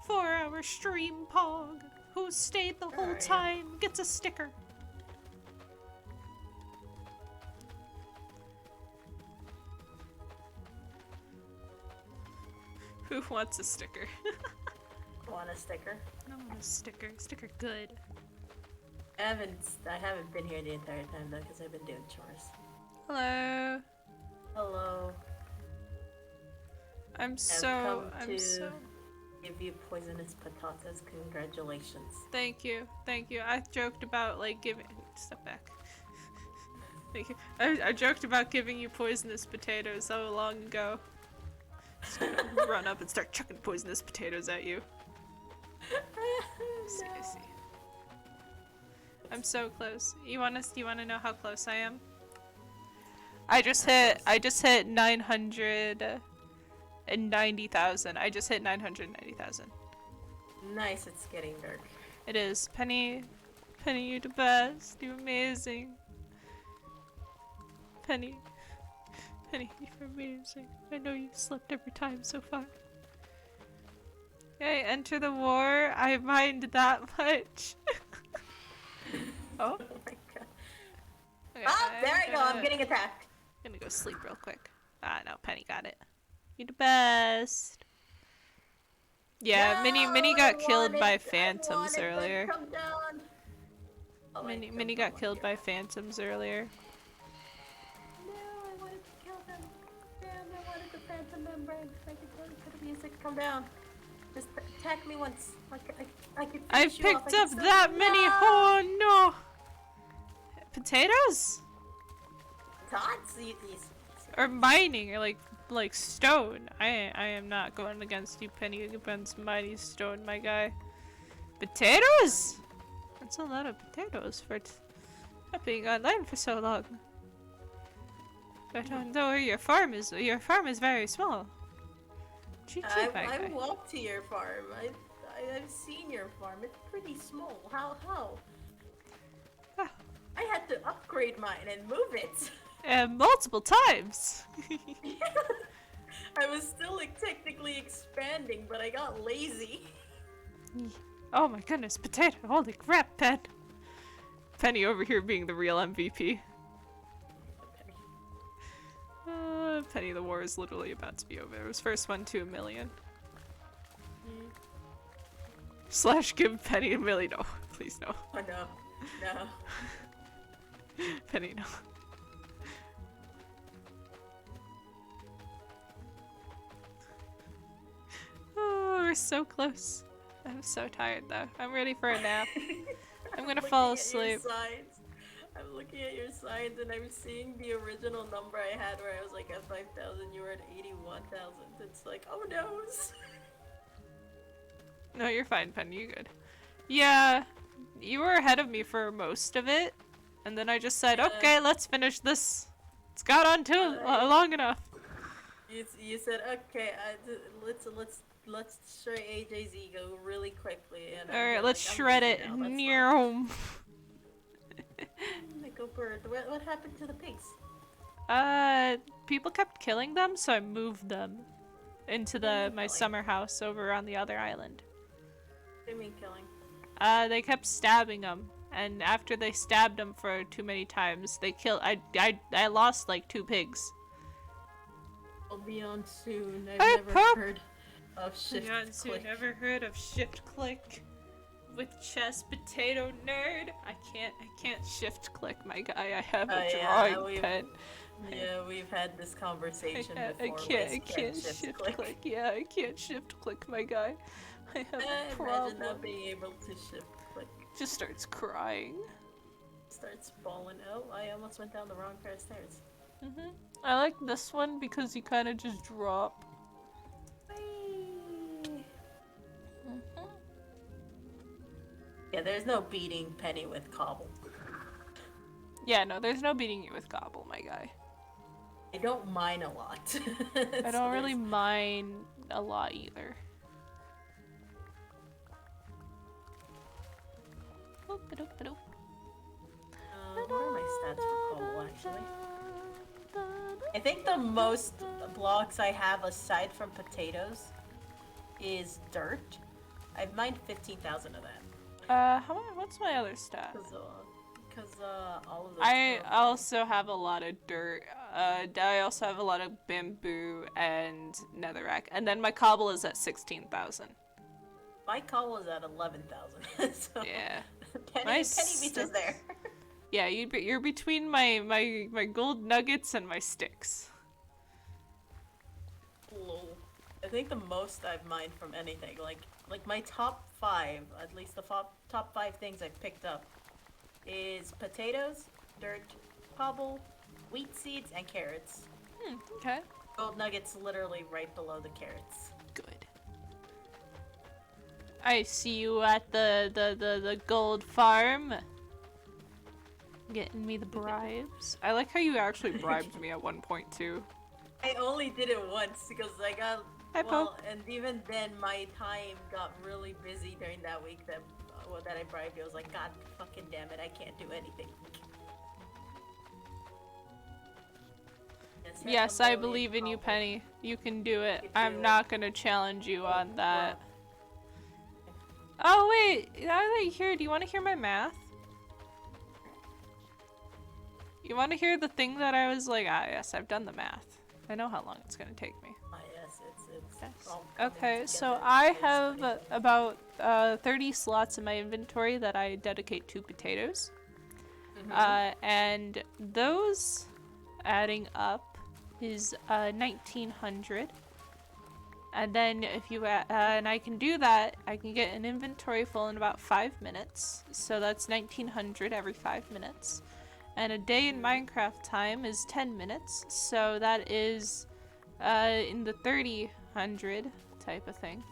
4-hour stream pog. Who stayed the whole Alright. time gets a sticker. Who wants a sticker? Want a sticker? I want a sticker. Sticker good. I haven't been here the entire time though, because I've been doing chores. Hello. Hello. I'm I've so come to give you poisonous potatoes. Congratulations. Thank you. Thank you. I joked about like giving step back. Thank you. I joked about giving you poisonous potatoes so long ago. Just gonna run up and start chucking poisonous potatoes at you. Seriously. I'm so close. You wanna know how close I am? I just hit 990,000. I just hit 990,000. Nice, it's getting dark. It is. Penny, you're the best. You're amazing. Penny, you're amazing. I know you've slept every time so far. Hey, enter the war. I mind that much. Oh. Oh my god. Okay, There I go, I'm getting attacked. I'm gonna go sleep real quick. Ah, no, Penny got it. You're the best. Yeah, No, Minnie got killed by I phantoms wanted them earlier. come down. Oh, wait, Minnie don't got go killed here. by phantoms earlier. No, I wanted to kill them. Damn, I wanted the phantom membrane. I could go to the music. Come down. Just attack me once. I could I finish you off. picked I up could that still- many. No! Oh no! Potatoes? Tots? Or mining, or like stone. I am not going against you, Penny, against mighty stone, my guy. Potatoes? That's a lot of potatoes for not being online for so long. But though your farm is very small. Cheat, my I guy. walked to your farm. I've seen your farm. It's pretty small. How? Ah. I had to upgrade mine and move it. Multiple times. I was still like, technically expanding, but I got lazy. Oh my goodness, potato! Holy crap, Penny over here being the real MVP. Penny, the war is literally about to be over. It was first one to 1 million. / give Penny 1 million. No, please no. Oh no. No. Penny, no. were so close. I'm so tired though. I'm ready for a nap. I'm gonna looking fall at your asleep. signs. I'm looking at your signs and I'm seeing the original number I had where I was like at 5,000, you were at 81,000. It's like, oh no. No, you're fine, Penny. You good? Yeah, you were ahead of me for most of it, and then I just said, Yeah. "Okay, let's finish this. It's got on too long enough." You said okay. Let's shred AJ's ego really quickly. And All right, let's shred it. Near. Go bird. What happened to the pigs? People kept killing them, so I moved them into my Killing. summer house over on the other island. What do you mean killing? They kept stabbing them, and after they stabbed them for too many times, they killed. I lost like 2 pigs. I'll be on soon. Hey, I've never pup. heard of shift click. Never heard of shift click with chess potato nerd. I can't shift click, my guy. I have a drawing pen. Yeah, we've had this conversation before. I can't shift click. Yeah, I can't shift click, my guy. I have a problem. Imagine not being able to shift click. Just starts crying. Starts falling. Oh, I almost went down the wrong pair of stairs. I like this one because you kind of just drop. Whee! Yeah, there's no beating Penny with cobble. Yeah, no, there's no beating you with gobble, my guy. I don't mine a lot. I don't really mind a lot either. What are my stats for cobble, actually? I think the most blocks I have aside from potatoes is dirt. I've mined 15,000 of that. What's my other stat? Because all of those. I also have a lot of dirt. I also have a lot of bamboo and netherrack, and then my cobble is at 16,000. My cobble is at 11,000. So Yeah. Penny beats us there. Yeah, you're between my gold nuggets and my sticks. Lol. I think the most I've mined from anything, like my top 5, at least the top 5 things I've picked up, is potatoes, dirt, cobble, wheat seeds, and carrots. Okay. Gold nuggets literally right below the carrots. Good. I see you at the gold farm. Getting me the bribes. I like how you actually bribed me at one point too. I only did it once because I got and even then my time got really busy during that week that I bribed you. I was like, God fucking damn it, I can't do anything. Yes, I believe in you, Penny. You can do it. I'm not gonna challenge you on that. Oh wait, now that you're here, do you want to hear my math? You want to hear the thing that I was like, yes, I've done the math. I know how long it's gonna take me. Yes, it's all Okay, coming so together. I It's have pretty good. about 30 slots in my inventory that I dedicate to potatoes. And those adding up is 1,900. And then if you and I can do that, I can get an inventory full in about 5 minutes. So that's 1,900 every 5 minutes. And a day in Minecraft time is 10 minutes. So that is in the 3,000 type of thing.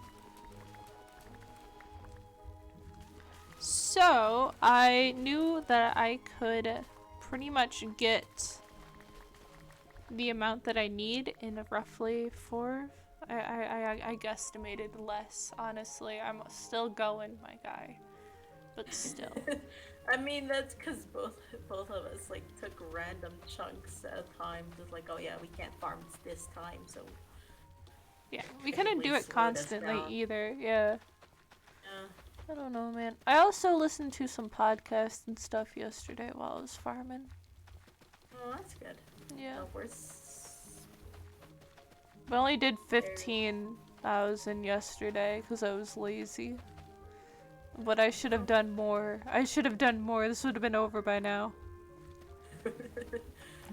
So I knew that I could pretty much get the amount that I need in roughly 4. I guesstimated less, honestly. I'm still going, my guy. But still. I mean, that's because both of us like took random chunks at a time. Just like, oh yeah, we can't farm this time, so Yeah, we couldn't do it constantly either. Yeah. yeah. I don't know, man. I also listened to some podcasts and stuff yesterday while I was farming. Oh, that's good. Yeah. We I only did 15,000 yesterday because I was lazy. But I should have done more. I should have done more. This would have been over by now.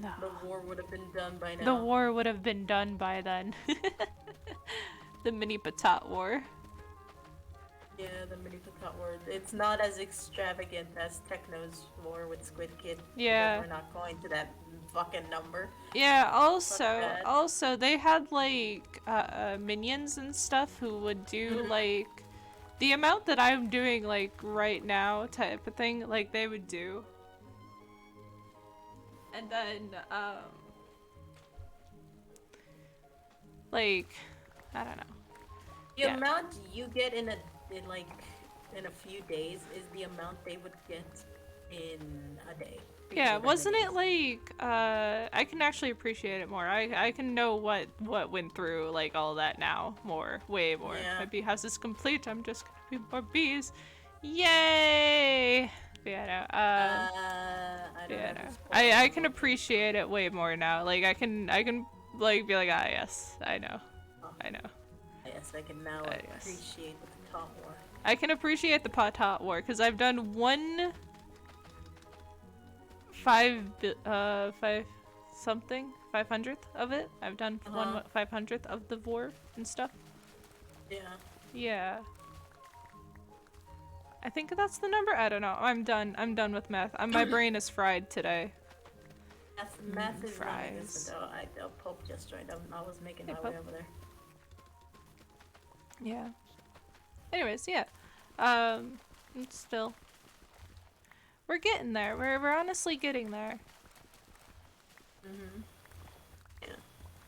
No. The war would have been done by now. The war would have been done by then. The mini patat war. Yeah, the mini patat war. It's not as extravagant as Techno's war with Squid Kid. Yeah. We're not going to that fucking number. Yeah, Fuck that. also, they had, like, minions and stuff who would do, like, the amount that I'm doing, like, right now type of thing, like, they would do. And then, like, I don't know. The amount you get in a few days is the amount they would get in a day. Yeah, wasn't it like, I can actually appreciate it more. I can know what went through, like, all that now more, way more. Yeah. My bee house is complete, I'm just gonna be more bees. Yay! But yeah, no, I don't yeah, know. no. I can appreciate it way more now. Like, I can, like, be like, ah, yes, I know. I know. Yes, I can now Yes. appreciate the top war. I can appreciate the Patat War, because I've done 500th of it. I've done 1/500th of the war and stuff. Yeah. Yeah. I think that's the number? I don't know. I'm done. I'm done with math. My brain is fried today. Math is fries. Pope just joined. I was making Hey, my Pope. way over there. Yeah. Anyways, yeah. It's still. We're getting there. We're honestly getting there. Yeah.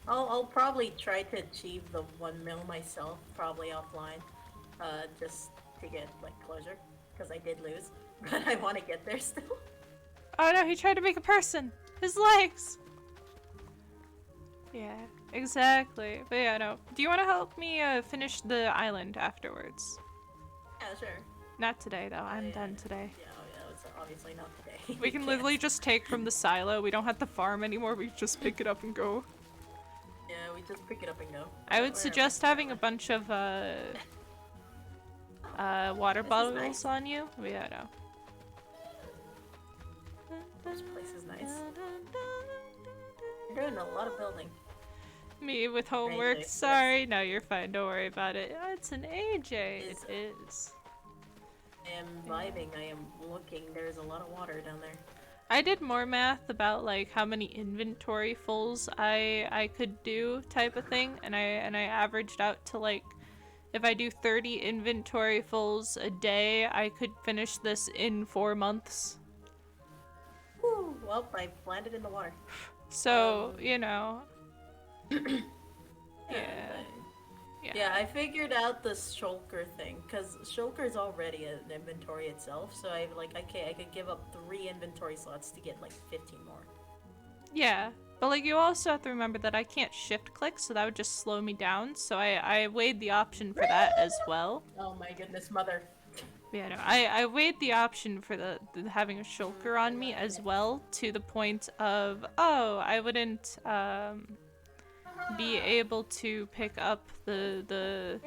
I'll probably try to achieve the 1 mil myself, probably offline, just to get like closure, because I did lose, but I want to get there still. Oh no, he tried to make a person! His legs! Yeah, exactly. But yeah, no. Do you want to help me finish the island afterwards? Yeah, sure. Not today, though. I'm done today. Yeah, it's obviously not today. We can literally just take from the silo. We don't have to farm anymore. We just pick it up and go. Yeah, we just pick it up and go. I would suggest having a bunch of water bottles nice. on you. Yeah, no. This place is nice. You're doing a lot of building. Me with homework. yes. Sorry. No, you're fine. Don't worry about it. Oh, it's an AJ. It is. I am vibing. I am looking. There's a lot of water down there. I did more math about like how many inventory fulls I could do type of thing, and I averaged out to like if I do 30 inventory fulls a day, I could finish this in 4 months. Whew, well, I landed in the water. So, you know. Yeah, I figured out the shulker thing, because shulker is already an inventory itself, so I'm like, okay, I could give up 3 inventory slots to get like 15 more. Yeah, but like you also have to remember that I can't shift click, so that would just slow me down, so I weighed the option for that as well. Oh my goodness, mother. Yeah, no, I weighed the option for the having a shulker on me as well, to the point of, oh, I wouldn't, be able to pick up the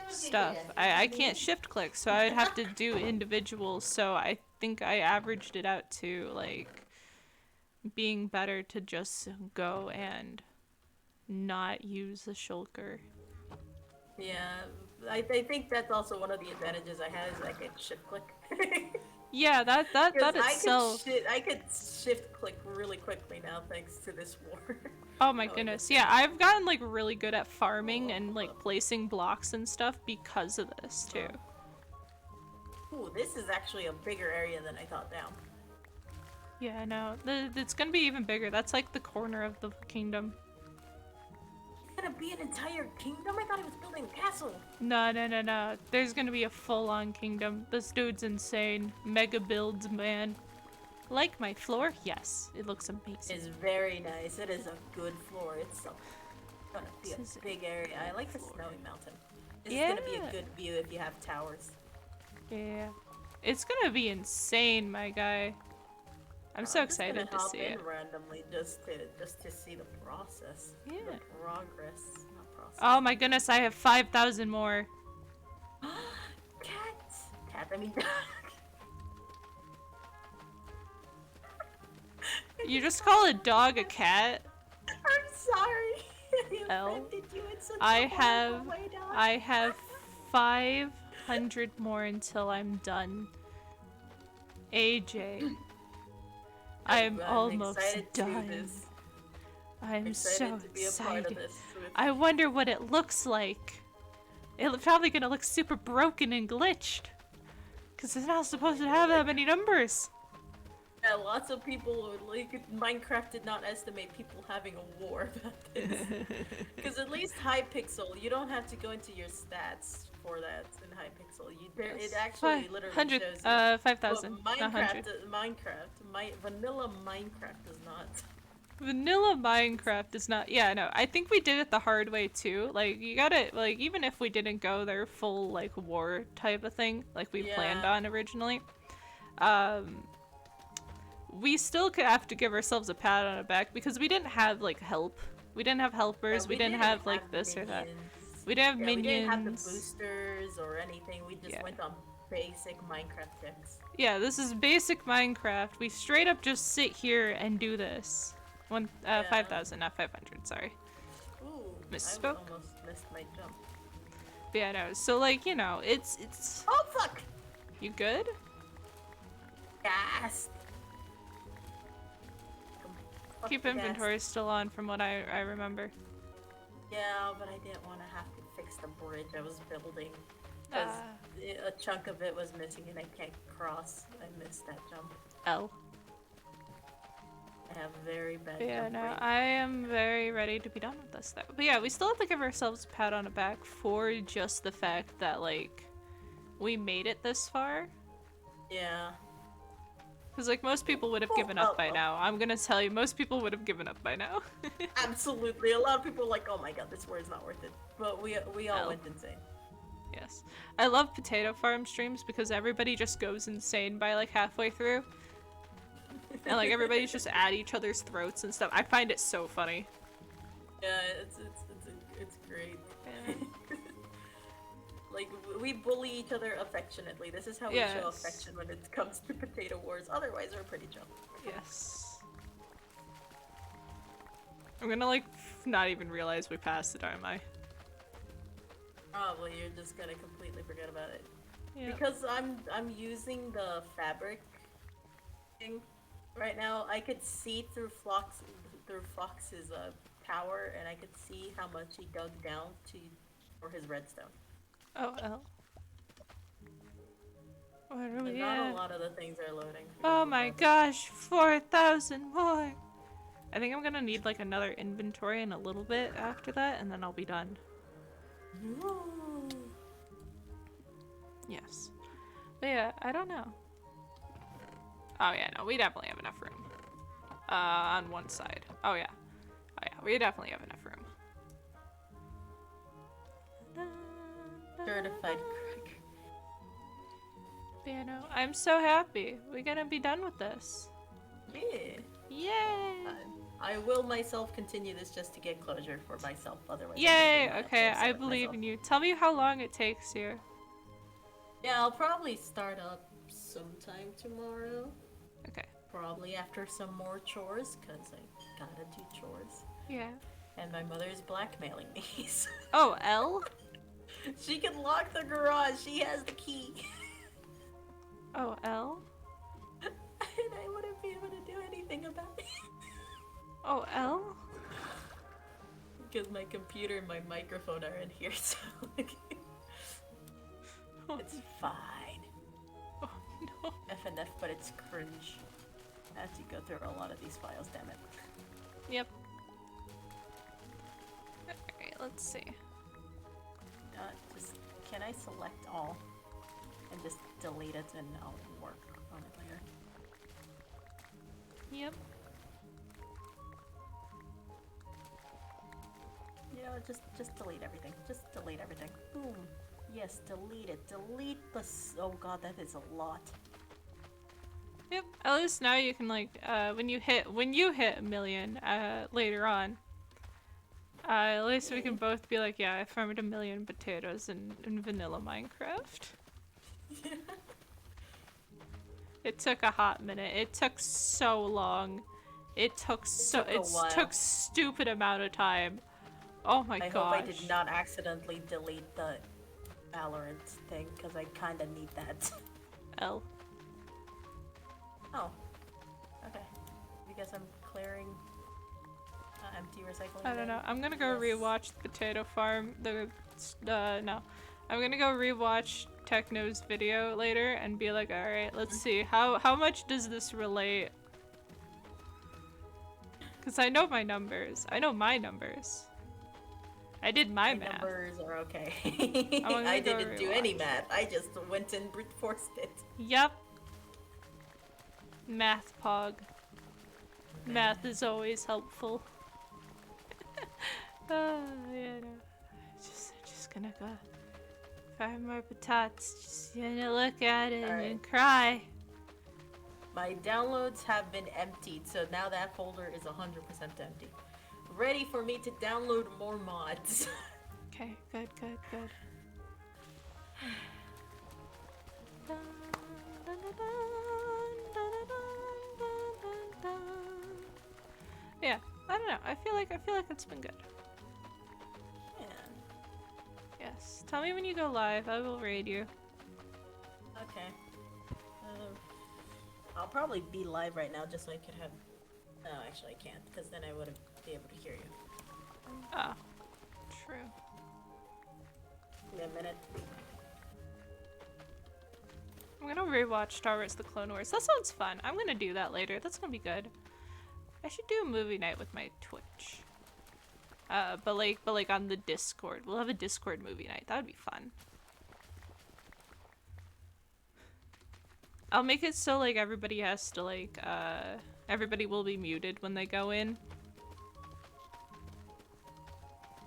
stuff. I can't shift click, so I'd have to do individuals, so I think I averaged it out to, like, being better to just go and not use the shulker. Yeah, I think that's also one of the advantages I have is I can shift click. Yeah, that itself. I could shift click really quickly now thanks to this war. Oh my goodness. Yeah, I've gotten like really good at farming and like placing blocks and stuff because of this too. Ooh, this is actually a bigger area than I thought down. Yeah, no. It's gonna be even bigger. That's like the corner of the kingdom. It's gonna be an entire kingdom? I thought he was building a castle. No. There's gonna be a full-on kingdom. This dude's insane. Mega builds, man. Like my floor? Yes. It looks amazing. It's very nice. It is a good floor. It's gonna be a big area. I like the snowy mountain. This is gonna be a good view if you have towers. Yeah. It's gonna be insane, my guy. I'm so excited to see it. Randomly just to see the process. Yeah. The progress, not process. Oh my goodness, I have 5,000 more. Cat, I mean dog. You just call a dog a cat? I'm sorry. L. Offended you in such I a horrible have way, dog. I have 5 100 more until I'm done. AJ. I'm almost excited to do done. this. I'm so Excited to be a part of excited. this. With... I wonder what it looks like. It's probably gonna look super broken and glitched. Because it's not supposed to have that many numbers. Yeah, lots of people, like, Minecraft did not estimate people having a war about this. Because at least Hypixel, you don't have to go into your stats for that in Hypixel. It actually literally 100, shows you. 5,000, But not 100. Vanilla Minecraft does not. Vanilla Minecraft is not. Yeah, no. I think we did it the hard way too. Like, you gotta, like, even if we didn't go their full, like, war type of thing, like we planned on originally, we still could have to give ourselves a pat on the back because we didn't have, like, help. We didn't have helpers. Yeah, we didn't have, like, this minions. or that. We didn't have minions. We didn't have the boosters or anything. We just went on basic Minecraft decks. Yeah, this is basic Minecraft. We straight up just sit here and do this. 5,000, not 500, sorry. Ooh, Misspoke. I almost missed my jump. But yeah, no, so, like, you know, it's... Oh, fuck! You good? Yes! Keep inventory still on from what I remember. Yeah, but I didn't want to have to fix the bridge I was building. Because a chunk of it was missing and I can't cross. I missed that jump. L. I have very bad But yeah, jump no, rate. I am very ready to be done with this though. But yeah, we still have to give ourselves a pat on the back for just the fact that, like, we made it this far. Yeah. Because, like, most people would have given up by now. I'm gonna tell you, most people would have given up by now. Absolutely. A lot of people are like, oh my god, this war is not worth it. But we all went insane. Yes. I love potato farm streams because everybody just goes insane by, like, halfway through. And, like, everybody's just at each other's throats and stuff. I find it so funny. Yeah, it's great. Yeah. Like, we bully each other affectionately. This is how we show affection when it comes to potato wars. Otherwise, we're pretty chill. Yes. I'm gonna, like, not even realize we passed it, aren't I? Probably, you're just gonna completely forget about it. Yeah. Because I'm using the fabric thing right now. I could see through Fox's tower, and I could see how much he dug down for his redstone. Oh, L. What are we Not at? a lot of the things are loading. Oh my gosh, 4,000 more! I think I'm gonna need, like, another inventory in a little bit after that, and then I'll be done. Ooh. Yes. But yeah, I don't know. Oh yeah, no, we definitely have enough room. On one side. Oh yeah. Oh yeah, we definitely have enough room. Certified crack. But yeah, no, I'm so happy. We're gonna be done with this. Yeah. Yay! I will myself continue this just to get closure for myself, otherwise. Yay! Okay, I believe in you. Tell me how long it takes you. Yeah, I'll probably start up sometime tomorrow. Okay. Probably after some more chores, because I gotta do chores. Yeah. And my mother's blackmailing me, so Oh, L? she can lock the garage. She has the key. Oh, L? And I wouldn't be able to do anything about it. Oh, L? Because my computer and my microphone are in here, so like, it's fine. Oh, no. FNF, but it's cringe. I have to go through a lot of these files, damn it. Yep. Alright, let's see. Just, can I select all? And just delete it and I'll work on it later. Yep. Yeah, just delete everything. Just delete everything. Boom. Yes, delete it. Delete the oh god, that is a lot. Yep. At least now you can, like, when you hit a million, later on, at least we can both be like, yeah, I farmed 1 million potatoes in vanilla Minecraft. It took a hot minute. It took so long. It took stupid amount of time. Oh my gosh. I hope I did not accidentally delete the Valorant thing because I kind of need that. L. Oh. Okay. Because I'm clearing empty recycling. I don't bin. know. I'm gonna go Yes. rewatch the Potato Farm. No. I'm gonna go rewatch Techno's video later and be like, alright, let's see. How much does this relate? Because I know my numbers. I know my numbers. I did my My math. numbers are okay. gonna I go didn't do any rewatch. math. I just went and brute forced it. Yep. Math pog. Math is always helpful. Oh, yeah, no. Just gonna go find more patatas. Just gonna look at it Alright. and cry. My downloads have been emptied, so now that folder is 100% empty. Ready for me to download more mods. Okay, good. Yeah, I don't know. I feel like it's been good. Yeah. Yes. Tell me when you go live. I will raid you. Okay. I'll probably be live right now just so I could have... No, actually I can't, because then I wouldn't be able to hear you. Oh, true. Give me a minute. I'm gonna rewatch Star Wars: The Clone Wars. That sounds fun. I'm gonna do that later. That's gonna be good. I should do a movie night with my Twitch. But like on the Discord. We'll have a Discord movie night. That would be fun. I'll make it so like everybody has to like everybody will be muted when they go in.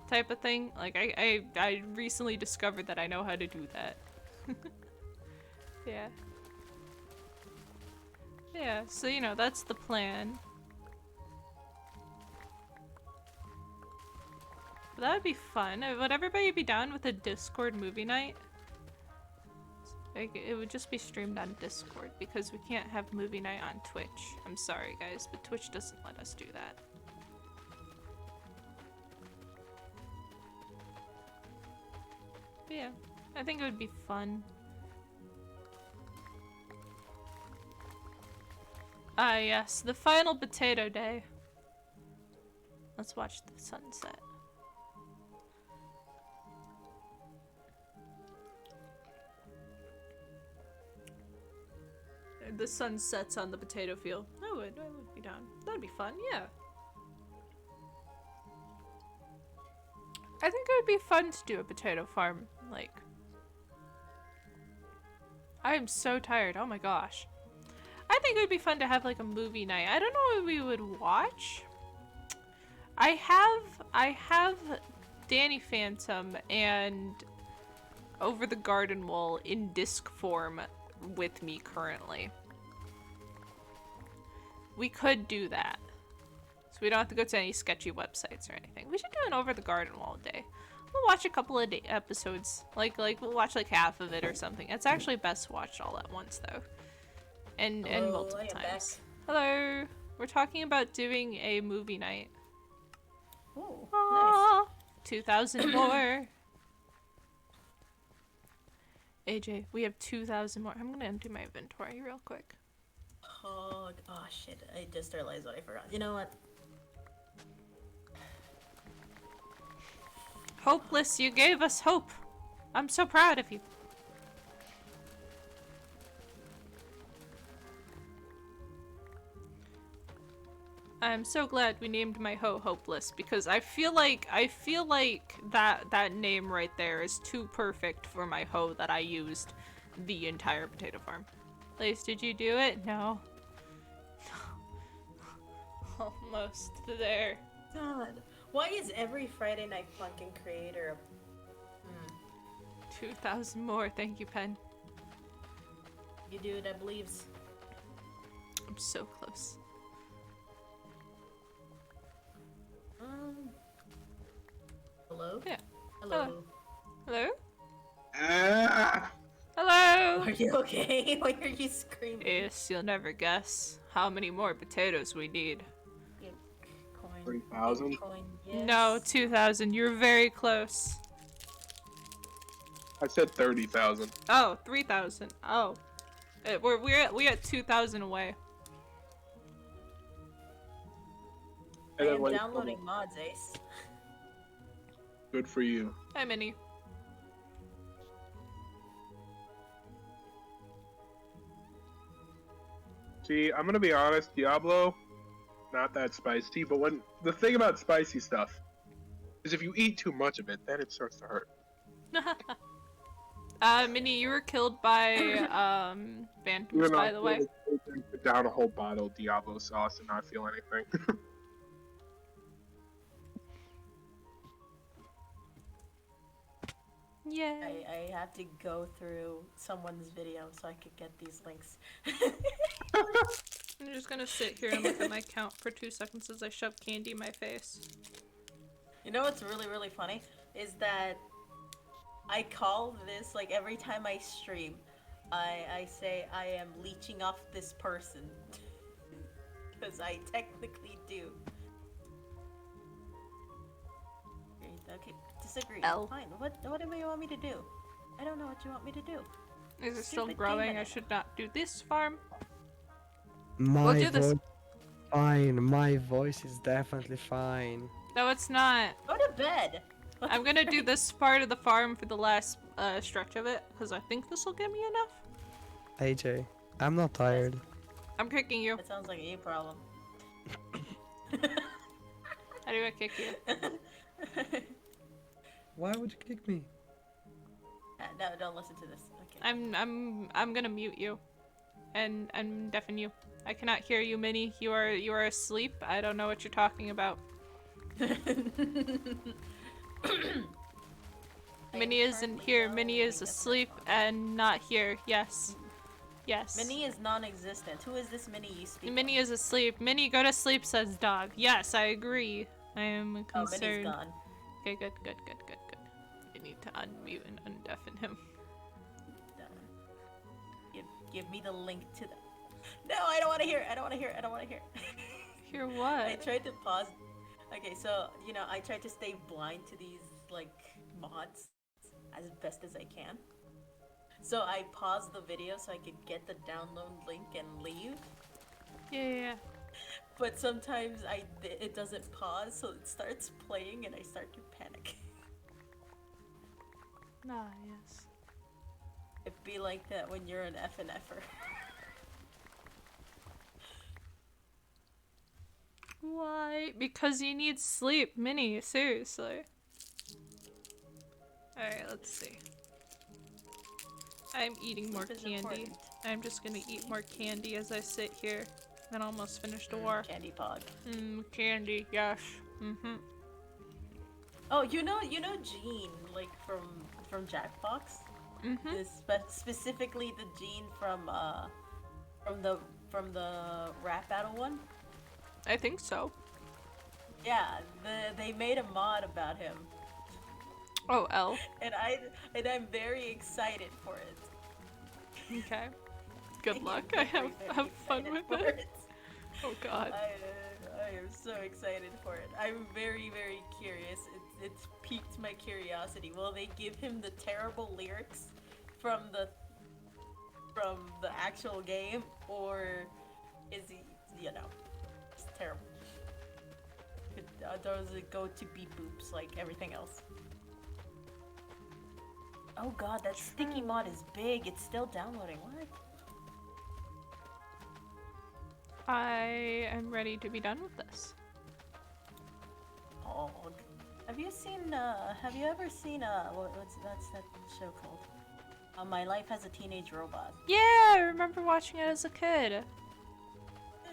Type of thing. Like I recently discovered that I know how to do that. Yeah. Yeah, so you know, that's the plan. But that would be fun. Would everybody be down with a Discord movie night? Like, it would just be streamed on Discord because we can't have movie night on Twitch. I'm sorry guys, but Twitch doesn't let us do that. But yeah, I think it would be fun. Ah yes, the final potato day. Let's watch the sunset. The sun sets on the potato field. I would be down. That'd be fun, yeah. I think it would be fun to do a potato farm, like. I am so tired, oh my gosh. I think it would be fun to have like a movie night. I don't know what we would watch. I have Danny Phantom and Over the Garden Wall in disc form with me currently. We could do that. So we don't have to go to any sketchy websites or anything. We should do an Over the Garden Wall day. We'll watch a couple of episodes. Like we'll watch like half of it or something. It's actually best watched all at once though. And multiple I am times. back. Hello. We're talking about doing a movie night. Oh, Aww. 2,000 more. AJ, we have 2,000 more. I'm gonna empty my inventory real quick. nice. Oh shit, I just realized what I forgot. You know what? Hopeless, you gave us hope. I'm so proud of you. I'm so glad we named my hoe Hopeless because I feel like that name right there is too perfect for my hoe that I used the entire potato farm. Lace, did you do it? No. Almost there. God, why is every Friday Night Funkin' creator? 2,000 more. Thank you, Pen. You do it, I believes. I'm so close. Hello? Yeah. Hello. Hello? Ah! Hello? Are you okay? Why are you screaming? Yes, you'll never guess how many more potatoes we need. Coin. 3,000? Coin, yes. No, 2,000. You're very close. I said 30,000. Oh, 3,000. Oh. We're at 2,000 away. I And then am wait, downloading mods, Ace. good for you. Hi, Minnie. See, I'm gonna be honest, Diablo, not that spicy, but when the thing about spicy stuff is if you eat too much of it, then it starts to hurt. Minnie, you were killed by, phantoms, Even though by the way. I put down a whole bottle of Diablo sauce and not feel anything. Yeah. I have to go through someone's video so I could get these links. I'm just gonna sit here and look at my count for 2 seconds as I shove candy in my face. You know what's really, really funny? Is that I call this, like, every time I stream, I say I am leeching off this person. Because I technically do. Okay, disagree. L. Fine. What do you want me to do? I don't know what you want me to do. Is it still Stupid growing? demon. I should not do this farm. My do this. voice fine. My voice is definitely fine. No, it's not. Go to bed! I'm gonna do this part of the farm for the last stretch of it, because I think this will give me enough. AJ, I'm not tired. I'm kicking you. That sounds like a problem. How do I kick you? Why would you kick me? No, don't listen to this. Okay. I'm gonna mute you, and deafen you. I cannot hear you, Minnie. You are asleep. I don't know what you're talking about. Minnie isn't here. Minnie is asleep and not here. Yes. Yes. Minnie is non-existent. Who is this Minnie you speak Minnie is asleep. Minnie, go to sleep, says dog. Yes, I agree. I am of? concerned. Oh, Minnie's gone. Okay, good. I need to unmute and undeafen him. Give me the link to that. No, I don't want to hear it. I don't want to hear it. I don't want to hear it. Hear what? I tried to pause. Okay, so, you know, I tried to stay blind to these, like, mods as best as I can. So I paused the video so I could get the download link and leave. Yeah. But sometimes it doesn't pause, so it starts playing and I start to panic. Ah, yes. It'd be like that when you're an FNFer. Why? Because you need sleep, Minnie. Seriously. Alright, let's see. I'm eating more Sleep is candy. important. I'm just gonna eat more candy as I sit here and almost finish the war. Candy Pog. Candy, yes. Mm-hmm. Oh, you know Jean, like from Jackbox. Mm-hmm. Specifically the Jean from the rap battle one. I think so. Yeah, they made a mod about him, Oh, L. and I'm very excited for it. Okay. Good am luck. very, I have very fun excited with for it. Oh god. I am so excited for it. I'm very, very curious. It's piqued my curiosity. Will they give him the terrible lyrics from the actual game, or is he, it's terrible? Does it go to beep boops like everything else? Oh god, that sticky mod is big. It's still downloading. What? I am ready to be done with this. Oh, have you ever seen what's that show called? My Life as a Teenage Robot. Yeah, I remember watching it as a kid.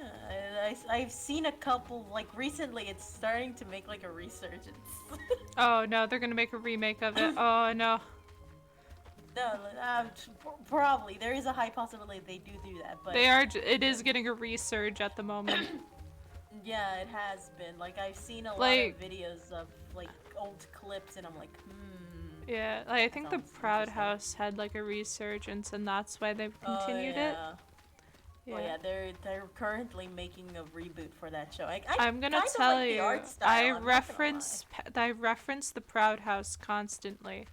Yeah, I've seen a couple, like recently it's starting to make like a resurgence. Oh no, they're gonna make a remake of it. Oh no. No, probably. There is a high possibility they do that, but... It is getting a resurge at the moment. Yeah, it has been. Like, I've seen a lot Like- of videos of, like, old clips, and I'm like, Yeah, like, I think the Sounds Proud interesting. House had like a resurgence and that's why they've Oh, continued yeah. it. Well, yeah, they're currently making a reboot for that show. I'm gonna kinda tell like the you, art style, I I'm not gonna reference the Proud House constantly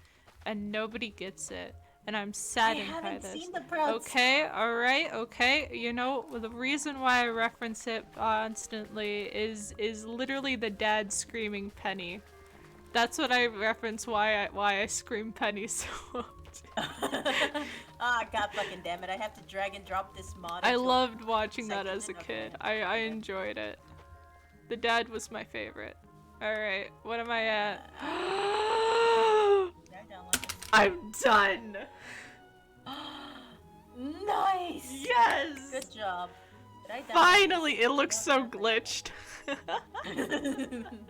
and nobody gets it. And I'm saddened by I haven't this. seen the proud. Okay, alright, okay. You know, the reason why I reference it constantly is literally the dad screaming Penny. That's what I reference why I scream Penny so much. Ah, god fucking damn it! I have to drag and drop this mod. I until loved watching that second as a and kid. okay. I enjoyed it. The dad was my favorite. Alright, what am I at? Drag down like this. I'm done! Nice. Yes! Good job. Did I die? Finally! It looks so glitched.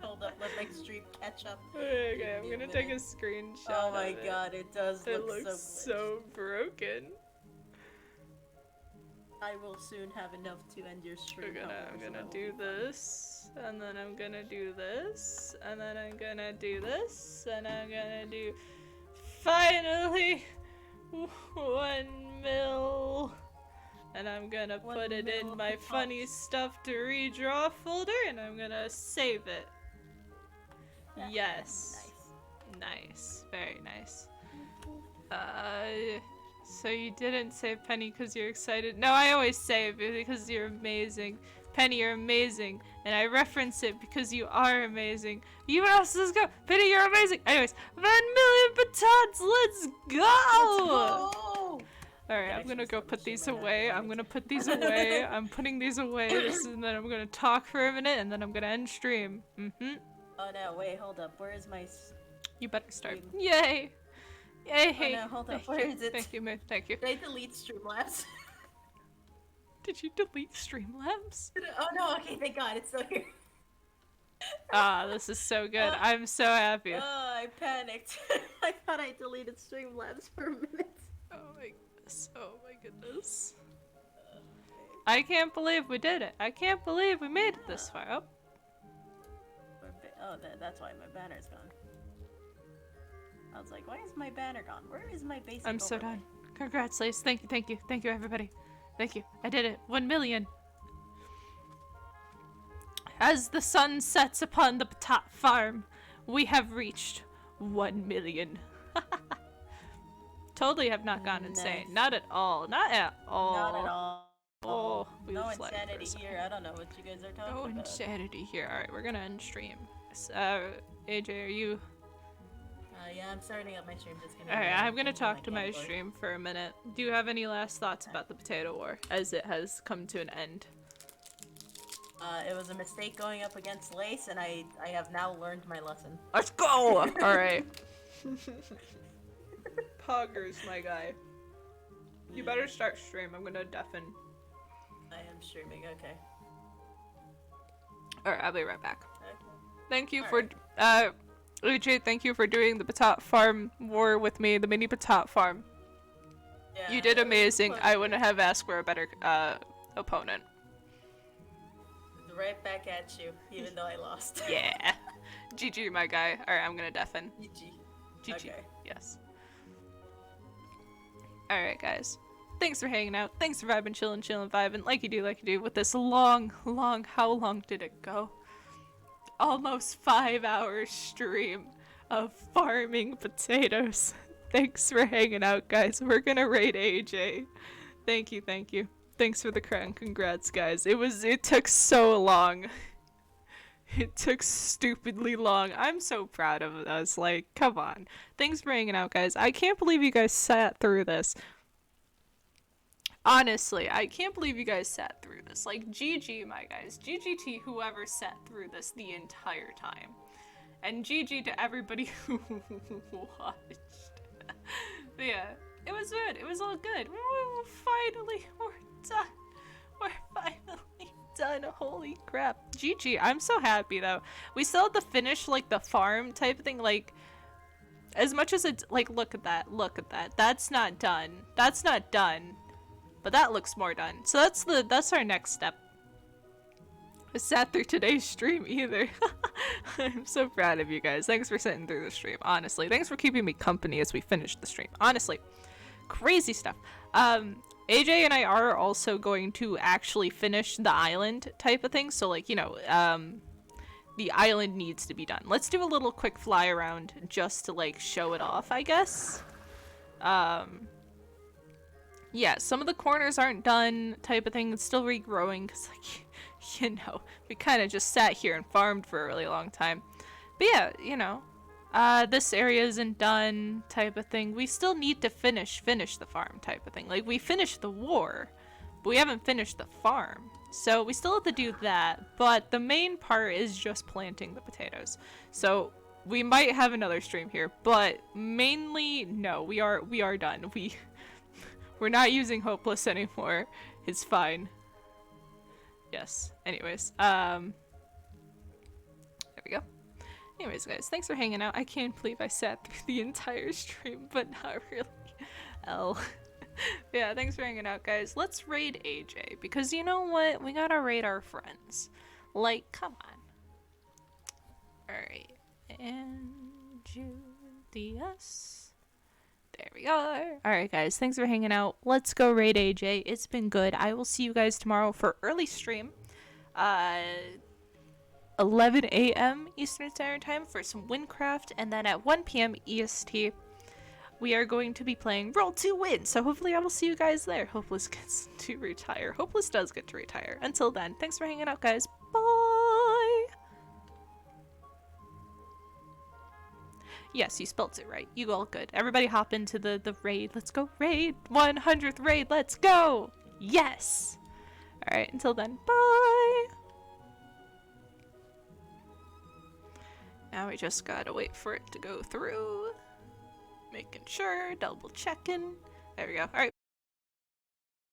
Hold up, let my stream catch up. Okay, I'm Give me gonna a take a minute. screenshot. Oh my of it. god, it does It look looks so so broken. I will soon have enough to end your stream. I'm however, so gonna that will do be fun. this, and then I'm gonna do this, and then I'm gonna do this, and I'm gonna do finally 1 mil. And I'm gonna 1 put it in mil my of funny pops. stuff to redraw folder, and I'm gonna save it. Yeah. Yes. Nice. Very nice. So you didn't save Penny because you're excited? No, I always save it because you're amazing. Penny, you're amazing. And I reference it because you are amazing. You else, let's go! Penny, you're amazing! Anyways, 1 million batons, let's go! Let's go! Alright, Yeah, I'm gonna actually, go so put much these in my away. head. I'm gonna put these away. I'm putting these away. And then I'm gonna talk for a minute, and then I'm gonna end stream. Oh no, wait, hold up. Where is my... You better start. Stream. Yay! Yay! Oh no, hold up. Thank Where you. is it? Thank you, man. Thank you. Did I delete Streamlabs? Did you delete Streamlabs? Oh no, okay, thank god, it's still here. Ah, this is so good. I'm so happy. Oh, I panicked. I thought I deleted Streamlabs for a minute. Oh my goodness. Oh my goodness. I can't believe we did it. I can't believe we made it this far. Oh. Oh, that's why my banner's gone. I was like, why is my banner gone? Where is my basic I'm so overlay? done. Congrats, Lace. Thank you, thank you. Thank you, everybody. Thank you. I did it. 1 million. As the sun sets upon the Patat farm, we have reached 1 million. Totally have not gone insane. Nice. Not at all. Not at all. Not at all. Oh, we no flagged for a insanity second. here. I don't know what you guys are talking No about. insanity here. Alright, we're gonna end stream. AJ, are you... Yeah, I'm starting up my stream. It's gonna Alright, be I'm gonna on talk my to my Game Boy. stream for a minute. Do you have any last thoughts about the potato war, as it has come to an end? It was a mistake going up against Lace, and I have now learned my lesson. Let's go! Alright. Poggers, my guy. You better start stream. I'm gonna deafen. I am streaming, okay. Alright, I'll be right back. Okay. Thank you Alright. for, AJ, thank you for doing the Patat Farm war with me, the mini Patat Farm. Yeah, You did it was amazing. fun. I wouldn't have asked for a better, opponent. Right back at you, even though I lost. Yeah. GG, my guy. Alright, I'm gonna deafen. GG. GG. Okay. Yes. Alright, guys. Thanks for hanging out. Thanks for vibing, chillin', vibing, like you do, with this long, how long did it go? Almost 5-hour stream of farming potatoes. Thanks for hanging out, guys. We're gonna raid AJ. Thank you, thank you. Thanks for the crown. Congrats, guys. It took so long. It took stupidly long. I'm so proud of us. Like, come on. Thanks for hanging out, guys. I can't believe you guys sat through this. Honestly, I can't believe you guys sat through this. Like, GG, my guys. GG to whoever sat through this the entire time. And GG to everybody who watched. But yeah, it was good. It was all good. Woo, finally, we're done. We're finally done. Holy crap. GG. I'm so happy, though. We still have to finish, like, the farm type thing. Like, as much as it's, like, look at that. Look at that. That's not done. That's not done. But that looks more done. So that's our next step. I sat through today's stream either. I'm so proud of you guys. Thanks for sitting through the stream, honestly. Thanks for keeping me company as we finish the stream. Honestly. Crazy stuff. AJ and I are also going to actually finish the island type of thing. So, like, you know, the island needs to be done. Let's do a little quick fly around just to like show it off, I guess. Yeah, some of the corners aren't done type of thing. It's still regrowing because, like, you know, we kind of just sat here and farmed for a really long time. But yeah, you know, this area isn't done type of thing. We still need to finish the farm type of thing. Like, we finished the war, but we haven't finished the farm. So we still have to do that, but the main part is just planting the potatoes. So we might have another stream here, but mainly, no, we are done. We're not using Hopeless anymore. It's fine. Yes. Anyways, there we go. Anyways, guys, thanks for hanging out. I can't believe I sat through the entire stream, but not really. L. Yeah, thanks for hanging out, guys. Let's raid AJ, because you know what? We gotta raid our friends. Like, come on. Alright. And Julius. There we are. Alright, guys, thanks for hanging out. Let's go raid AJ. It's been good. I will see you guys tomorrow for early stream. 11 a.m. Eastern Standard Time for some Windcraft, and then at 1 p.m. EST, we are going to be playing Roll to Win. So hopefully I will see you guys there. Hopeless gets to retire. Hopeless does get to retire. Until then, thanks for hanging out, guys. Bye! Yes, you spelt it right. You all good. Everybody hop into the raid. Let's go raid. 100th raid. Let's go. Yes. All right. Until then, bye. Now we just gotta wait for it to go through. Making sure, double checking. There we go. All right.